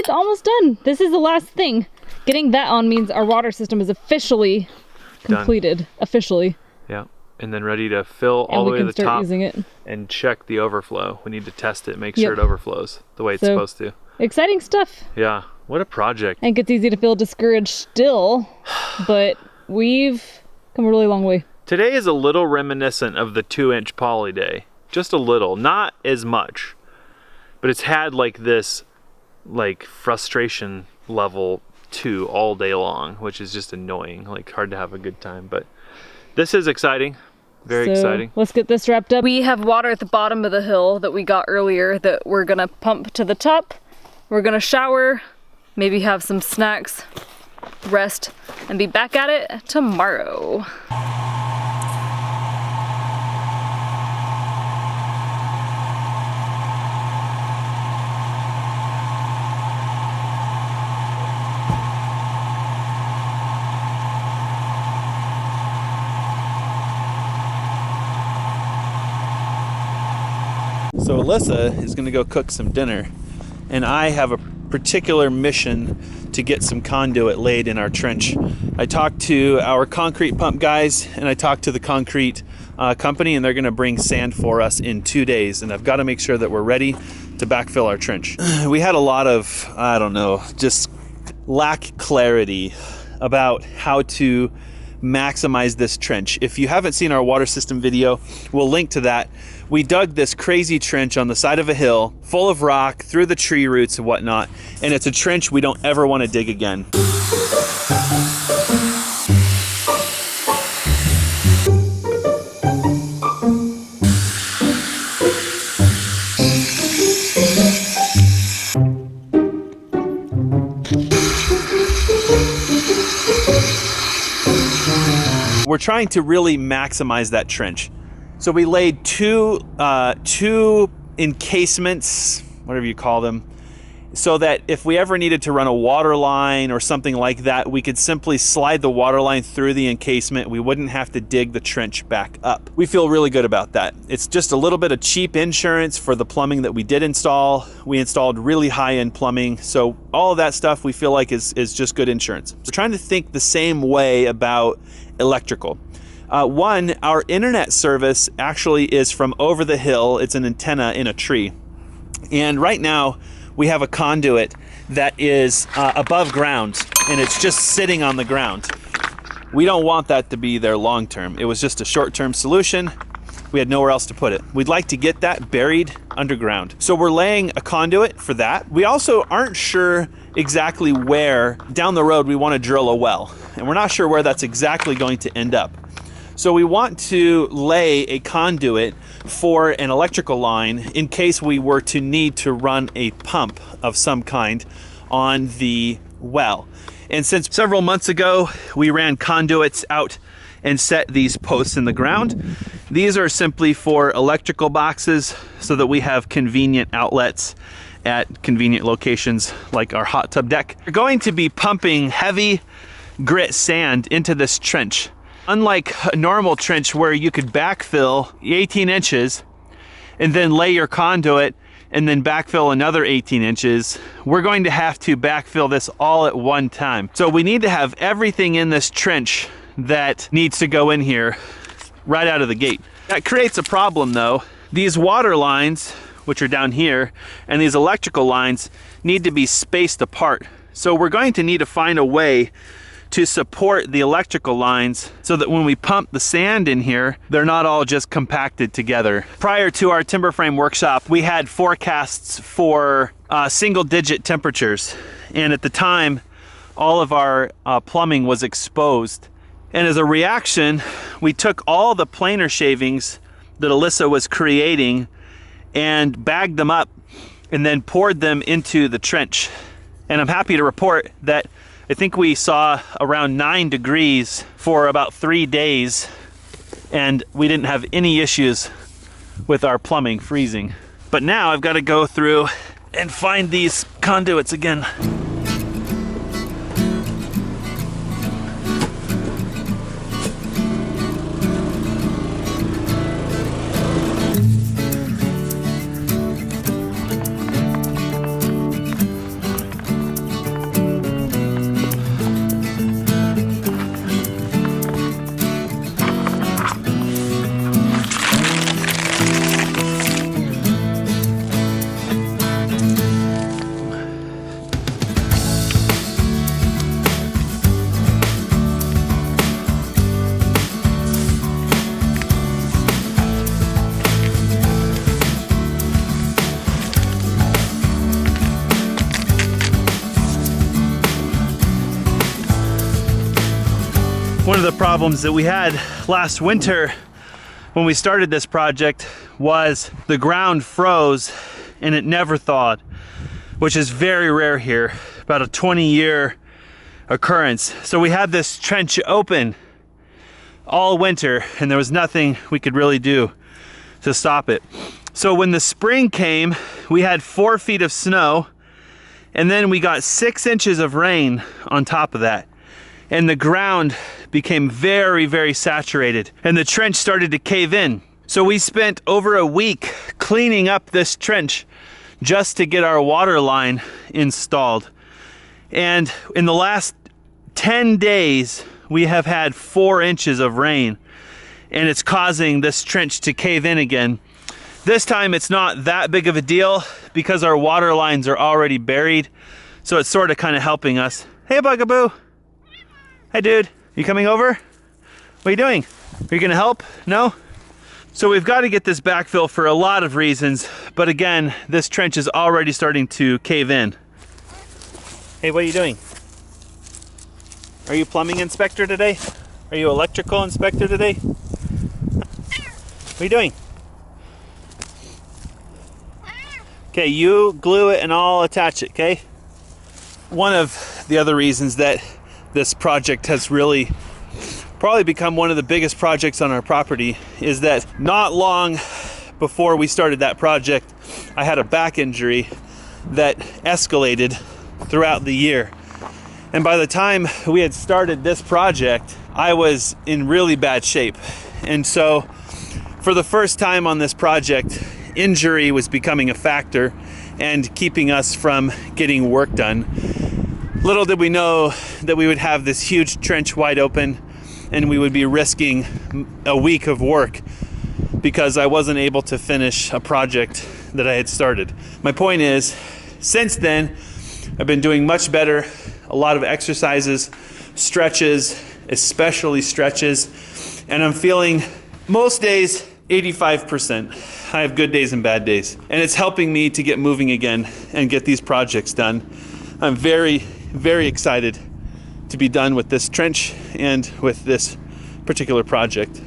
almost done. This is the last thing. Getting that on means our water system is officially completed. Officially. Yeah. And then ready to fill all And the we way to can the start top using it. and check the overflow. We need to test it, make Yep. sure it overflows the way it's So- supposed to. Exciting stuff. Yeah. What a project. I think it's easy to feel discouraged still, but we've come a really long way. Today is a little reminiscent of the 2-inch poly day. Just a little, not as much. But it's had like this like frustration level 2 all day long, which is just annoying, like hard to have a good time. But this is exciting. Very So, exciting. Let's get this wrapped up. We have water at the bottom of the hill that we got earlier that we're gonna pump to the top. We're gonna shower, maybe have some snacks, rest, and be back at it tomorrow. So Alyssa is gonna go cook some dinner, and I have a particular mission to get some conduit laid in our trench. I talked to our concrete pump guys, and I talked to the concrete company, and they're gonna bring sand for us in 2 days, and I've gotta make sure that we're ready to backfill our trench. We had a lot of, I don't know, just lack clarity about how to maximize this trench. If you haven't seen our water system video, we'll link to that. We dug this crazy trench on the side of a hill, full of rock, through the tree roots and whatnot, and it's a trench we don't ever want to dig again. We're trying to really maximize that trench. So we laid two encasements, whatever you call them, so that if we ever needed to run a water line or something like that, we could simply slide the water line through the encasement. We wouldn't have to dig the trench back up. We feel really good about that. It's just a little bit of cheap insurance for the plumbing that we did install. We installed really high-end plumbing, so all of that stuff we feel like is just good insurance. We're trying to think the same way about electrical. One, our internet service actually is from over the hill. It's an antenna in a tree. And right now, we have a conduit that is above ground, and it's just sitting on the ground. We don't want that to be there long term. It was just a short-term solution. We had nowhere else to put it. We'd like to get that buried underground. So we're laying a conduit for that. We also aren't sure exactly where down the road we want to drill a well, and we're not sure where that's exactly going to end up. So we want to lay a conduit for an electrical line in case we were to need to run a pump of some kind on the well. And since several months ago, we ran conduits out and set these posts in the ground, these are simply for electrical boxes so that we have convenient outlets at convenient locations like our hot tub deck. We're going to be pumping heavy grit sand into this trench. Unlike a normal trench where you could backfill 18 inches and then lay your conduit and then backfill another 18 inches, we're going to have to backfill this all at one time. So we need to have everything in this trench that needs to go in here right out of the gate. That creates a problem though. These water lines, which are down here, and these electrical lines need to be spaced apart. So we're going to need to find a way to support the electrical lines so that when we pump the sand in here, they're not all just compacted together. Prior to our timber frame workshop, we had forecasts for single-digit temperatures, and at the time, all of our plumbing was exposed. And as a reaction, we took all the planer shavings that Alyssa was creating and bagged them up and then poured them into the trench. And I'm happy to report that I think we saw around 9 degrees for about 3 days, and we didn't have any issues with our plumbing freezing. But now I've got to go through and find these conduits again. One of the problems that we had last winter when we started this project was the ground froze and it never thawed, which is very rare here, about a 20-year occurrence. So we had this trench open all winter and there was nothing we could really do to stop it. So when the spring came, we had 4 feet of snow, and then we got 6 inches of rain on top of that. And the ground became very, very saturated, and the trench started to cave in. So we spent over a week cleaning up this trench just to get our water line installed. And in the last 10 days, we have had 4 inches of rain, and it's causing this trench to cave in again. This time it's not that big of a deal because our water lines are already buried, so it's sort of kind of helping us. Hey, Bugaboo. Hey, dude. You coming over? What are you doing? Are you gonna help? No? So we've got to get this backfill for a lot of reasons, but again, this trench is already starting to cave in. Hey, what are you doing? Are you plumbing inspector today? Are you electrical inspector today? What are you doing? Okay, you glue it and I'll attach it, okay? one of the other reasons that this project has really probably become one of the biggest projects on our property is that not long before we started that project, I had a back injury that escalated throughout the year. And by the time we had started this project, I was in really bad shape. And so for the first time on this project, injury was becoming a factor and keeping us from getting work done. Little did we know that we would have this huge trench wide open and we would be risking a week of work because I wasn't able to finish a project that I had started. My point is, since then, I've been doing much better. A lot of exercises, stretches, especially stretches, and I'm feeling most days 85%. I have good days and bad days, and it's helping me to get moving again and get these projects done. I'm very, very excited to be done with this trench and with this particular project.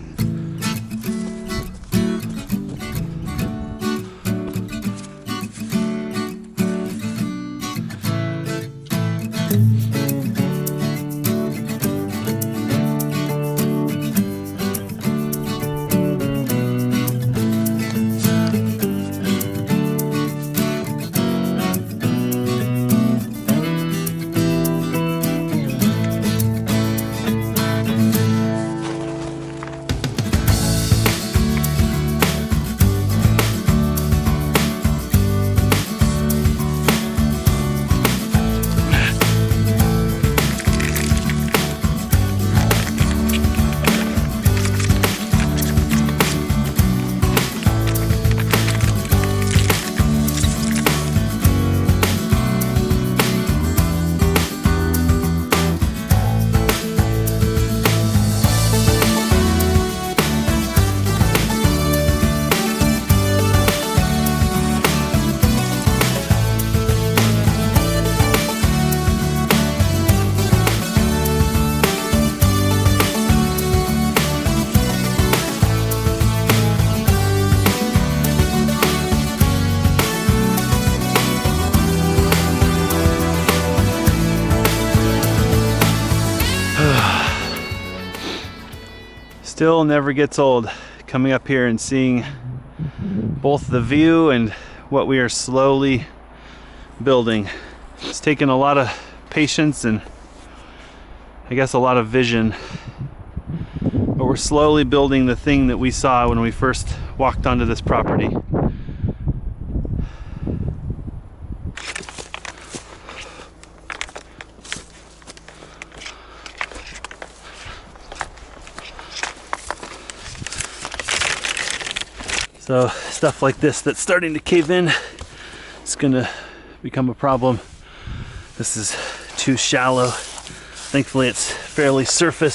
Still never gets old coming up here and seeing both the view and what we are slowly building. It's taken a lot of patience and I guess a lot of vision, but we're slowly building the thing that we saw when we first walked onto this property. So stuff like this that's starting to cave in, it's gonna become a problem. This is too shallow. Thankfully it's fairly surface,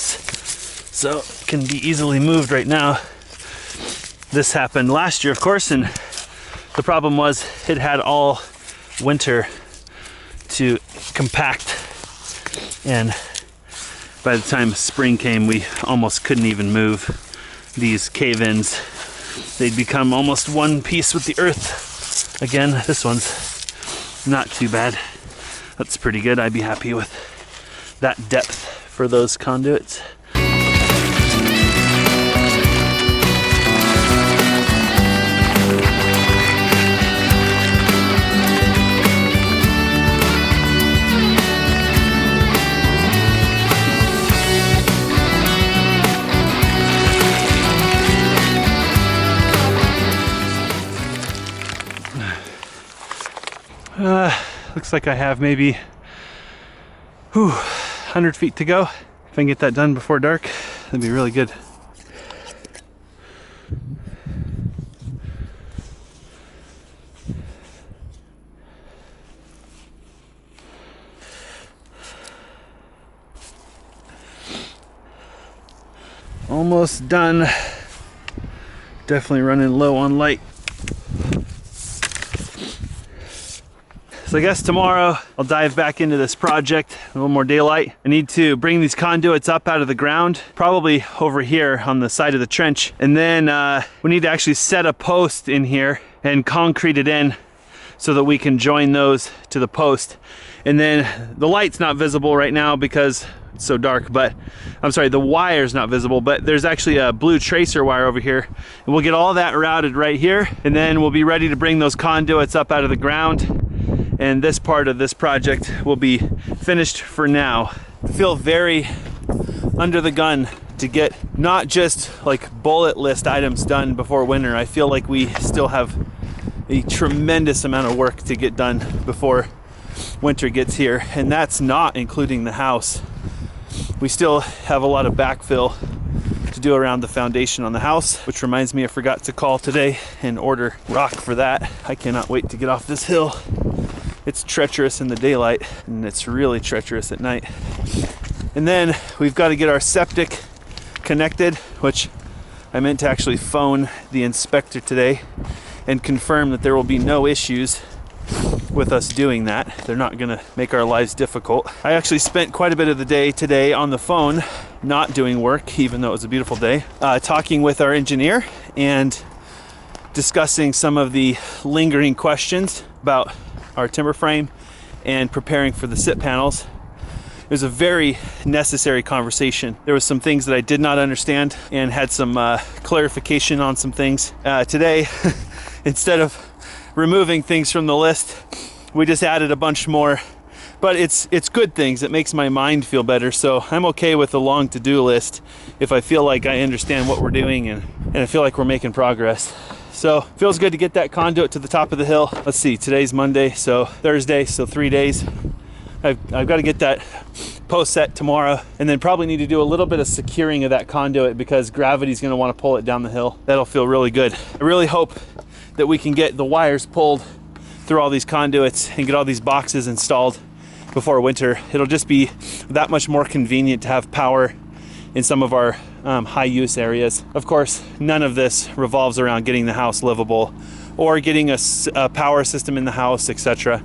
so it can be easily moved right now. This happened last year, of course, and the problem was it had all winter to compact, and by the time spring came, we almost couldn't even move these cave-ins. They'd become almost one piece with the earth. Again, this one's not too bad. That's pretty good. I'd be happy with that depth for those conduits. Looks like I have maybe 100 feet to go. If I can get that done before dark, that'd be really good. Almost done. Definitely running low on light. So I guess tomorrow I'll dive back into this project, a little more daylight. I need to bring these conduits up out of the ground, probably over here on the side of the trench. And then we need to actually set a post in here and concrete it in so that we can join those to the post And then the light's not visible right now because it's so dark, but I'm sorry, the wire's not visible, but there's actually a blue tracer wire over here. And we'll get all that routed right here, and then we'll be ready to bring those conduits up out of the ground. And this part of this project will be finished for now. I feel very under the gun to get not just like bullet list items done before winter. I feel like we still have a tremendous amount of work to get done before winter gets here, and that's not including the house. We still have a lot of backfill to do around the foundation on the house, which reminds me I forgot to call today and order rock for that. I cannot wait to get off this hill. It's treacherous in the daylight and it's really treacherous at night. And then we've got to get our septic connected, which I meant to actually phone the inspector today and confirm that there will be no issues with us doing that. They're not gonna make our lives difficult. I actually spent quite a bit of the day today on the phone, not doing work, even though it was a beautiful day, talking with our engineer and discussing some of the lingering questions about our timber frame and preparing for the sit panels. It was a very necessary conversation. There was some things that I did not understand and had some clarification on some things. Today, instead of removing things from the list, we just added a bunch more, but it's good things. It makes my mind feel better, so I'm okay with the long to-do list if I feel like I understand what we're doing and I feel like we're making progress. So feels good to get that conduit to the top of the hill. Let's see, today's Monday, so Thursday, so 3 days. I've got to get that post set tomorrow, and then probably need to do a little bit of securing of that conduit because gravity's going to want to pull it down the hill. That'll feel really good. I really hope that we can get the wires pulled through all these conduits and get all these boxes installed before winter. It'll just be that much more convenient to have power in some of our high use areas. Of course, none of this revolves around getting the house livable or getting a power system in the house, etc.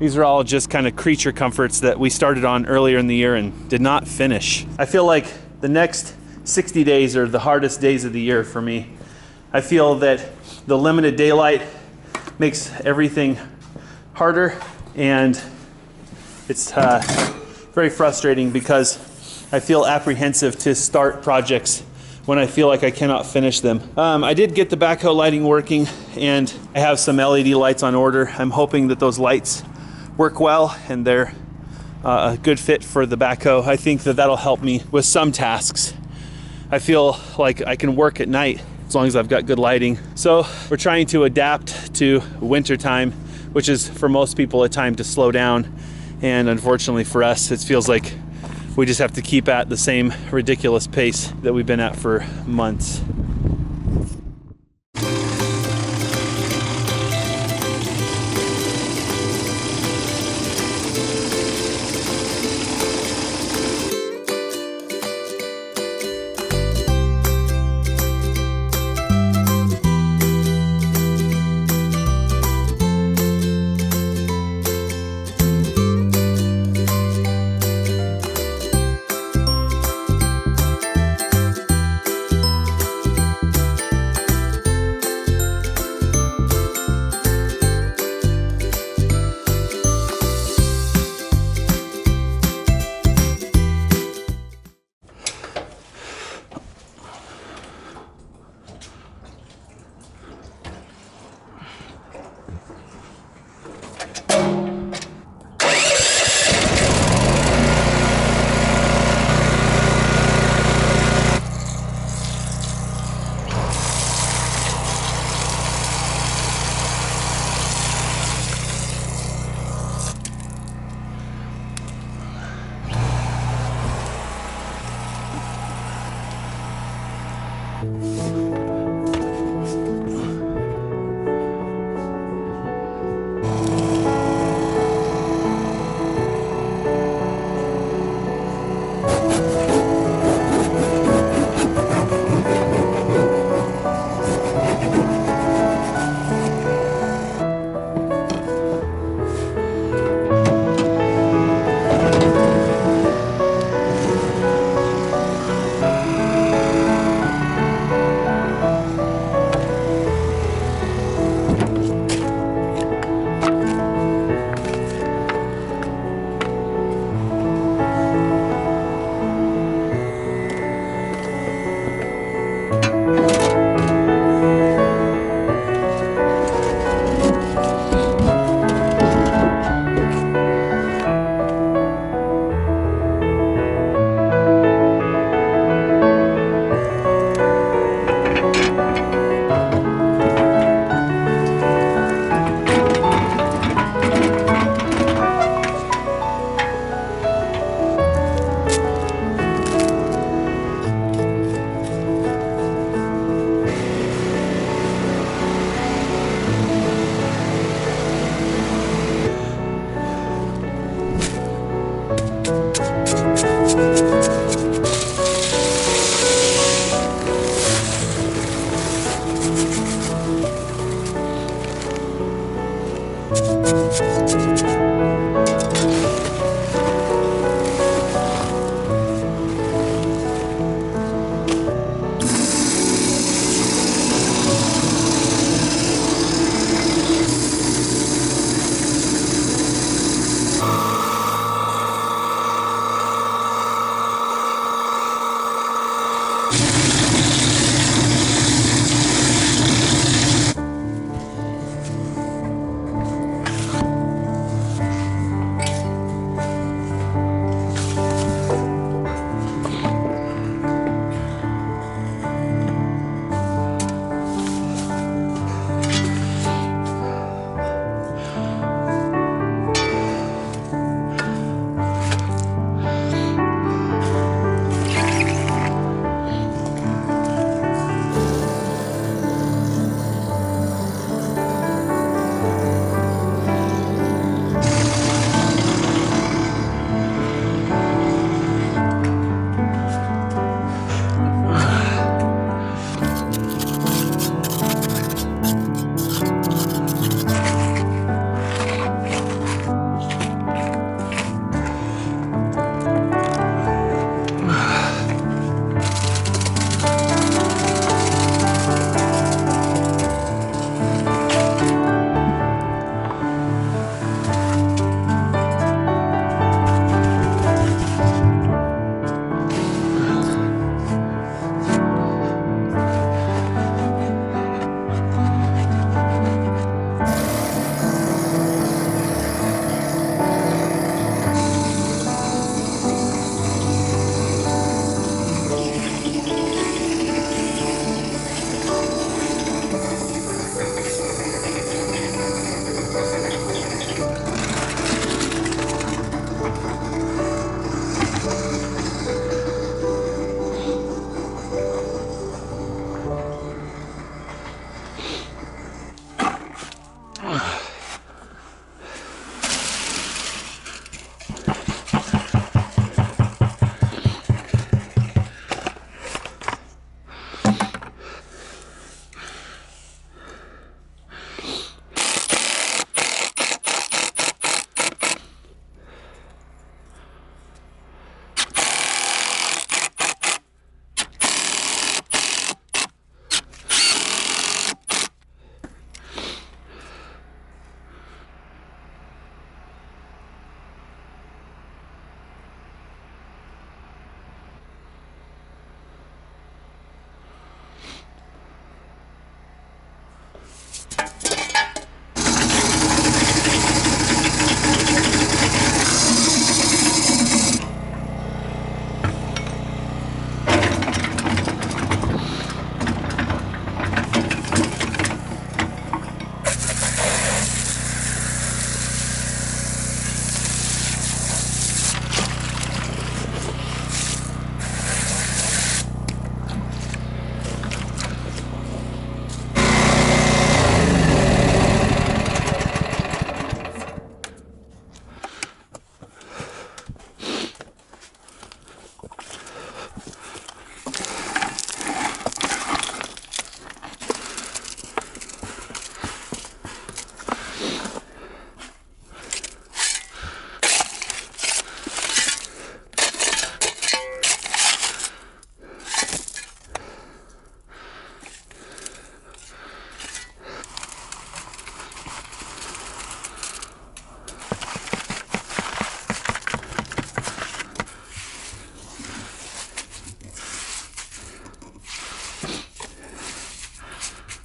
These are all just kind of creature comforts that we started on earlier in the year and did not finish. I feel like the next 60 days are the hardest days of the year for me. I feel that the limited daylight makes everything harder, and it's very frustrating because I feel apprehensive to start projects when I feel like I cannot finish them. I did get the backhoe lighting working, and I have some LED lights on order. I'm hoping that those lights work well and they're a good fit for the backhoe. I think that that'll help me with some tasks. I feel like I can work at night as long as I've got good lighting. So we're trying to adapt to winter time, which is for most people a time to slow down. And unfortunately for us, it feels like we just have to keep at the same ridiculous pace that we've been at for months.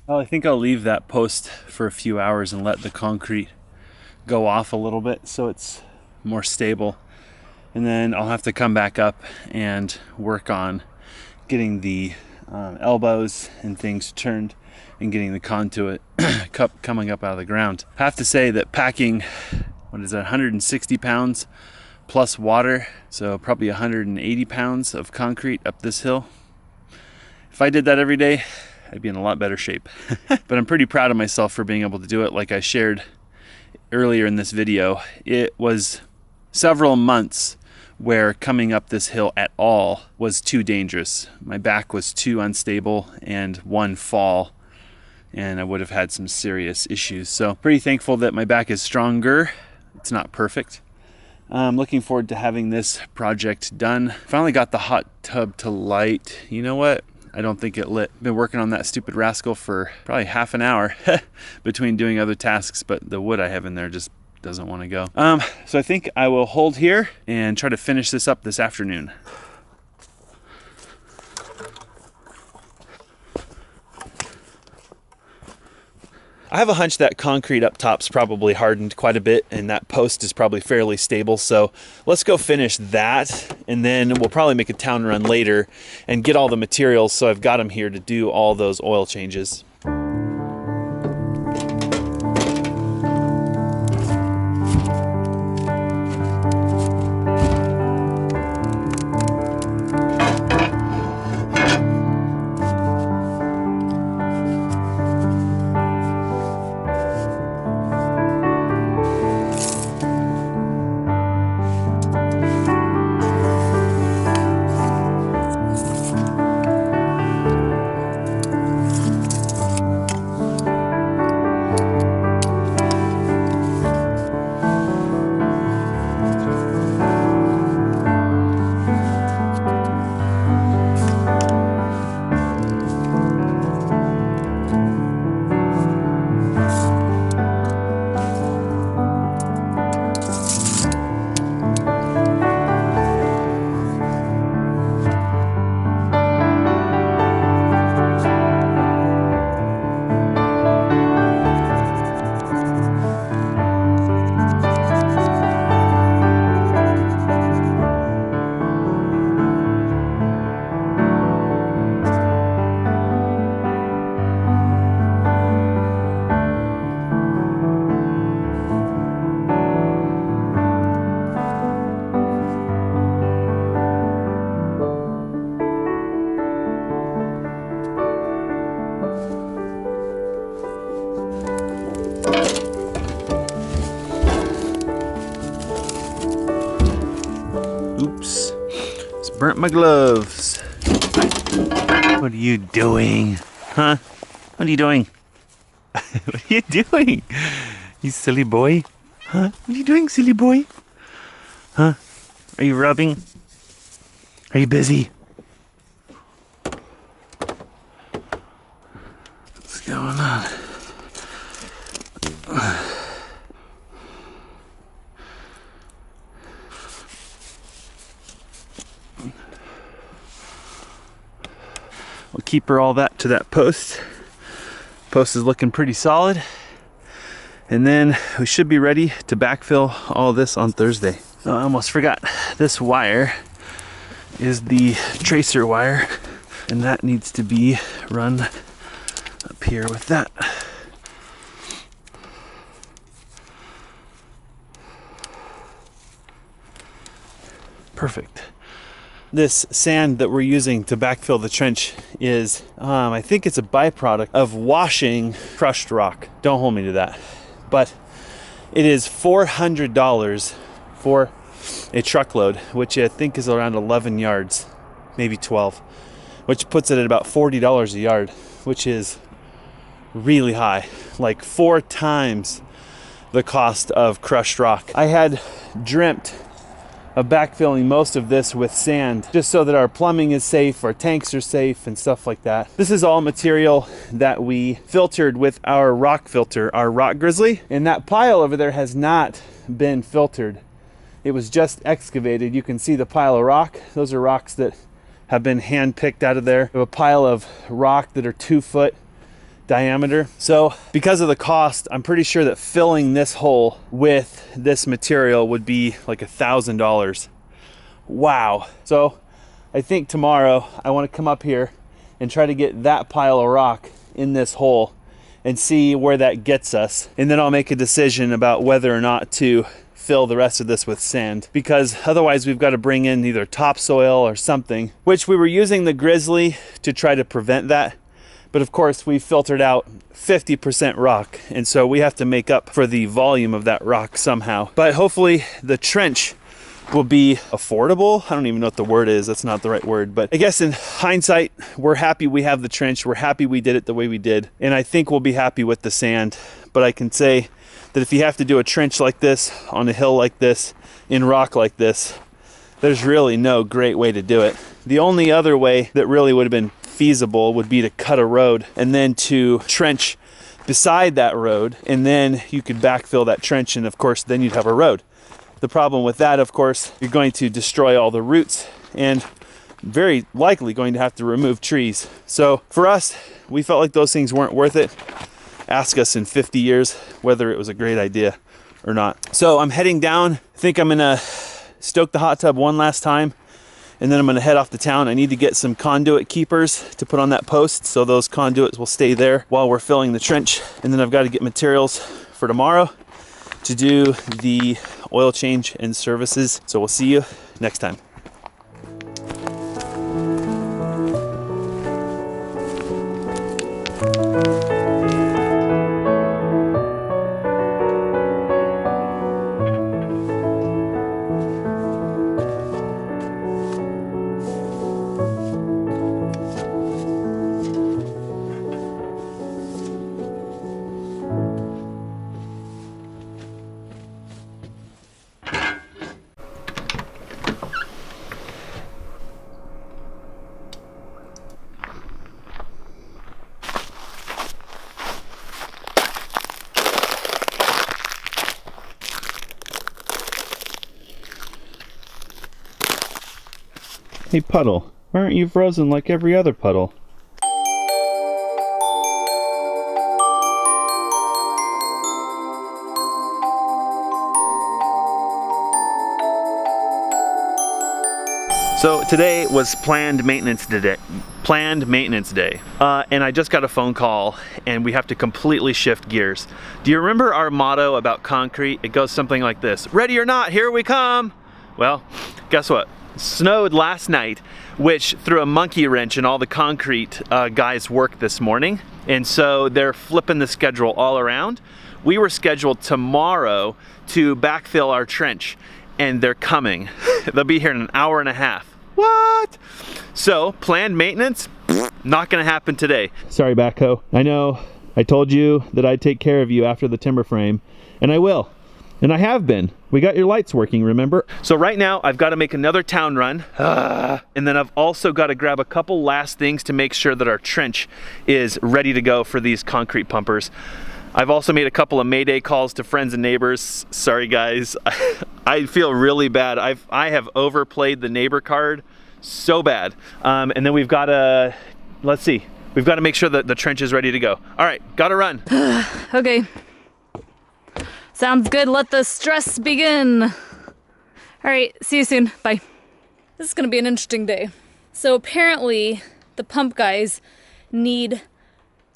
Well, I think I'll leave that post for a few hours and let the concrete go off a little bit so it's more stable. And then I'll have to come back up and work on getting the elbows and things turned and getting the conduit coming up out of the ground. I have to say that packing, 160 pounds plus water, so probably 180 pounds of concrete up this hill. If I did that every day, I'd be in a lot better shape. But I'm pretty proud of myself for being able to do it. Like I shared earlier in this video, it was several months where coming up this hill at all was too dangerous. My back was too unstable, and one fall and I would have had some serious issues. So pretty thankful that my back is stronger. It's not perfect. I'm looking forward to having this project done. Finally got the hot tub to light. You know what? I don't think it lit. Been working on that stupid rascal for probably half an hour between doing other tasks, but the wood I have in there just doesn't want to go. So I think I will hold here and try to finish this up this afternoon. I have a hunch that concrete up top's probably hardened quite a bit and that post is probably fairly stable. So let's go finish that and then we'll probably make a town run later and get all the materials so I've got them here to do all those oil changes. Oops, just burnt my gloves. What are you doing? Huh? What are you doing? What are you doing? You silly boy? Huh? What are you doing, silly boy? Huh? Are you rubbing? Are you busy? What's going on? We'll keeper all that to that post. Post is looking pretty solid. And then we should be ready to backfill all this on Thursday. Oh, I almost forgot. This wire is the tracer wire, and that needs to be run up here with that. Perfect. This sand that we're using to backfill the trench is, I think it's a byproduct of washing crushed rock. Don't hold me to that. But it is $400 for a truckload, which I think is around 11 yards, maybe 12, which puts it at about $40 a yard, which is really high, like 4 times the cost of crushed rock. I had dreamt of backfilling most of this with sand just so that our plumbing is safe, our tanks are safe and stuff like that. This is all material that we filtered with our rock filter, our Rock Grizzly, and that pile over there has not been filtered. It was just excavated. You can see the pile of rock. Those are rocks that have been hand picked out of there. We have a pile of rock that are 2 foot diameter. So because of the cost, I'm pretty sure that filling this hole with this material would be like $1,000. Wow. So I think tomorrow I want to come up here and try to get that pile of rock in this hole and see where that gets us. And then I'll make a decision about whether or not to fill the rest of this with sand, because otherwise we've got to bring in either topsoil or something, which we were using the Grizzly to try to prevent that. But of course we filtered out 50% rock, and so we have to make up for the volume of that rock somehow. But hopefully the trench will be affordable. I don't even know what the word is. That's not the right word. But I guess in hindsight, we're happy we have the trench. We're happy we did it the way we did. And I think we'll be happy with the sand. But I can say that if you have to do a trench like this, on a hill like this, in rock like this, there's really no great way to do it. The only other way that really would have been feasible would be to cut a road and then to trench beside that road, and then you could backfill that trench, and of course then you'd have a road. The problem with that, of course, you're going to destroy all the roots and very likely going to have to remove trees. So for us, we felt like those things weren't worth it. ask us in 50 years whether it was a great idea or not. So I'm heading down. I think I'm gonna stoke the hot tub one last time, and then I'm gonna head off to town. I need to get some conduit keepers to put on that post so those conduits will stay there while we're filling the trench. And then I've got to get materials for tomorrow to do the oil change and services. So we'll see you next time. Hey Puddle, why aren't you frozen like every other puddle? So today was planned maintenance day. And I just got a phone call and we have to completely shift gears. Do you remember our motto about concrete? It goes something like this: ready or not, here we come. Well, guess what? Snowed last night, which threw a monkey wrench in all the concrete guys' work this morning. And so they're flipping the schedule all around. We were scheduled tomorrow to backfill our trench, and they're coming. They'll be here in an hour and a half. What? So planned maintenance, not gonna happen today. Sorry, backhoe. I know I told you that I'd take care of you after the timber frame, and I will. And I have been. We got your lights working, remember? So right now I've got to make another town run, and then I've also got to grab a couple last things to make sure that our trench is ready to go for these concrete pumpers. I've also made a couple of Mayday calls to friends and neighbors. Sorry guys, I feel really bad. I have overplayed the neighbor card so bad. And then we've got to, let's see, we've got to make sure that the trench is ready to go. All right, gotta run. Okay. Sounds good. Let the stress begin. All right, see you soon. Bye. This is gonna be an interesting day. So apparently the pump guys need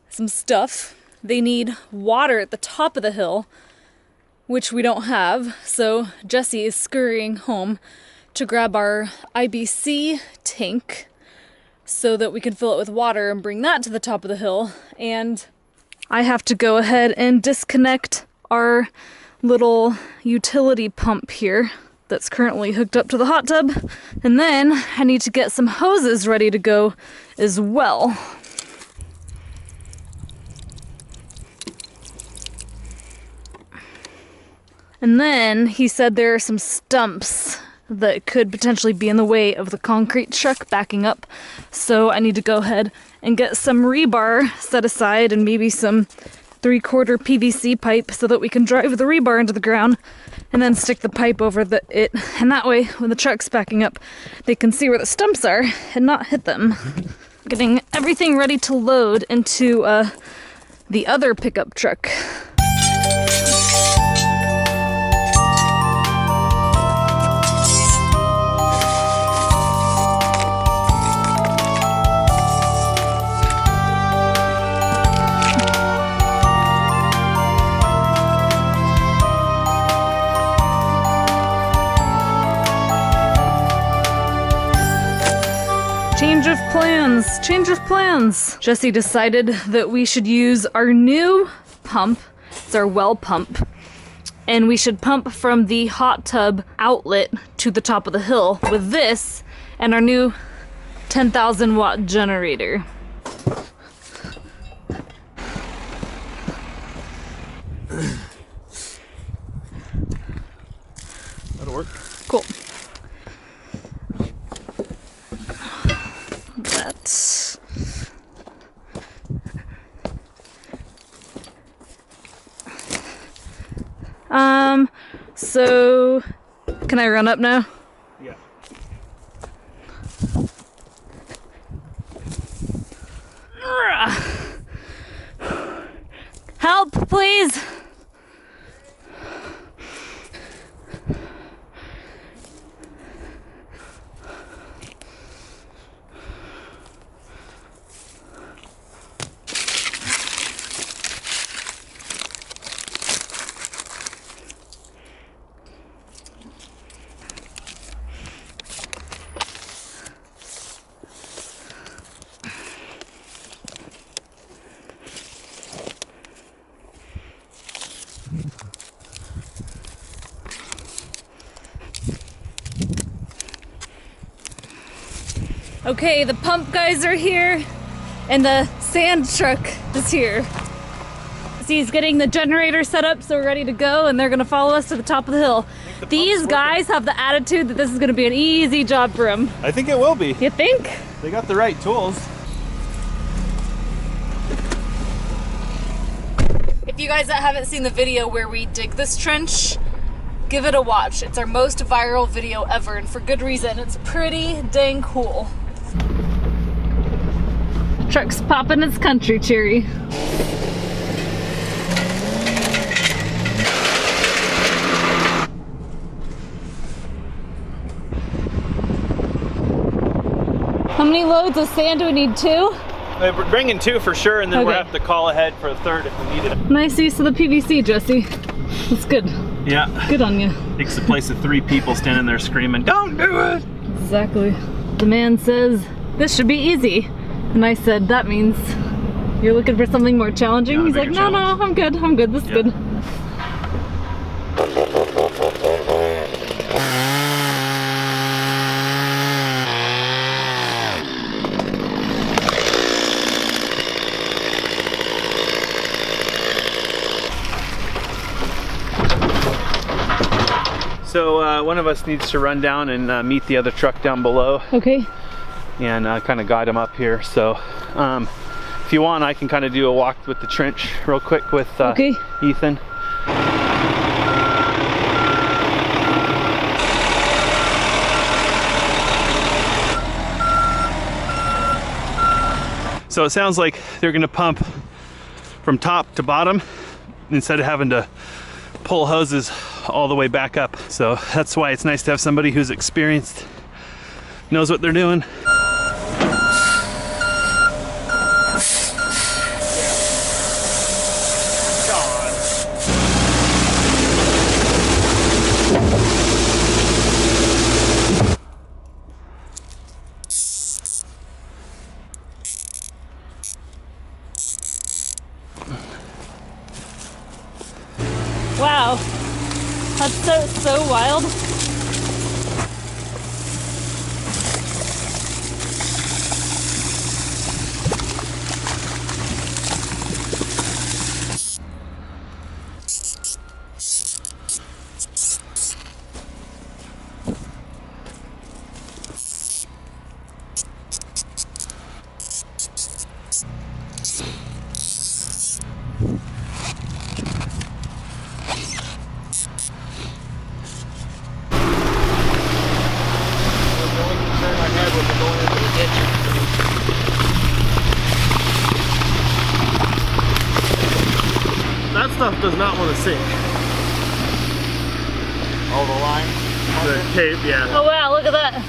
some stuff. They need water at the top of the hill, which we don't have. So Jesse is scurrying home to grab our IBC tank so that we can fill it with water and bring that to the top of the hill. And I have to go ahead and disconnect our little utility pump here that's currently hooked up to the hot tub. And then I need to get some hoses ready to go as well. And then he said there are some stumps that could potentially be in the way of the concrete truck backing up. So I need to go ahead and get some rebar set aside and maybe some 3/4 PVC pipe so that we can drive the rebar into the ground and then stick the pipe over it. And that way, when the truck's backing up, they can see where the stumps are and not hit them. Getting everything ready to load into the other pickup truck. Change of plans. Jesse decided that we should use our new pump. It's our well pump. And we should pump from the hot tub outlet to the top of the hill with this and our new 10,000 watt generator. That'll work. Cool. So can I run up now? Yeah. Okay, the pump guys are here and the sand truck is here. He's getting the generator set up so we're ready to go, and they're gonna follow us to the top of the hill. These guys have the attitude that this is gonna be an easy job for them. I think it will be. You think? They got the right tools. If you guys that haven't seen the video where we dig this trench, give it a watch. It's our most viral video ever, and for good reason. It's pretty dang cool. Truck's popping its country cherry. How many loads of sand do we need? 2? We're bringing 2 for sure, and then we'll Okay. have to call ahead for a 3rd if we need it. Nice use of the PVC, Jesse. That's good. Yeah. Good on you. Takes the place of 3 people standing there screaming, "Don't do it!" Exactly. The man says, this should be easy. And I said, that means you're looking for something more challenging? Yeah, He's like, bigger no, challenge. I'm good, this is good. So one of us needs to run down and meet the other truck down below Okay. and kind of guide them up here. So if you want, I can kind of do a walk with the trench real quick with Okay. Ethan. So it sounds like they're gonna pump from top to bottom instead of having to pull hoses all the way back up. So that's why it's nice to have somebody who's experienced, knows what they're doing. Wow. That's so wild. That stuff does not want to sink. All the line. The tape, yeah. Oh wow, look at that.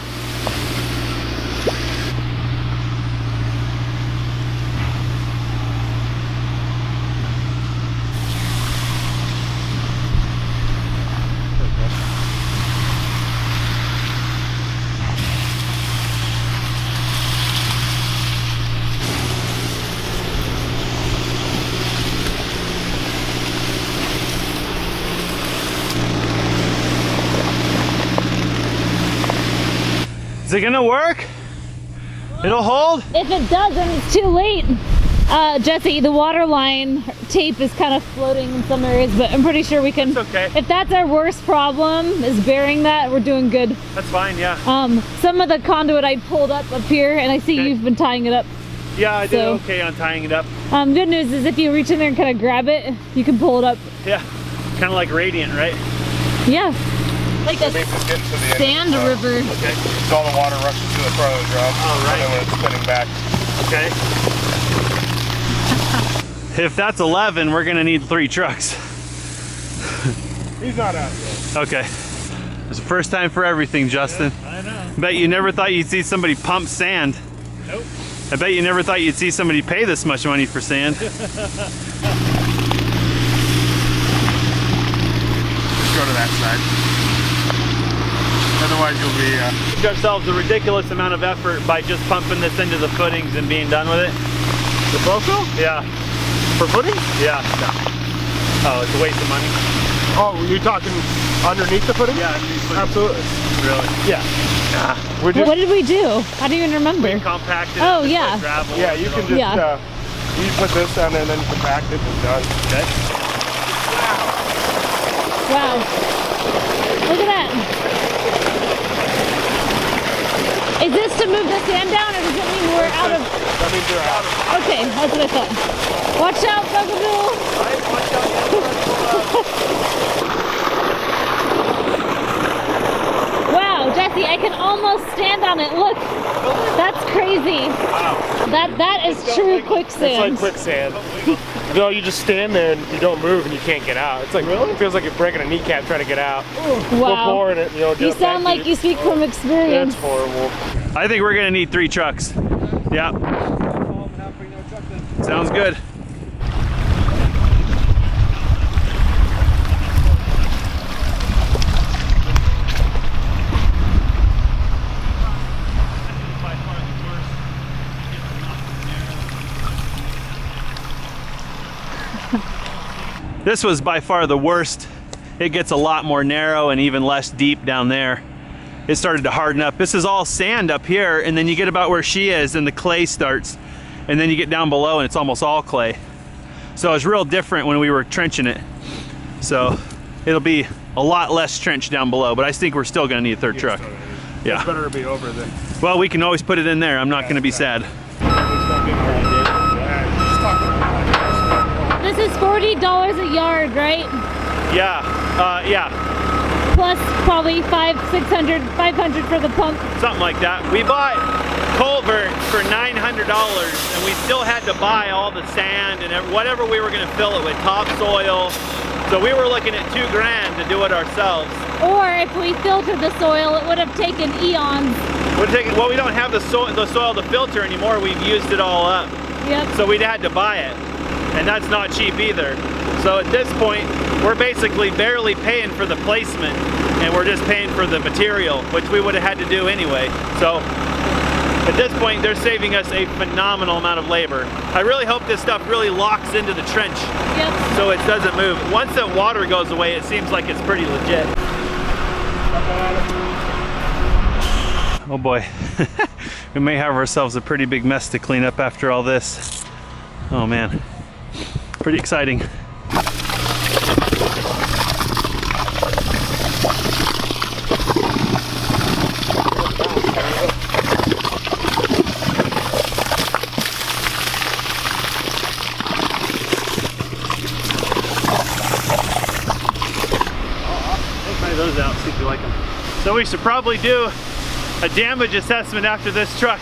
Is it gonna work? It'll hold? If it doesn't, it's too late. Jesse, the water line tape is kind of floating in some areas, but I'm pretty sure we can. It's okay. If that's our worst problem, is bearing that, we're doing good. That's fine, yeah. Some of the conduit I pulled up here, and I see Okay. you've been tying it up. Yeah, I did So- okay on tying it up. Good news is if you reach in there and kind of grab it, you can pull it up. Yeah, kind of like Radiant, right? Yeah. Like a Maybe just get to the end. sand river. Okay. So all the water rushes to the front of the drum. Oh, right. And then when it's spinning back. Okay. If that's 11, we're gonna need 3 trucks. He's not out yet. Okay. It's the first time for everything, Justin. I know. Bet you never thought you'd see somebody pump sand. Nope. I bet you never thought you'd see somebody pay this much money for sand. Just go to that side. Otherwise you'll be, Give ourselves a ridiculous amount of effort by just pumping this into the footings and being done with it. The Boco? Yeah. For footing? Yeah. Oh, it's a waste of money. Oh, you're talking underneath the footing? Yeah, underneath the footing. Absolutely. Really? Yeah. We're What just, did we do? I don't even remember. Compacted. Oh, just yeah. put gravel. yeah, you can just, Yeah. you put this down there and then you compact it and done. Okay. Wow. Look at that. Is this to move the sand down, or does it mean we're out of... That means you're out. Okay, that's what I thought. Watch out, Bugaboo! Wow, Jesse, I can almost stand on it. Look, that's crazy. Wow. That is true It's quicksand. like quicksand. No, you just stand there and you don't move and you can't get out. It's like, it feels like you're breaking a kneecap trying to get out. We're Wow. pouring it, you know. You sound like you speak from experience. It's horrible. I think we're gonna need 3 trucks. Yeah. Sounds good. This was by far the worst. It gets a lot more narrow and even less deep down there. It started to harden up. This is all sand up here, and then you get about where she is and the clay starts, and then you get down below and it's almost all clay. So it's real different when we were trenching it. So it'll be a lot less trenched down below, but I think we're still gonna need a 3rd truck. Yeah. It's better to be over than. Well, we can always put it in there. I'm not gonna be sad. This is $40 a yard, right? Yeah, yeah, Plus probably 500 for the pump. something like that. We bought culvert for $900, and we still had to buy all the sand and whatever we were gonna fill it with, topsoil. So we were looking at $2 grand to do it ourselves. Or if we filtered the soil, it would have taken eons. Well, we don't have the soil to filter anymore. We've used it all up. Yep. So we'd had to buy it, and that's not cheap either. So at this point, we're basically barely paying for the placement, and we're just paying for the material, which we would have had to do anyway. So at this point, they're saving us a phenomenal amount of labor. I really hope this stuff really locks into the trench, Yep. so it doesn't move. Once the water goes away, it seems like it's pretty legit. Oh boy, we may have ourselves a pretty big mess to clean up after all this. Oh man, pretty exciting. Try those out, see if you like them. So we should probably do a damage assessment after this truck,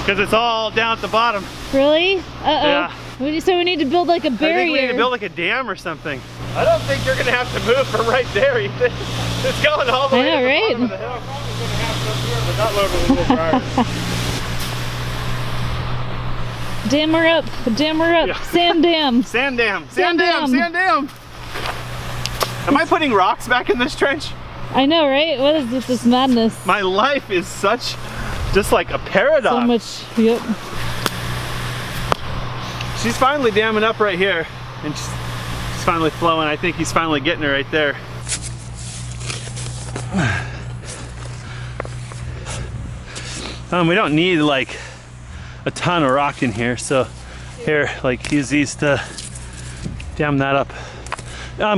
because it's all down at the bottom. Really? Uh-oh. Yeah. So we need to build like a barrier. I think we need to build like a dam or something. I don't think you're gonna have to move from right there. It's going all the way to the bottom of the hill. But not loaded with little dryers. Dam her up. Dam her up. Yeah. Sand dam. Sand dam. Sand dam. Sand dam. Am I putting rocks back in this trench? I know, right? What is this madness? My life is such, just like a paradox. So much, yep. She's finally damming up right here, and she's finally flowing. I think he's finally getting her right there. We don't need like a ton of rock in here, so here, like use these to dam that up.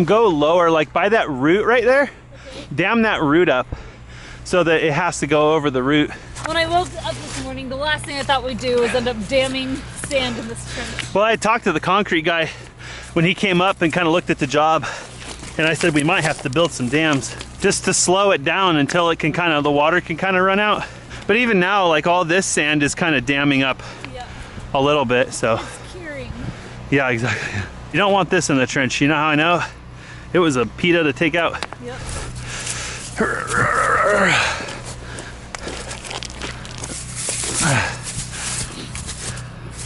Go lower, like by that root right there. Dam that root up so that it has to go over the root. When I woke up this morning, the last thing I thought we'd do was end up damming sand in this trench. Well, I talked to the concrete guy when he came up and kind of looked at the job, and I said we might have to build some dams just to slow it down until it can kind of, the water can kind of run out. But even now, like all this sand is kind of damming up a little bit, so. It's curing. Yeah, exactly. You don't want this in the trench. You know how I know? It was a PETA to take out. Yep.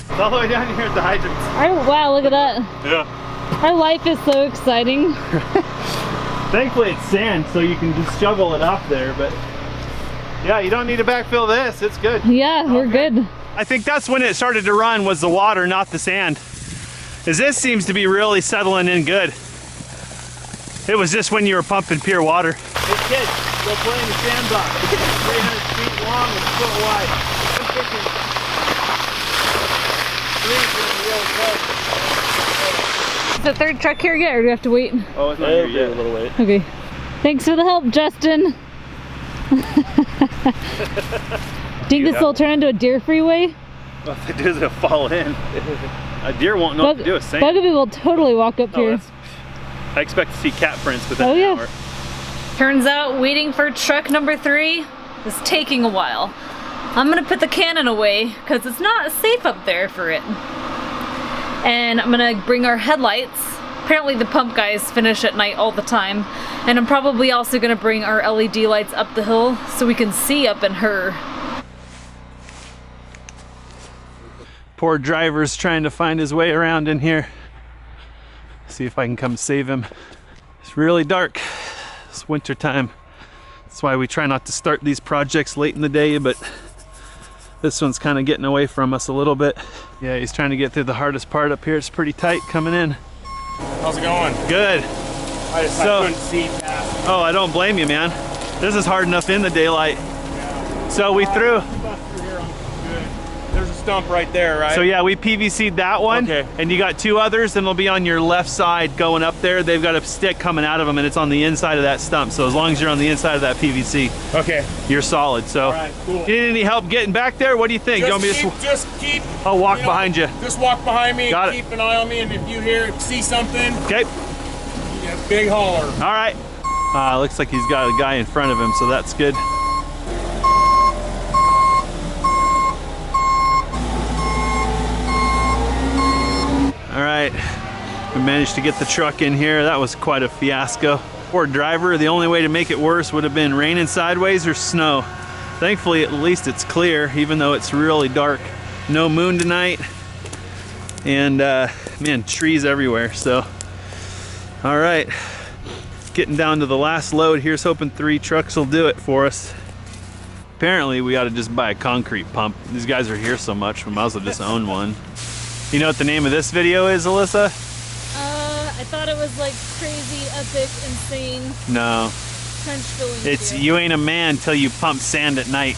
It's all the way down here at the hydrant. Wow, look at that. Yeah. Our life is so exciting. Thankfully it's sand, so you can just shovel it off there, but yeah, you don't need to backfill this. It's good. Yeah, we're good. I think that's when it started to run, was the water, not the sand. As this seems to be really settling in good. It was just when you were pumping pure water. Hey kids, go play in the sandbox. 300 feet long and a foot wide. I'm fishing. Is the third truck here yet, or do we have to wait? Oh, it's not here yet. A little wait. Okay. Thanks for the help, Justin. Do you think this will turn into a deer freeway? Well, if it does, it'll fall in. A deer won't know what to do with sand. Bugaboo will totally walk up here. I expect to see cat prints within an hour. Turns out waiting for truck number 3 is taking a while. I'm gonna put the cannon away because it's not safe up there for it. And I'm gonna bring our headlights. Apparently the pump guys finish at night all the time. And I'm probably also gonna bring our LED lights up the hill so we can see up in her. Poor driver's trying to find his way around in here. See if I can come save him. It's really dark. It's winter time. That's why we try not to start these projects late in the day, but this one's kind of getting away from us a little bit. Yeah, he's trying to get through the hardest part up here. It's pretty tight coming in. How's it going? Good. I couldn't see past. Oh, I don't blame you, man. This is hard enough in the daylight. So we threw. There's a stump right there, right? So yeah, we PVC'd that one. Okay. And you got 2 others, and they'll be on your left side going up there. They've got a stick coming out of them, and it's on the inside of that stump. So as long as you're on the inside of that PVC, okay, you're solid. So, all right, cool. You need any help getting back there? What do you think? Just you want me just keep. I'll walk behind you. Just walk behind me. Got and it. Keep an eye on me, and if you see something, okay, yeah, big holler. All right. Looks like he's got a guy in front of him, so that's good. All right, we managed to get the truck in here. That was quite a fiasco. Poor driver, the only way to make it worse would have been raining sideways or snow. Thankfully, at least it's clear, even though it's really dark. No moon tonight, and man, trees everywhere, so. All right, getting down to the last load. Here's hoping 3 trucks will do it for us. Apparently, we ought to just buy a concrete pump. These guys are here so much, we might as well just own one. You know what the name of this video is, Alyssa? I thought it was like crazy, epic, insane No. trench filling. It's You Ain't a Man Till You Pump Sand at Night.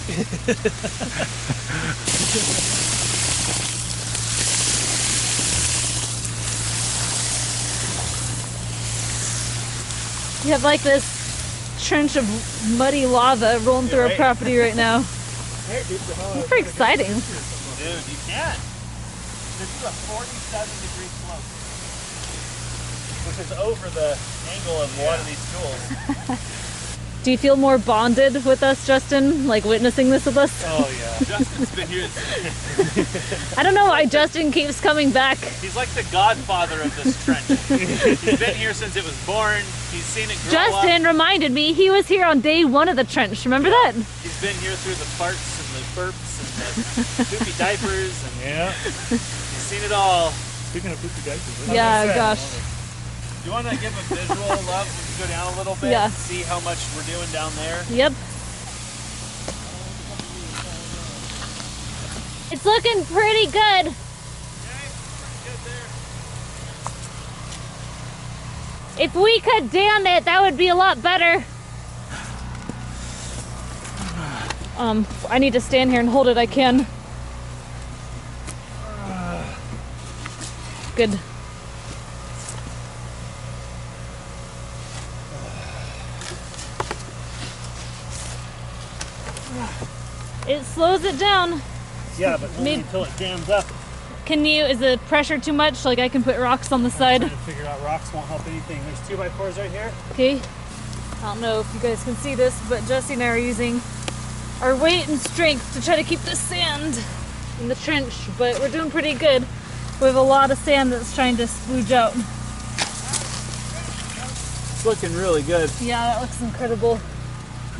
You have like this trench of muddy lava rolling through our property right now. It's pretty exciting. Dude, you can't. This is a 47-degree slope, which is over the angle of a lot of these tools. Do you feel more bonded with us, Justin? Like witnessing this with us? Oh yeah. Justin's been here. I don't know why Justin keeps coming back. He's like the godfather of this trench. He's been here since it was born. He's seen it grow Justin up. reminded me he was here on day 1 of the trench. Remember that? He's been here through the farts and the burps and the poopy diapers. And Yeah. he's seen it all. Speaking of poopy diapers. Yeah, gosh. Do you want to give a visual of love when you go down a little bit? Yeah. See how much we're doing down there? Yep. It's looking pretty good. If we could dam it, that would be a lot better. I need to stand here and hold it. I can. Good. It slows it down. Yeah, but only until it jams up. Is the pressure too much? Like I can put rocks on the side? Trying to figure out rocks won't help anything. There's 2x4s right here. Okay. I don't know if you guys can see this, but Jesse and I are using our weight and strength to try to keep the sand in the trench, but we're doing pretty good. We have a lot of sand that's trying to splooge out. It's looking really good. Yeah, that looks incredible.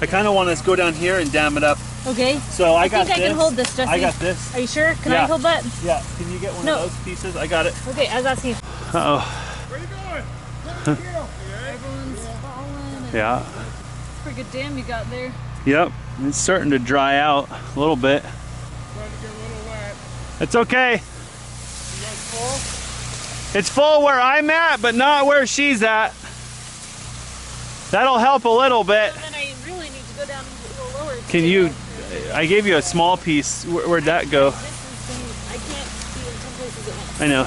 I kind of want to go down here and dam it up. Okay. So I got think this. I can hold this, Jesse. I got this. Are you sure? Can Yeah. I hold that? Yeah. Can you get one No. of those pieces? I got it. Okay, I was asking. Uh-oh. Where are you going? Everyone's falling. Yeah. Pretty good dam you got there. Yep. It's starting to dry out a little bit. Trying to get a little wet. It's okay. You guys full? It's full where I'm at, but not where she's at. That'll help a little bit. Then I really need to go down a little lower. Can you, I gave you a small piece. Where'd that go? This is, I can't see in some places at once. I know.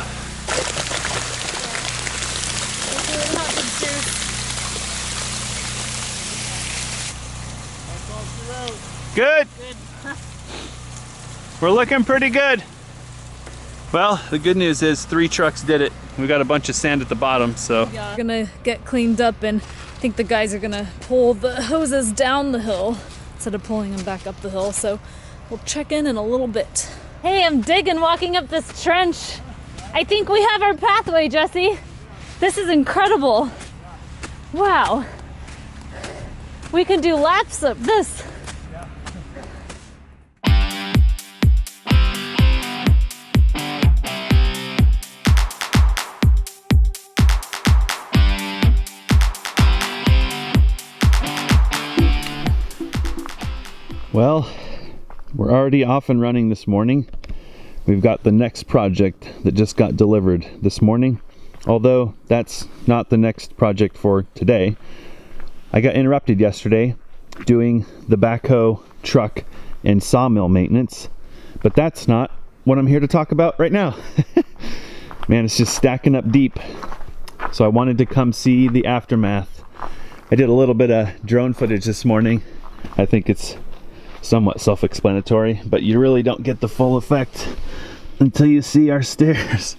Hopefully not big stairs. Good. We're looking pretty good. Well, the good news is 3 trucks did it. We got a bunch of sand at the bottom, so. Yeah. Gonna get cleaned up, and I think the guys are gonna pull the hoses down the hill instead of pulling them back up the hill. So we'll check in a little bit. Hey, I'm digging walking up this trench. I think we have our pathway, Jesse. This is incredible. Wow. We can do laps up this. Well, we're already off and running this morning. We've got the next project that just got delivered this morning. Although that's not the next project for today. I got interrupted yesterday doing the backhoe, truck, and sawmill maintenance. But that's not what I'm here to talk about right now. Man, it's just stacking up deep. So I wanted to come see the aftermath. I did a little bit of drone footage this morning. I think it's somewhat self-explanatory, but you really don't get the full effect until you see our stairs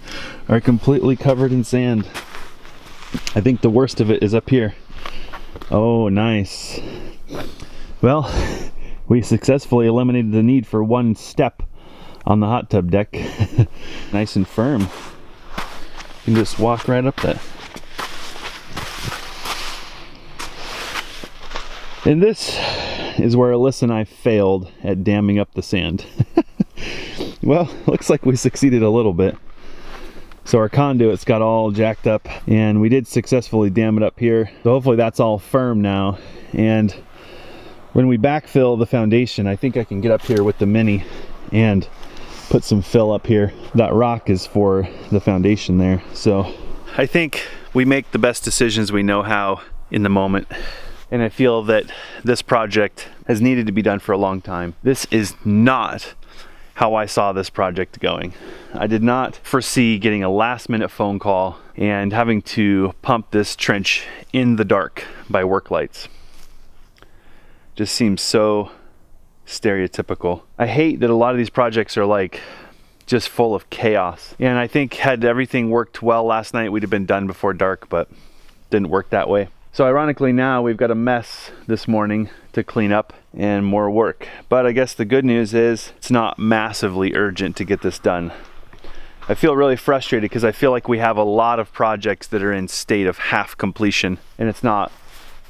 are completely covered in sand. I think the worst of it is up here. Oh, nice. Well, we successfully eliminated the need for one step on the hot tub deck. Nice and firm. You can just walk right up that. And this is where Alyssa and I failed at damming up the sand. Well, looks like we succeeded a little bit. So our conduits got all jacked up, and we did successfully dam it up here. So hopefully that's all firm now. And when we backfill the foundation, I think I can get up here with the Mini and put some fill up here. That rock is for the foundation there. So I think we make the best decisions we know how in the moment. And I feel that this project has needed to be done for a long time. This is not how I saw this project going. I did not foresee getting a last-minute phone call and having to pump this trench in the dark by work lights. Just seems so stereotypical. I hate that a lot of these projects are like just full of chaos. And I think had everything worked well last night, we'd have been done before dark, but didn't work that way. So ironically now we've got a mess this morning to clean up and more work. But I guess the good news is it's not massively urgent to get this done. I feel really frustrated because I feel like we have a lot of projects that are in state of half completion, and it's not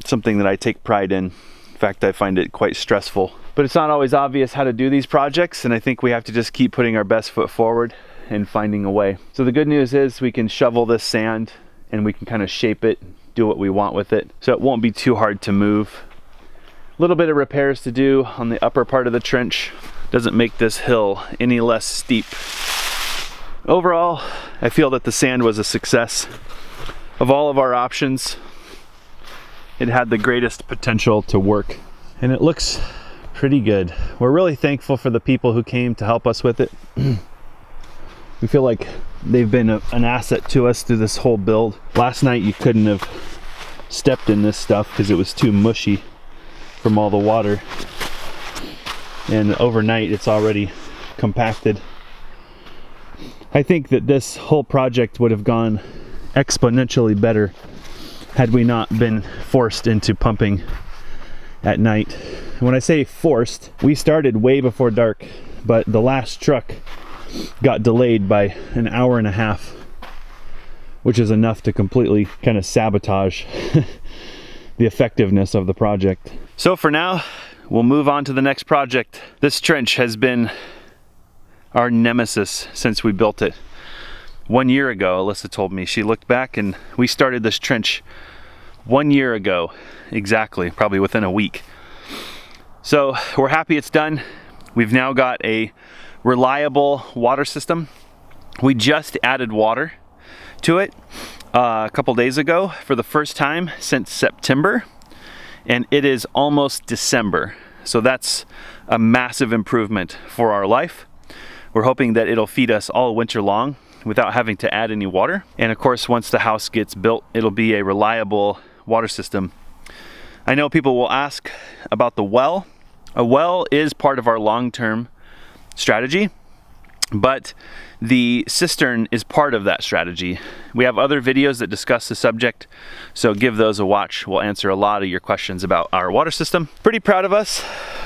something that I take pride in. In fact, I find it quite stressful. But it's not always obvious how to do these projects, and I think we have to just keep putting our best foot forward and finding a way. So the good news is we can shovel this sand and we can kind of shape it, do what we want with it, so it won't be too hard to move. A little bit of repairs to do on the upper part of the trench doesn't make this hill any less steep. Overall, I feel that the sand was a success. Of all of our options, it had the greatest potential to work, and it looks pretty good. We're really thankful for the people who came to help us with it. We feel like they've been an asset to us through this whole build. Last night you couldn't have stepped in this stuff because it was too mushy from all the water. And overnight it's already compacted. I think that this whole project would have gone exponentially better had we not been forced into pumping at night. And when I say forced, we started way before dark, but the last truck got delayed by an hour and a half, which is enough to completely kind of sabotage the effectiveness of the project. So for now, we'll move on to the next project. This trench has been our nemesis since we built it. 1 year ago, Alyssa told me, she looked back and we started this trench 1 year ago, exactly, probably within a week. So we're happy it's done. We've now got a reliable water system. We just added water to it a couple days ago for the first time since September. and it is almost December. So that's a massive improvement for our life. We're hoping that it'll feed us all winter long without having to add any water. And of course, once the house gets built, it'll be a reliable water system. I know people will ask about the well. A well is part of our long-term strategy, but the cistern is part of that strategy. We have other videos that discuss the subject, so give those a watch. We'll answer a lot of your questions about our water system. Pretty proud of us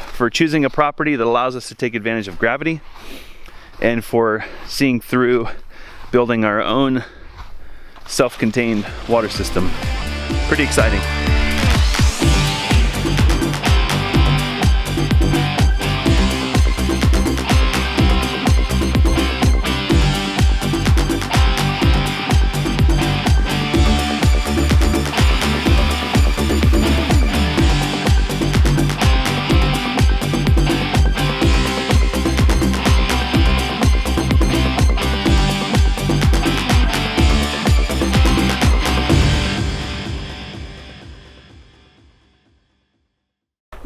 for choosing a property that allows us to take advantage of gravity and for seeing through building our own self-contained water system. Pretty exciting.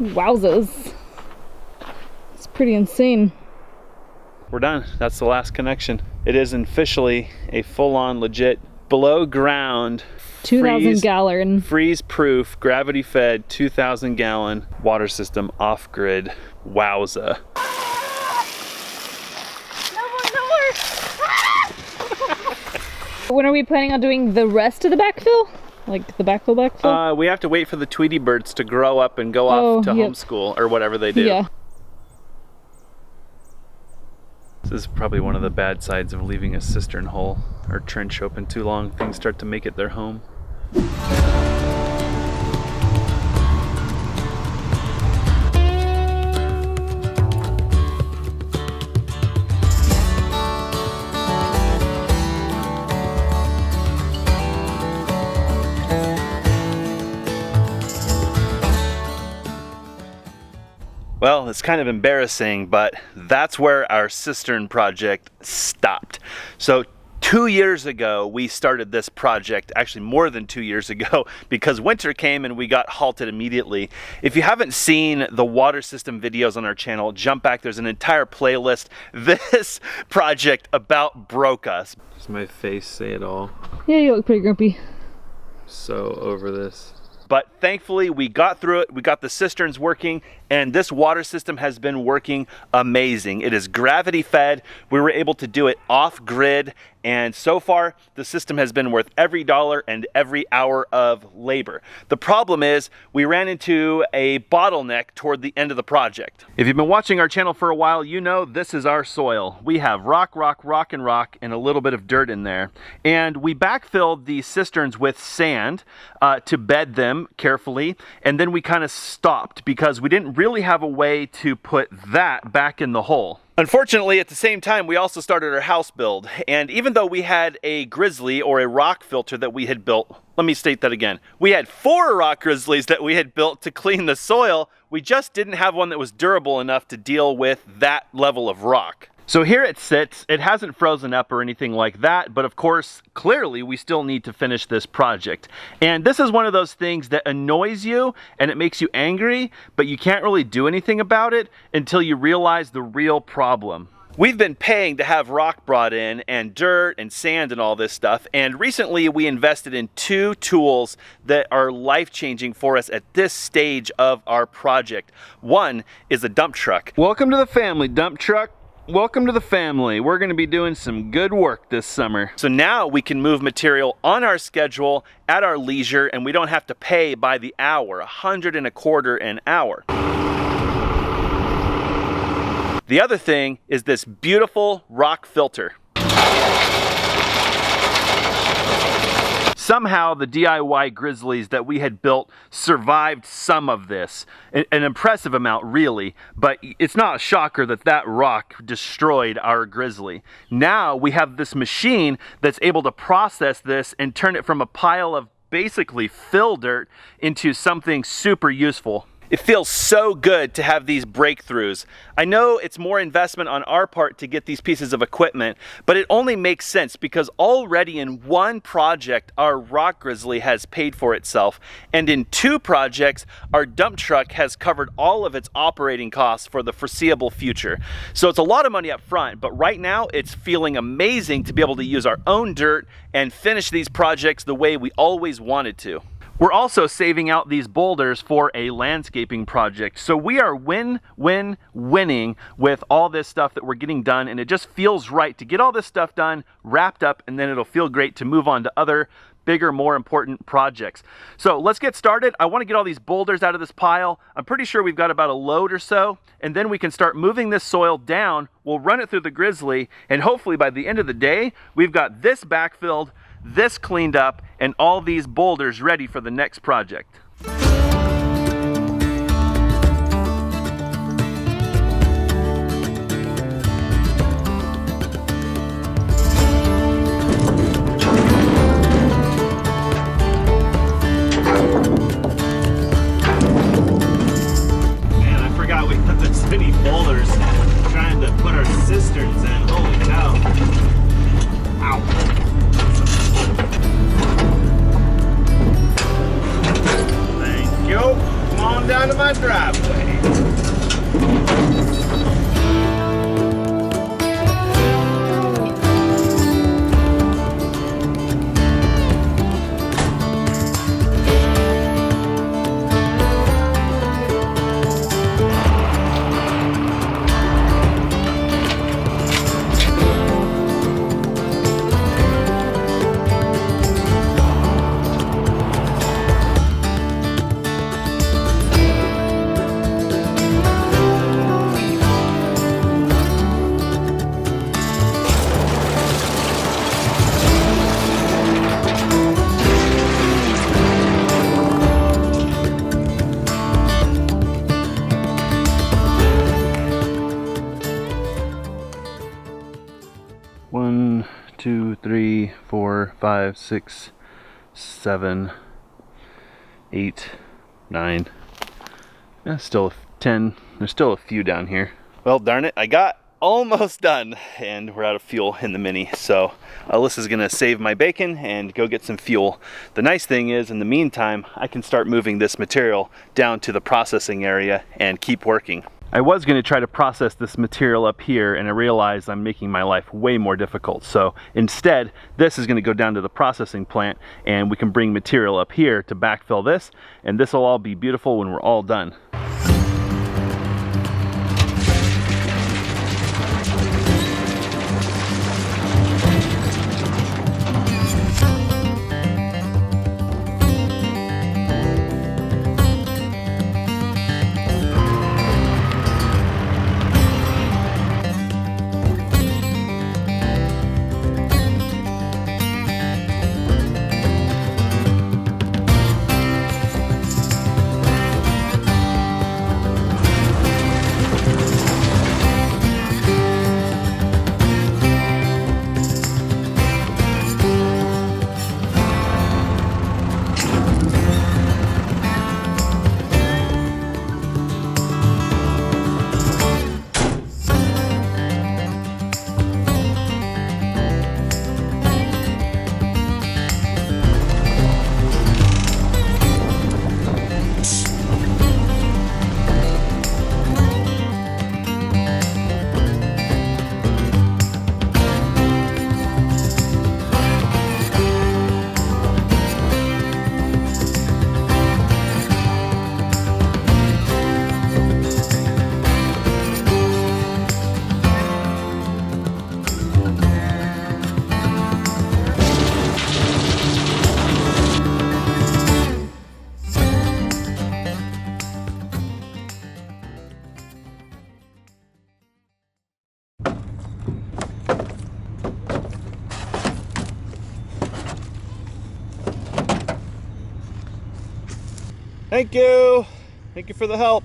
Wowzers. It's pretty insane. We're done. That's the last connection. It is officially a full-on, legit, below ground, 2,000 gallon. freeze-proof, gravity-fed, 2,000 gallon water system off-grid. Wowza. When are we planning on doing the rest of the backfill? Like the backfill? We have to wait for the Tweety birds to grow up and go off to homeschool or whatever they do. Yeah. This is probably one of the bad sides of leaving a cistern hole or trench open too long. Things start to make it their home. Well, it's kind of embarrassing, but that's where our cistern project stopped. So 2 years ago, we started this project, actually more than 2 years ago, because winter came and we got halted immediately. If you haven't seen the water system videos on our channel, jump back, there's an entire playlist. This project about broke us. Does my face say it all? Yeah, you look pretty grumpy. So over this. But thankfully we got through it, we got the cisterns working, and this water system has been working amazing. It is gravity fed, we were able to do it off grid, and so far the system has been worth every dollar and every hour of labor. The problem is we ran into a bottleneck toward the end of the project. If you've been watching our channel for a while, you know this is our soil. We have rock, and a little bit of dirt in there. And we backfilled the cisterns with sand to bed them carefully, and then we kind of stopped because we didn't really have a way to put that back in the hole. Unfortunately, at the same time, we also started our house build, and even though we had a grizzly or a rock filter that we had built, let me state that again, we had 4 rock grizzlies that we had built to clean the soil, we just didn't have one that was durable enough to deal with that level of rock. So here it sits, it hasn't frozen up or anything like that, but of course, clearly we still need to finish this project. And this is one of those things that annoys you and it makes you angry, but you can't really do anything about it until you realize the real problem. We've been paying to have rock brought in and dirt and sand and all this stuff, and recently we invested in 2 tools that are life-changing for us at this stage of our project. One is a dump truck. Welcome to the family, dump truck. Welcome to the family. We're going to be doing some good work this summer. So now we can move material on our schedule at our leisure, and we don't have to pay by the hour, $125 an hour. The other thing is this beautiful rock filter. Somehow the DIY grizzlies that we had built survived some of this. An impressive amount, really, but it's not a shocker that that rock destroyed our grizzly. Now we have this machine that's able to process this and turn it from a pile of basically fill dirt into something super useful. It feels so good to have these breakthroughs. I know it's more investment on our part to get these pieces of equipment, but it only makes sense because already in one project, our Rock Grizzly has paid for itself, and in 2 projects, our dump truck has covered all of its operating costs for the foreseeable future. So it's a lot of money up front, but right now it's feeling amazing to be able to use our own dirt and finish these projects the way we always wanted to. We're also saving out these boulders for a landscaping project. So we are winning with all this stuff that we're getting done, and it just feels right to get all this stuff done, wrapped up, and then it'll feel great to move on to other bigger, more important projects. So let's get started. I want to get all these boulders out of this pile. I'm pretty sure we've got about a load or so, and then we can start moving this soil down. We'll run it through the Grizzly, and hopefully by the end of the day, we've got this backfilled, this cleaned up, and all these boulders ready for the next project. Man, I forgot we put this many boulders trying to put our cisterns in. Holy cow. Ow. Yo, come on down to my driveway. One, 2, 3, 4, 5, 6, 7, 8, 9. Still 10. There's still a few down here. Well, darn it, I got almost done, and we're out of fuel in the Mini. So Alyssa's gonna save my bacon and go get some fuel. The nice thing is, in the meantime, I can start moving this material down to the processing area and keep working. I was going to try to process this material up here, and I realized I'm making my life way more difficult. So instead, this is going to go down to the processing plant, and we can bring material up here to backfill this, and this will all be beautiful when we're all done. Thank you. Thank you for the help.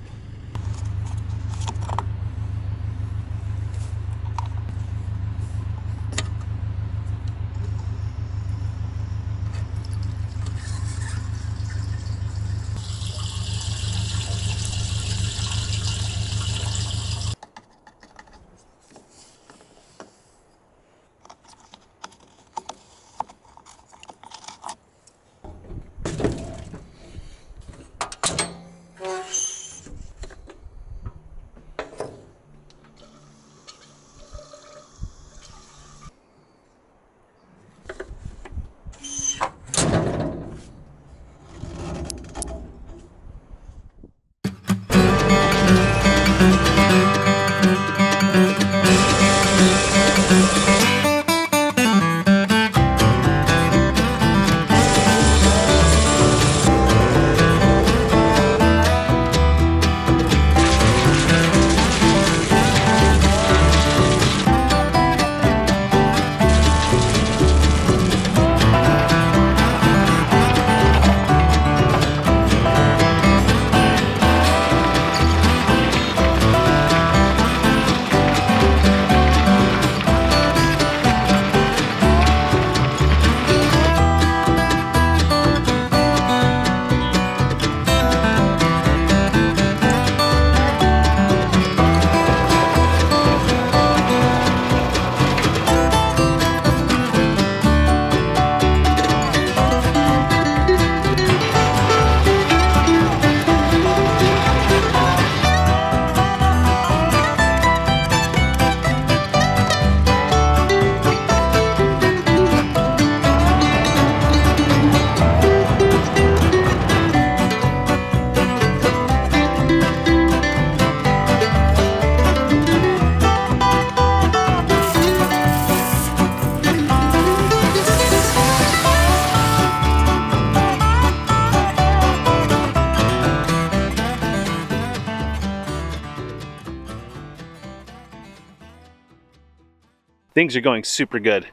Things are going super good.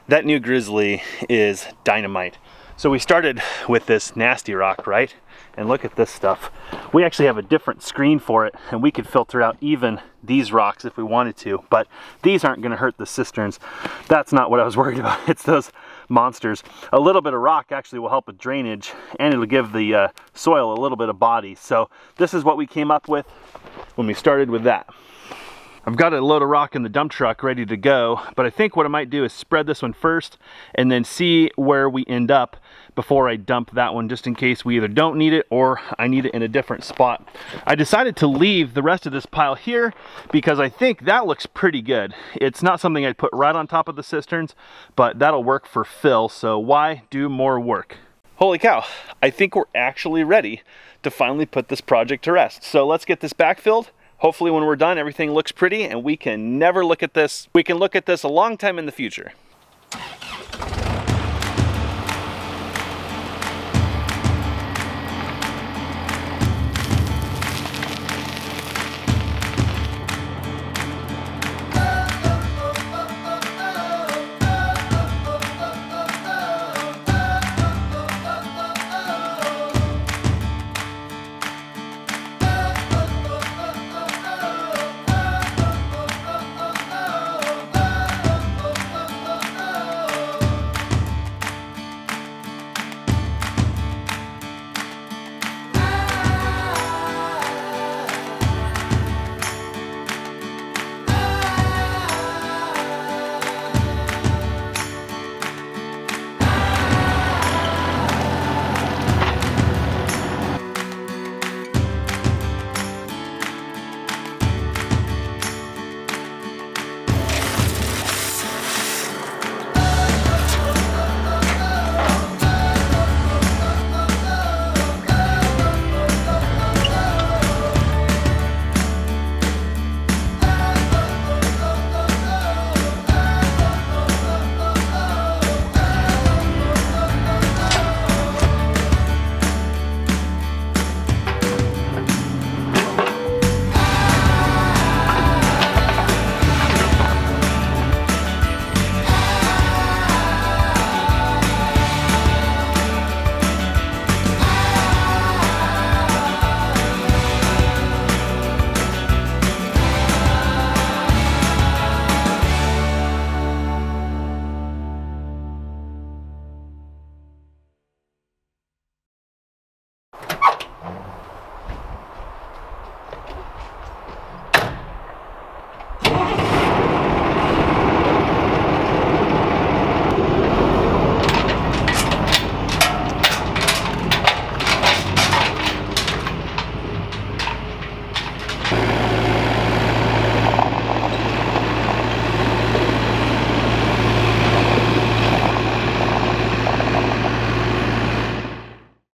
That new Grizzly is dynamite. So we started with this nasty rock, right? And look at this stuff. We actually have a different screen for it, and we could filter out even these rocks if we wanted to, but these aren't gonna hurt the cisterns. That's not what I was worried about. It's those monsters. A little bit of rock actually will help with drainage, and it'll give the soil a little bit of body. So this is what we came up with when we started with that. I've got a load of rock in the dump truck ready to go, but I think what I might do is spread this one first and then see where we end up before I dump that one, just in case we either don't need it or I need it in a different spot. I decided to leave the rest of this pile here because I think that looks pretty good. It's not something I'd put right on top of the cisterns, but that'll work for fill, so why do more work? Holy cow, I think we're actually ready to finally put this project to rest. So let's get this backfilled. Hopefully when we're done, everything looks pretty and we can never look at this. We can look at this a long time in the future.